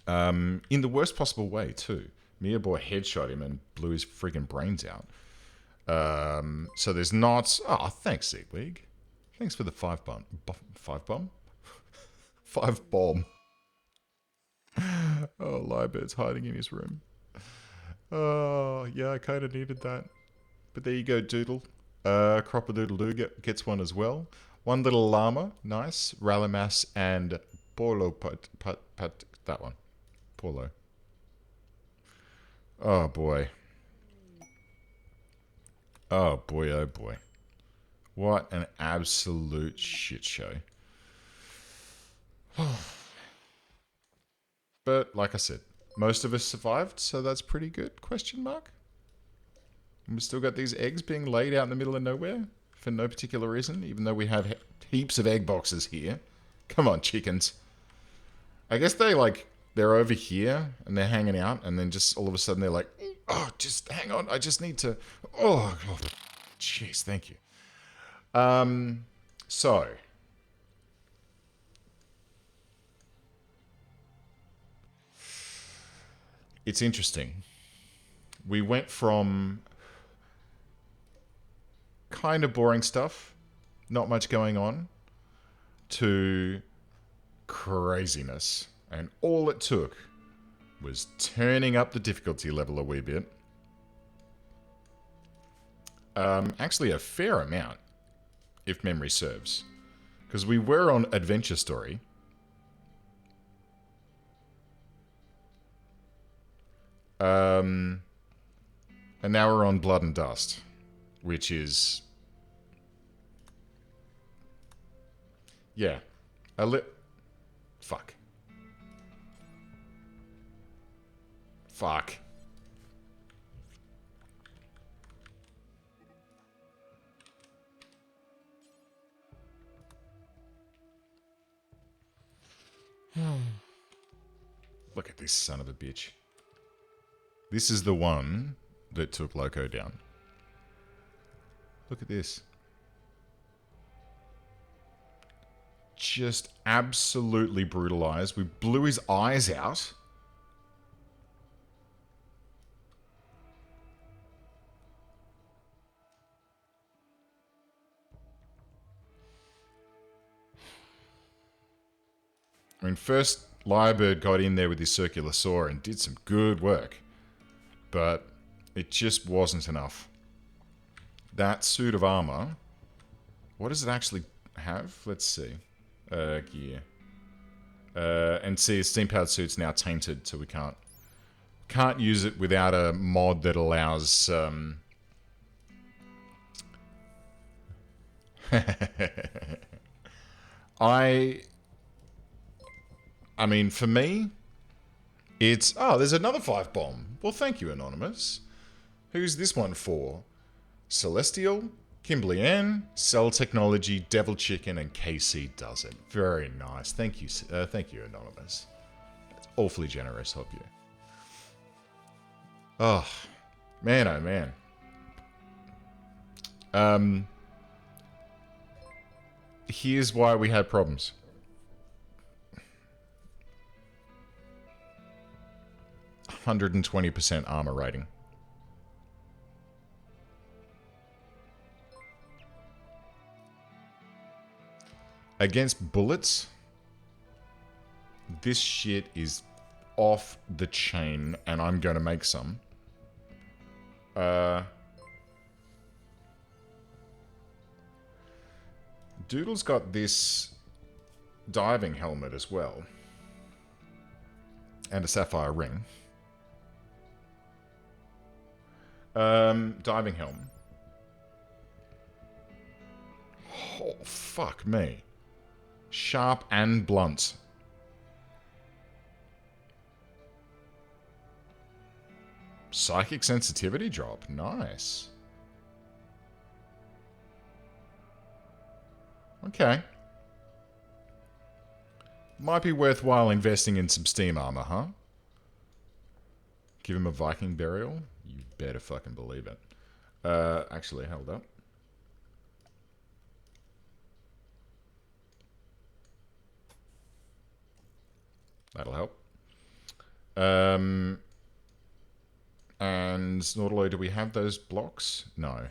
In the worst possible way, too. Miabor headshot him and blew his friggin' brains out. So there's not... Oh, thanks, Zeegwig. Thanks for the 5 bomb. 5 bomb? 5 bomb. Oh, Lybird's hiding in his room. Oh, yeah, I kind of needed that. But there you go, Doodle. Crop-a-doodle-doo gets one as well. One little llama, nice. Ralamas and Polo Pat, that one. Polo. Oh, boy. Oh, boy, oh, boy. What an absolute shit show. But, like I said, most of us survived, so that's pretty good, question mark. And we've still got these eggs being laid out in the middle of nowhere for no particular reason, even though we have heaps of egg boxes here. Come on, chickens. I guess they're over here and they're hanging out, and then just all of a sudden they're like, oh, just hang on, I just need to... Oh, jeez, thank you. So... It's interesting. We went from kind of boring stuff, not much going on, to craziness. And all it took was turning up the difficulty level a wee bit. Actually, a fair amount, if memory serves. Because we were on Adventure Story. And now we're on Blood and Dust, which is... Yeah. Fuck. Fuck. Look at this son of a bitch. This is the one that took Loco down. Look at this. Just absolutely brutalized. We blew his eyes out. I mean, first, Lyrebird got in there with his circular saw and did some good work. But it just wasn't enough. That suit of armor, what does it actually have? Let's see. Gear. And see, his steam-powered suit's now tainted, so we can't use it without a mod that allows... I mean, for me, it's... Oh, there's another 5 bomb. Well, thank you, Anonymous. Who's this one for? Celestial, Kimberly Ann, Cell Technology, Devil Chicken, and KC does it. Very nice. Thank you, Anonymous. That's awfully generous of you. Oh, man, oh man. Here's why we had problems. 120% armor rating. Against bullets, this shit is off the chain, and I'm going to make some. Doodle's got this diving helmet as well. And a sapphire ring. Diving helm. Oh, fuck me. Sharp and blunt. Psychic sensitivity drop. Nice. Okay. Might be worthwhile investing in some steam armor, huh? Give him a Viking burial? You better fucking believe it. Actually, hold up. That'll help. And Nautiloy, do we have those blocks? No.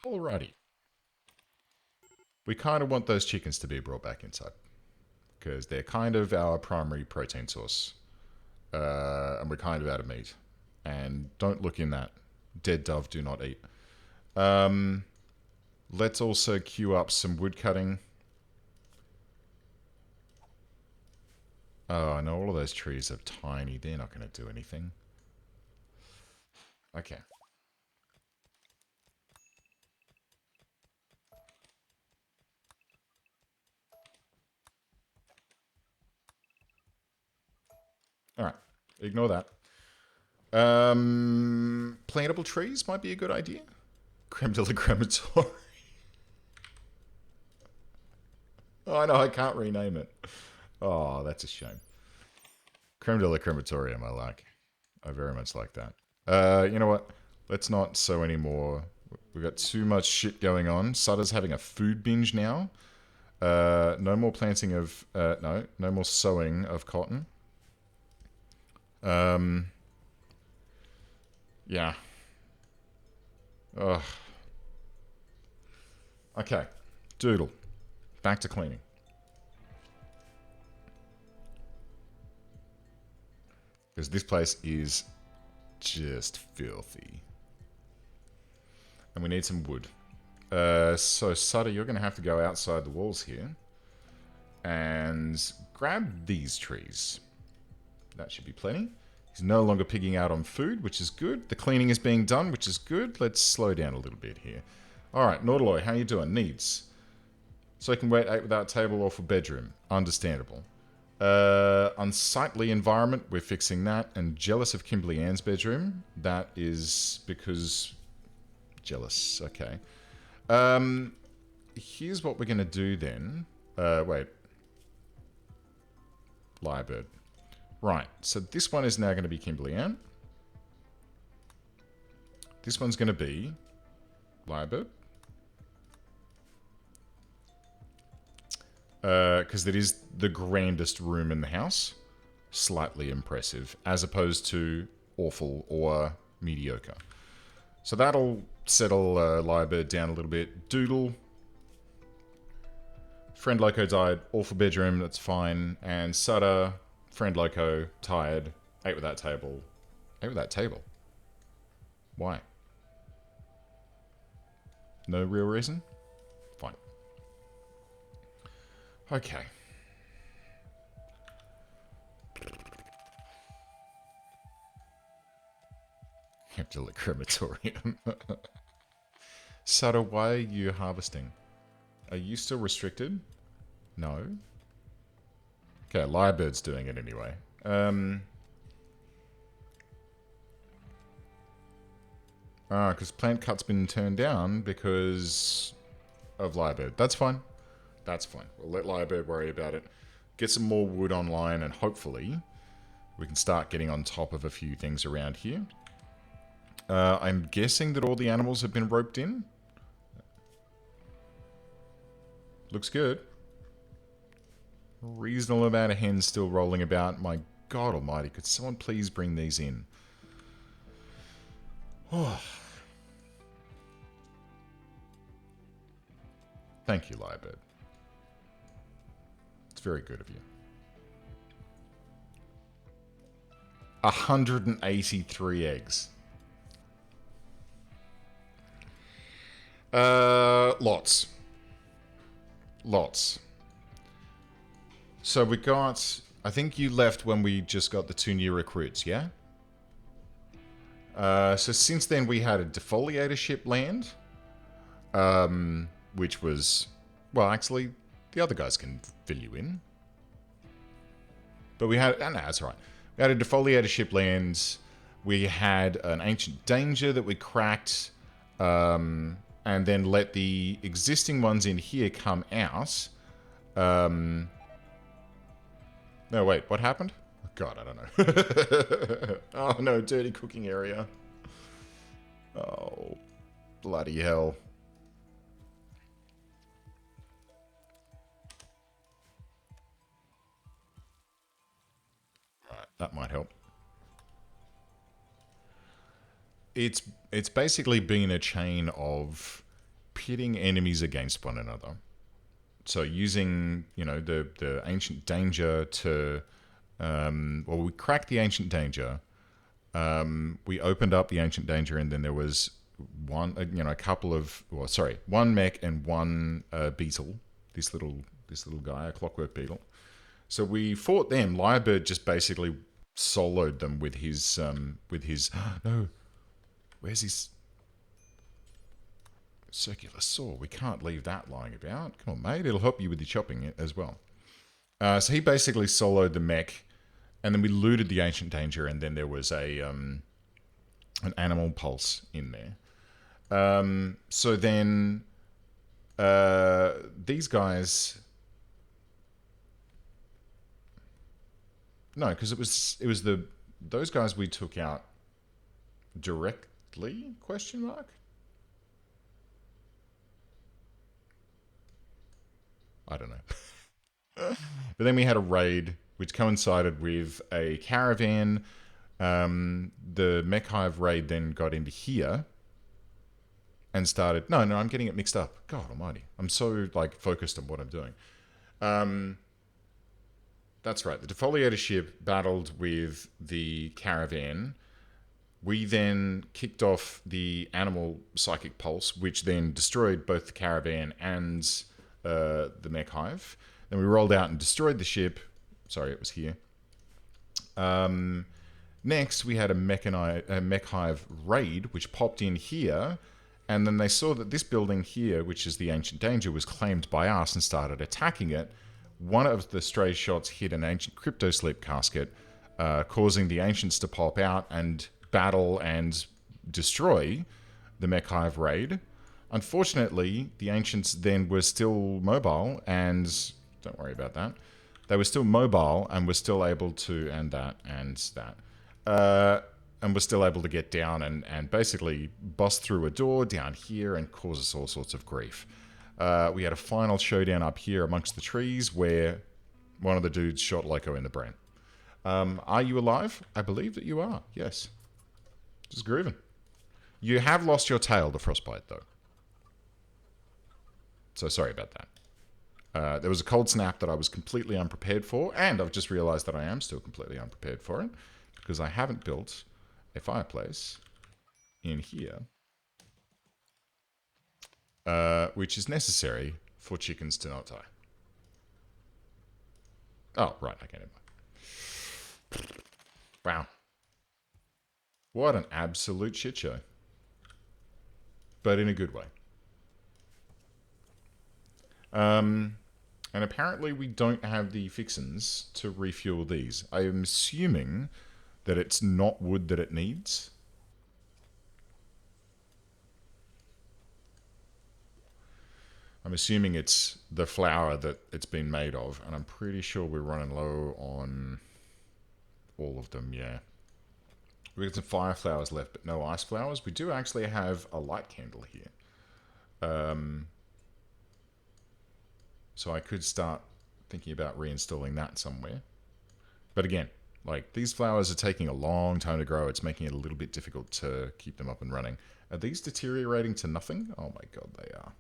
Alrighty. We kind of want those chickens to be brought back inside. Because they're kind of our primary protein source. And we're kind of out of meat. And don't look in that. Dead dove do not eat. Let's also queue up some wood cutting. Oh, I know all of those trees are tiny. They're not going to do anything. Okay. Alright. Ignore that. Plantable trees might be a good idea. Creme de la crematory. Oh, no, I can't rename it. Oh, that's a shame. Creme de la crematorium, I like. I very much like that. You know what? Let's not sow anymore. We've got too much shit going on. Sutter's having a food binge now. No more planting of... no more sowing of cotton. Yeah. Ugh. Okay. Doodle. Back to cleaning. Because this place is just filthy. And we need some wood. So, Sutter, you're going to have to go outside the walls here. And grab these trees. That should be plenty. He's no longer pigging out on food, which is good. The cleaning is being done, which is good. Let's slow down a little bit here. Alright, Nautiloy, how you doing? Needs. So he can wait 8 without table or for bedroom. Understandable. Unsightly environment, we're fixing that. And jealous of Kimberly Ann's bedroom. That is because... Jealous, okay. Here's what we're going to do then. Wait. Lyrebird. Right, so this one is now going to be Kimberly Ann. This one's going to be Lyrebird. Because it is the grandest room in the house. Slightly impressive, as opposed to awful or mediocre. So that'll settle Lyrebird down a little bit. Doodle. Friend Loco died. Awful bedroom, that's fine. And Sutter, Friend Loco, tired. 8 with that table. 8 with that table? Why? No real reason? Fine. Okay. Empty the crematorium. Sutter, why are you harvesting? Are you still restricted? No. Okay, Lyrebird's doing it anyway. Because plant cut's been turned down because of Lyrebird. That's fine. That's fine. We'll let Lyrebird worry about it. Get some more wood online and hopefully we can start getting on top of a few things around here. I'm guessing that all the animals have been roped in. Looks good. Reasonable amount of hens still rolling about. My God almighty, could someone please bring these in? Oh. Thank you, Lyrebird. It's very good of you. 183 eggs. Lots. Lots. So we got... I think you left when we just got the 2 new recruits, yeah? So since then, we had a defoliator ship land, which was, well, actually, the other guys can fill you in. But we had, no, that's right. We had a defoliator ship land. We had an ancient danger that we cracked, and then let the existing ones in here come out. No, wait, what happened? God, I don't know. Oh no, dirty cooking area. Oh, bloody hell. Right, that might help. It's it's basically been a chain of pitting enemies against one another. So using, the ancient danger to, well, we cracked the ancient danger. We opened up the ancient danger, and then there was a couple of, well, sorry, one mech and one beetle. This little guy, a clockwork beetle. So we fought them. Lyrebird just basically soloed them with his no. Where's his circular saw? We can't leave that lying about. Come on, mate. It'll help you with your chopping as well. So he basically soloed the mech, and then we looted the ancient danger, and then there was an animal pulse in there. So then these guys, no, because it was those guys we took out directly? Question mark. I don't know. But then we had a raid, which coincided with a caravan. The Mech Hive raid then got into here and started. No, I'm getting it mixed up. God Almighty, I'm so focused on what I'm doing. That's right. The defoliator ship battled with the caravan. We then kicked off the animal psychic pulse, which then destroyed both the caravan and the Mech Hive. Then we rolled out and destroyed the ship. Sorry, it was here. Next, we had a Mech Hive raid, which popped in here. And then they saw that this building here, which is the Ancient Danger, was claimed by us and started attacking it. One of the stray shots hit an ancient crypto sleep casket, causing the Ancients to pop out and battle and destroy the Mech Hive raid. Unfortunately, the Ancients then were still mobile, and don't worry about that. They were still mobile and were still able to, and were still able to get down and basically bust through a door down here and cause us all sorts of grief. We had a final showdown up here amongst the trees where one of the dudes shot Loco in the brain. Are you alive? I believe that you are, yes. Just grooving. You have lost your tail to frostbite, though. So sorry about that. There was a cold snap that I was completely unprepared for, and I've just realized that I am still completely unprepared for it because I haven't built a fireplace in here, which is necessary for chickens to not die. Oh, right, okay, never mind. Wow. What an absolute shit show. But in a good way. And apparently we don't have the fixins to refuel these. I am assuming that it's not wood that it needs. I'm assuming it's the flour that it's been made of, and I'm pretty sure we're running low on all of them, yeah. We've got some fire flowers left, but no ice flowers. We do actually have a light candle here. So I could start thinking about reinstalling that somewhere. But again, these flowers are taking a long time to grow. It's making it a little bit difficult to keep them up and running. Are these deteriorating to nothing? Oh my god, they are.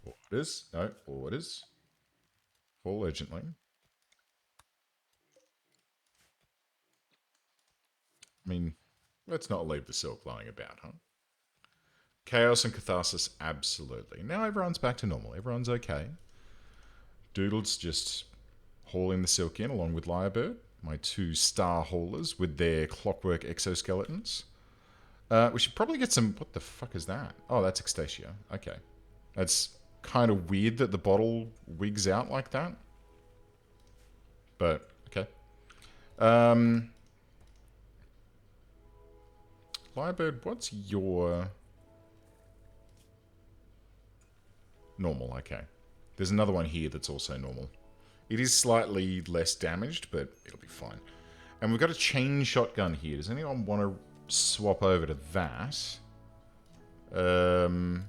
Orders? No, orders. Fall urgently. I mean, let's not leave the silk lying about, huh? Chaos and catharsis, absolutely. Now everyone's back to normal. Everyone's okay. Doodle's just hauling the silk in along with Lyrebird. my two star haulers with their clockwork exoskeletons. We should probably get some... What the fuck is that? Oh, that's Ecstasia. Okay. That's kind of weird that the bottle wigs out like that. But, okay. Lyrebird, what's your... Normal, okay. There's another one here that's also normal. It is slightly less damaged, but it'll be fine. And we've got a chain shotgun here. Does anyone want to swap over to that? You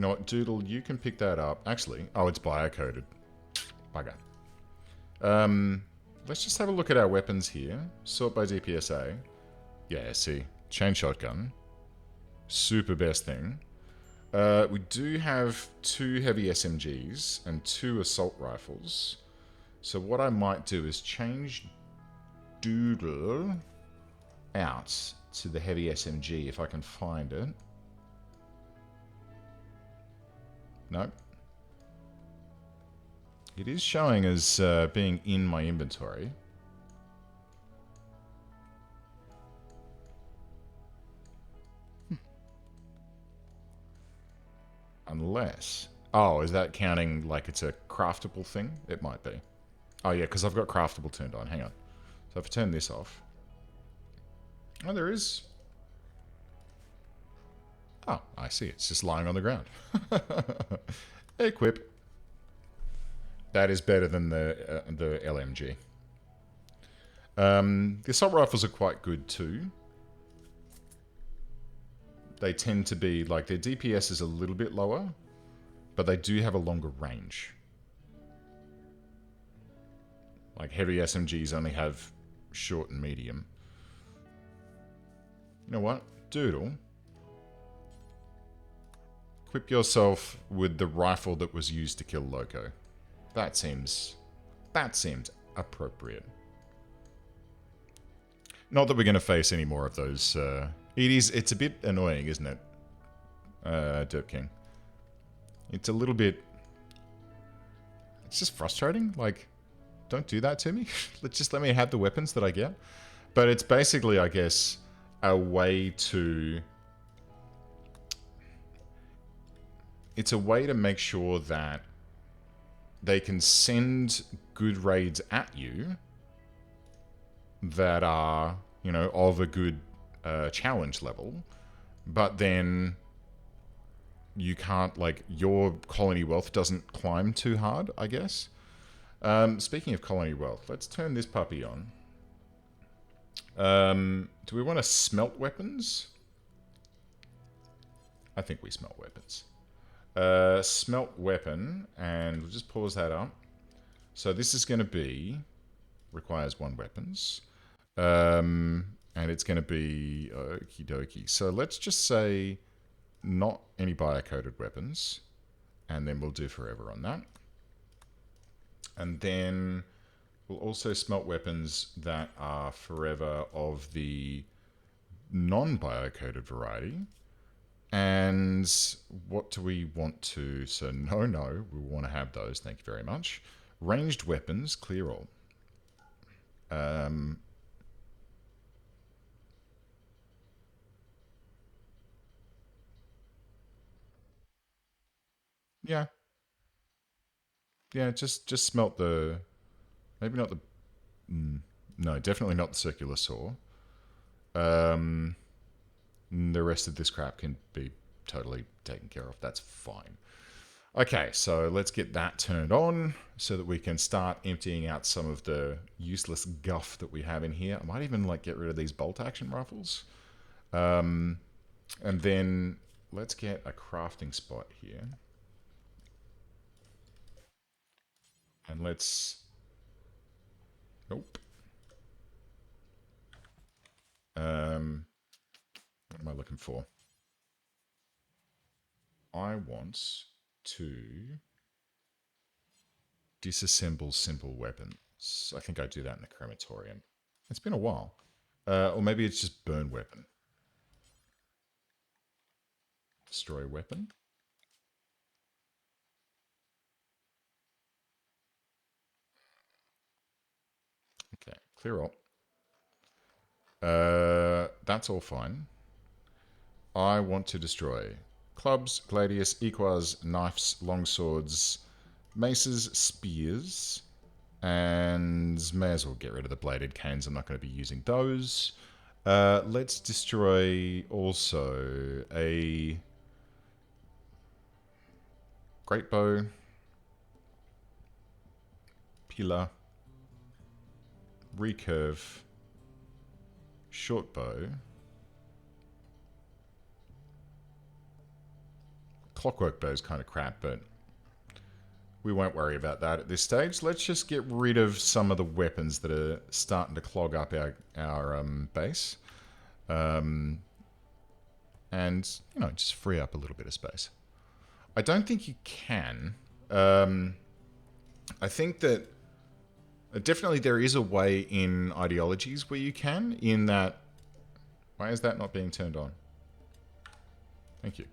know what, Doodle, you can pick that up. Actually, oh, it's biocoded. Bugger. Let's just have a look at our weapons here. Sort by DPSA. Yeah, see. Chain shotgun. Super best thing. We do have 2 heavy SMGs and 2 assault rifles. So what I might do is change Doodle out to the heavy SMG if I can find it. Nope. It is showing as being in my inventory. Unless... Oh, is that counting like it's a craftable thing? It might be. Oh yeah, because I've got craftable turned on. Hang on. So if I turn this off... Oh, there is... Oh, I see. It's just lying on the ground. Equip. That is better than the LMG. The assault rifles are quite good too. They tend to be, like, their DPS is a little bit lower, but they do have a longer range. Like, heavy SMGs only have short and medium. You know what? Doodle. Equip yourself with the rifle that was used to kill Loco. That seems appropriate. Not that we're going to face any more of those. It's a bit annoying, isn't it? Derp King. It's a little bit... It's just frustrating. Like, don't do that to me. Just let me have the weapons that I get. But it's basically, I guess, a way to... It's a way to make sure that they can send good raids at you that are, you know, of a good challenge level, but then you can't, like, your colony wealth doesn't climb too hard, I guess. Speaking of colony wealth, let's turn this puppy on. Do we want to smelt weapons? I think we smelt weapons. Smelt weapon, and we'll just pause that up. So this is going to be, requires 1 weapons. And it's going to be okie dokie. So let's just say not any biocoded weapons. And then we'll do forever on that. And then we'll also smelt weapons that are forever of the non-biocoded variety. And what do we want to... So no, we want to have those. Thank you very much. Ranged weapons, clear all. Yeah. Yeah, just smelt the... Maybe not the... no, definitely not the circular saw. The rest of this crap can be totally taken care of. That's fine. Okay, so let's get that turned on so that we can start emptying out some of the useless guff that we have in here. I might even, like, get rid of these bolt action rifles. And then let's get a crafting spot here. And let's... Nope. What am I looking for? I want to disassemble simple weapons. I think I do that in the crematorium. It's been a while. Or maybe it's just burn weapon. Destroy weapon. Clear all. That's all fine. I want to destroy clubs, gladius, equas, knives, longswords, maces, spears, and may as well get rid of the bladed canes. I'm not going to be using those. Let's destroy also a great bow, pillar, recurve, short bow, clockwork bow is kind of crap, but we won't worry about that at this stage. Let's just get rid of some of the weapons that are starting to clog up our base. And, you know, just free up a little bit of space. I don't think you can. I think that definitely there is a way in ideologies where you can, in that... Why is that not being turned on? Thank you.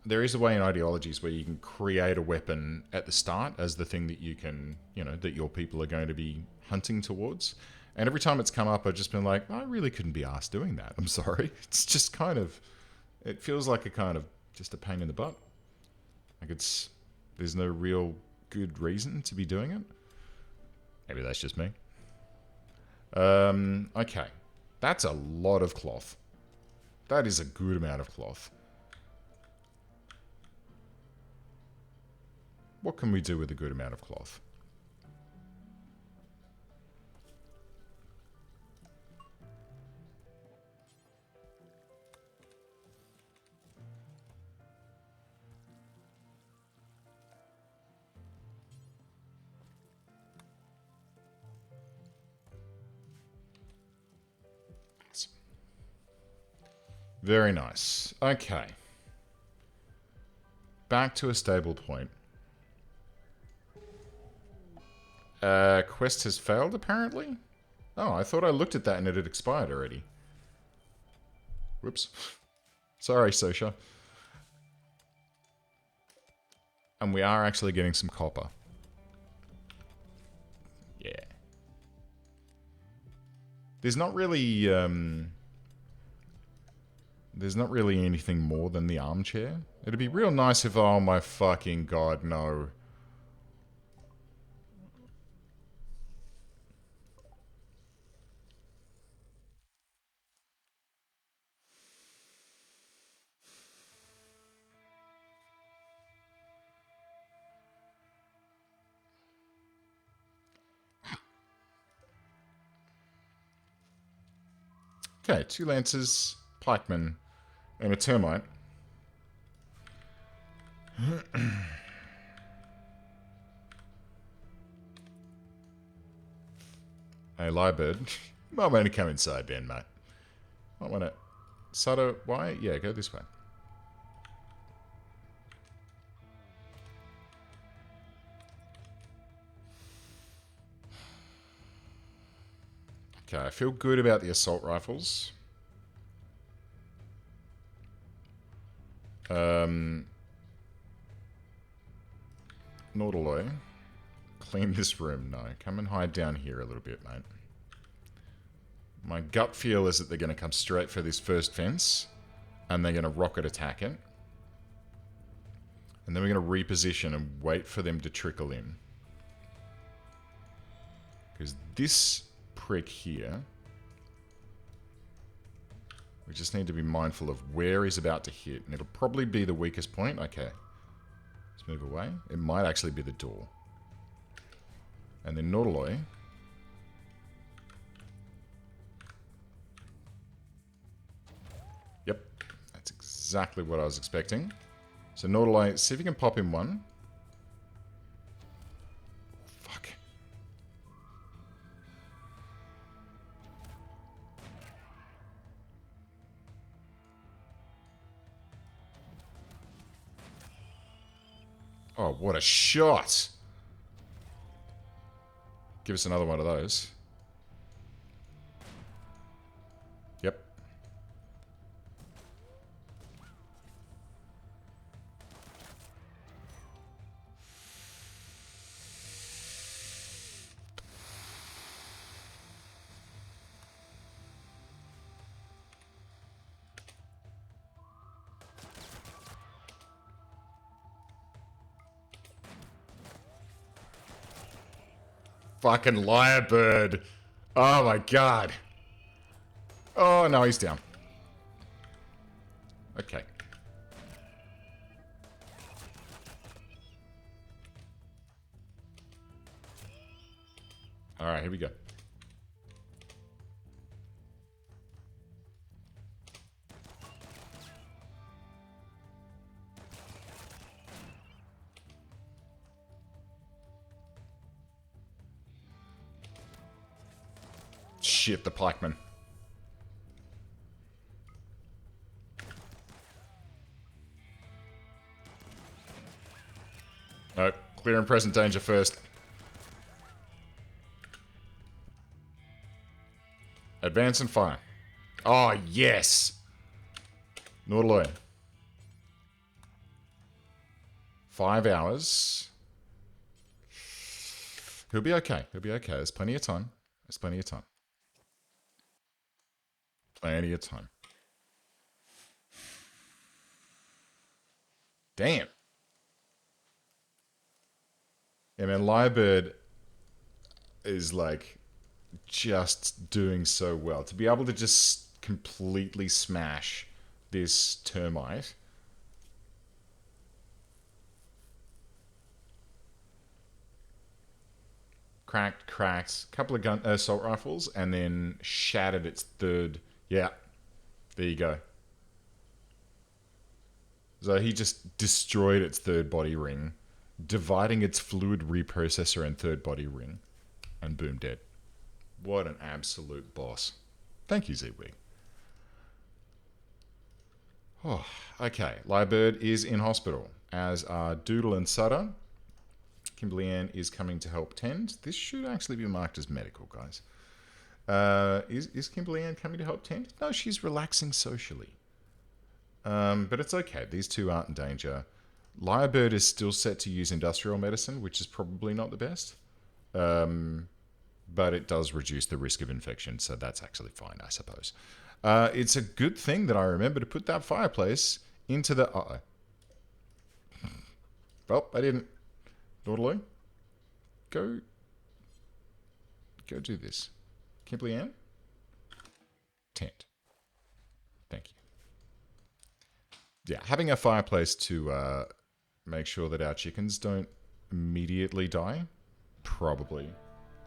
There is a way in ideologies where you can create a weapon at the start as the thing that you can, you know, that your people are going to be hunting towards. And every time it's come up, I've just been like, I really couldn't be asked doing that. I'm sorry. It's just kind of, it feels like a kind of just a pain in the butt. Like there's no real good reason to be doing it. Maybe that's just me. Okay. That's a lot of cloth. That is a good amount of cloth. What can we do with a good amount of cloth? Very nice. Okay. Back to a stable point. Quest has failed, apparently? Oh, I thought I looked at that and it had expired already. Whoops. Sorry, Sosha. And we are actually getting some copper. Yeah. There's not really anything more than the armchair. It'd be real nice if, oh my fucking god, no. Okay, 2 lancers, pikemen, and a termite. Hey, Liebird. Might want to come inside then, mate. Might want to... Sutter, why? Yeah, go this way. Okay, I feel good about the assault rifles. Nautiloy. Clean this room. No, come and hide down here a little bit, mate. My gut feel is that they're going to come straight for this first fence. And they're going to rocket attack it. And then we're going to reposition and wait for them to trickle in. Because this prick here... We just need to be mindful of where he's about to hit. And it'll probably be the weakest point. Okay. Let's move away. It might actually be the door. And then Nautiloy. Yep. That's exactly what I was expecting. So Nautiloy, see if you can pop in one. Fuck. Oh, what a shot! Give us another one of those. Yep. Fucking Lyrebird. Oh my god. Oh no, he's down. Okay. Alright, here we go. Shit, the pikeman. No, clear and present danger first. Advance and fire. Oh, yes! Nautiloid. 5 hours. He'll be okay. He'll be okay. There's plenty of time. There's plenty of time. Plenty of time. Damn. And then Lyrebird is like just doing so well. To be able to just completely smash this termite. Cracked, couple of assault rifles, and then shattered its third. Yeah, there you go. So he just destroyed its third body ring, dividing its fluid reprocessor and third body ring, and boom, dead. What an absolute boss. Thank you, Zewig. Oh, okay, Lyrebird is in hospital, as are Doodle and Sutter. Kimberly Ann is coming to help tend. This should actually be marked as medical, guys. Is Kimberly Ann coming to help tend? No, she's relaxing socially. But it's okay. These two aren't in danger. Lyrebird is still set to use industrial medicine, which is probably not the best. But it does reduce the risk of infection, so that's actually fine, I suppose. It's a good thing that I remember to put that fireplace into the... Uh-oh. Well, I didn't. Nautiloid, go do this. Kimberly Ann? Tent. Thank you. Yeah, having a fireplace to make sure that our chickens don't immediately die, probably.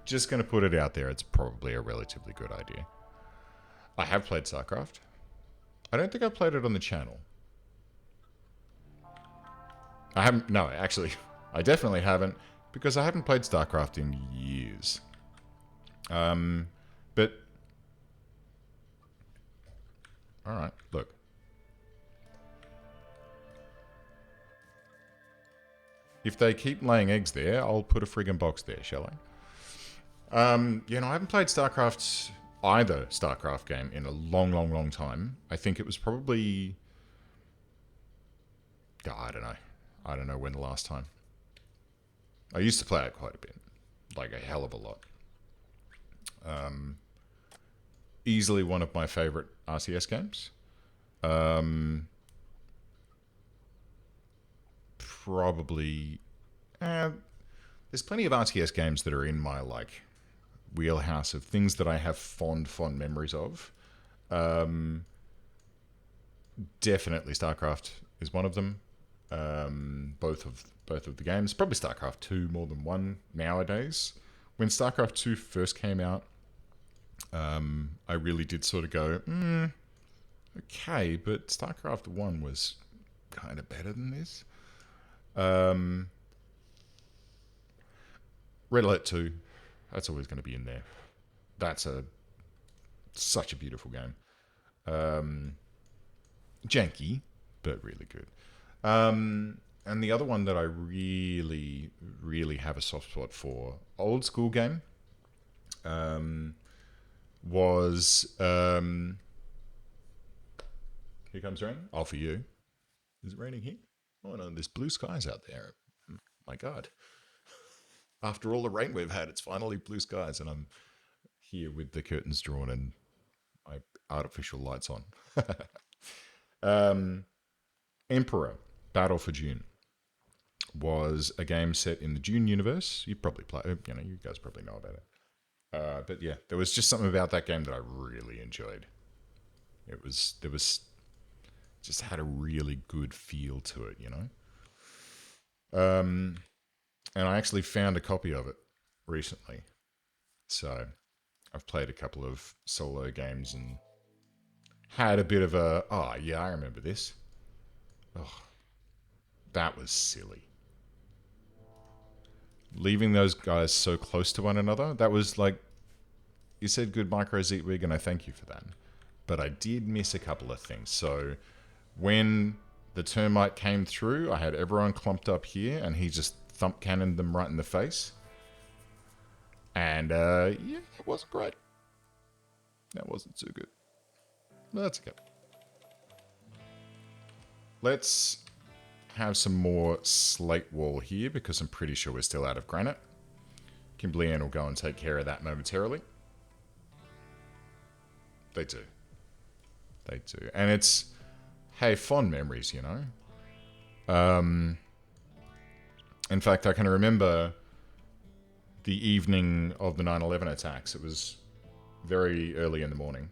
Just going to put it out there, it's probably a relatively good idea. I have played StarCraft. I don't think I've played it on the channel. I haven't, no, actually, I definitely haven't, because I haven't played StarCraft in years. But... Alright, look. If they keep laying eggs there, I'll put a friggin' box there, shall I? I haven't played StarCraft, either StarCraft game, in a long, long, long time. I think it was probably... Oh, I don't know. I don't know when the last time. I used to play it quite a bit. Like a hell of a lot. Easily one of my favorite RTS games. Probably... there's plenty of RTS games that are in my, like, wheelhouse of things that I have fond memories of. Definitely StarCraft is one of them. Both of the games. Probably StarCraft 2 more than 1 nowadays. When StarCraft 2 first came out, I really did sort of go, okay, but StarCraft 1 was kind of better than this. Red Alert 2, that's always going to be in there. That's such a beautiful game. Janky, but really good. And the other one that I really, really have a soft spot for, old school game, was Here Comes Rain. Oh, for you. Is it raining here? Oh no, there's blue skies out there. My God. After all the rain we've had, it's finally blue skies, and I'm here with the curtains drawn and my artificial lights on. Emperor, Battle for June. was a game set in the Dune universe. You probably play, you guys probably know about it. But yeah, there was just something about that game that I really enjoyed. There was just had a really good feel to it, you know. And I actually found a copy of it recently, so I've played a couple of solo games and had a bit of a oh yeah, I remember this. Oh, that was silly. Leaving those guys so close to one another. That was like you said good micro Zeetwig, and I thank you for that. But I did miss a couple of things. So when the termite came through, I had everyone clumped up here, and he just thump cannoned them right in the face. And yeah, it wasn't great. That wasn't too good. But that's okay. Let's have some more slate wall here because I'm pretty sure we're still out of granite. Kimberly Ann will go and take care of that momentarily. They do. They do. And it's, hey, fond memories, you know? In fact, I can remember the evening of the 9/11 attacks. It was very early in the morning.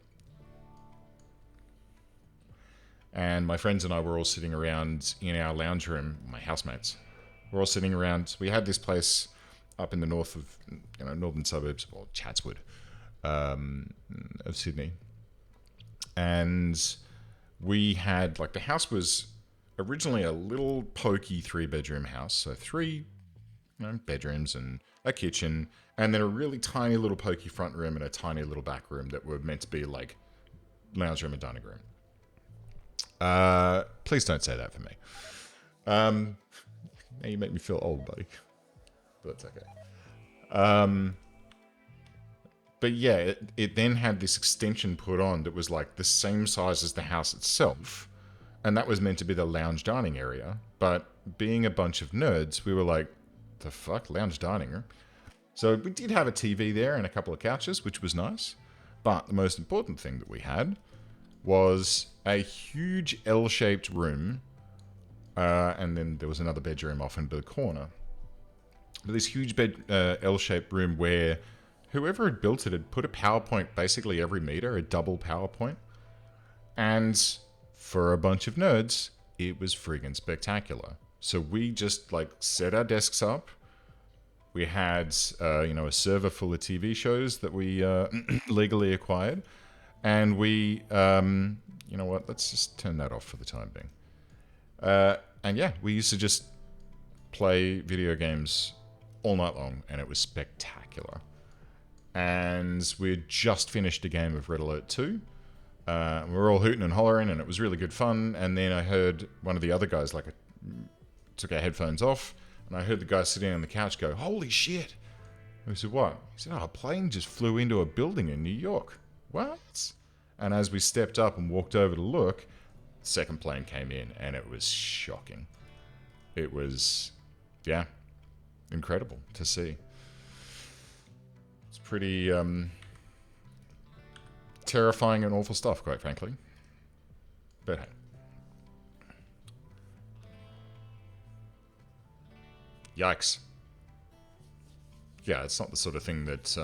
And my friends and I were all sitting around in our lounge room, my housemates. We're all sitting around. We had this place up in the north of, northern suburbs, or Chatswood, of Sydney. And we had, like, the house was originally a little pokey 3-bedroom house. So 3 bedrooms and a kitchen, and then a really tiny little pokey front room and a tiny little back room that were meant to be like lounge room and dining room. Please don't say that for me. Now you make me feel old, buddy. But that's okay. But yeah, it then had this extension put on that was like the same size as the house itself. And that was meant to be the lounge dining area. But being a bunch of nerds, we were like, the fuck? Lounge dining room? So we did have a TV there and a couple of couches, which was nice. But the most important thing that we had was a huge L-shaped room. And then there was another bedroom off into the corner. But this huge L-shaped room where whoever had built it had put a PowerPoint basically every meter, a double PowerPoint. And for a bunch of nerds, it was friggin' spectacular. So we just like set our desks up. We had, a server full of TV shows that we legally acquired. And we, you know what, let's just turn that off for the time being. And yeah, we used to just play video games all night long, and it was spectacular. And we'd just finished a game of Red Alert 2. We were all hooting and hollering, and it was really good fun. And then I heard one of the other guys, took our headphones off, and I heard the guy sitting on the couch go, "Holy shit!" I said, "What?" He said, "Oh, a plane just flew into a building in New York." What? And as we stepped up and walked over to look, the second plane came in, and it was shocking. It was, yeah, incredible to see. It's pretty terrifying and awful stuff, quite frankly. But hey. Yikes. Yeah, it's not the sort of thing that,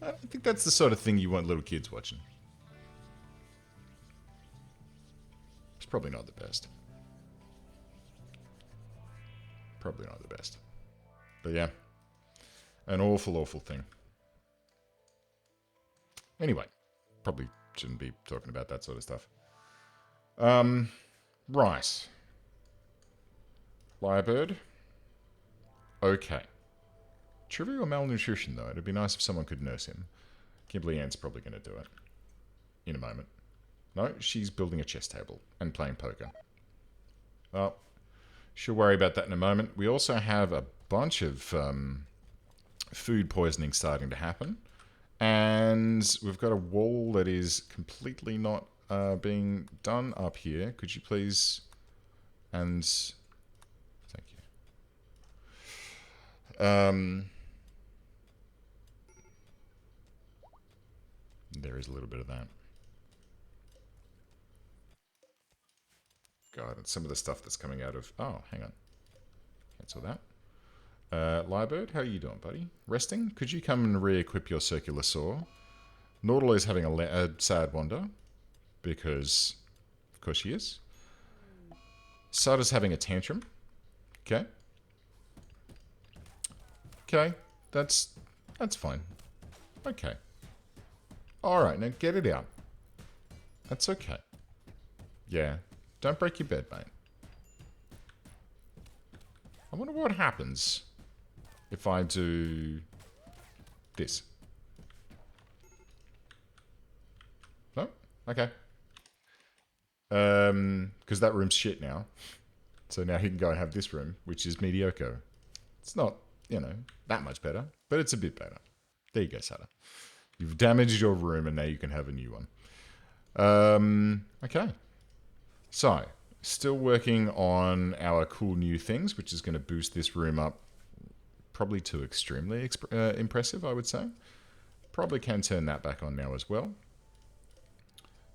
I don't think that's the sort of thing you want little kids watching. It's probably not the best. Probably not the best. But yeah, an awful, awful thing. Anyway, probably shouldn't be talking about that sort of stuff. Right. Lyrebird. Okay. Trivial malnutrition, though. It'd be nice if someone could nurse him. Kimberly Ann's probably going to do it. In a moment. No, she's building a chess table and playing poker. Well, she'll worry about that in a moment. We also have a bunch of food poisoning starting to happen. And we've got a wall that is completely not being done up here. Could you please... And... Thank you. There is a little bit of that. God, and some of the stuff that's coming out of... Oh, hang on. Cancel that. Lyrebird, how are you doing, buddy? Resting? Could you come and re-equip your circular saw? Nautiloy is having a sad wander, because, of course she is. Sada's having a tantrum. Okay. Okay, that's fine. Okay. Alright, now get it out. That's okay. Yeah, don't break your bed, mate. I wonder what happens if I do this. No? Okay. Because that room's shit now. So now he can go and have this room, which is mediocre. It's not, you know, that much better, but it's a bit better. There you go, Sada. You've damaged your room and now you can have a new one. Okay. So, still working on our cool new things, which is going to boost this room up probably to extremely impressive, I would say. Probably can turn that back on now as well.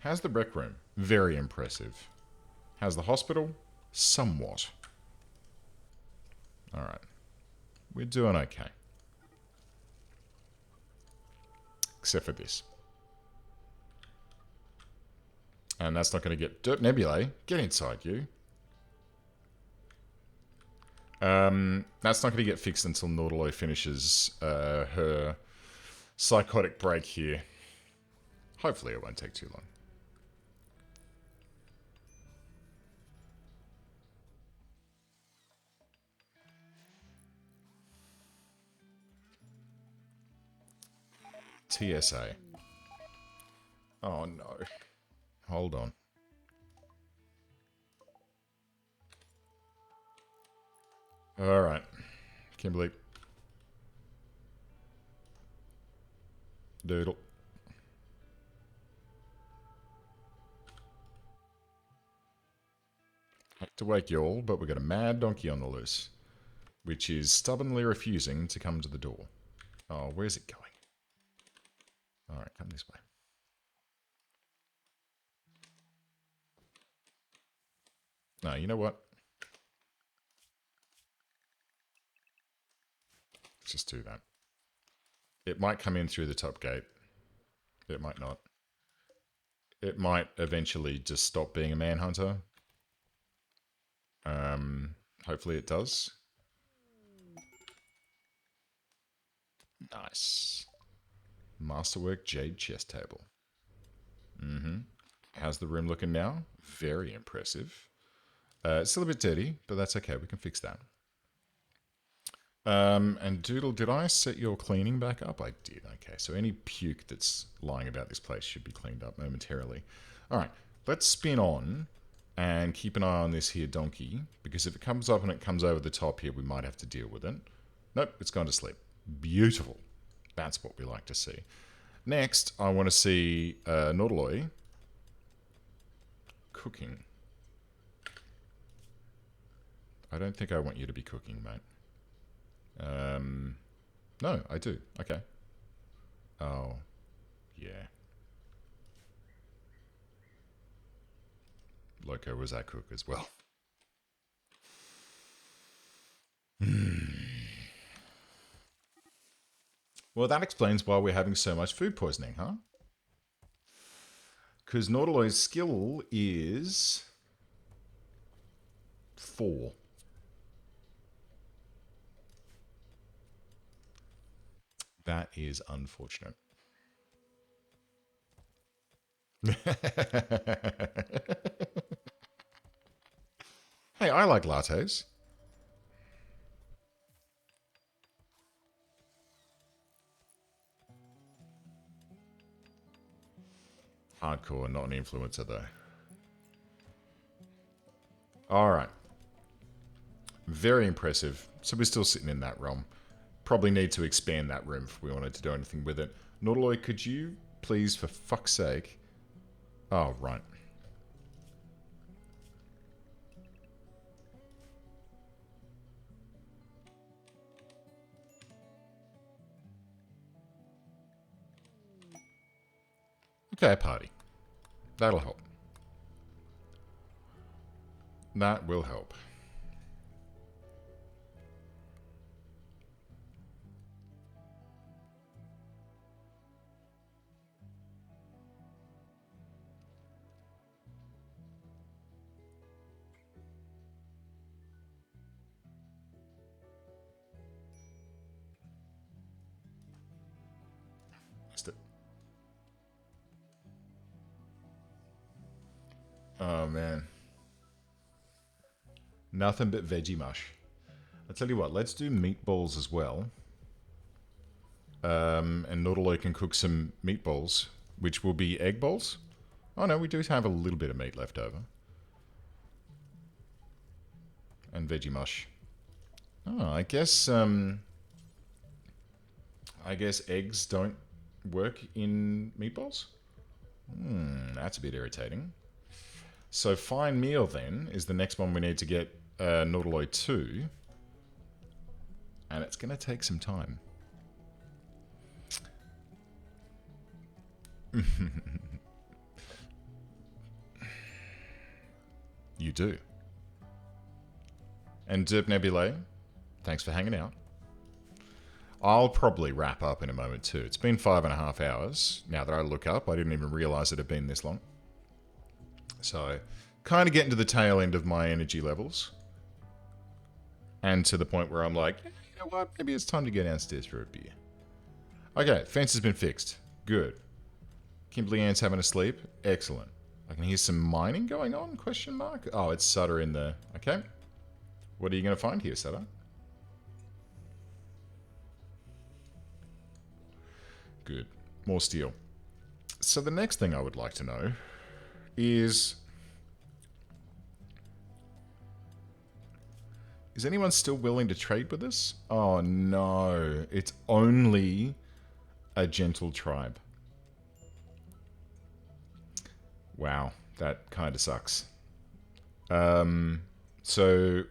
How's the rec room? Very impressive. How's the hospital? Somewhat. Alright. We're doing okay. Except for this. And that's not going to get... Dirt Nebulae, get inside you. That's not going to get fixed until Nautiloy finishes her psychotic break here. Hopefully it won't take too long. TSA. Oh no. Hold on. Alright. Kimberly. Doodle. Hate to wake you all, but we've got a mad donkey on the loose, which is stubbornly refusing to come to the door. Oh, where's it going? Alright, come this way. No, you know what? Let's just do that. It might come in through the top gate. It might not. It might eventually just stop being a manhunter. Hopefully it does. Nice. Masterwork Jade chest table. How's the room looking now? Very impressive. It's still a bit dirty, but that's okay. We can fix that. And Doodle, did I set your cleaning back up? I did. Okay, so any puke that's lying about this place should be cleaned up momentarily. All right, let's spin on and keep an eye on this here donkey, because if it comes up and it comes over the top here, we might have to deal with it. Nope, it's gone to sleep. Beautiful. That's what we like to see. Next, I want to see Nautiloy cooking. I don't think I want you to be cooking, mate. No, I do. Okay. Oh, yeah. Loco was our cook as well. Well, that explains why we're having so much food poisoning, huh? Because Nautiloy's skill is 4. That is unfortunate. Hey, I like lattes. Hardcore, not an influencer though. Alright. Very impressive. So we're still sitting in that realm. Probably need to expand that room if we wanted to do anything with it. Nautiloy, could you please, for fuck's sake... Oh, right. Okay, party. That'll help. That will help. Oh, man. Nothing but veggie mush. I'll tell you what, let's do meatballs as well. And Nautiloy can cook some meatballs, which will be egg balls. Oh no, we do have a little bit of meat left over. And veggie mush. Oh, I guess eggs don't work in meatballs? That's a bit irritating. So fine meal then is the next one we need to get Nautiloy to. And it's going to take some time. You do. And Derp Nebulae, thanks for hanging out. I'll probably wrap up in a moment too. It's been 5.5 hours. Now that I look up, I didn't even realise it had been this long. So, kind of getting to the tail end of my energy levels. And to the point where I'm like, you know what, maybe it's time to go downstairs for a beer. Okay, fence has been fixed. Good. Kimberly Ann's having a sleep. Excellent. I can hear some mining going on, question mark. Oh, it's Sutter in there. Okay. What are you going to find here, Sutter? Good. More steel. So the next thing I would like to know is anyone still willing to trade with us? Oh no, it's only a gentle tribe. Wow, that kind of sucks. So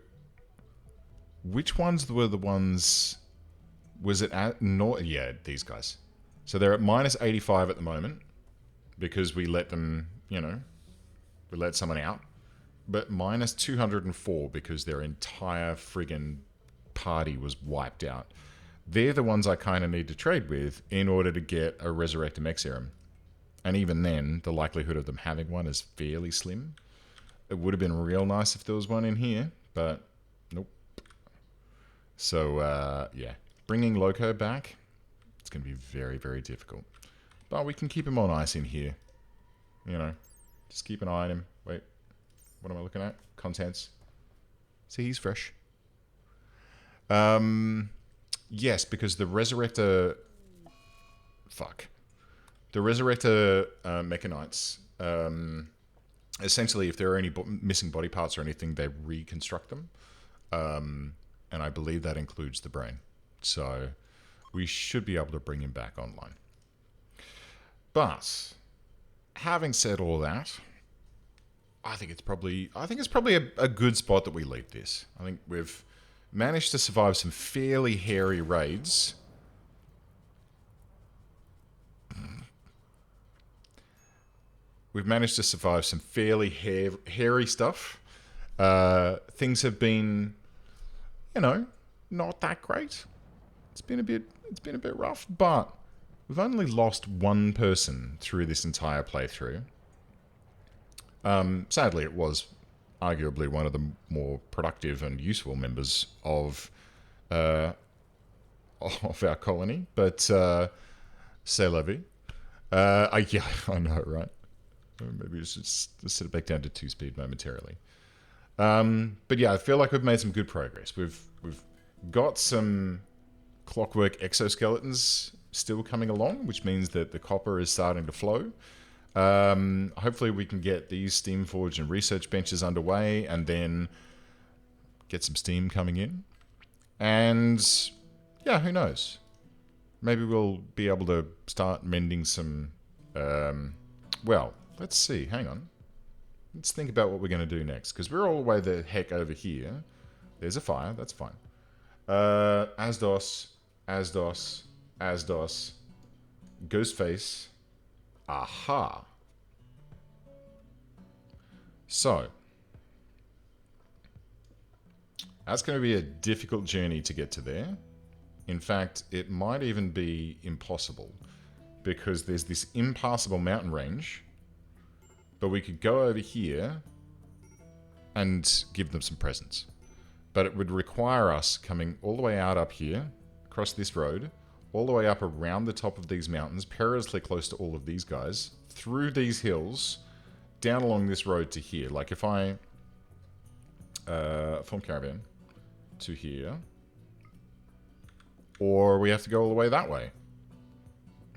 which ones were the ones? Was it at North? Yeah, these guys. So they're at minus 85 at the moment because we let them, you know, we let someone out. But minus 204 because their entire friggin' party was wiped out. They're the ones I kind of need to trade with in order to get a Resurrectum X Serum. And even then, the likelihood of them having one is fairly slim. It would have been real nice if there was one in here, but nope. So, yeah. Bringing Loco back, it's going to be very, very difficult. But we can keep him on ice in here. You know, just keep an eye on him. Wait, what am I looking at? Contents. See, he's fresh. Yes, because the Resurrector... Fuck. The Resurrector Mechanites, essentially, if there are any missing body parts or anything, they reconstruct them. And I believe that includes the brain. So we should be able to bring him back online. But having said all that, I think it's probably a good spot that we leave this. I think we've managed to survive some fairly hairy raids. We've managed to survive some fairly hairy stuff. Things have been, you know, not that great. It's been a bit rough, but we've only lost one person through this entire playthrough. Sadly, it was arguably one of the more productive and useful members of our colony, but c'est la vie. Yeah, I know, right? Maybe just set it back down to 2-speed momentarily. But yeah, I feel like we've made some good progress. We've got some Clockwork exoskeletons still coming along, which means that the copper is starting to flow. Hopefully we can get these Steamforge and research benches underway and then get some steam coming in. And yeah, who knows? Maybe we'll be able to start mending some... well, let's see. Hang on. Let's think about what we're going to do next. Because we're all the way the heck over here. There's a fire. That's fine. Asdos. Ghostface. Aha. So. That's going to be a difficult journey to get to there. In fact, it might even be impossible. Because there's this impassable mountain range. But we could go over here and give them some presents. But it would require us coming all the way out up here, across this road, all the way up around the top of these mountains, perilously close to all of these guys, through these hills, down along this road to here. Like if I form caravan to here, or we have to go all the way that way.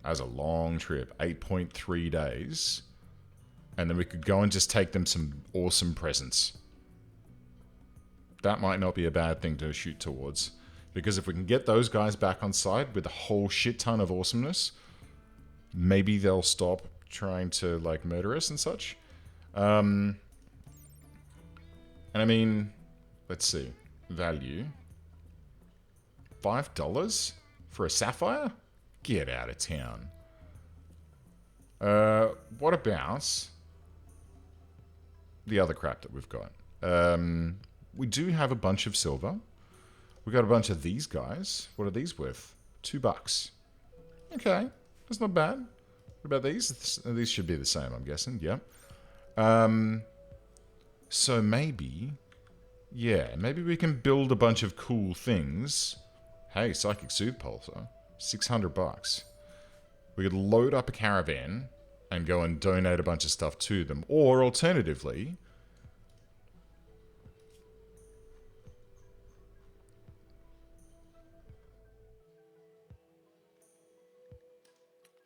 That's a long trip, 8.3 days. And then we could go and just take them some awesome presents. That might not be a bad thing to shoot towards. Because if we can get those guys back on side with a whole shit ton of awesomeness, maybe they'll stop trying to, like, murder us and such. And I mean, let's see. Value. $5 for a sapphire? Get out of town. What about the other crap that we've got? We do have a bunch of silver. We got a bunch of these guys. What are these worth? $2. Okay, that's not bad. What about these? These should be the same, I'm guessing. Yep. So maybe, yeah, maybe we can build a bunch of cool things. Hey, Psychic Soothe Pulsar, $600. We could load up a caravan and go and donate a bunch of stuff to them. Or alternatively,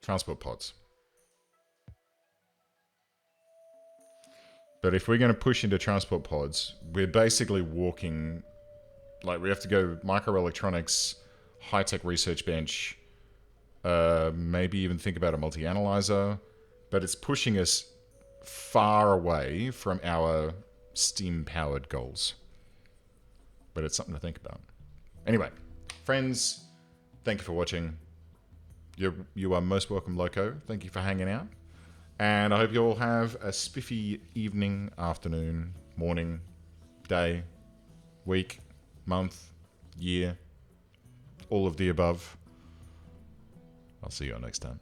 transport pods. But if we're going to push into transport pods, we're basically walking, like we have to go microelectronics, high-tech research bench, maybe even think about a multi-analyzer, but it's pushing us far away from our steam-powered goals. But it's something to think about. Anyway, friends, thank you for watching. You are most welcome, Loco. Thank you for hanging out. And I hope you all have a spiffy evening, afternoon, morning, day, week, month, year, all of the above. I'll see you all next time.